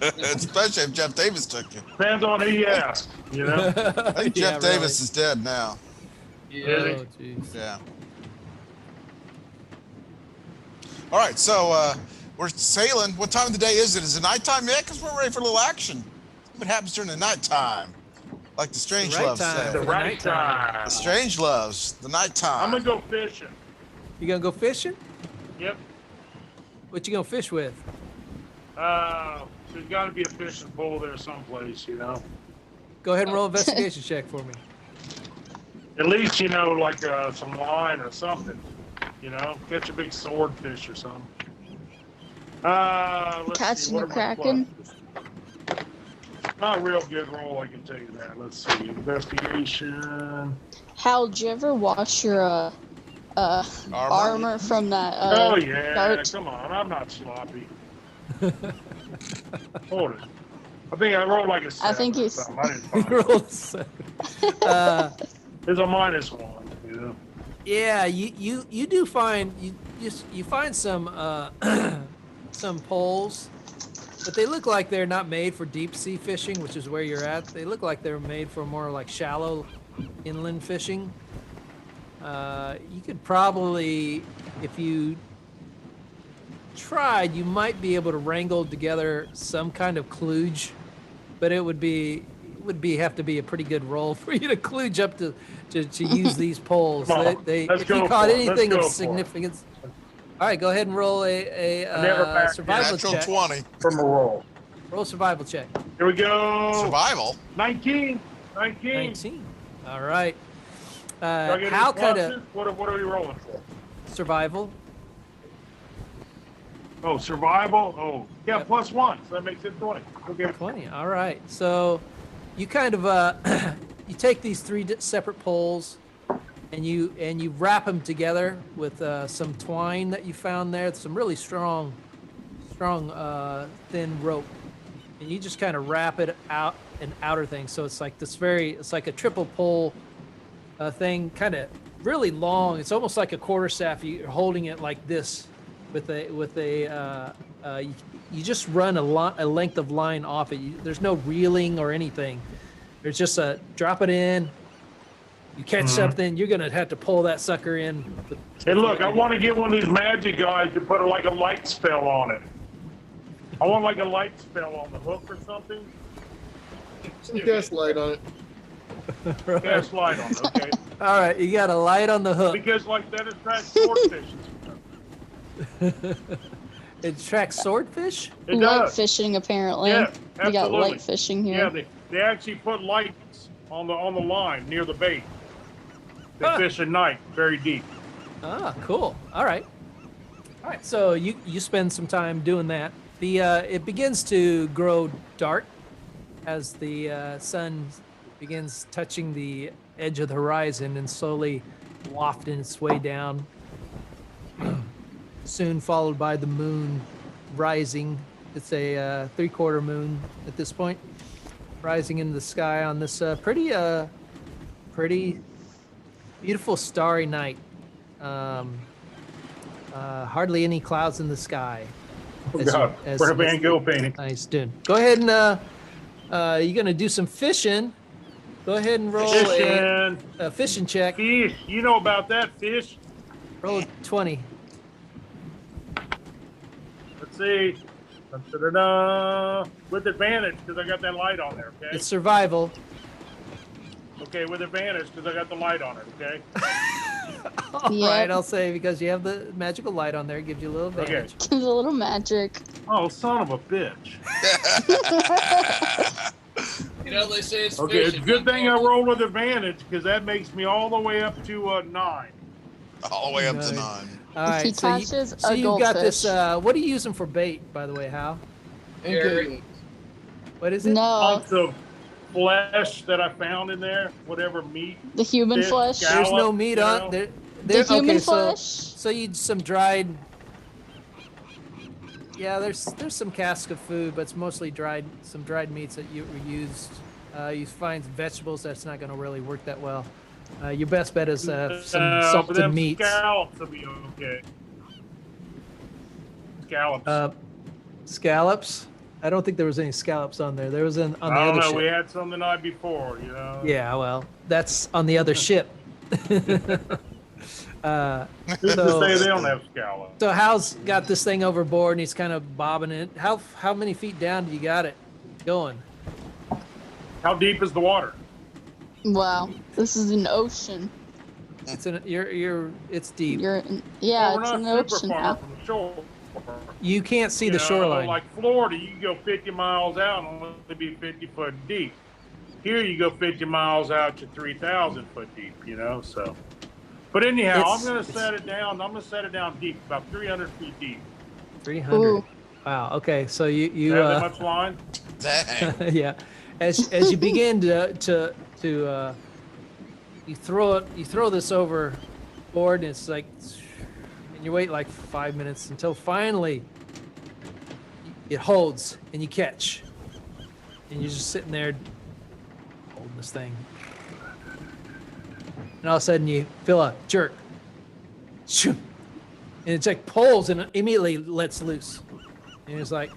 Especially if Jeff Davis took you. Depends on who you ask, I think Jeff Davis is dead now. Yeah. Oh, jeez. Yeah. All right, so we're sailing. What time of the day is it? Is it nighttime yet? Because we're ready for a little action. What happens during the nighttime? Like the Strange The right Loves time. say. the The right nighttime. time. The Strange Loves, the nighttime. I'm going to go fishing. You gonna go fishing? Yep. What you gonna fish with? There's got to be a fishing pole there someplace, Go ahead and roll investigation check for me. At least, like some line or something. Catch a big swordfish or something. Let's Catching see, what a are my kraken? pluses? Not a real good roll, I can tell you that. Let's see. Investigation. Hal, did you ever wash your armor from that? Oh, yeah. dart? Come on. I'm not sloppy. Hold it. I think I rolled like a 7 I think or you- something. I didn't You find it. rolled a 7. There's a -1. Yeah, you do find you find some some poles, but they look like they're not made for deep sea fishing, which is where you're at. They look like they're made for more like shallow inland fishing. You could probably, if you tried, you might be able to wrangle together some kind of kludge, but it would have to be a pretty good roll for you to kludge up to use these poles. Come on, let's If you go caught for it. Let's anything go of for it. significance. All right, go ahead and roll a never back survival Natural check. 20. From a roll. Roll survival check. Here we go. Survival. 19. 19. All right. Do I get How any kind of pluses? What are we rolling for? survival? Oh, survival? Oh, yeah, Yep. +1. So that makes it 20. Okay. 20. All right. So you kind of you take these three separate poles and you wrap them together with some twine that you found there, some really strong thin rope, and you just kind of wrap it out an outer thing, so it's like it's like a triple pole thing, kind of really long. It's almost like a quarterstaff. You're holding it like this with a you just run a length of line off it. There's no reeling or anything. There's just a drop it in. You catch something, you're gonna have to pull that sucker in. Hey, look, I want to get one of these magic guys to put like a light spell on it. I want like a light spell on the hook or something. Cast light on it. Right. Cast light on it, okay? All right, you got a light on the hook. Because like that attracts swordfish. It attracts swordfish? It Light does. fishing, apparently. Yeah, We got absolutely. light fishing here. Yeah, they actually put lights on the line near the bait. They Huh. fish at night, very deep. Ah, cool. All right. So you spend some time doing that. It begins to grow dark as the sun begins touching the edge of the horizon and slowly wafting its way down. Soon followed by the moon rising. It's a 3/4 moon at this point, rising into the sky on this pretty beautiful starry night. Hardly any clouds in the sky. Oh, God. For a Van Gogh painting. Nice, dude. Go ahead and you're gonna do some fishing. Go ahead and roll Fishing. a fishing check. Fish. You know about that fish. Roll a 20. Let's see. Da-da-da. With advantage, because I got that light on there, okay? It's survival. Okay, with advantage, because I got the light on it, okay? All Yep. right, I'll say because you have the magical light on there, it gives you a little advantage. There's a little magic. Oh, son of a bitch. You know, they say it's Okay, it's a fishing. good thing I rolled with advantage, because that makes me all the way up to 9. All the way up to Nice. 9. All right, He so catches so a you've got this. goldfish. What are you using for bait, by the way, Hal? Gary. What is it? No, Ounce of flesh that I found in there, whatever meat. the human Fish, flesh. cow. There's no Scallop, meat you on know? there. The human okay, flesh. So you some dried. Yeah, there's some cask of food, but it's mostly some dried meats that you used. You find vegetables that's not going to really work that well. Your best bet is some but salted them meats. Scallops will be okay. Scallops. Scallops. I don't think there was any scallops on there. There was on the I don't other know. ship. We had some the night before, you know. Yeah, well, that's on the other ship. Who's to say they don't have scallops? So Hal's got this thing overboard and he's kind of bobbing it. How many feet down do you got it going? How deep is the water? Wow, this is an ocean. It's it's deep. Yeah, Well, it's we're an not super ocean. far Now. from the shore. You can't see You the know, shoreline. Like Florida, you can go 50 miles out and only be 50 foot deep. Here you go 50 miles out to 3,000 foot deep, you know, so. But anyhow, I'm going to set it down. I'm going to set it down deep, about 300 feet deep. 300. Ooh. Wow. Okay. So you You have that much line? Dang. yeah. As you begin to you throw this overboard and it's like, and you wait like 5 minutes until finally it holds and you catch, and you're just sitting there holding this thing, and all of a sudden you feel a jerk, shoo, and it's like pulls and it immediately lets loose, and it's like,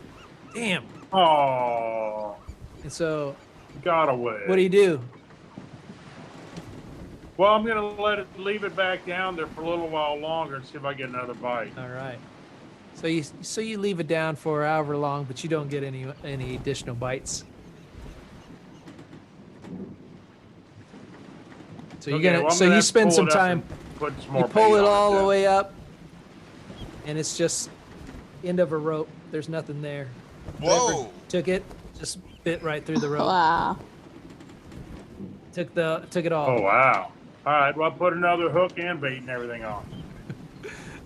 damn. Oh, And so got away. what do you do? Well, I'm going to leave it back down there for a little while longer and see if I get another bite. All right. So you leave it down for however long, but you don't get any additional bites. So Okay, well, I'm so gonna you have to spend pull some it up time. and put some You more pull bait it on all the then. way up, and it's just end of a rope. There's nothing there. Whoa. Took it, just bit right through the rope. Wow. Took it all. Oh, wow. All right, well, I put another hook and bait and everything on.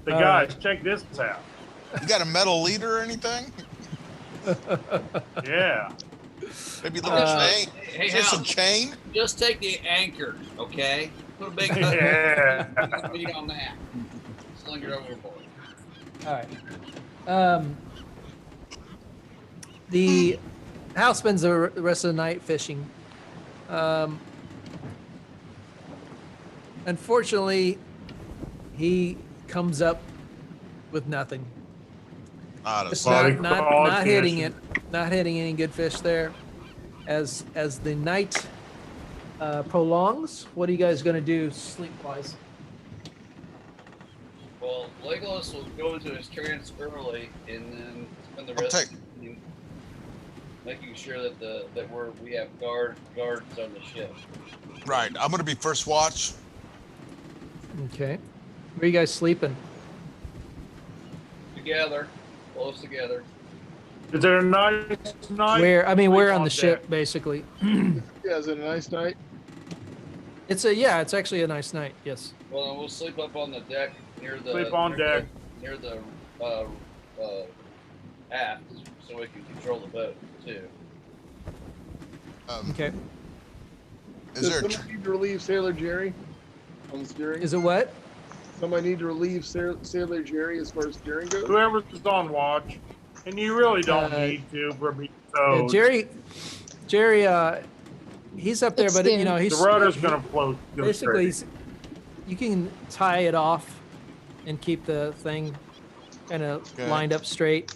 The All guys, right. check this out. You got a metal leader or anything? Yeah. Maybe a little chain? Hey, Is there Hal, some chain? just take the anchor, okay? Put a big Yeah. beat on that. Sling it overboard. All right. The Hal spends the rest of the night fishing. Unfortunately, he comes up with nothing. Just not hitting it. Not hitting any good fish there. As the night prolongs, what are you guys going to do sleep-wise? Well, Legolas will go into his trance early and then spend the rest of the evening making sure that we have guards on the ship. Right. I'm going to be first watch. Okay. Where are you guys sleeping? Together, close together. Is there a nice night? We're on the deck. ship, basically. Yeah, is it a nice night? It's actually a nice night. Yes. Well, then we'll sleep up on the deck near the near the aft, so we can control the boat too. Okay. Is there? Somebody need to relieve Sailor Jerry on the steering? Is it what? Somebody need to relieve Sailor Jerry as far as steering goes? Whoever's on watch, and you really don't need to for me. So Jerry, he's up there, It's but there. he's the rudder's gonna float. basically. You can tie it off and keep the thing kind of lined up straight.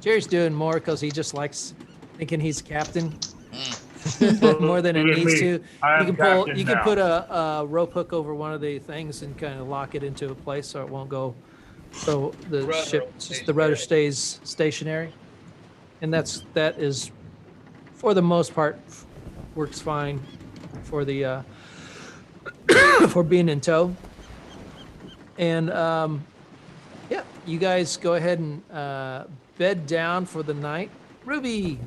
Jerry's doing more because he just likes thinking he's captain more than he needs to. You can put a rope hook over one of the things and kind of lock it into a place so it won't go. So the rudder stays stationary, and that is for the most part works fine for the for being in tow. And you guys go ahead and bed down for the night. Ruby.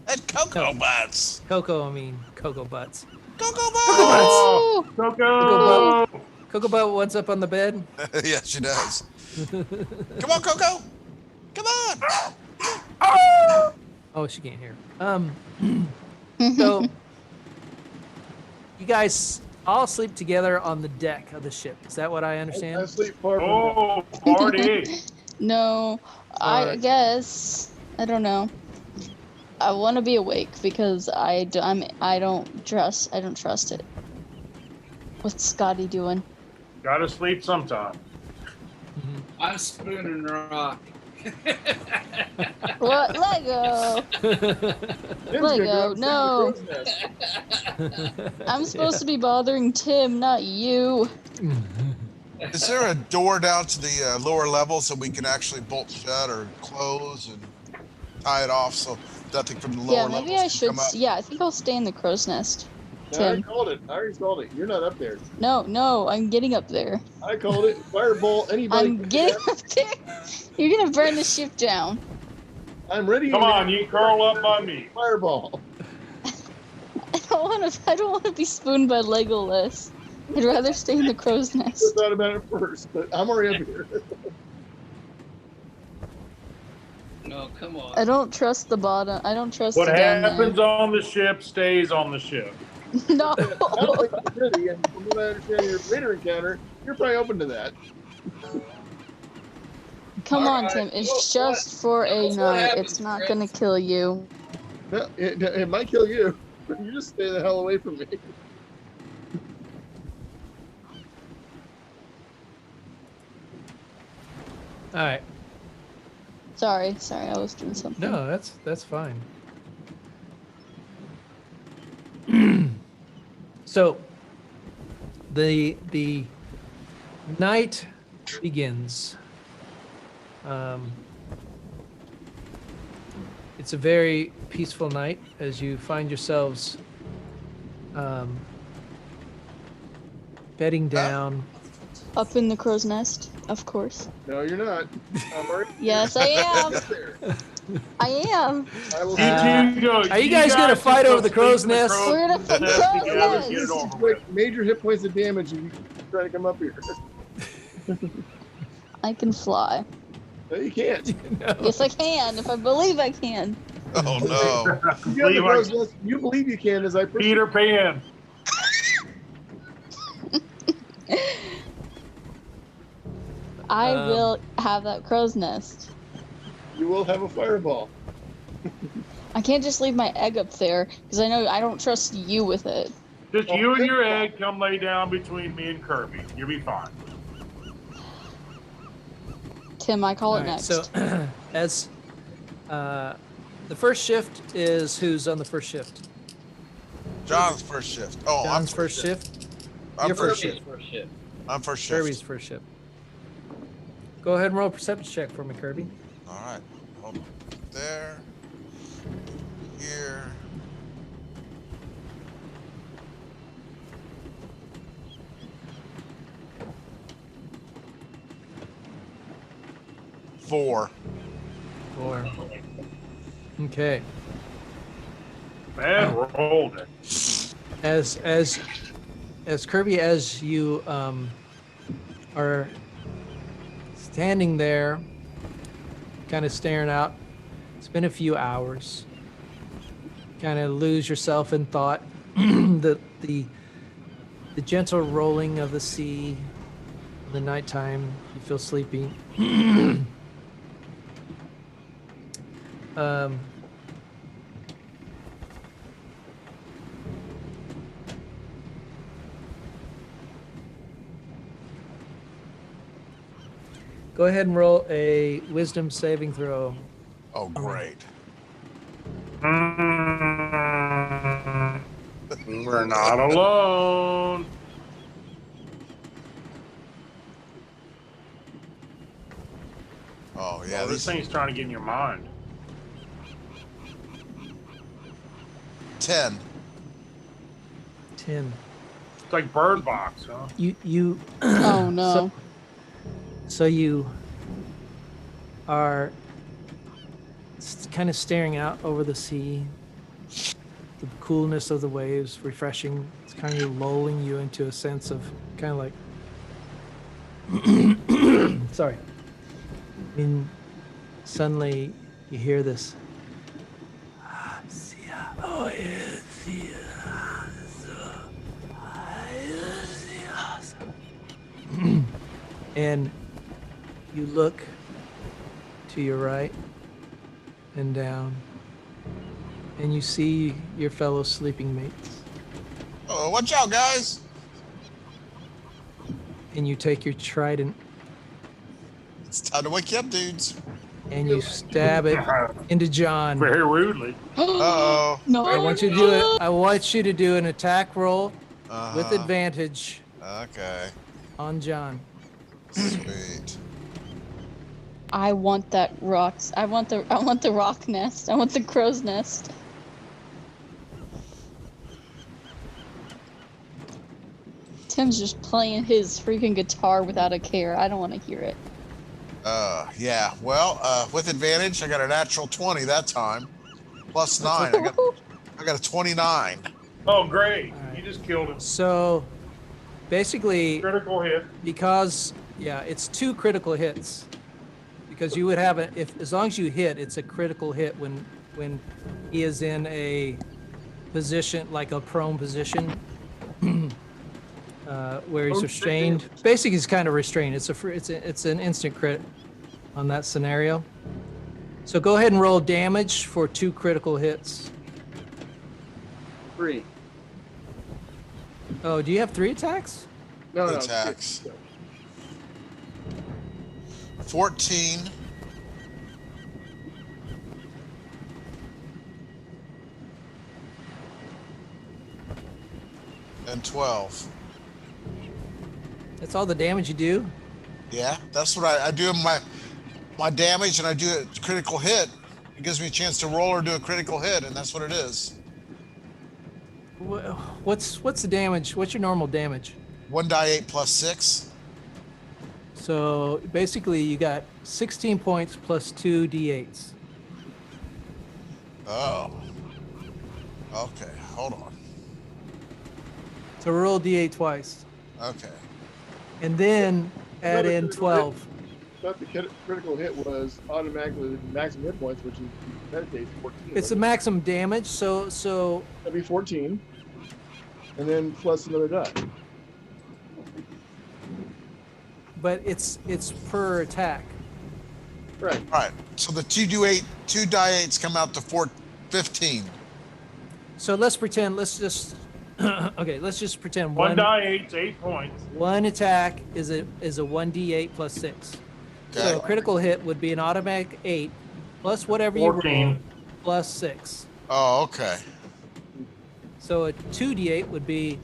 And Cocoa Butts. Cocoa Butts. Cocoa Butts. Oh, Coco. Cocoa Butt, what's up on the bed? Yeah, she does. Come on, Coco. Come on. Oh, she can't hear. So you guys all sleep together on the deck of the ship. Is that what I understand? I sleep far from Oh, party. No, I guess I don't know. I want to be awake because I don't trust it. What's Scotty doing? Gotta sleep sometime. I'm spooning rock. What? Lego? Lego? No. I'm supposed to be bothering Tim, not you. Is there a door down to the lower level so we can actually bolt shut or close and tie it off so nothing from the lower Yeah, levels maybe I can should. come up? Yeah, I think I'll stay in the crow's nest. I already Tim. called it. I already called it. You're not up there. No, I'm getting up there. I called it. Firebolt. Anybody? I'm getting up there. You're gonna burn the ship down. I'm ready. Come on, you curl up by me. Fireball. I don't wanna be spooned by Legolas. I'd rather stay in the crow's I nest. thought about it first, but I'm already up here. No, come on. I don't trust the bottom. I don't trust What the down happens on the ship stays on the ship. there. No. I don't think it's ready, and from what I understand, your later encounter, you're probably open to that. Come on, Alright, Tim. It's just for a what night. happens, It's not Chris? gonna kill you. No, it might kill you. You just stay the hell away from me. All right. Sorry, I was doing something. No, that's fine. So the night begins. It's a very peaceful night as you find yourselves bedding down. Up in the crow's nest, of course. No, you're not. I'm already Yes, I am. up there. I am. I will. Are you guys gonna fight over the crow's nest? We're gonna fight nest crow's together, nest. get it over with. Quick, major hit points of damage if you try to come up here. I can fly. No, you can't. Yes, I can. If I believe I can. Oh no. You, got the crow's nest. You believe you can, as I Peter Pan. I will have that crow's nest. You will have a fireball. I can't just leave my egg up there because I know I don't trust you with it. Just you and your egg come lay down between me and Kirby. You'll be fine. Tim, I call All it right, next. so as the first shift is who's on the first shift? John's first shift. Oh, John's I'm first shift. I'm Your first Kirby's shift. first shift. I'm first shift. Kirby's first shift. Go ahead and roll a perception check for me, Kirby. All right. Hold on. There. Here. Four. 4. Okay. Man, rolled it. As Kirby, as you are standing there, kind of staring out, it's been a few hours. Kind of lose yourself in thought. the gentle rolling of the sea, the nighttime, you feel sleepy. Go ahead and roll a wisdom saving throw. Oh, great. We're not alone. Oh, yeah. Oh, this thing's trying to get in your mind. 10. 10. It's like Bird Box, huh? You Oh no. So you are kind of staring out over the sea. The coolness of the waves, refreshing. It's kind of lulling you into a sense of kind of like sorry. And suddenly you hear this. And you look to your right and down, and you see your fellow sleeping mates. Oh, watch out, guys. And you take your trident It's time to wake you up, dudes. and you stab it into John. Very rudely. Uh-oh. No. I want you to do it. I want you to do an attack roll with Uh-huh. advantage Okay. on John. Sweet. I want that rocks. I want the rock nest. I want the crow's nest. Tim's just playing his freaking guitar without a care. I don't want to hear it. Yeah. Well, with advantage, I got a natural 20 that time. Plus 9. I got a 29. Oh, great. Alright. You just killed him. So basically, Critical hit. because it's 2 critical hits. Because you would have it if as long as you hit, it's a critical hit when he is in a position like a prone position. Where he's restrained. Basically, he's kind of restrained. It's an instant crit on that scenario. So go ahead and roll damage for 2 critical hits. 3. Oh, do you have 3 attacks? No, Attacks. 14. And 12. That's all the damage you do? Yeah, that's what I do my damage, and I do a critical hit. It gives me a chance to roll or do a critical hit, and that's what it is. What's the damage? What's your normal damage? 1 die 8 plus 6. So basically, you got 16 points plus 2 d8s. Oh. Okay, hold on. So roll d8 twice, Okay. and then add in 12. I thought the critical hit was automatically maximum hit points, which is meditate 14. It's the maximum damage, so That'd be 14. And then plus another die. but it's per attack. Right. All right. So the 2d8s come out to 15. So let's pretend. Let's just okay. Let's just pretend One die 8's 8 points. one attack is a 1d8 plus 6. So Okay. a critical hit would be an automatic 8 plus whatever you roll 14. plus 6. Oh, okay. So a 2d8 would be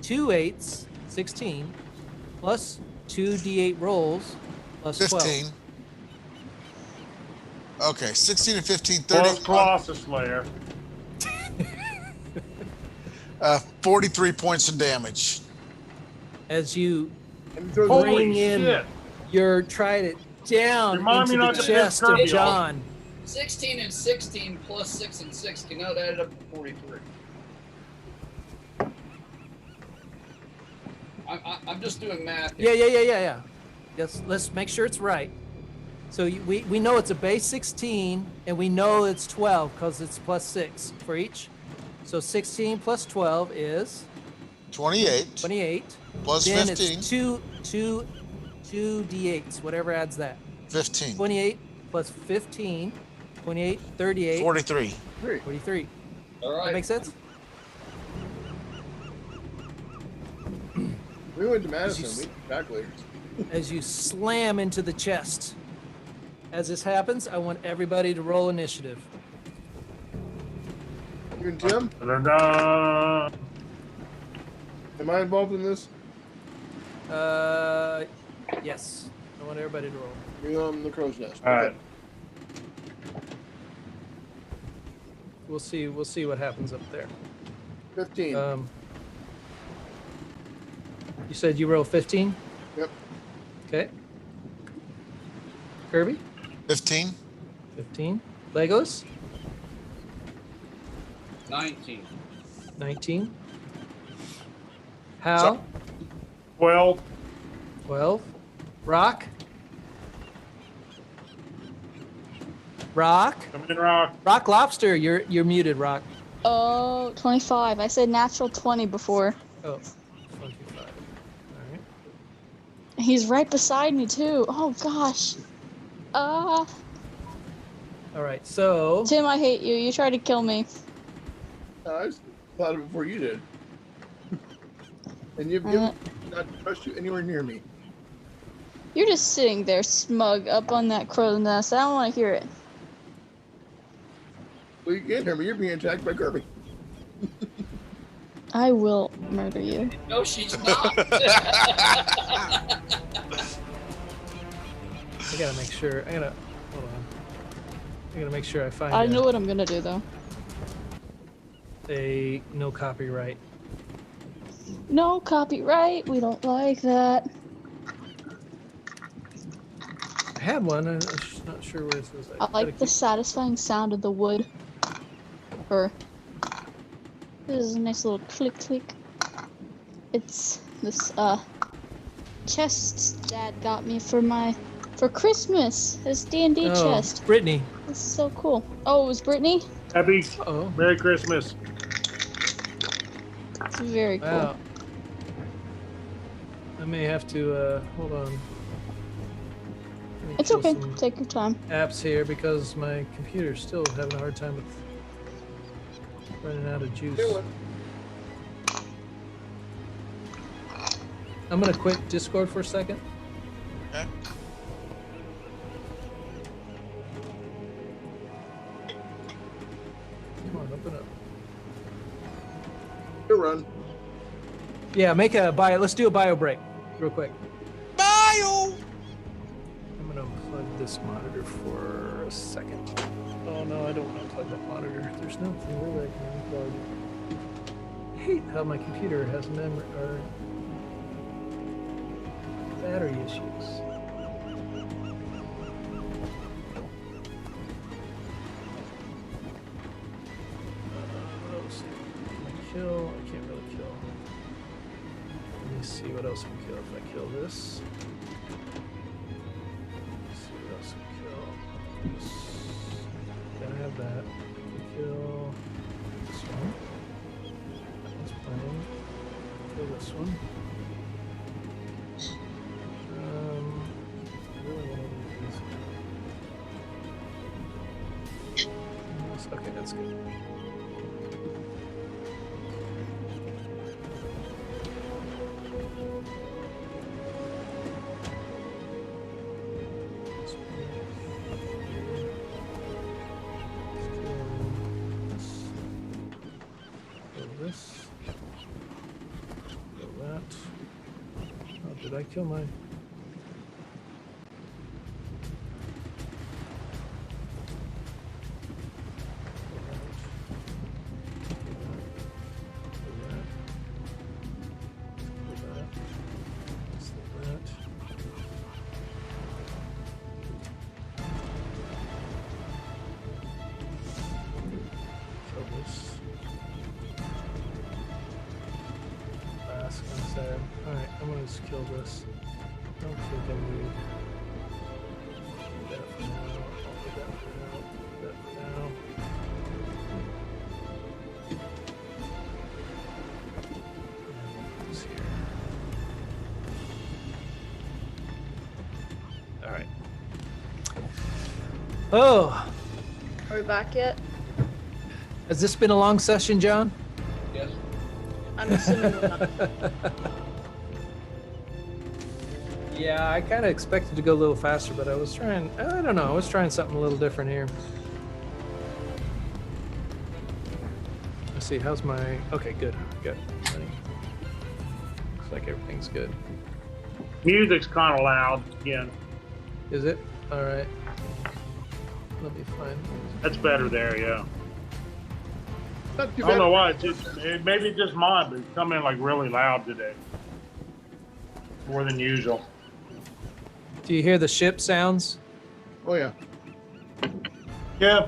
2 8s, 16, plus 2d8 rolls plus 15. 12. Okay, 16 and 15, Plus 30. Colossus Slayer. 43 points of damage. As you And throw Holy bring in shit. your trident down Remind me into the not to piss chest Kirby of off. John. 16 and 16 plus 6 and 6 cannot add up to 43. I'm just doing math. here. Yeah. Let's make sure it's right. So we know it's a base 16, and we know it's 12 because it's plus 6 for each. So 16 plus 12 is 28 28. plus Then 15. it's two d8s, whatever adds that. 15. 28 plus 15, 28, 38, 43. 43. All right. That makes sense? We went to Madison. We did calculators. As you slam into the chest. As this happens, I want everybody to roll initiative. You and Tim, Da-da-da. am I involved in this? Yes. I want everybody to roll. You're on the crow's nest. All right. We'll see what happens up there. 15. You said you roll 15? Yep. Okay. Kirby? 15. 15. Legos? 19. 19. Hal? 12. 12. Rock? Rock? Come in, Rock. Rock Lobster, you're muted, Rock. Oh, 25. I said natural 20 before. Oh, 25. All right. He's right beside me too. Oh gosh. All right, so Tim, I hate you. You tried to kill me. I just thought of it before you did. And you've Uh, given not to trust you anywhere near me. You're just sitting there smug up on that crow's nest. I don't want to hear it. Well, you can't hear me. You're being attacked by Kirby. I will murder you. No, she's not. I gotta make sure. Hold on. I gotta make sure I find I know what I'm gonna do though. a no copyright. No copyright. We don't like that. I had one. I'm not sure where it was. I like the satisfying sound of the wood. This is a nice little click click. It's this chest Dad got me for Christmas. This D&D chest. Brittany. It's so cool. Oh, it was Brittany? Happy Oh. Merry Christmas. It's very cool. Wow. I may have to hold on. Let me It's kill okay. some Take your time. apps here because my computer's still having a hard time with running out of juice. Do it. I'm gonna quit Discord for a second. Okay. Come on, open up. Good run. Yeah, make a bio. Let's do a bio break, real quick. Bio! I'm gonna unplug this monitor for a second. Oh no, I don't want to unplug that monitor. There's nothing really I can unplug. I hate how my computer has memory or battery issues. What else can I kill? I can't really kill. Let me see what else I can kill if I kill this. Let's see what else I can kill. This. Gotta have that. Kill this one. That one's playing. Kill this one. That's good. This. Kill that. Oh, did I kill my? Alright, I'm gonna just kill this. I don't think I need that for now. I'll do that for now. Do that for now. And this here. Alright. Oh! Are we back yet? Has this been a long session, John? Yes. I'm assuming we're not. Yeah, I kind of expected to go a little faster, but I was trying, I don't know, I was trying something a little different here. Let's see, how's my, okay, good, good. Looks like everything's good. Music's kind of loud again. Is it? All right. Let me find. That's better there, yeah. Not too I don't know bad. why. It maybe just mine, but it's coming like really loud today. More than usual. Do you hear the ship sounds? Oh yeah. Yeah,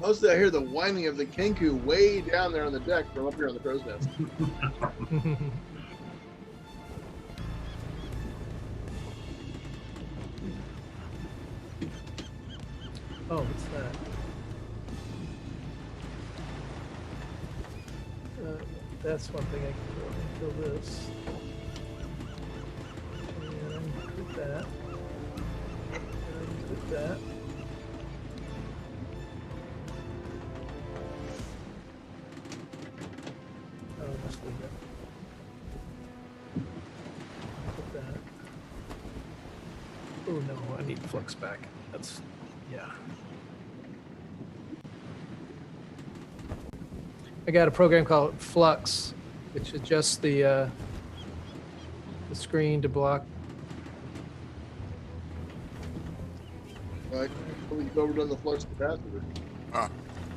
Mostly I hear the whining of the Kenku way down there on the deck from up here on the crow's nest. Oh, what's that? That's one thing I can do. I can kill this. And put that. And put that. Oh, let's leave that. Put that. Oh no, I need flux back. That's, yeah. I got a program called Flux, which adjusts the screen to block. Like, you've overdone the flux capacitor.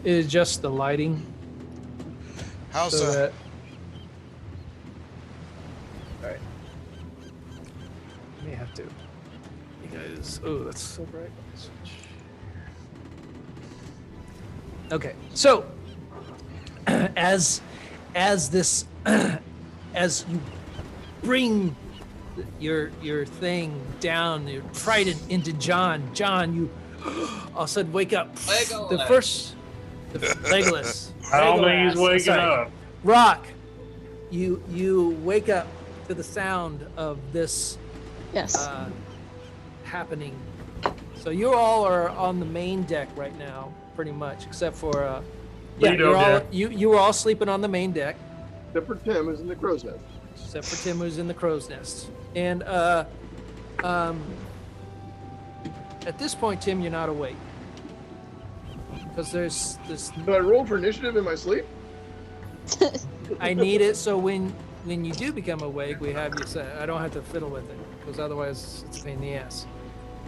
It adjusts the lighting. How's so that? that. All right. May have to. You guys. Oh, that's so bright. Switch. Okay, so. As this as you bring your thing down, your trident into John, you all of a sudden wake up. Legolas. The first Legolas. I don't think he's Legolas, waking sorry. up. Rock, you wake up to the sound of this Yes. happening. So you all are on the main deck right now, pretty much, except for yeah, Lido you're all deck. you were all sleeping on the main deck, Except for Tim, who's in the crow's nest. except for Tim, who's in the crow's nest. And at this point, Tim, you're not awake because there's this. Do I roll for initiative in my sleep? I need it so when you do become awake, we have you say. I don't have to fiddle with it because otherwise it's a pain in the ass.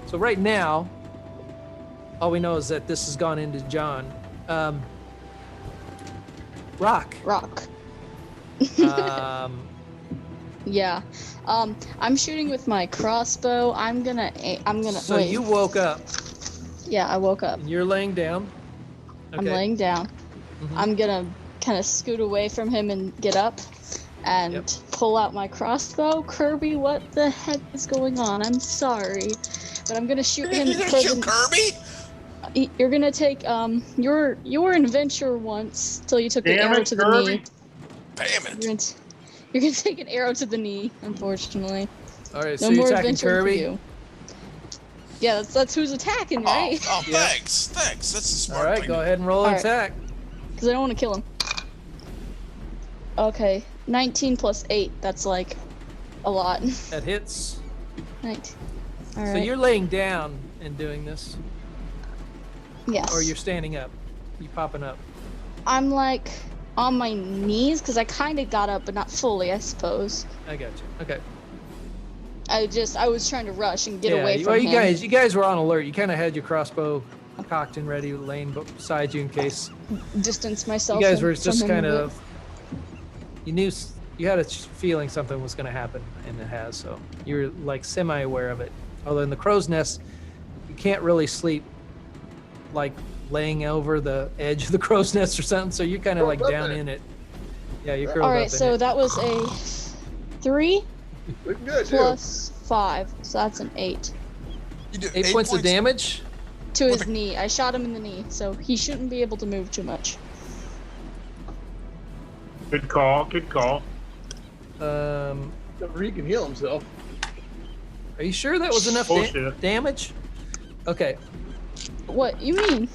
So right now, all we know is that this has gone into John. Rock. Yeah. I'm shooting with my crossbow. I'm gonna. So wait. you woke up. Yeah, I woke up. And you're laying down. I'm laying down. Mhm. I'm gonna kind of scoot away from him and get up and Yep. pull out my crossbow. Kirby, what the heck is going on? I'm sorry, but I'm gonna shoot him. You gonna because shoot Kirby? You're gonna take you were in Venture once till you took the Damn arrow it, to the Kirby. knee. Damn it. You're gonna take an arrow to the knee, unfortunately. All right. So No you're more attacking adventure for Kirby. you. Yeah, that's who's attacking, right? Yeah. Thanks. That's a smart All right, thing. go ahead and roll an All right. attack. Because I don't want to kill him. Okay, 19 plus 8. That's like a lot. That hits. 19. All right. So you're laying down and doing this, Yes. or you're standing up. You popping up. I'm like on my knees because I kind of got up, but not fully, I suppose. I got you. Okay. I was trying to rush and get away from well, him. you guys were on alert. You kind of had your crossbow cocked and ready, laying beside you in case. Distance myself. You guys were from just him a kind bit. of. You knew you had a feeling something was going to happen, and it has. So you're like semi-aware of it. Although in the crow's nest, you can't really sleep like laying over the edge of the crow's nest or something. So you're kind of like Curled up down in it. in it. Yeah, you're curled All up right, in so it. that was a 3 Looking good, too. plus 5, so that's an 8 You do 8 points of damage. to With his a- knee. I shot him in the knee, so he shouldn't be able to move too much. Good call. Good call. Except for he can heal himself. Are you sure that was enough Bullshit. damage? Okay. What you mean?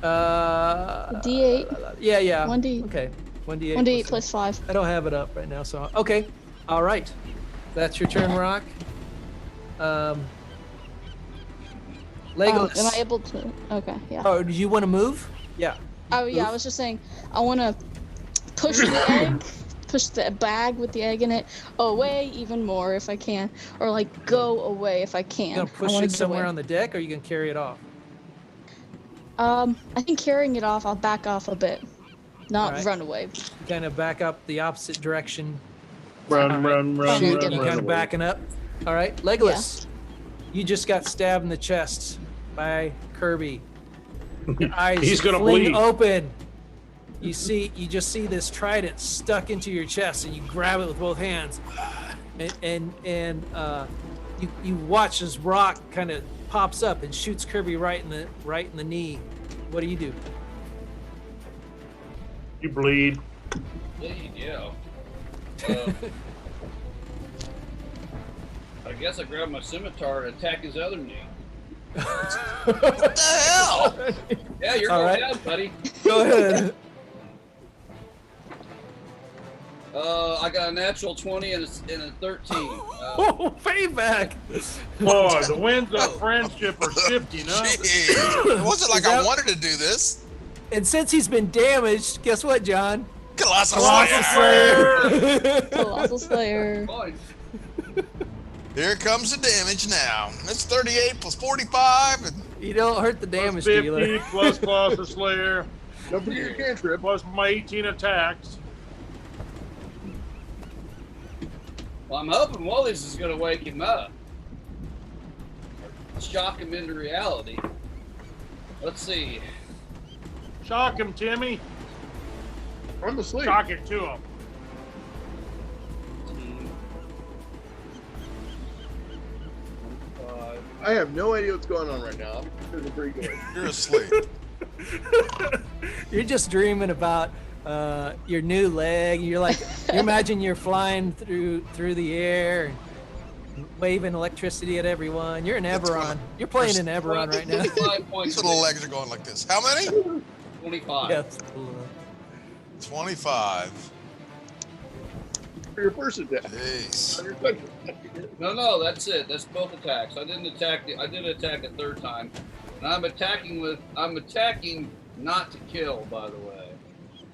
D8. Yeah. 1d. Okay. 1d8. 1d8 plus 5. I don't have it up right now, so okay. All right. That's your turn, Rock. Legolas. Am I able to? Okay, yeah. Oh, do you want to move? Yeah. Oh yeah, I move. was just saying. I want to push the egg, push the bag with the egg in it away even more if I can, or like go away if I can. You gonna push I wanna it get somewhere away. on the deck, or are you gonna carry it off? I think carrying it off, I'll back off a bit, not Alright. run away. You kind of back up the opposite direction. Run, Alright. run, run, Shoot, run, get You run. kind of backing up. All right, Legolas. You just got stabbed in the chest by Kirby. Your eyes He's gonna fling bleed. open. You just see this trident stuck into your chest, and you grab it with both hands, and you watch as Rock kind of pops up and shoots Kirby right in the knee. What do you do? You bleed. There you go. I guess I grab my scimitar and attack his other knee. What the hell? Yeah, you're All going right. down, buddy. Go ahead. I got a natural 20 and a 13. Oh, payback. Boy, the winds of friendship are shifting up. Gee, it wasn't like I wanted to do this. And since he's been damaged, guess what, John? Colossal Colossal Slayer. Slayer. Colossal Slayer. Fine. Here comes the damage now. That's 38 plus 45. And You don't hurt the Plus damage 50 dealer. plus Colossus Slayer Don't forget your cantrip. plus my 18 attacks. Well, I'm hoping Wally's is going to wake him up. Shock him into reality. Let's see. Shock him, Timmy. I'm asleep. Shock it to him. I have no idea what's going on right now. I'm feeling pretty good. you're asleep. You're just dreaming about your new leg. You imagine you're flying through the air, and waving electricity at everyone. You're in That's Eberron. right. You're playing in Eberron right now. 25 points. These little legs are going like this. How many? 25. Yes. 25. For your first attack. Jeez. On your second attack. No, that's it. That's both attacks. I didn't attack. I did attack a third time, and I'm attacking not to kill. By the way,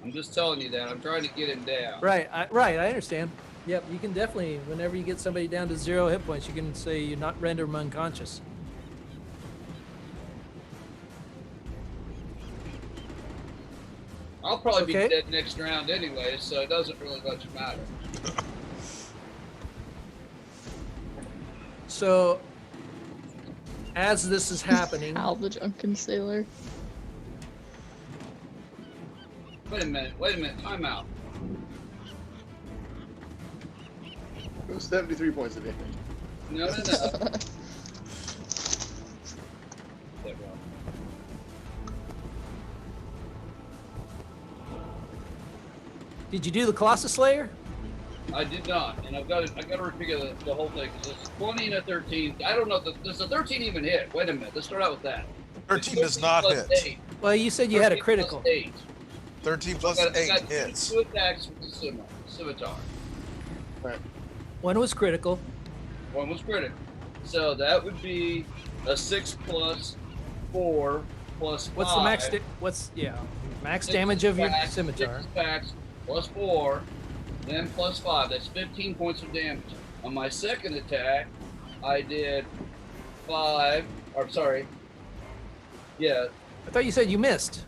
I'm just telling you that. I'm trying to get him down. Right. I understand. Yep. You can definitely, whenever you get somebody down to 0 hit points, you can say you're not render them unconscious. I'll probably Okay. be dead next round anyway, so it doesn't really much matter. So, as this is happening, Hal the Drunken Sailor. Wait a minute. Time out. It was 73 points of damage. No. That wrong. did you do the Colossus Slayer? I did not, and I got to refigure the whole thing because it's 20 and a 13. I don't know. Does the 13 even hit? Wait a minute. Let's start out with that. 13 does not plus hit. 8. Well, you said you had a 13 critical. plus 8. 13 plus I 8 got hits. 2 attacks with the scimitar. One was critical. One was critical. So that would be a 6 plus 4 plus 5. What's the max? Max damage of your scimitar. 6 attacks plus 4, then plus 5. That's 15 points of damage. On my second attack, I did 5. Or sorry. Yeah. I thought you said you missed.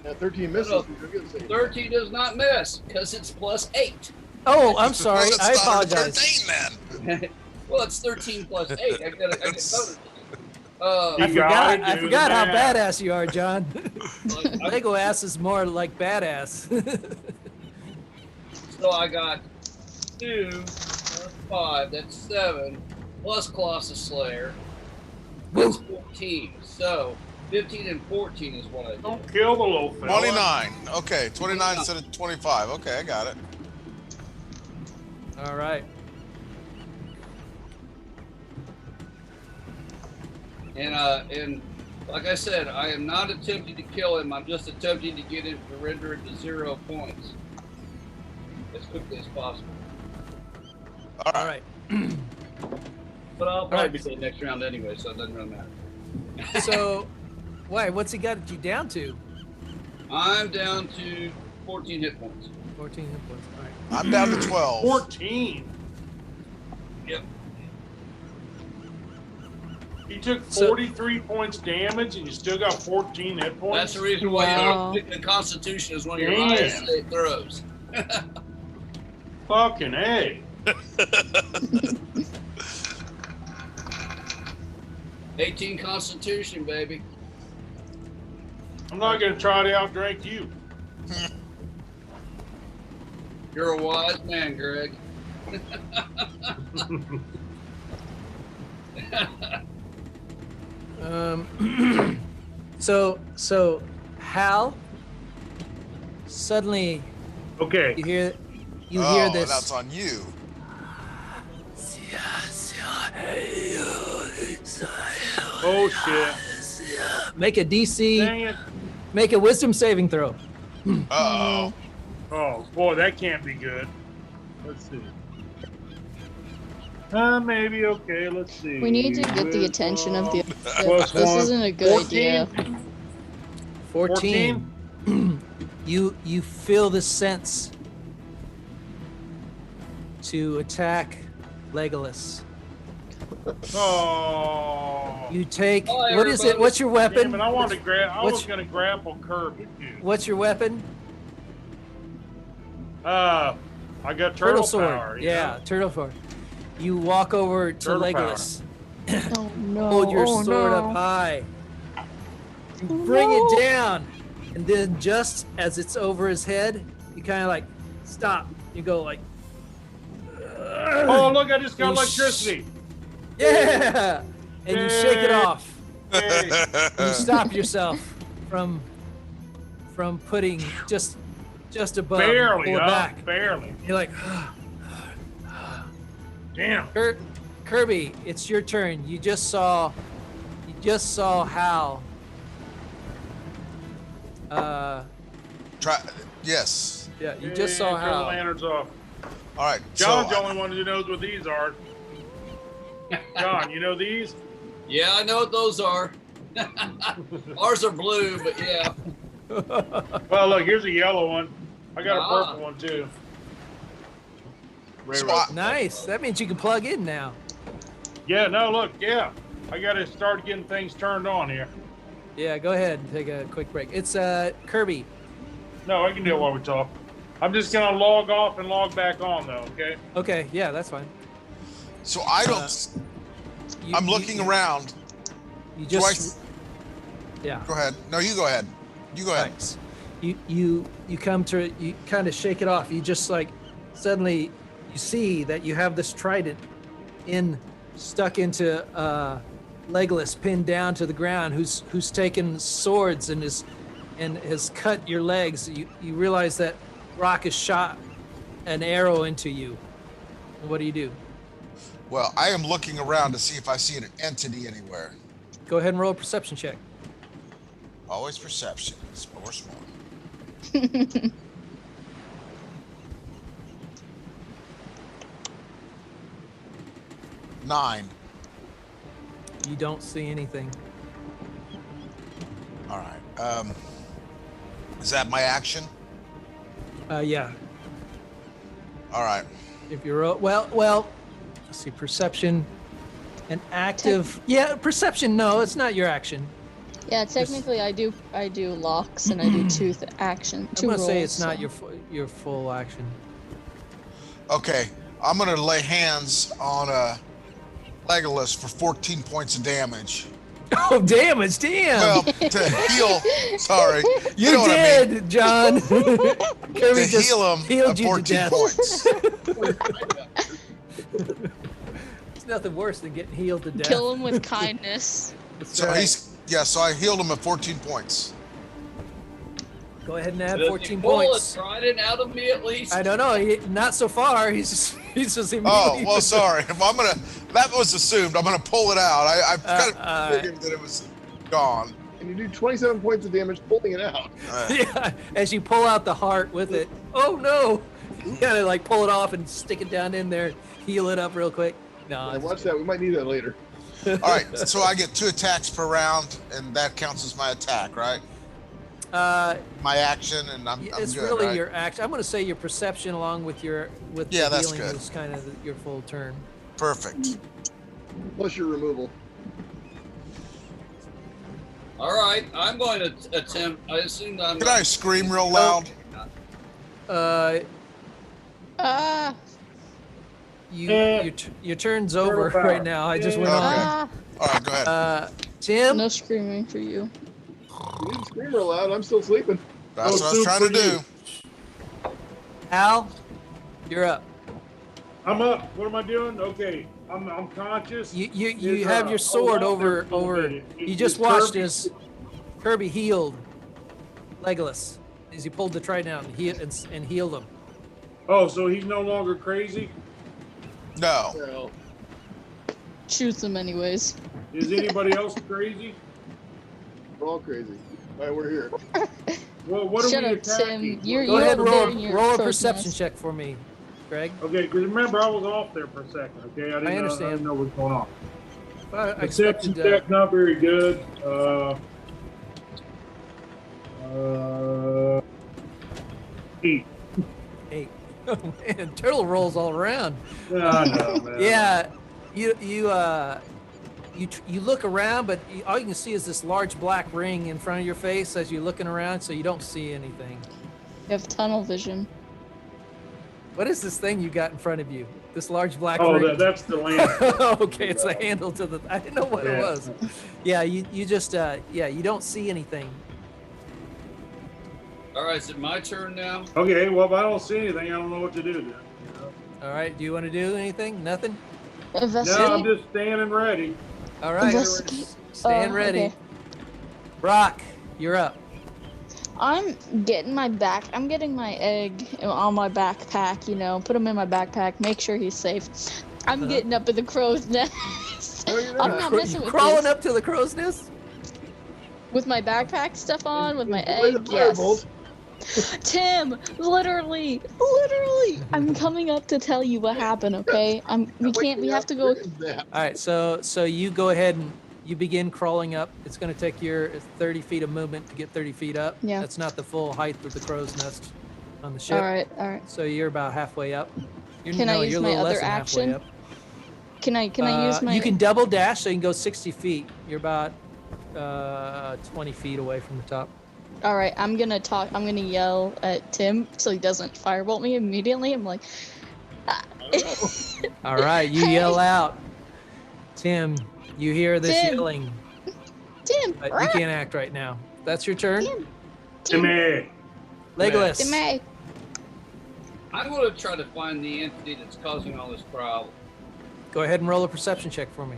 Yeah, 13 misses. No, You're gonna say 13 does not miss because it's plus 8. Oh, I'm sorry. Well, I it's not a apologize. 13 then. Well, it's 13 plus 8. I got bonus. You gotta I do forgot how that. badass you are, John. Lego ass is more like badass. So I got 2 plus 5. That's 7 plus Colossus Slayer. That's 14. So 15 and 14 is what I did. Don't kill the little fella. 29. Okay, 29 instead of 25. Okay, I got it. All right. And like I said, I am not attempting to kill him. I'm just attempting to get him to render it to 0 points as quickly as possible. All All right. right. But I'll probably Alright. be dead next round anyway, so it doesn't really matter. So, why? What's he got you down to? I'm down to 14 hit points. 14 hit points. All right. I'm down to 12. 14. Yep. He took So- 43 points damage, and you still got 14 hit points. That's the reason why Wow. the Constitution is one of your Damn. highest save throws. Fucking A. 18 Constitution, baby. I'm not gonna try to outdrink you. You're a wise man, Greg. So Hal, suddenly Okay. you hear Oh, this. that's on you. Oh shit. Make a DC. Dang it. Make a wisdom saving throw. Uh-oh. Oh boy, that can't be good. Let's see. Maybe okay. Let's see. We need to get the attention of the. Plus This one. isn't a good 14? idea. 14. You feel the sense to attack Legolas. Oh. You take Hi, what is it? everybody. What's your Damn weapon? it, I wanted to grab. I What's- was gonna grapple Kirby. Dude. What's your weapon? I got turtle power. you Yeah, know? turtle sword. You walk over to Turtle power. Legolas. Oh no! Hold your oh, sword no. up high. You bring it down, and then just as it's over his head, you kind of like stop. You go like, Oh look! I just got You electricity. yeah, and you shake it Yay. off. Hey, You stop yourself from putting just above. barely, pull it huh? back. Barely. You're like, Damn. Kirby, it's your turn. You just saw Hal. Try. Yes. Yeah, you just saw Turn the Hal. lanterns off. All right. John's so, the only one who knows what these are. John, you know these? Yeah, I know what those are. Ours are blue, but yeah. Well, look, here's a yellow one. I got a Ah. purple one too. So I- Nice. That means you can plug in now. Yeah, no, look, yeah. I got to start getting things turned on here. Yeah, go ahead and take a quick break. It's Kirby. No, I can do it while we talk. I'm just gonna log off and log back on though. Okay. Okay, yeah, that's fine. so I don't. I'm looking around. You Do just yeah. Go ahead. No, you go ahead. You go ahead. Thanks. You come to you kind of shake it off. You just like suddenly you see that you have this trident stuck into Legolas, pinned down to the ground, who's taken swords and has cut your legs. You realize that Rock has shot an arrow into you, What do you do? Well, I am looking around to see if I see an entity anywhere. Go ahead and roll a perception check. Always perception. Or small. 9. You don't see anything. All right. Is that my action? Yeah. All right. If you're well, let's see, perception, and active. Yeah, perception. No, it's not your action. Yeah, technically I do locks and I do two action. I'm Two gonna say rolls, it's not so. your full action. Okay. I'm gonna lay hands on Legolas for 14 points of damage. Oh, damage! Damn. Well, to heal. Sorry. You know did, what I mean. John. Kirby To just heal him healed you to 14 death. points. It's nothing worse than getting healed to death. Kill him with kindness. That's So right. so I healed him at 14 points. Go ahead and add Does he 14 pull points. a trident out of me at least? I don't know. Not so far. He's just immediately. Oh, well, sorry. If I'm gonna, that was assumed. I'm gonna pull it out. I kind of figured that it was gone. And you do 27 points of damage pulling it out. Yeah, as you pull out the heart with it. Oh no! You gotta like pull it off and stick it down in there, heal it up real quick. No, Yeah, watch that. We might need that later. All right, so I get 2 attacks per round, and that counts as my attack, right? My action, and I'm it's good, really right? your action. I'm gonna say your perception along with Yeah, the that's healing good. is kind of your full turn. Perfect. Plus your removal. All right, I'm going to attempt. I assume I'm. Can I scream real loud? Your turn's over right now. I just went Okay. on. All right, go ahead. Tim. No screaming for you. You didn't scream real loud. I'm still sleeping. That's what I was trying to do. Al, you're up. I'm up. What am I doing? Okay, I'm conscious. You have your sword over. You just watched as Kirby healed Legolas as he pulled the trident out and healed him. Oh, so he's no longer crazy? No. Well, Shoots him anyways. Is anybody else crazy? we're all crazy. All right, we're here. Well, what Shut are we up, Tim. attacking? You're Go ahead and over there in your roll a crow's perception nest. check for me, Greg. Okay, because remember I was off there for a second. Okay, I didn't understand. know what's going on. I Perception expected. check not very good. 8. 8. Oh man, turtle rolls all around. Yeah, I know, man. Yeah, you look around, but all you can see is this large black ring in front of your face as you're looking around, so you don't see anything. You have tunnel vision. What is this thing you got in front of you? This large black Oh, ring. that's the land. Okay, it's a handle to the. I didn't know what it was. Yeah, you just you don't see anything. All right, is it my turn now? Okay, well, if I don't see anything, I don't know what to do then. You know? All right, do you want to do anything? Nothing. Investigate. No, I'm just standing ready. All right, Investigate. stand ready. Okay. Brock, you're up. I'm getting my egg on my backpack, put him in my backpack, make sure he's safe. I'm getting up in the crow's nest. No, you're I'm not. not messing with Crawling this. up to the crow's nest. With my backpack stuff on, with my Enjoy the egg, yes. firebolt. Tim, literally, I'm coming up to tell you what happened, okay? We have to go. All right, so you go ahead and you begin crawling up. It's going to take your 30 feet of movement to get 30 feet up. Yeah. That's not the full height of the crow's nest on the ship. All right. So you're about halfway up. Can I use you're a my little less other than halfway action? up. Can I use my? You can double dash, so you can go 60 feet. You're about 20 feet away from the top. All right, I'm gonna yell at Tim so he doesn't firebolt me immediately. I'm like, All right, you yell out. Tim, you hear this Tim. yelling. Tim, But you can't act right now. That's your turn. Timmy. Legolas. Tim, I'm going to try to find the entity that's causing all this problem. Go ahead and roll a perception check for me.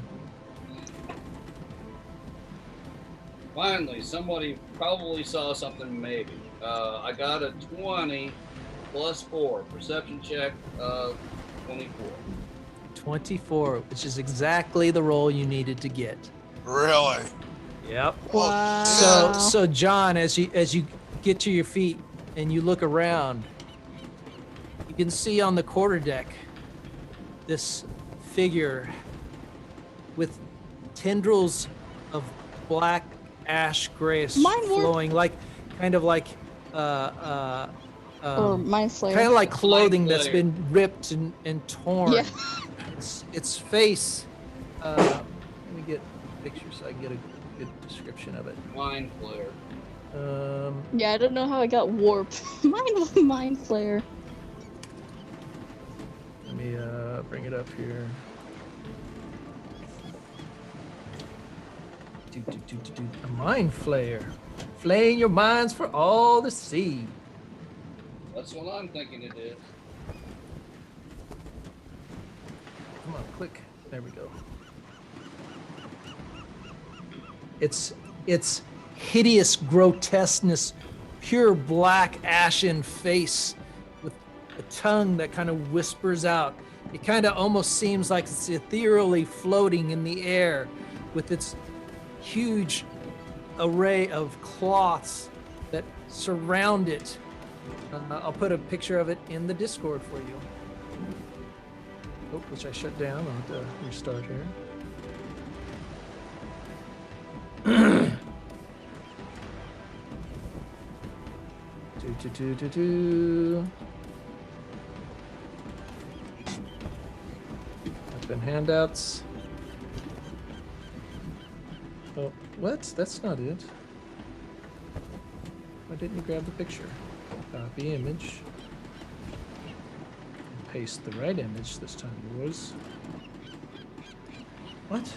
Finally, somebody probably saw something. Maybe I got a 20 plus 4 perception check. 24. 24, which is exactly the roll you needed to get. Really? Yep. Wow. So John, as you get to your feet and you look around, you can see on the quarterdeck this figure with tendrils of black ash grace Mind warp. flowing like or mind flayer. kind of like clothing Mind that's flayer. been ripped and torn. Yeah. Its face. Let me get a picture so I can get a good description of it. Mind flare. Yeah, I don't know how I got warped. Mind flayer. Let me bring it up here. A mind flayer. Flaying your minds for all to see. That's what I'm thinking it is. Come on, click. There we go. It's hideous grotesqueness, pure black ashen face with a tongue that kind of whispers out. It kind of almost seems like it's ethereally floating in the air with its huge array of cloths that surround it. I'll put a picture of it in the Discord for you. Oh, which I shut down. I'll have to restart here. Open handouts. Oh, what? That's not it. Why didn't you grab the picture? Copy image. Paste the right image this time, boys. What?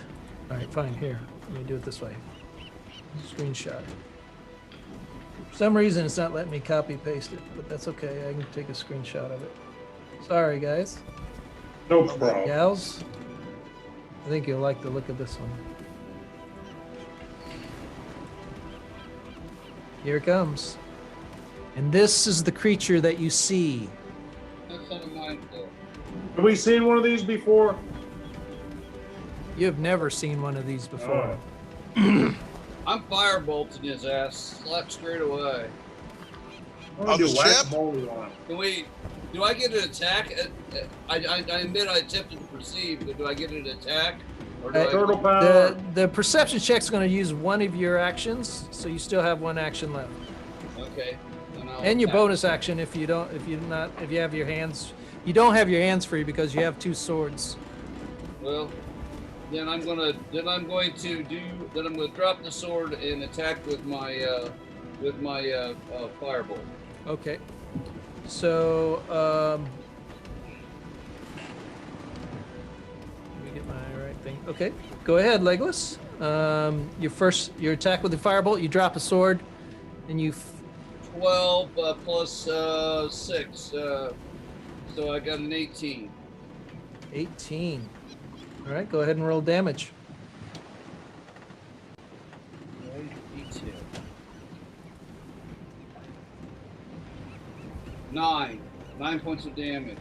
Alright, fine, here. Let me do it this way. Screenshot. For some reason it's not letting me copy paste it, but that's okay. I can take a screenshot of it. Sorry, guys. No problem. Gals. I think you'll like the look of this one. Here it comes. And this is the creature that you see. That's not a mind flare. Have we seen one of these before? You have never seen one of these before. I'm firebolting his ass. Slap straight away. I the do ship? whack-a-mole on it. Can we? Do I get an attack? I admit I attempted to perceive, but do I get an attack? Or do Turtle power. The perception check's going to use one of your actions, so you still have one action left. Okay. Then I'll And your attack. bonus action if you have your hands. You don't have your hands free because you have two swords. Well, then I'm going to drop the sword and attack with my firebolt. Okay. So, let me get my right thing. Okay, go ahead, Legolas. Your attack with the firebolt, you drop a sword, and you 12 plus 6, so I got an 18. 18. All right, go ahead and roll damage. 9 points of damage,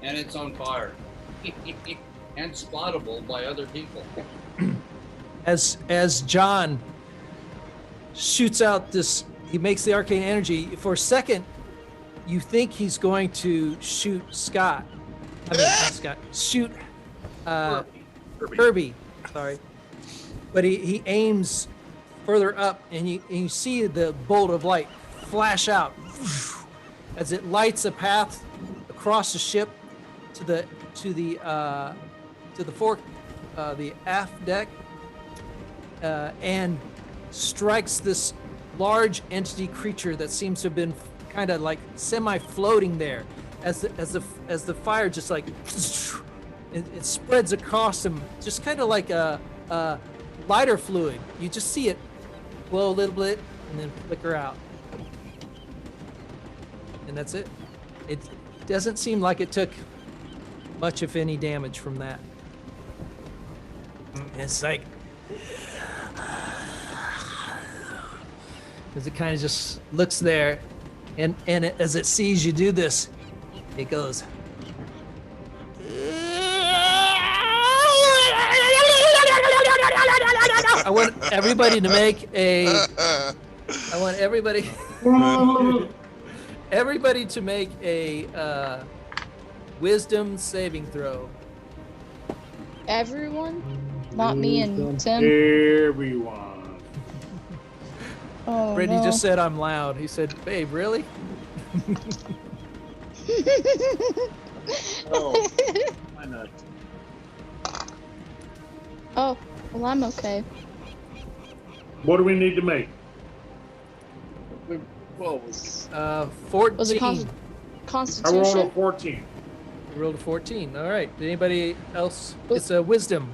and it's on fire and spottable by other people. As John shoots out this, he makes the arcane energy. For a second, you think he's going to shoot Scott. I mean, not Scott. Shoot Kirby. Sorry. But he aims further up, and you see the bolt of light flash out as it lights a path across the ship to the aft deck, and strikes this large entity creature that seems to have been kind of like semi-floating there, as the fire just like it spreads across him, just kind of like a lighter fluid. You just see it glow a little bit and then flicker out, and that's it. It doesn't seem like it took much, if any, damage from that. And it's like, as it kind of just looks there, and as it sees you do this, it goes, I want everybody to make a. I want everybody. Everybody to make a wisdom saving throw. Everyone? Not me and Tim? Everyone. Oh, Brittany no. just said I'm loud. He said, "Babe, really?" Oh, why not? Oh, well, I'm okay. What do we need to make? Well, 14. Was it I rolled a Constitution? 14. You rolled a 14. All right. Anybody else? It's a wisdom.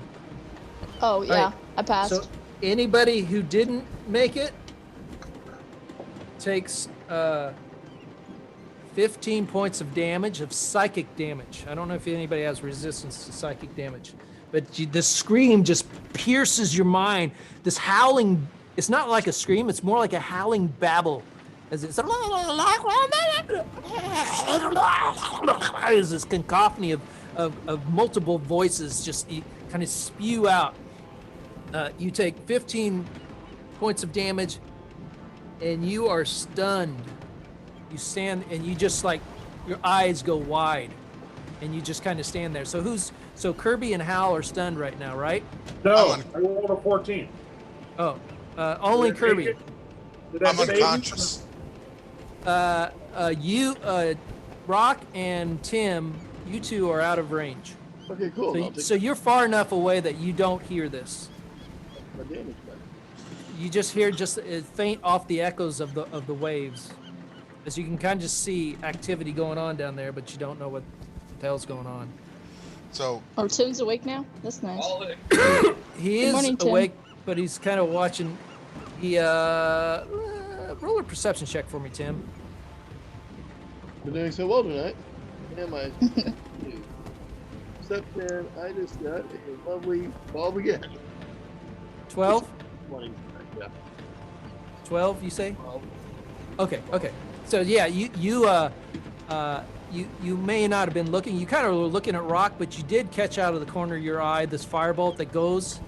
Oh, yeah. right. I passed. So anybody who didn't make it takes 15 points of damage, of psychic damage. I don't know if anybody has resistance to psychic damage, but the scream just pierces your mind. This howling, it's not like a scream, it's more like a howling babble. As it's this cacophony of multiple voices just kind of spew out. You take 15 points of damage and you are stunned. You stand and you just like, your eyes go wide and you just kind of stand there. So Kirby and Hal are stunned right now, right? No, I rolled a 14. Oh, only Did I make Kirby. it? Did I I'm save you? unconscious. You, Rock and Tim, you two are out of range. okay, cool. I'll take So you're far enough away that you don't hear this. my damage back. You just hear faint off the echoes of the waves, as you can kind of just see activity going on down there, but you don't know what the hell's going on. So Oh, Tim's awake now? That's nice. All in. He Good is morning, Tim. awake, but he's kind of watching. He roll a perception check for me, Tim. Been doing so well tonight. Am I? Except then I just got a lovely bulb again. 12. 20. Yeah. 12, you say? 12. Okay. So yeah, you may not have been looking. You kind of were looking at Rock, but you did catch out of the corner of your eye this firebolt that goes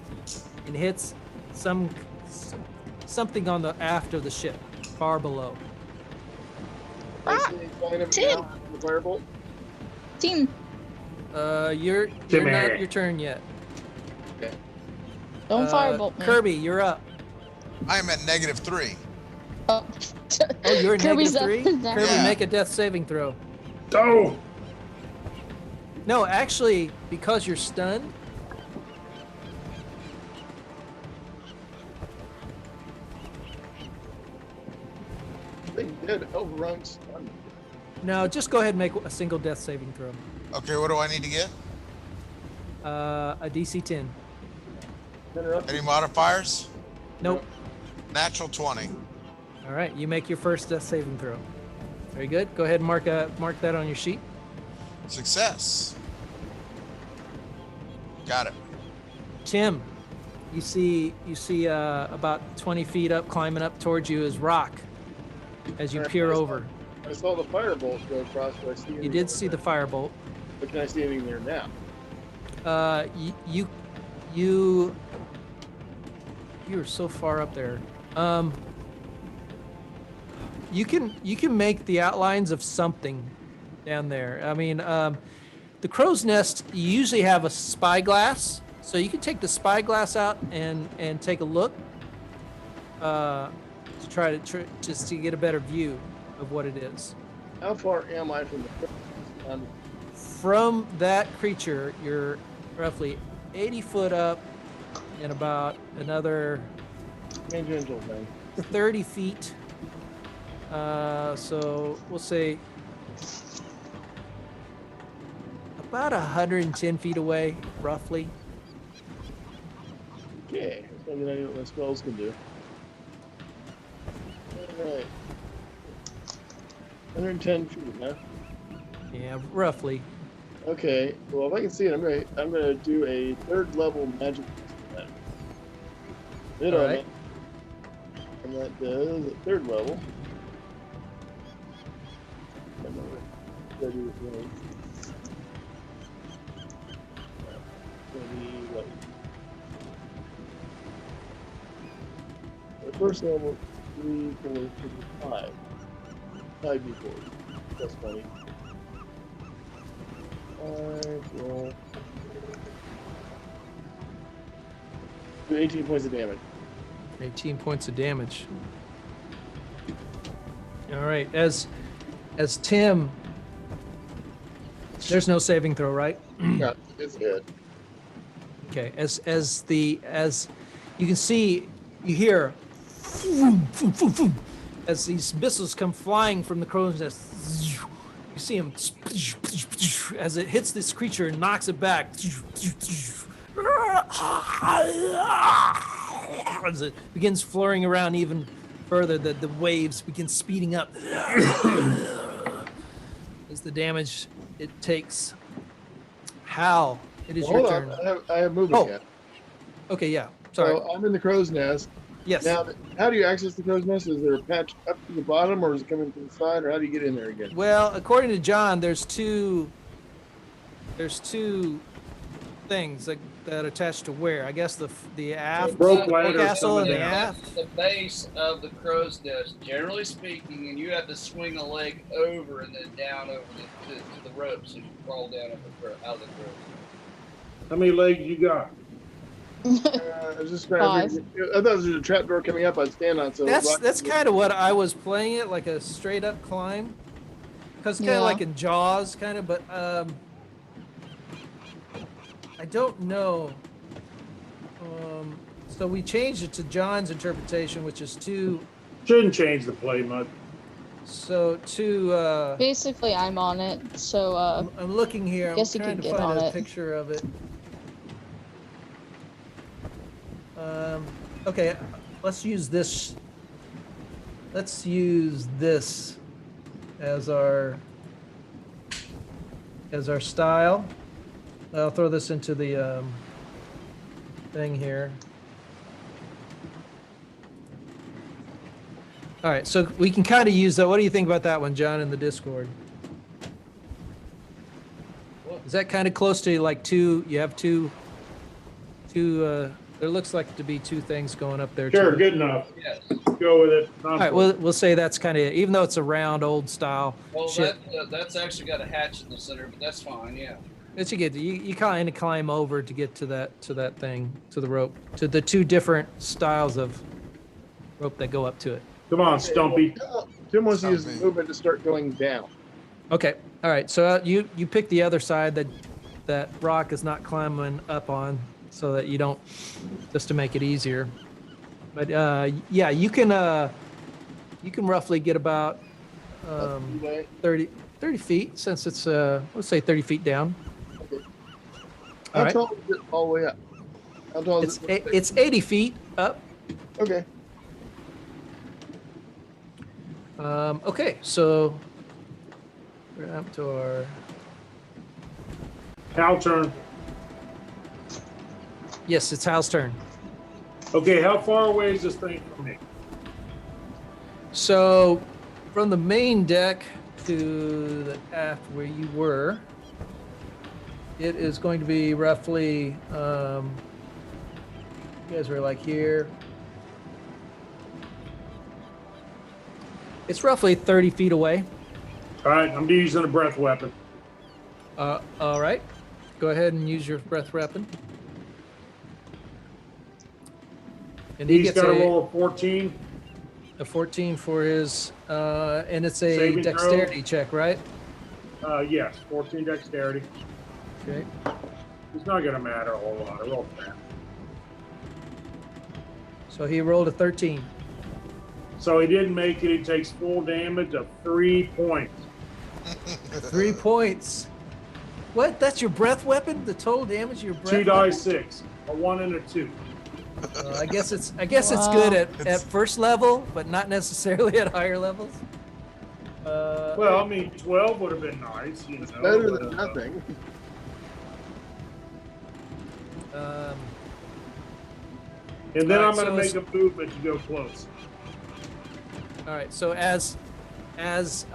and hits something on the aft of the ship, far below. I see a sign of it Tim. now, the firebolt. Team, You're Timmy. not your turn yet. don't firebolt me. Kirby, you're up. I am at -3. Oh, Oh, you're at Kirby's -3? up. Kirby, Yeah. make a death saving throw. Oh, No, actually, because you're stunned, They did overrun stun. no, just go ahead and make a single death saving throw. Okay, what do I need to get? A DC 10. Interrupt. Any modifiers? Nope. Natural 20. All right, you make your first death saving throw. Very good. Go ahead and mark that on your sheet. Success. Got it. Tim, you see about 20 feet up, climbing up towards you is Rock. As you peer over, I saw the firebolt go across. Do I see you anything did see the firebolt. But can I see anything there now? You're so far up there. You can make the outlines of something down there. I mean, the crow's nest, you usually have a spyglass, so you can take the spyglass out and take a look to try to just to get a better view of what it is. How far am I from the From that creature, you're roughly 80 foot up and about another tangential thing? 30 feet. So we'll say about 110 feet away, roughly. Okay, that's maybe I know what my spells can do. Alright. 110 feet, huh? Yeah, roughly. Okay, well if I can see it, I'm gonna do a 3rd level magic. Hit on Alright. it. And that does at 3rd level. first level 3, 4, 5. 5 d4s. That's funny. 5, roll. Do 18 points of damage. 18 points of damage. All right, as Tim, there's no saving throw, right? Yeah, it's good. Okay, as you can see, you hear vroom, vroom, vroom, vroom, as these missiles come flying from the crow's nest. You see them as it hits this creature and knocks it back. As it begins flurrying around even further, the waves begin speeding up as the damage it takes. Hal, it is your Hold turn. on, I have movement yet. Okay, yeah. Sorry. So I'm in the crow's nest. Yes. Now, how do you access the crow's nest? Is there a patch up to the bottom, or is it coming from the side, or how do you get in there again? Well, according to John, there's two things that attach to where. I guess the aft Rope ladder forecastle and the coming down. aft. The base of the crow's nest, generally speaking, and you have to swing a leg over and then down over to the rope so you crawl down out of the crow's nest. How many legs you got? I was just trying to I thought there was a trap door coming up. I'd stand on. So That's kind of what I was playing it, like a straight up climb, because kind of Yeah. like in Jaws, kind of. But I don't know. So we changed it to John's interpretation, which is two. Shouldn't change the play much. So two. Basically, I'm on it, so I'm looking here. I'm Guess you trying could to get find on a it. picture of it. Okay, let's use this. Let's use this as our style. I'll throw this into the thing here. All right, so we can kind of use that. What do you think about that one, John, in the Discord? Is that kind of close to like two? You have two. There looks like to be two things going up there. Sure, too. good enough. Yes. Go with it. All right, we'll say that's kind of, even though it's a round old style Well, ship. that's actually got a hatch in the center, but that's fine. Yeah. It's you kind of climb over to get to that thing, to the rope, to the two different styles of rope that go up to it. Come on, Stumpy. Tim wants to use the Something. movement to start going down. Okay, all right. So you pick the other side that rock is not climbing up on, so that you don't, just to make it easier. But yeah, you can roughly get about Anyway, 30 feet, since it's let's say 30 feet down. how All right. tall is it all the way up? How tall is it? It's 80 feet up. Okay. Okay, so we're up to our. Hal turn. Yes, it's Hal's turn. Okay, how far away is this thing from me? So, from the main deck to the aft where you were, it is going to be roughly. You guys were like here. It's roughly 30 feet away. All right, I'm using a breath weapon. All right. Go ahead and use your breath weapon. And he He's gets got to roll a 14. a 14 for his, and it's a Saving throw. dexterity check, right? Yes, 14 dexterity. Okay. It's not going to matter a whole lot. I rolled that. So he rolled a 13. So he didn't make it. He takes full damage of 3 points. 3 points. What? That's your breath weapon? The total damage of your breath 2 weapon? dice 6. A 1 and a 2. I guess it's good at first level, but not necessarily at higher levels. Well, I mean, 12 would have been nice, you know. Better but, than nothing. And then All I'm right, going to so make a movement to go close. All right. So as as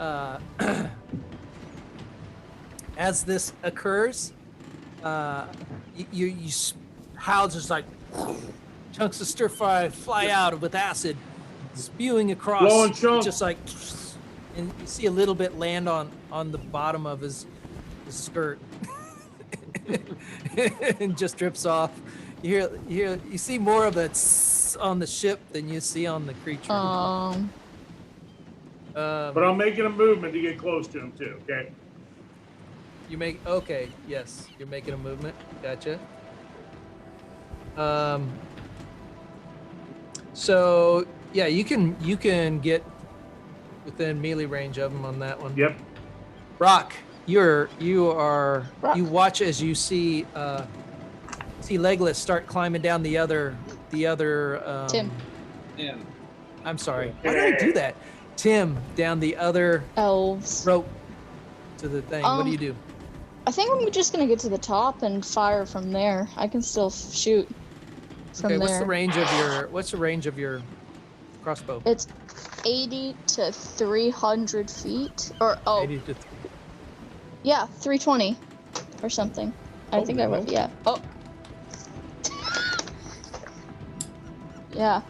this occurs, Hal just like chunks of stir fry fly out with acid, spewing across, Blowing chunks. just like, and you see a little bit land on the bottom of his skirt, and just drips off. You see more of it on the ship than you see on the creature. But I'm making a movement to get close to him too. Okay. Okay, yes, you're making a movement. Gotcha. So yeah, you can get within melee range of him on that one. Yep. Rock, you watch as you see Legolas start climbing down the other Tim. Yeah. I'm sorry. Why did I do that? Tim, down the other Elves. rope to the thing. What do you do? I think I'm just gonna get to the top and fire from there. I can still shoot from there. What's the range of your crossbow? It's 80 to 300 feet, or 80 to yeah, 320 or something. I think I wrote, yeah. Oh. Yeah.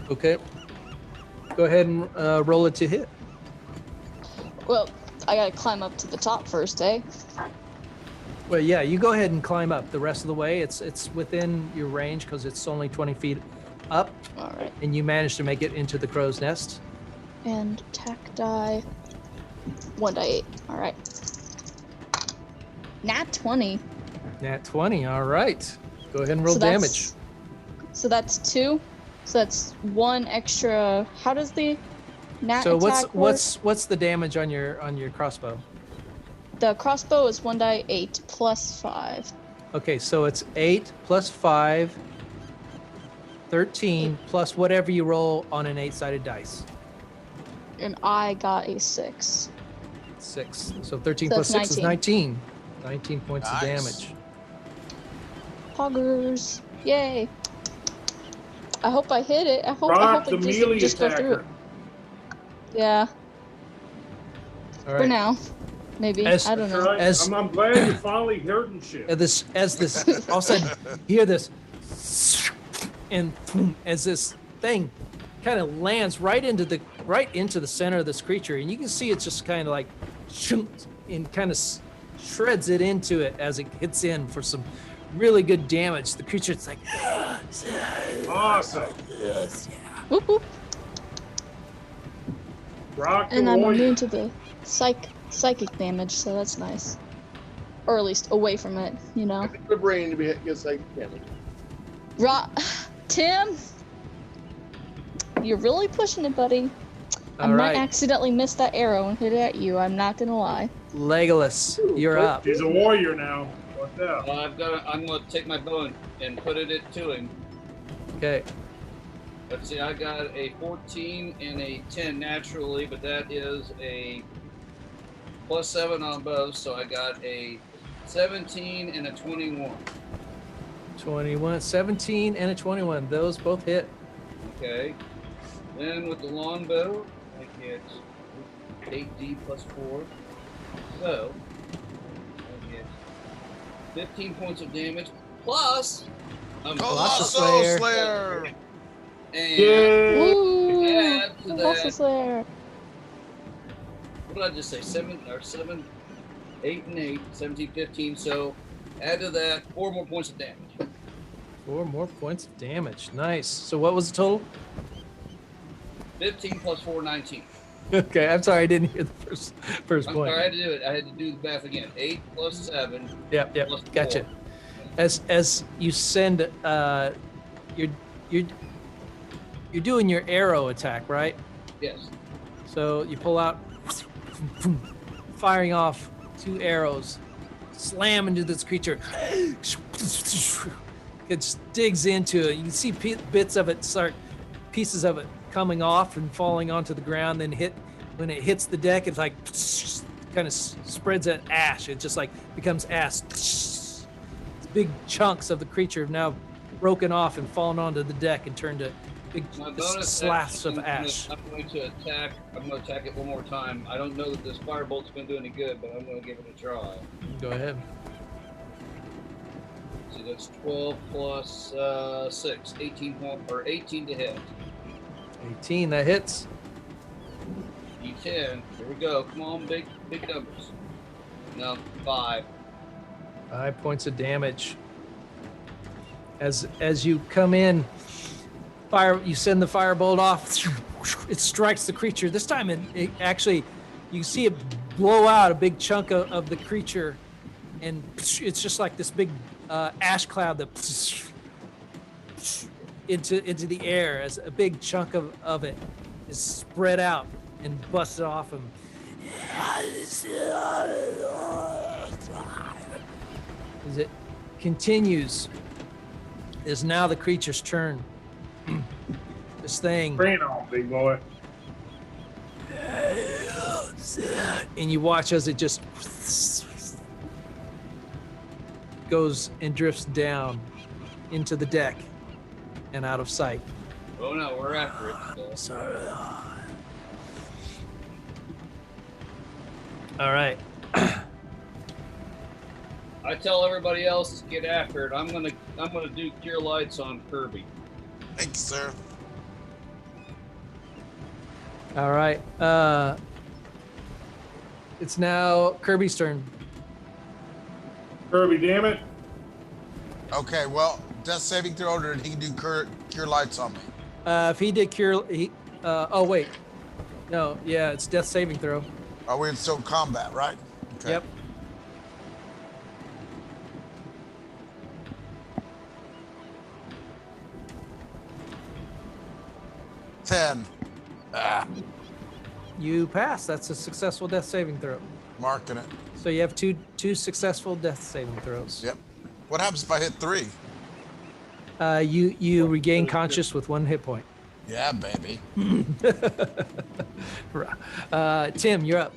Okay. Go ahead and roll it to hit. Well, I gotta climb up to the top first, eh? Well, yeah, you go ahead and climb up the rest of the way. It's within your range because it's only 20 feet up. All right. And you managed to make it into the crow's nest. And attack die. 1d8. All right. Nat 20. Nat 20. All right. Go ahead and roll damage. So that's 2. So that's 1 extra. How does the nat So attack work? what's the damage on your crossbow? The crossbow is 1d8 plus 5. Okay, so it's 8 plus 5, 13 plus whatever you roll on an 8-sided dice. And I got a 6. 6. So 13 So plus that's 6 is 19. 19 points of Nice. damage. Poggers. Yay. I hope I hit it. I hope Rock, it the melee just go through it. attacker. Yeah, All for right. now. Maybe. As- I don't know. Right. As- I'm glad you're finally hearing shit. As this, all of a sudden, you hear this, and boom, as this thing kind of lands right into the center of this creature, and you can see it's just kind of like, and kind of shreds it into it as it hits in for some really good damage. The creature's like, Awesome. Whoop, whoop. Rock the And I'm warrior. immune to the psychic damage, so that's nice. Or at least away from it, you know. I think the brain to be hit gets like damage. Tim, you're really pushing it, buddy. I all might right, accidentally miss that arrow and hit it at you. I'm not gonna lie. Legolas, you're up. He's a warrior now. What's up? I'm gonna take my bow and put it to him. Okay, Let's see, I got a 14 and a 10 naturally, but that is a +7 on both, so I got a 17 and a 21. 21, 17, and a 21. Those both hit. Okay. Then with the longbow, I get 8d plus 4. So, I get 15 points of damage, plus Colossal Colossal Slayer. Slayer. and Yeah. Ooh, add to Colossal that, Slayer. what did I just say? 7, 8 and 8, 17, 15. So add to that 4 more points of damage. 4 more points of damage. Nice. So what was the total? 15 plus 4, 19. Okay, I'm sorry, I didn't hear the first I'm point. sorry, I had to do it. I had to do the math again. 8 plus 7. Yep, plus gotcha. 4. As you send, you're doing your arrow attack, right? Yes. So you pull out, firing off 2 arrows, slam into this creature. It just digs into it. You can see bits of it pieces of it coming off and falling onto the ground. Then when it hits the deck, it's like kind of spreads an ash. It just like becomes ash. Big chunks of the creature have now broken off and fallen onto the deck and turned to big My bonus slashs of action ash. is I'm going to attack it one more time. I don't know that this firebolt's going to do any good, but I'm going to give it a try. Go ahead. See, that's 12 plus 6, 18 to hit. 18, that hits. D10. Here we go. Come on, big numbers. No, 5. 5 points of damage. As you come in, you send the firebolt off. It strikes the creature. This time, it actually, you see it blow out a big chunk of the creature, and it's just like this big ash cloud that into the air as a big chunk of it is spread out and busted off him. As it continues, is now the creature's turn. This thing. Bring it on, big boy. And you watch as it just goes and drifts down into the deck and out of sight. Oh no, we're after it. Sorry. All right. I tell everybody else to get after it. I'm gonna do cure lights on Kirby. Thanks, sir. All right. It's now Kirby's turn. Kirby, damn it. Okay, well, death saving throw, or he can do cure lights on me. If he did cure, oh wait, no, yeah, it's death saving throw. Are we still combat, right? Okay. Yep. Ten. You pass. That's a successful death saving throw. Marking it. So you have two successful death saving throws. Yep. What happens if I hit 3? You regain conscious with 1 hit point. Yeah, baby. Tim, you're up.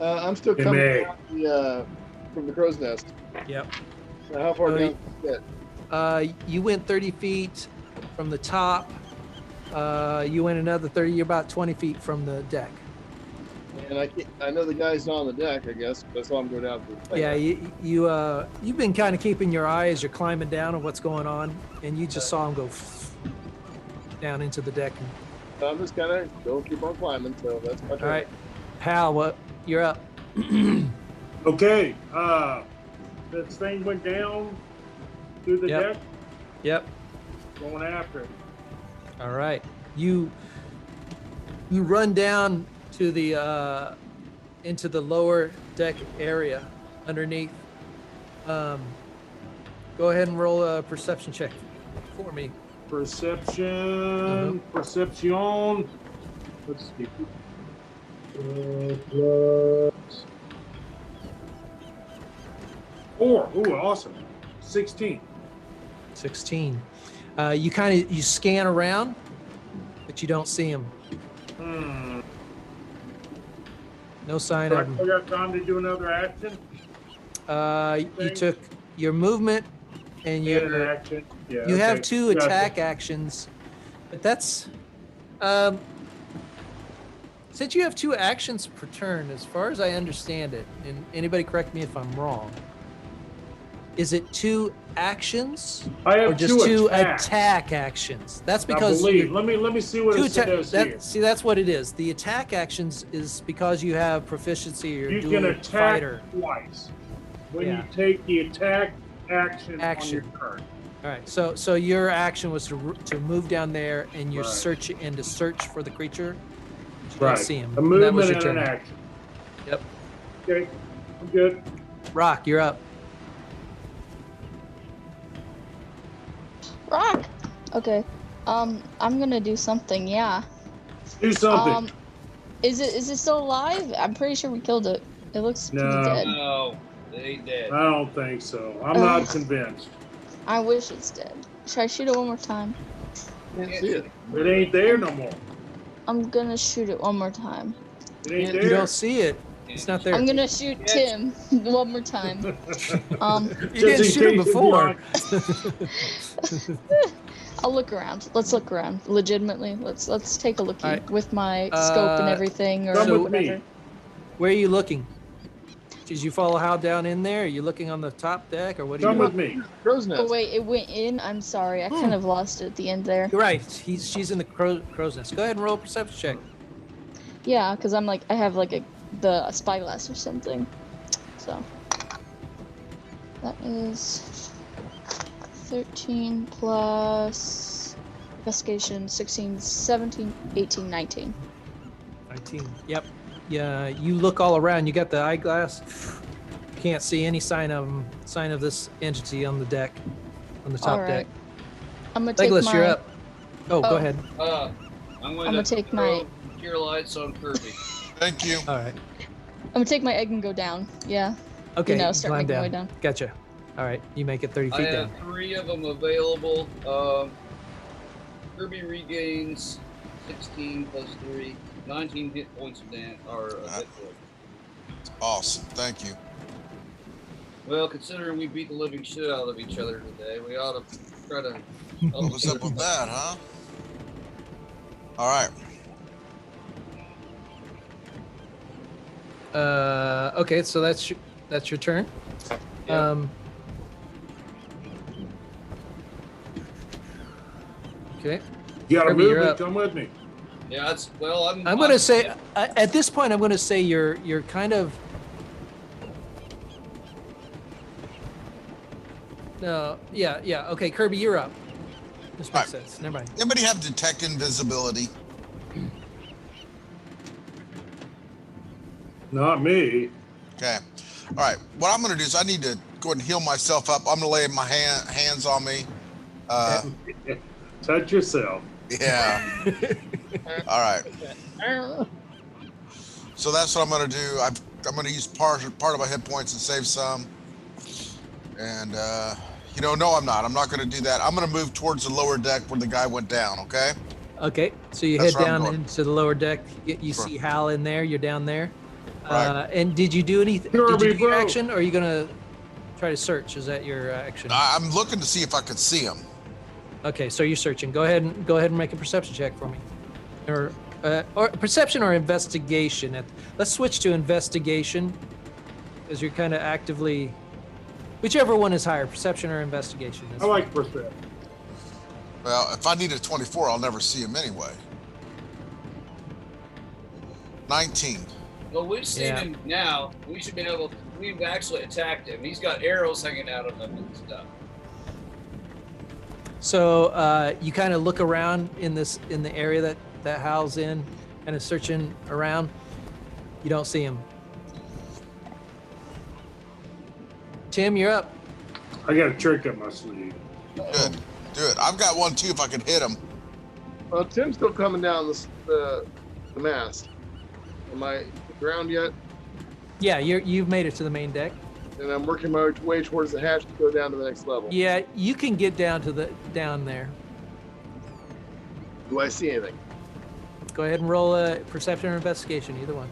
I'm still coming from the crow's nest. Yep. So how far down is it? You went 30 feet from the top. You went another 30. You're about 20 feet from the deck. And I know the guy's not on the deck, I guess, but I saw him go down. Yeah, you've been kind of keeping your eye as you're climbing down on what's going on, and you just saw him go down into the deck. So I'm just kind of going to keep on climbing, so that's my turn. All right, Hal, you're up. Okay. This thing went down through the deck. Yep. Going after it. All right. You run down to the into the lower deck area underneath. Go ahead and roll a perception check for me. Perception. Perception. Let's see. Plus 4. Ooh, awesome. 16. 16. You scan around, but you don't see him. No sign of him. I got time to do another action. You took your movement and your action. Yeah, you have 2 attack actions, but that's since you have 2 actions per turn, as far as I understand it, and anybody correct me if I'm wrong. Is it 2 actions or just 2 attack actions? That's because let me see what it says here. See, that's what it is. The attack actions is because you have proficiency or you dual can attack fighter. twice when you take the attack action on your turn. All right. So your action was to move down there and you're search for the creature. You don't see him. A movement and an action. Yep. Okay. I'm good. Rock, you're up. Rock. Okay. I'm gonna do something. Yeah. Do something. Is it still alive? I'm pretty sure we killed it. It looks pretty dead. No, it ain't dead. I don't think so. I'm not convinced. I wish it's dead. Should I shoot it one more time? Can't see it. It ain't there no more. I'm gonna shoot it one more time. It ain't there. You don't see it. It's not there. I'm gonna shoot Tim one more time. You didn't shoot him before. I'll look around. Let's look around. Legitimately, let's take a look with my Uh, scope and everything. Or Come with whatever. me. Where are you looking? Did you follow Hal down in there? Are you looking on the top deck, or what? Come with me. Crow's Oh nest. wait, it went in. I'm sorry, I kind of lost it at the end there. You're right. She's in the crow's nest. Go ahead and roll a perception check. Yeah, because I'm like I have like the spyglass or something. So that is 13 plus investigation, 16, 17, 18, 19. 19. Yep. Yeah. You look all around. You got the eyeglass. Can't see any sign of this entity on the deck, on the top All deck. right. I'm gonna take Legolas, my. you're up. Oh, go Oh. ahead. I'm gonna take my- cure lights on Kirby. Thank you. All right. I'm gonna take my egg and go down. Yeah. Okay. You know, start climb making my way down. Gotcha. All right. You make it 30 I feet have down. 3 of them available. Kirby regains 16 plus 3, 19 hit points of hit point. Awesome. Thank you. Well, considering we beat the living shit out of each other today, we ought to try to. What was up with that, huh? All right. Okay, so that's your turn. Yeah. Okay. You gotta Kirby, move you're me. up. Come with me. Yeah, that's well. I'm going to say at this point I'm going to say you're kind of. No. Yeah. Okay, Kirby, you're up. This makes Alright. sense. Never mind. Anybody have detect invisibility? Not me. Okay. All right. What I'm going to do is I need to go ahead and heal myself up. I'm going to lay my hands on me. Touch yourself. Yeah. All right. So that's what I'm going to do. I'm going to use part of my hit points and save some. And, no, I'm not. I'm not going to do that. I'm going to move towards the lower deck where the guy went down, okay? Okay, so you That's head where I'm down going. into the lower deck. You Sure. see Hal in there. You're down there. Right. And did you do anything? Kirby, Did you do your bro. action, or are you gonna try to search? Is that your action? I'm looking to see if I could see him. Okay, so you're searching. Go ahead and make a perception check for me, or perception or investigation. Let's switch to investigation, because you're kind of actively, whichever one is higher, perception or investigation. I like perception. Well, if I need a 24, I'll never see him anyway. 19. Well, we've seen Yeah. him now. We should be able. We've actually attacked him. He's got arrows hanging out of him and stuff. So you kind of look around in the area that Hal's in, kind of searching around. You don't see him. Tim, you're up. I got a trick up my sleeve. Good. Do it. I've got one too if I can hit him. Well, Tim's still coming down the mast. Am I ground yet? Yeah, you've made it to the main deck. And I'm working my way towards the hatch to go down to the next level. Yeah, you can get down there. Do I see anything? Go ahead and roll a perception or investigation, either one.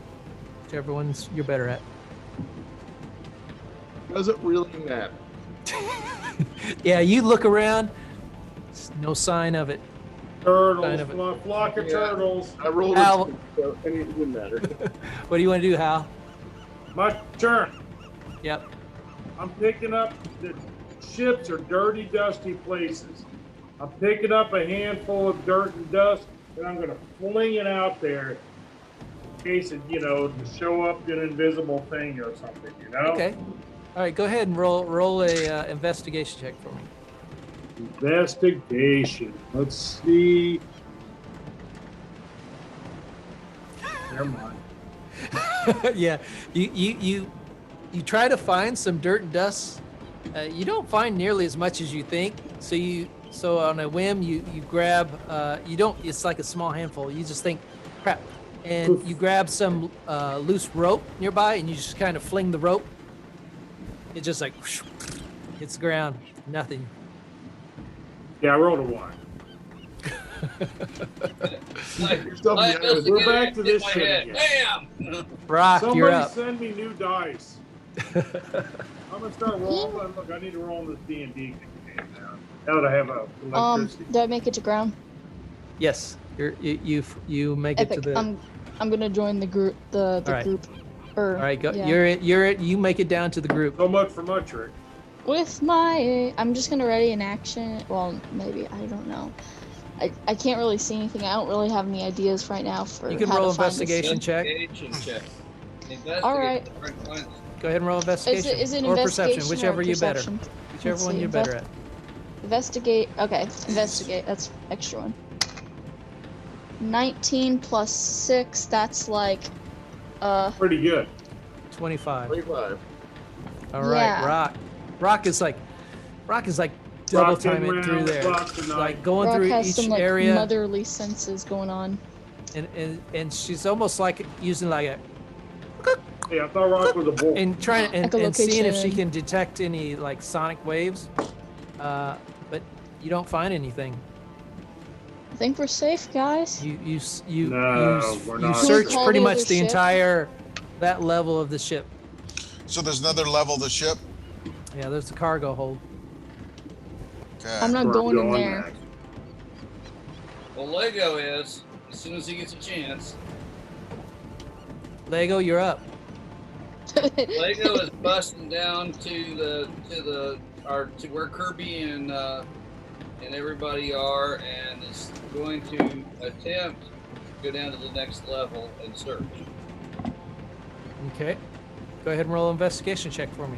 Whichever one's you're better at. Does it really matter? Yeah, you look around. No sign of it. Turtles, Kind of it. flock of Yeah. turtles. I rolled Ow. it, so it wouldn't matter. What do you want to do, Hal? My turn. Yep. I'm picking up the ships are dirty, dusty places. I'm picking up a handful of dirt and dust, and I'm going to fling it out there in case it, to show up an invisible thing or something, Okay. All right, go ahead and roll a investigation check for me. Investigation. Let's see. Never mind. Yeah, you try to find some dirt and dust. You don't find nearly as much as you think. So on a whim, you grab. You don't. It's like a small handful. You just think, crap, and you grab some loose rope nearby, and you just kind of fling the rope. It just like whoosh, hits the ground. Nothing. Yeah, I rolled a 1. We're back to this shit again. Bam! Rock, Somebody you're up. send me new dice. I'm gonna start rolling. Look, I need to roll this D&D game now. Now that I have a electricity. Did I make it to ground? Yes, you make it Epic. to the. I'm gonna join the group. The All right. group. Or, All right, go. yeah. You make it down to the group. So much for my trick. With my, I'm just gonna ready an action. Well, maybe, I don't know. I can't really see anything. I don't really have any ideas right now for You can how roll to find this. investigation check. All right. Go ahead and roll investigation. Is it or investigation perception, whichever or you're better. perception? Whichever Let's one see, you're better at. Investigate. Okay, investigate. That's extra one. 19 plus 6. That's like, Pretty good. 25. 25. All right, Yeah. Rock is like double Rock time didn't it through round, there, Rock tonight. like going Rock through has each some like area, motherly senses going on. and she's almost like using like a Yeah, I thought Rock was a bull. and trying and seeing if she Echolocation. can detect any like sonic waves, but you don't find anything. I think we're safe, guys. No, You we're you not. search Can we call pretty the much other the ship? entire that level of the ship. So there's another level of the ship. Yeah, there's the cargo hold. Okay. I'm not We're going in going there. next. Well, Lego is as soon as he gets a chance. Lego, you're up. Lego is busting down to where Kirby and everybody are, and is going to attempt to go down to the next level and search. Okay. Go ahead and roll an investigation check for me.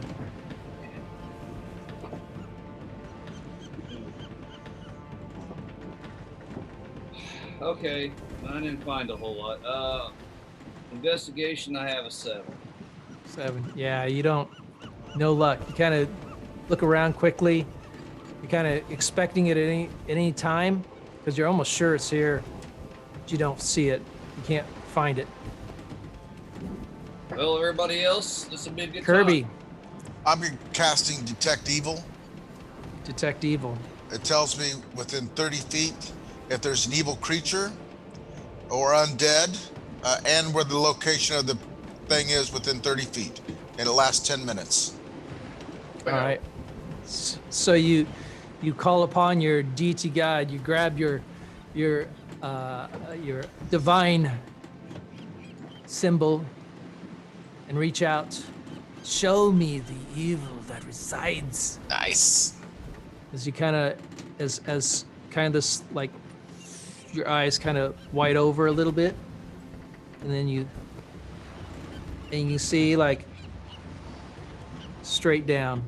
Okay, I didn't find a whole lot. Investigation, I have a 7. 7. Yeah, you don't. No luck. You kind of look around quickly. You're kind of expecting it at any time because you're almost sure it's here, but you don't see it. You can't find it. Well, everybody else, this will be a good Kirby, time. I'm casting Detect Evil. detect evil. It tells me within 30 feet if there's an evil creature or undead, and where the location of the thing is within 30 feet. And it lasts 10 minutes. All right. So you call upon your deity god. You grab your divine symbol and reach out. Show me the evil that resides. Nice. As you kind of, as kind of this like, your eyes kind of wide over a little bit, and then you see like straight down.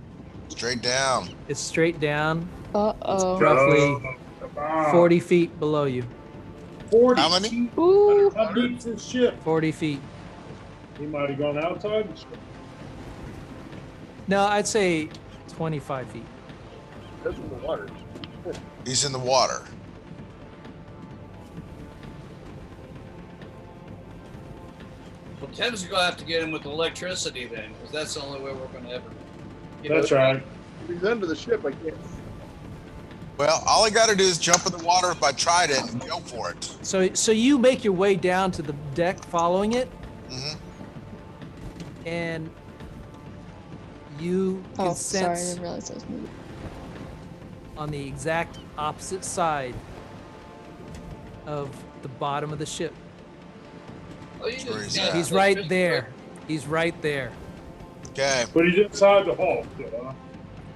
Straight down. It's straight down, Uh-oh. roughly 40 feet below you. 40 How many? feet? Ooh. How deep's this ship? 40 feet. He might have gone outside the ship. No, I'd say 25 feet. That's in the water. He's in the water. Well, Tim's going to have to get him with electricity then, because that's the only way we're going to ever get That's him. right. If he's under the ship, I can't. Well, all I got to do is jump in the water with my trident and go for it. So you make your way down to the deck following it, hmm and you can Oh, sorry, I sense didn't realize I was moving. on the exact opposite side of the bottom of the ship. Oh, you Where just he's got at. He's right electricity. there. He's right there. Okay. But he's inside the hull, huh?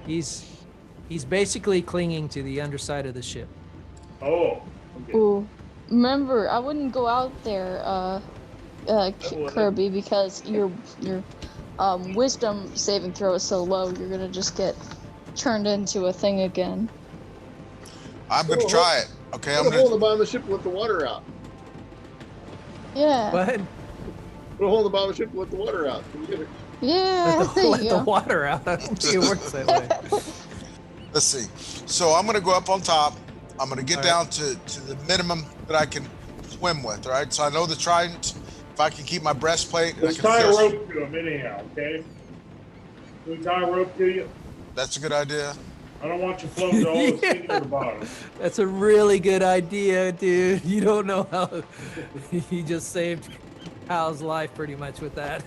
He's basically clinging to the underside of the ship. Oh. Okay. Ooh. Remember, I wouldn't go out there, Kirby, because your wisdom saving throw is so low, you're gonna just get turned into a thing again. I'm going to try it. Okay, I'm Put a hole in going the bottom of the ship and let the water out. Yeah. But Put a hole in the bottom of the ship and let the water out. Can you get it? Yeah. let there the you go. water out. I don't think it works that way. Let's see. So I'm going to go up on top. I'm going to get All down to the minimum that I can swim with, all right? So I know the trident. If I can keep my breastplate, I Let's can tie a fish. rope to him anyhow, okay? Can we tie a rope to you? That's a good idea. I don't want you floating all the way to the bottom. That's a really good idea, dude. You don't know how he just saved Hal's life pretty much with that.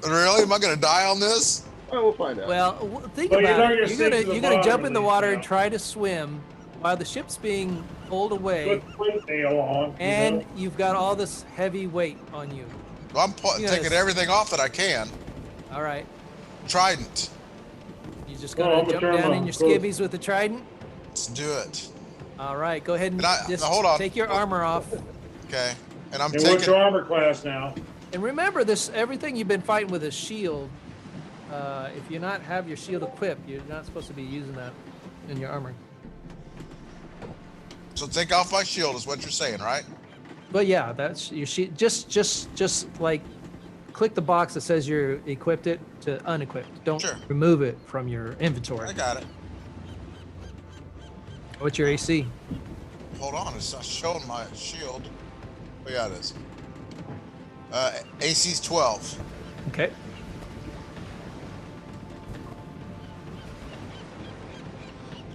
Really? Am I going to die on this? Oh, we'll find out. Well, think Well, you about know it. you're You're safe gonna to the you're gonna jump bottom in the at water least and now. try to swim while the ship's being pulled away, Put the plate nail on. and you've got all this heavy weight on you. Well, I'm You taking guys- everything off that I can. All right. Trident. You just Well, gonna I'm gonna jump turn down my in your clothes. skivvies with the trident? Let's do it. All right. Go ahead and And just now, hold on. take your armor off. Okay. And I'm And what's taking. your armor class now? And remember this, everything you've been fighting with a shield. If you not have your shield equipped, you're not supposed to be using that in your armor. So take off my shield is what you're saying, right? But yeah, that's your shield. Just like click the box that says you're equipped it to unequipped. Don't Sure. remove it from your inventory. I got it. What's your AC? Hold on, it's not showing my shield. Oh yeah, it is. AC's 12. Okay.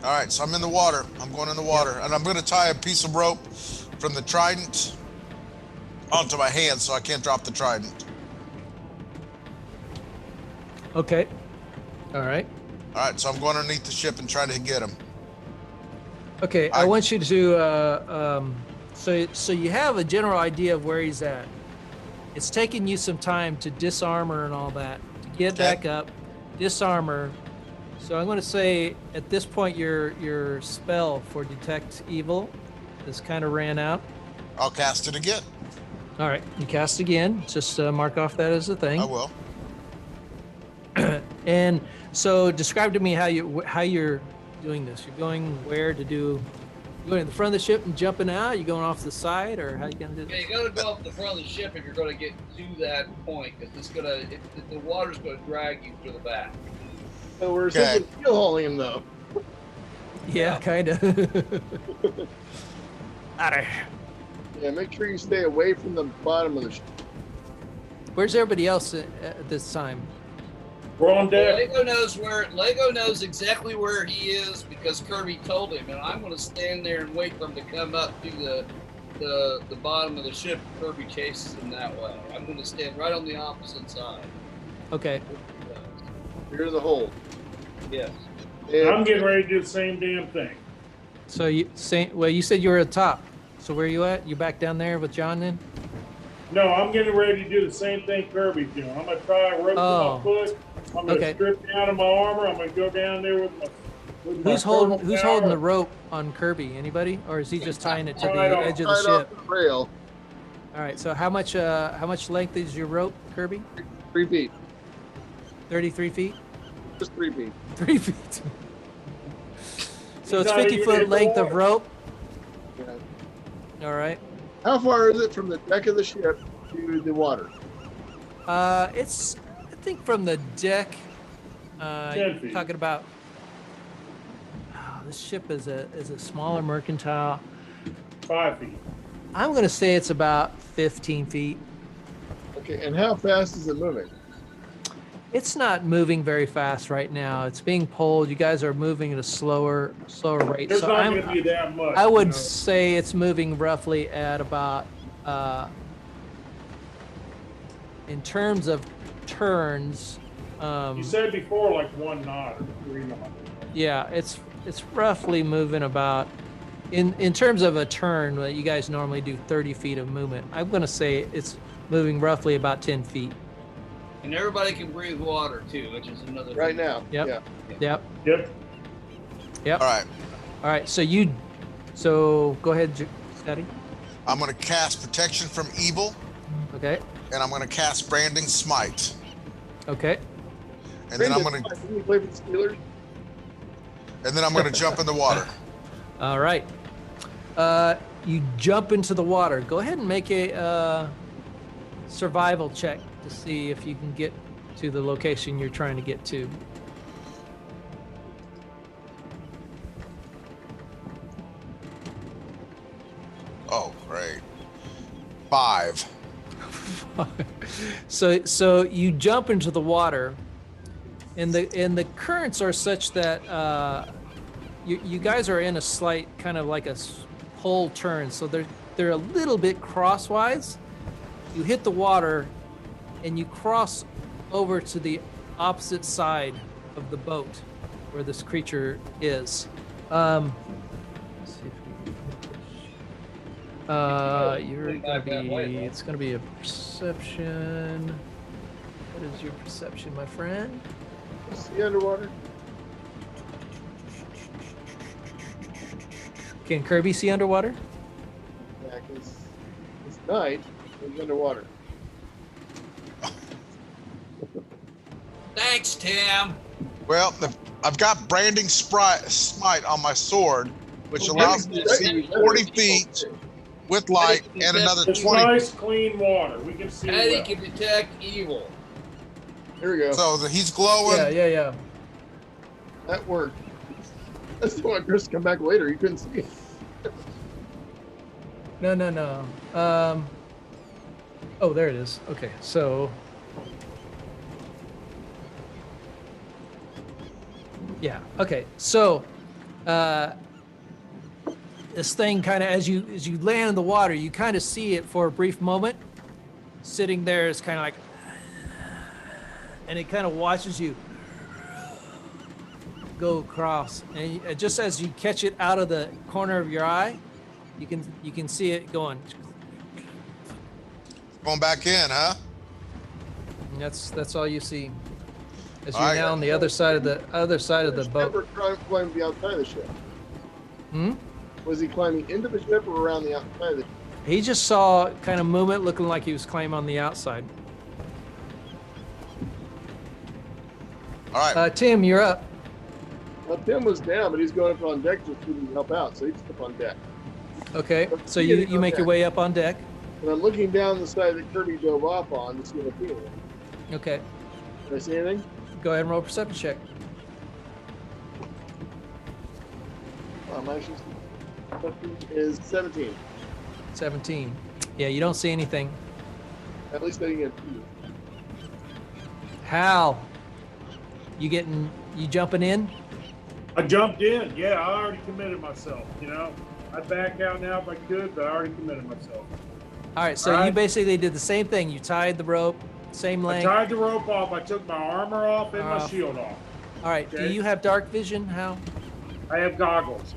All right, so I'm in the water. I'm going in the water, and I'm going to tie a piece of rope from the trident onto my hand so I can't drop the trident. Okay. All right. All right, so I'm going underneath the ship and trying to get him. Okay. I want you to. So you have a general idea of where he's at. It's taking you some time to disarmor and all that to get Okay. back up, disarmor. So I'm going to say at this point your spell for detect evil has kind of ran out. I'll cast it again. All right, you cast again. Just mark off that as a thing. I will. And so describe to me how you're doing this. You're going where to do? You going to the front of the ship and jumping out? You going off the side, or how you gonna do Yeah, this? you gotta go up the front of the ship if you're gonna get to that point, because the water's gonna drag you to the back. So we're Okay. simply keel hauling him, though. Yeah, kind of. Outta. Yeah, make sure you stay away from the bottom of the ship. Where's everybody else at this time? We're on deck. Lego knows exactly where he is because Kirby told him, and I'm gonna stand there and wait for him to come up to the bottom of the ship. Kirby chases him that way. I'm gonna stand right on the opposite side. Okay. You're in the hole. Yes. And I'm getting ready to do the same damn thing. So you said you were at the top. So where are you at? You back down there with John then? No, I'm getting ready to do the same thing Kirby's doing. I'm gonna try a rope Oh. to my foot. I'm gonna Okay. strip down of my armor. I'm gonna go down there with my. Who's holding the rope on Kirby? Anybody, or is he just tying it to the Tied off. edge of the tied ship? off the rail, All right. So how much length is your rope, Kirby? 3 feet. 33 feet. Just 3 feet. 3 feet. So He's it's not 50 even foot in the length of water. rope. Yeah. All right. How far is it from the deck of the ship to the water? It's I think from the deck. 10 feet. Talking about. Oh, this ship is a smaller mercantile. 5 feet. I'm gonna say it's about 15 feet. Okay, and how fast is it moving? It's not moving very fast right now. It's being pulled. You guys are moving at a slower rate. There's So not gonna be that much. I would you know. say it's moving roughly at about, in terms of turns. You said before like 1 knot or 3 knots. Yeah, it's roughly moving about. In terms of a turn, you guys normally do 30 feet of movement. I'm gonna say it's moving roughly about 10 feet. And everybody can breathe water too, which is another Right thing. now. Yep. Yeah. Yep. Yep. All right, All right. So go ahead, Scotty. I'm going to cast Protection from Evil, Okay. and I'm going to cast Branding Smite. Okay. And then I'm going to Didn't you play for the Steelers? jump in the water. All right. You jump into the water. Go ahead and make a survival check to see if you can get to the location you're trying to get to. Oh, great. 5. So you jump into the water, and the currents are such that you guys are in a slight kind of like a pole turn. So they're a little bit crosswise. You hit the water, and you cross over to the opposite side of the boat where this creature is. Let's see if we can You're gonna be. It's gonna be a perception. What is your perception, my friend? See underwater? Can Kirby see underwater? Yeah, because it's night. It's underwater. Thanks, Tim. Well, I've got branding smite on my sword, which allows me to see 40 feet with light and another It's 20. nice, clean water. We can see Eddie well. can detect evil. Here we go. So he's glowing. Yeah. That worked. That's the one Chris come back later. You couldn't see it. No. Oh, there it is. Okay, so. Yeah. Okay. So, this thing kind of, as you land in the water, you kind of see it for a brief moment, sitting there. It's kind of like, and it kind of watches you go across, and just as you catch it out of the corner of your eye, you can see it going. Going back in, huh? And that's all you see. As All you're right. now on the other side of the boat. Never climbing the outside of the ship. Hmm? Was he climbing into the ship or around the outside of the ship? He just saw kind of movement, looking like he was climbing on the outside. All right. Tim, you're up. Well, Tim was down, but he's going up on deck just to help out, so he's up on deck. Okay, so you make your way up on deck. And I'm looking down the side that Kirby dove off on to see if I see anything. Okay, Did I see anything? go ahead and roll a perception check. My is 17. 17. Yeah, you don't see anything. At least I didn't get 2. Hal, you jumping in? I jumped in. Yeah, I already committed myself. You know, I'd back out now if I could, but I already committed myself. All right, so All right. you basically did the same thing. You tied the rope, same I length. tied the rope off. I took my armor off and my shield off. All right, do Okay. you have dark vision, Hal? I have goggles.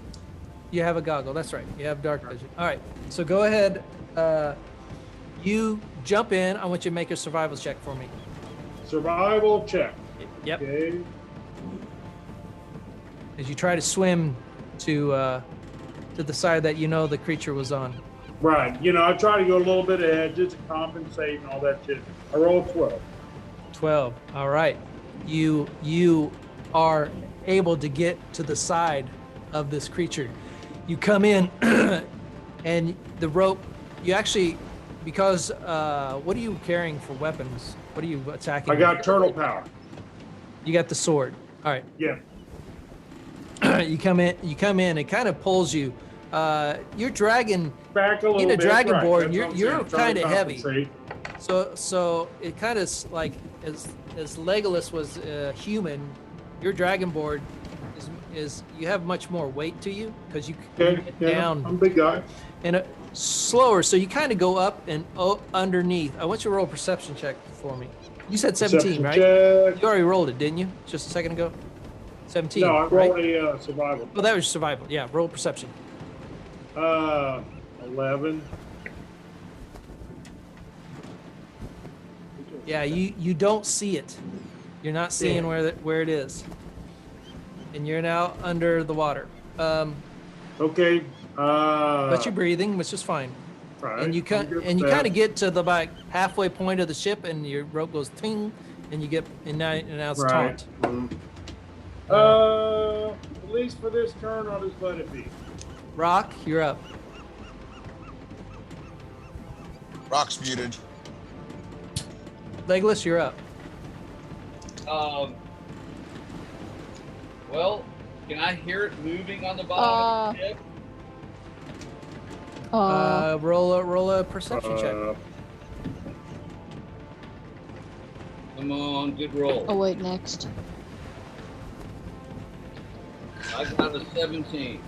You have a goggle, that's right. You have dark vision. All right, so go ahead. You jump in. I want you to make a survival check for me. Survival check. Yep. Okay. As you try to swim to the side that you know the creature was on. Right. You know, I try to go a little bit ahead just to compensate and all that shit. I rolled 12. 12. All right. You are able to get to the side of this creature. You come in and the rope, you actually, because what are you carrying for weapons? What are you attacking? I got with? turtle power. You got the sword. All right. Yeah. You come in, it kind of pulls you. You're dragging, Back a little in a bit. dragon right. board, That's you're what I'm saying. I'm trying to kind of heavy. compensate. So it kind of like as Legolas was human, your dragon board is you have much more weight to you because you can get down I'm a big guy. and slower. So you kind of go up and underneath. I want you to roll a perception check for me. You said 17, Perception right? check. You already rolled it, didn't you? Just a second ago. 17. No, I right? rolled a survival. Oh, that was survival. Yeah, roll perception. 11. Yeah, you don't see it. You're not seeing where it is, and you're now under the water. Okay. But you're breathing, which is fine. Right. And you I'm good kind with that. of get to the like halfway point of the ship, and your rope goes ting, and you get and now it's Right. taunt. At least for this turn, I'll just let it be. Rock, you're up. Rock's muted. Legolas, you're up. Well, can I hear it moving on the bottom of the ship? Roll a perception check. Come on, good roll. Oh wait, next. I got a 17.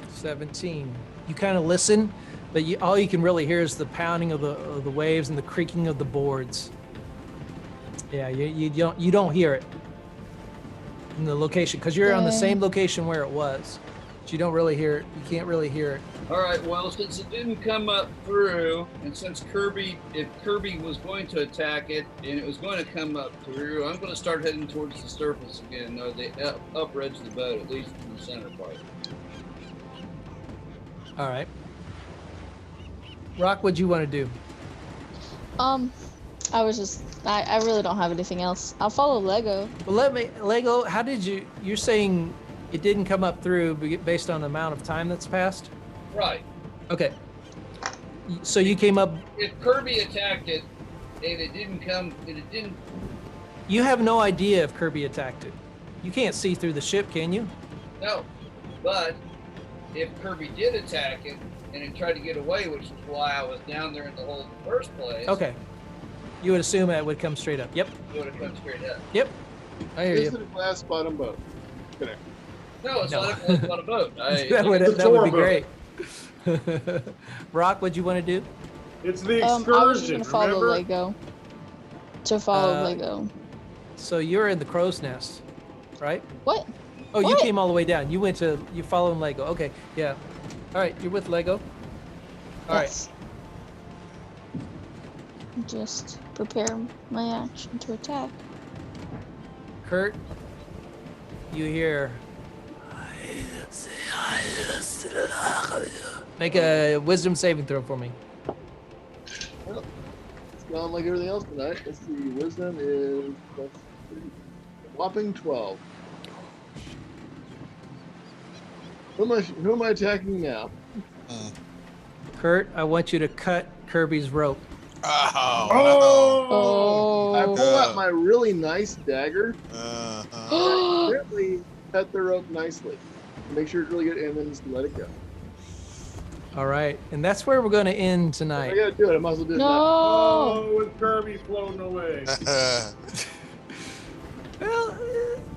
17. You kind of listen, but all you can really hear is the pounding of the waves and the creaking of the boards. Yeah, you don't hear it in the location because you're on the Okay. same location where it was. But you don't really hear it. You can't really hear it. All right. Well, since it didn't come up through, and since if Kirby was going to attack it and it was going to come up through, I'm going to start heading towards the surface again, or the upper edge of the boat, at least in the center part. All right. Rock, what'd you want to do? I really don't have anything else. I'll follow Lego. Well, Lego, how did you're saying it didn't come up through based on the amount of time that's passed? Right. Okay. So you came up. If Kirby attacked it and it didn't. You have no idea if Kirby attacked it. You can't see through the ship, can you? No. But if Kirby did attack it and it tried to get away, which is why I was down there in the hole in the first place. Okay. You would assume it would come straight up. Yep. It would have come straight up. Yep. I hear Is you. it a glass bottom boat? Correct. No, it's No. not a boat. that would be great. Rock, what'd you want to do? It's the I was just excursion. gonna follow Remember? Lego. To follow Uh, Lego. So you're in the crow's nest, right? What? Oh, you What? came all the way down. You following Lego. Okay, yeah. All right, you're with Lego. All right. Yes. Just prepare my action to attack. Kurt, you hear. Make a wisdom saving throw for me. Well, it's gone like everything else tonight. Let's see. Wisdom is a whopping 12. Who am I attacking now? Kurt, I want you to cut Kirby's rope. Oh! I Oh. pull out my really nice dagger. Uh, Apparently, cut the rope nicely. Make sure it's really good, and then just let it go. All right, and that's where we're going to end I tonight. gotta do it. I might as well do it now. No. Oh, with Kirby floating away. Well,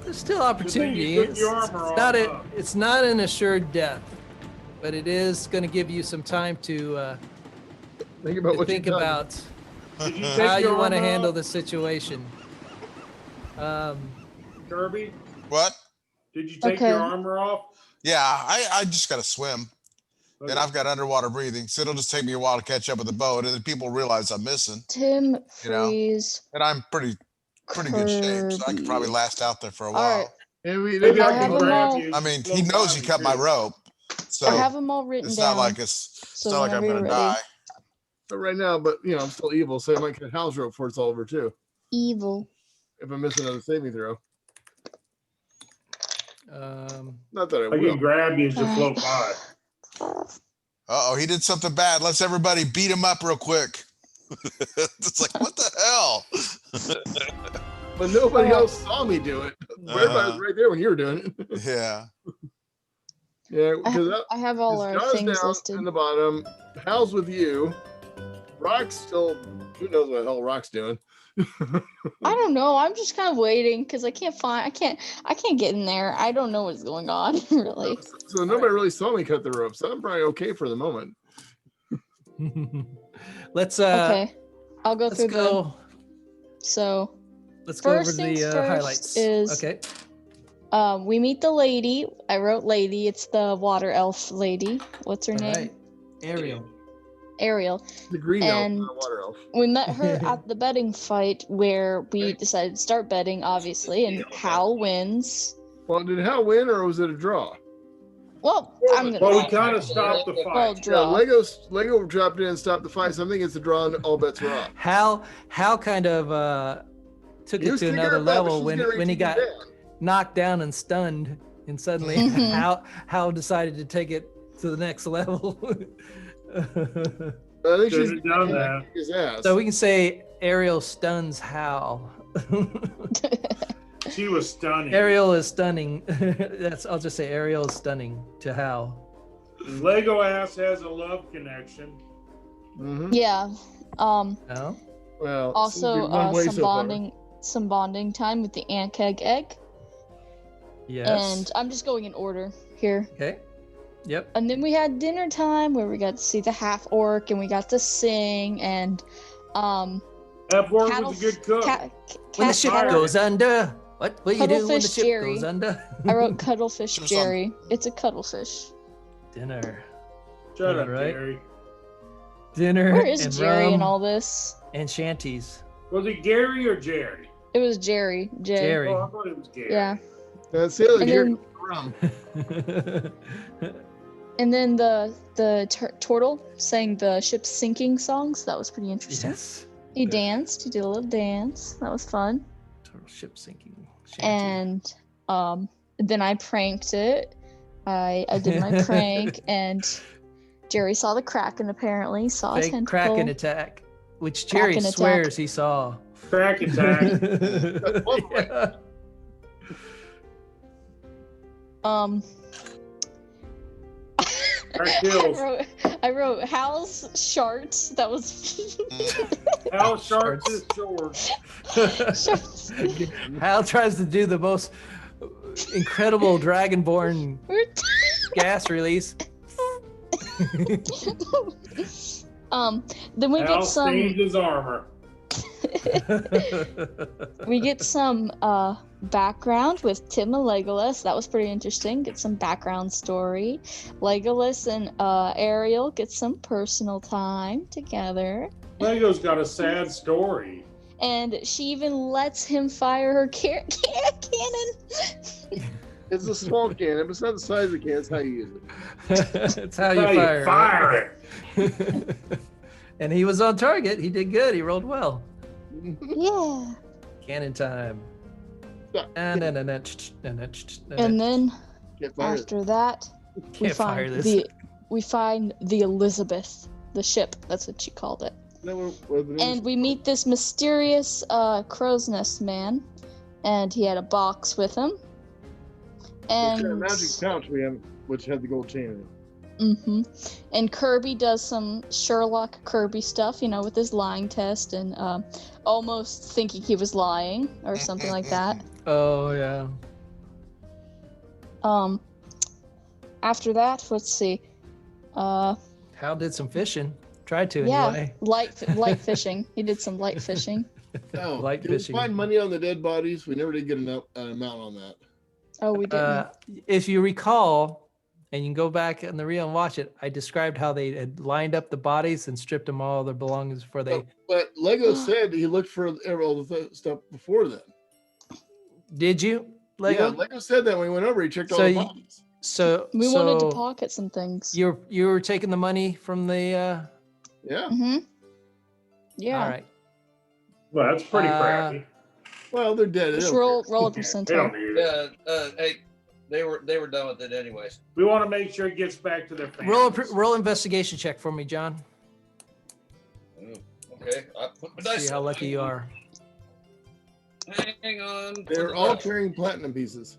there's still opportunity. you took your armor off. It's not an assured death, but it is going to give you some time to Think about what think you've done. about Did you take how your you want to armor handle off, the situation. Kirby? what? Did you take Okay. your armor off? Yeah, I just got to swim. And I've got underwater breathing, so it'll just take me a while to catch up with the boat, and then people realize I'm missing. Tim, You know, freeze. And I'm pretty good shape, so I could probably last out there for a All while. right. Maybe I I have can them grab all. you. I mean, he Float knows by he me, cut my too. rope, so I have them all written it's down. not like it's so not like I'm whenever gonna you're ready. die. But right now, but I'm still evil, so I might cut house rope before it's all over too. Evil. If I miss another saving throw. Not that I I will. can grab you as you float by. Uh-oh, he did something bad. Let's everybody beat him up real quick. It's like, what the hell? But nobody else saw me do it. Everybody was right there when you were doing it. Yeah. Yeah, because I have all our John's things down listed. in the bottom. Hal's with you. Rock's still. Who knows what the hell Rock's doing? I don't know. I'm just kind of waiting because I can't get in there. I don't know what's going on really. So nobody really saw me cut the rope. So I'm probably okay for the moment. Let's Okay, I'll go let's through go. So Let's go over first things the first highlights. is- Okay. we meet the lady. I wrote lady. It's the water elf lady. What's her All name? right. Ariel. Ariel. The green elf, And- not a water elf. We met her at the betting fight where we decided to start betting, obviously, and Hal wins. Well, did Hal win or was it a draw? Well, I'm gonna Well, we kind of stopped the well, fight. draw. Lego dropped in and stopped the fight. So I think it's a draw and all bets are off. Hal kind of took He it was to kicking another her butt, but level she's when getting ready when he to get got down. knocked down and stunned, and suddenly Mhm. Hal decided to take it to the next level. I think she's Should've done that. kick his ass. So we can say Ariel stuns Hal. She was stunning. Ariel is stunning. I'll just say Ariel is stunning to Hal. Lego ass has a love connection. Mhm. Yeah. No? Well, Also, one way some so far. bonding time with the ant keg egg. Yes. And I'm just going in order here. Okay. Yep. And then we had dinner time where we got to see the half orc and we got to sing and F-Word was a good cook. When the ship Cattle- goes under, What do you do when the Cuttlefish ship Jerry. goes under? I wrote Cuttlefish Sure, Jerry. It's a cuttlefish. Dinner. Shut up, Right. Gary. Dinner Where is and Jerry rum in all this? and shanties. Was it Gary or Jerry? It was Jerry. Jay. Jerry. Oh, I thought it was Gary. Yeah. That's the other And Jerry then, rum. and then the turtle sang the ship's sinking songs. That was pretty interesting. Yes. He danced. He did a little dance. That was fun. Total ship sinking. Shanty. And then I pranked it. I did my prank, and Jerry saw the Kraken. Apparently, saw a Fake tentacle. Kraken attack, which Jerry Kraken attack. swears he saw. Crack attack. Yeah. That kills. I wrote Hal's sharts. That was How sharp is George? sharts. Hal tries to do the most incredible dragonborn gas release. Then we Hal get some. stained his armor. We get some background with Tim and Legolas. That was pretty interesting. Get some background story. Legolas and Ariel get some personal time together. Lego's got a sad story. And she even lets him fire her cannon. It's a small cannon, but it's not the size of the cannon. It's how you use it. That's how you fire. Fire it. And he was on target. He did good. He rolled well. Yeah. Cannon time. And then Can't fire it. after that, we Can't fire find this. we find the Elizabeth, the ship. That's what she called it. And we meet this mysterious crow's nest man, and he had a box with him. And And a magic pouch we have, which had the gold chain in it. And Kirby does some Sherlock Kirby stuff, you know, with his lying test and almost thinking he was lying or something like that. Oh yeah. After that, let's see. Hal did some fishing. Tried to Yeah, anyway. light fishing. He did some light fishing. Oh, Light did we fishing. find money on the dead bodies? We never did get an amount on that. Oh, we didn't. If you recall, and you can go back in the reel and watch it, I described how they had lined up the bodies and stripped them all their belongings before they. But Lego said he looked for all the stuff before then. Did you, Lego? Yeah, Lego said that when we went over. He checked all So the you- bodies. So We wanted to pocket some things. You were taking the money from the. Yeah. Yeah. All right. Well, that's pretty crappy. Well, they're dead. They Just don't roll care. a They percentile. don't need it. Hey, they were done with it anyways. We want to make sure it gets back to their families. Roll investigation check for me, John. Okay, I put my dice See how up. lucky you are. Hang on. They're all carrying platinum pieces.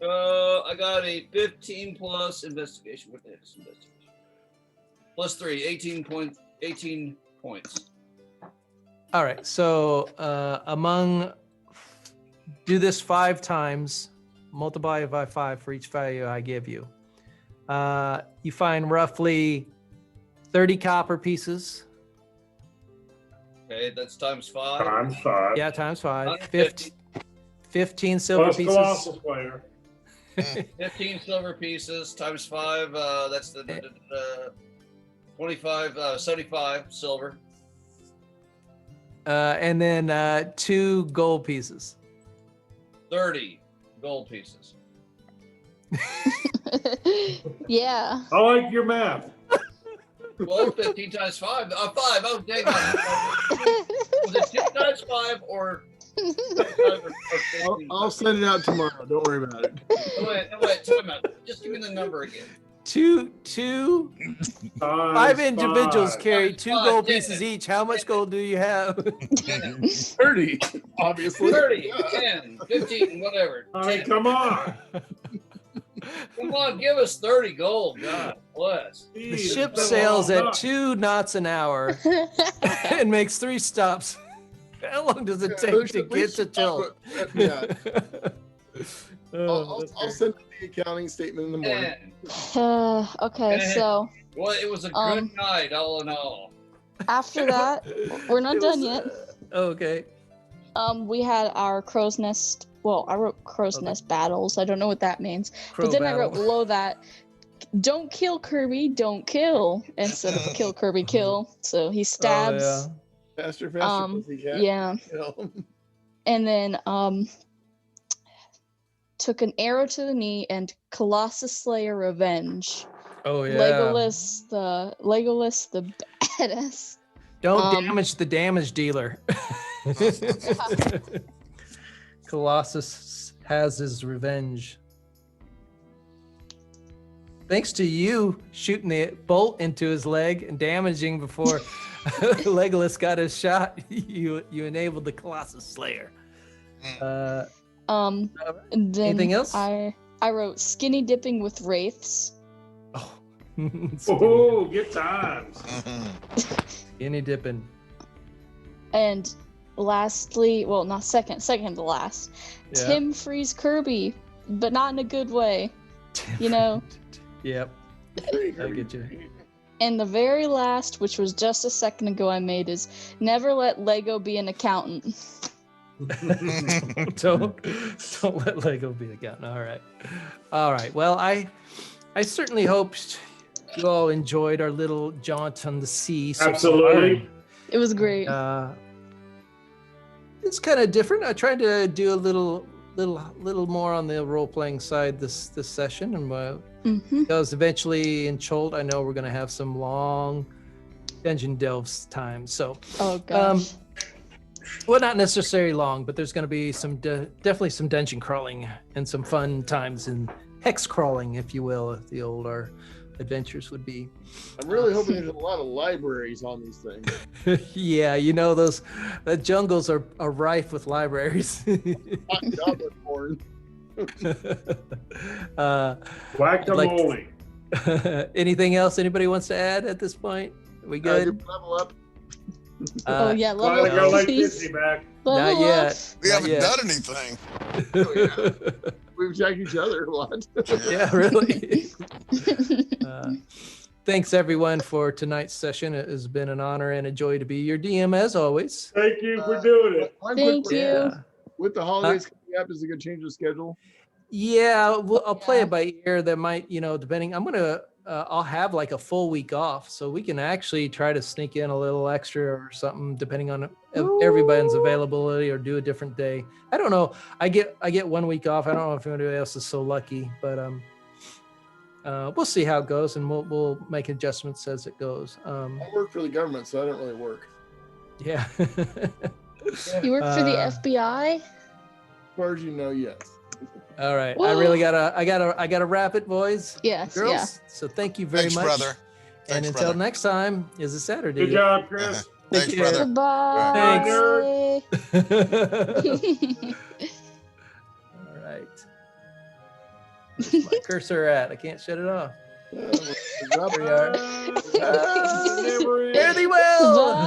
I got a 15 plus investigation. What the heck is investigation? Plus 3, 18 points. All right. So do this 5 times, multiply it by 5 for each value I give you. You find roughly 30 copper pieces. Okay, that's times 5. Times 5. Yeah, times 5. 150. 15 silver Plus pieces. Colossus player. 15 silver pieces times 5. That's the 25, 75 silver. And then 2 gold pieces. 30 gold pieces. Yeah. I like your math. Well, 15 times 5. 5. Oh, dang it. Was it 2 times 5 or? I'll send it out tomorrow. Don't worry about it. Wait, time out. Just give me the number again. 5 individuals five. carry Times 2 five, gold yeah. pieces each. How much gold do you have? 30, obviously. 30, 10, 15, whatever. All right, 10. come on. Come on, give us 30 gold. God bless. The ship sails at 2 knots an hour and makes 3 stops. How long does it take to get to tilt? Yeah. Oh, I'll send the accounting statement in the morning. Okay, so Well, it was a good night, all in all. after that, we're not done yet. Okay. We had our crow's nest. Well, I wrote crow's nest battles. I don't know what that means. But then I wrote below that, don't kill Kirby, don't kill, instead of kill Kirby, kill. So he stabs. Oh, Faster, pussycat. Yeah. Kill. And then took an arrow to the knee and Colossus Slayer Revenge. Oh yeah. Legolas the badass. Don't damage the damage dealer. Colossus has his revenge. Thanks to you shooting the bolt into his leg and damaging before Legolas got his shot, you enabled the Colossus Slayer. And then anything else? I wrote skinny dipping with wraiths. Oh, Oh, good times. skinny dipping. And lastly, well, not second to last, Yeah. Tim frees Kirby, but not in a good way. You know. Yep. I get you. And the very last, which was just a second ago, I made is never let Lego be an accountant. don't let Lego be the gun. All right. Well, I certainly hope you all enjoyed our little jaunt on the sea. So Absolutely. far. It was great. It's kind of different. I tried to do a little more on the role-playing side this session, and because eventually in Cholt, I know we're going to have some long dungeon delves time. So, oh gosh. Well, not necessarily long, but there's going to be some definitely some dungeon crawling and some fun times and hex crawling, if you will, if the old our adventures would be. I'm really hoping there's a lot of libraries on these things. Yeah, you know the jungles are rife with libraries. Hot goblin porn. Guacamole. Anything else anybody wants to add at this point? We good? Level up. Oh yeah, Glad I level got up, like please. Disney back. Level Not yet. up. We Not haven't yet. done anything. Oh, yeah. We've checked each other a lot. Yeah, really. Thanks everyone for tonight's session. It has been an honor and a joy to be your DM as always. Thank you for doing it. One Thank quick you. question. With the holidays coming up, is it going to change the schedule? Yeah, I'll play it by ear. There might, depending. I'll have like a full week off, so we can actually try to sneak in a little extra or something, depending on everybody's availability, or do a different day. I don't know. I get 1 week off. I don't know if anybody else is so lucky, but we'll see how it goes, and we'll make adjustments as it goes. I work for the government, so I don't really work. Yeah. You work for the FBI? As far as you know, yes. All right. Whoa. I really gotta wrap it, boys. Yes. Girls. Yeah. So thank you very Thanks, much. brother. And Thanks, until brother. next time, is a Saturday. Good job, Chris. Take Thanks, care. brother. Goodbye. All right. Where's my cursor at? I can't shut it off. Drop There we are. Never Fare thee well. Bye.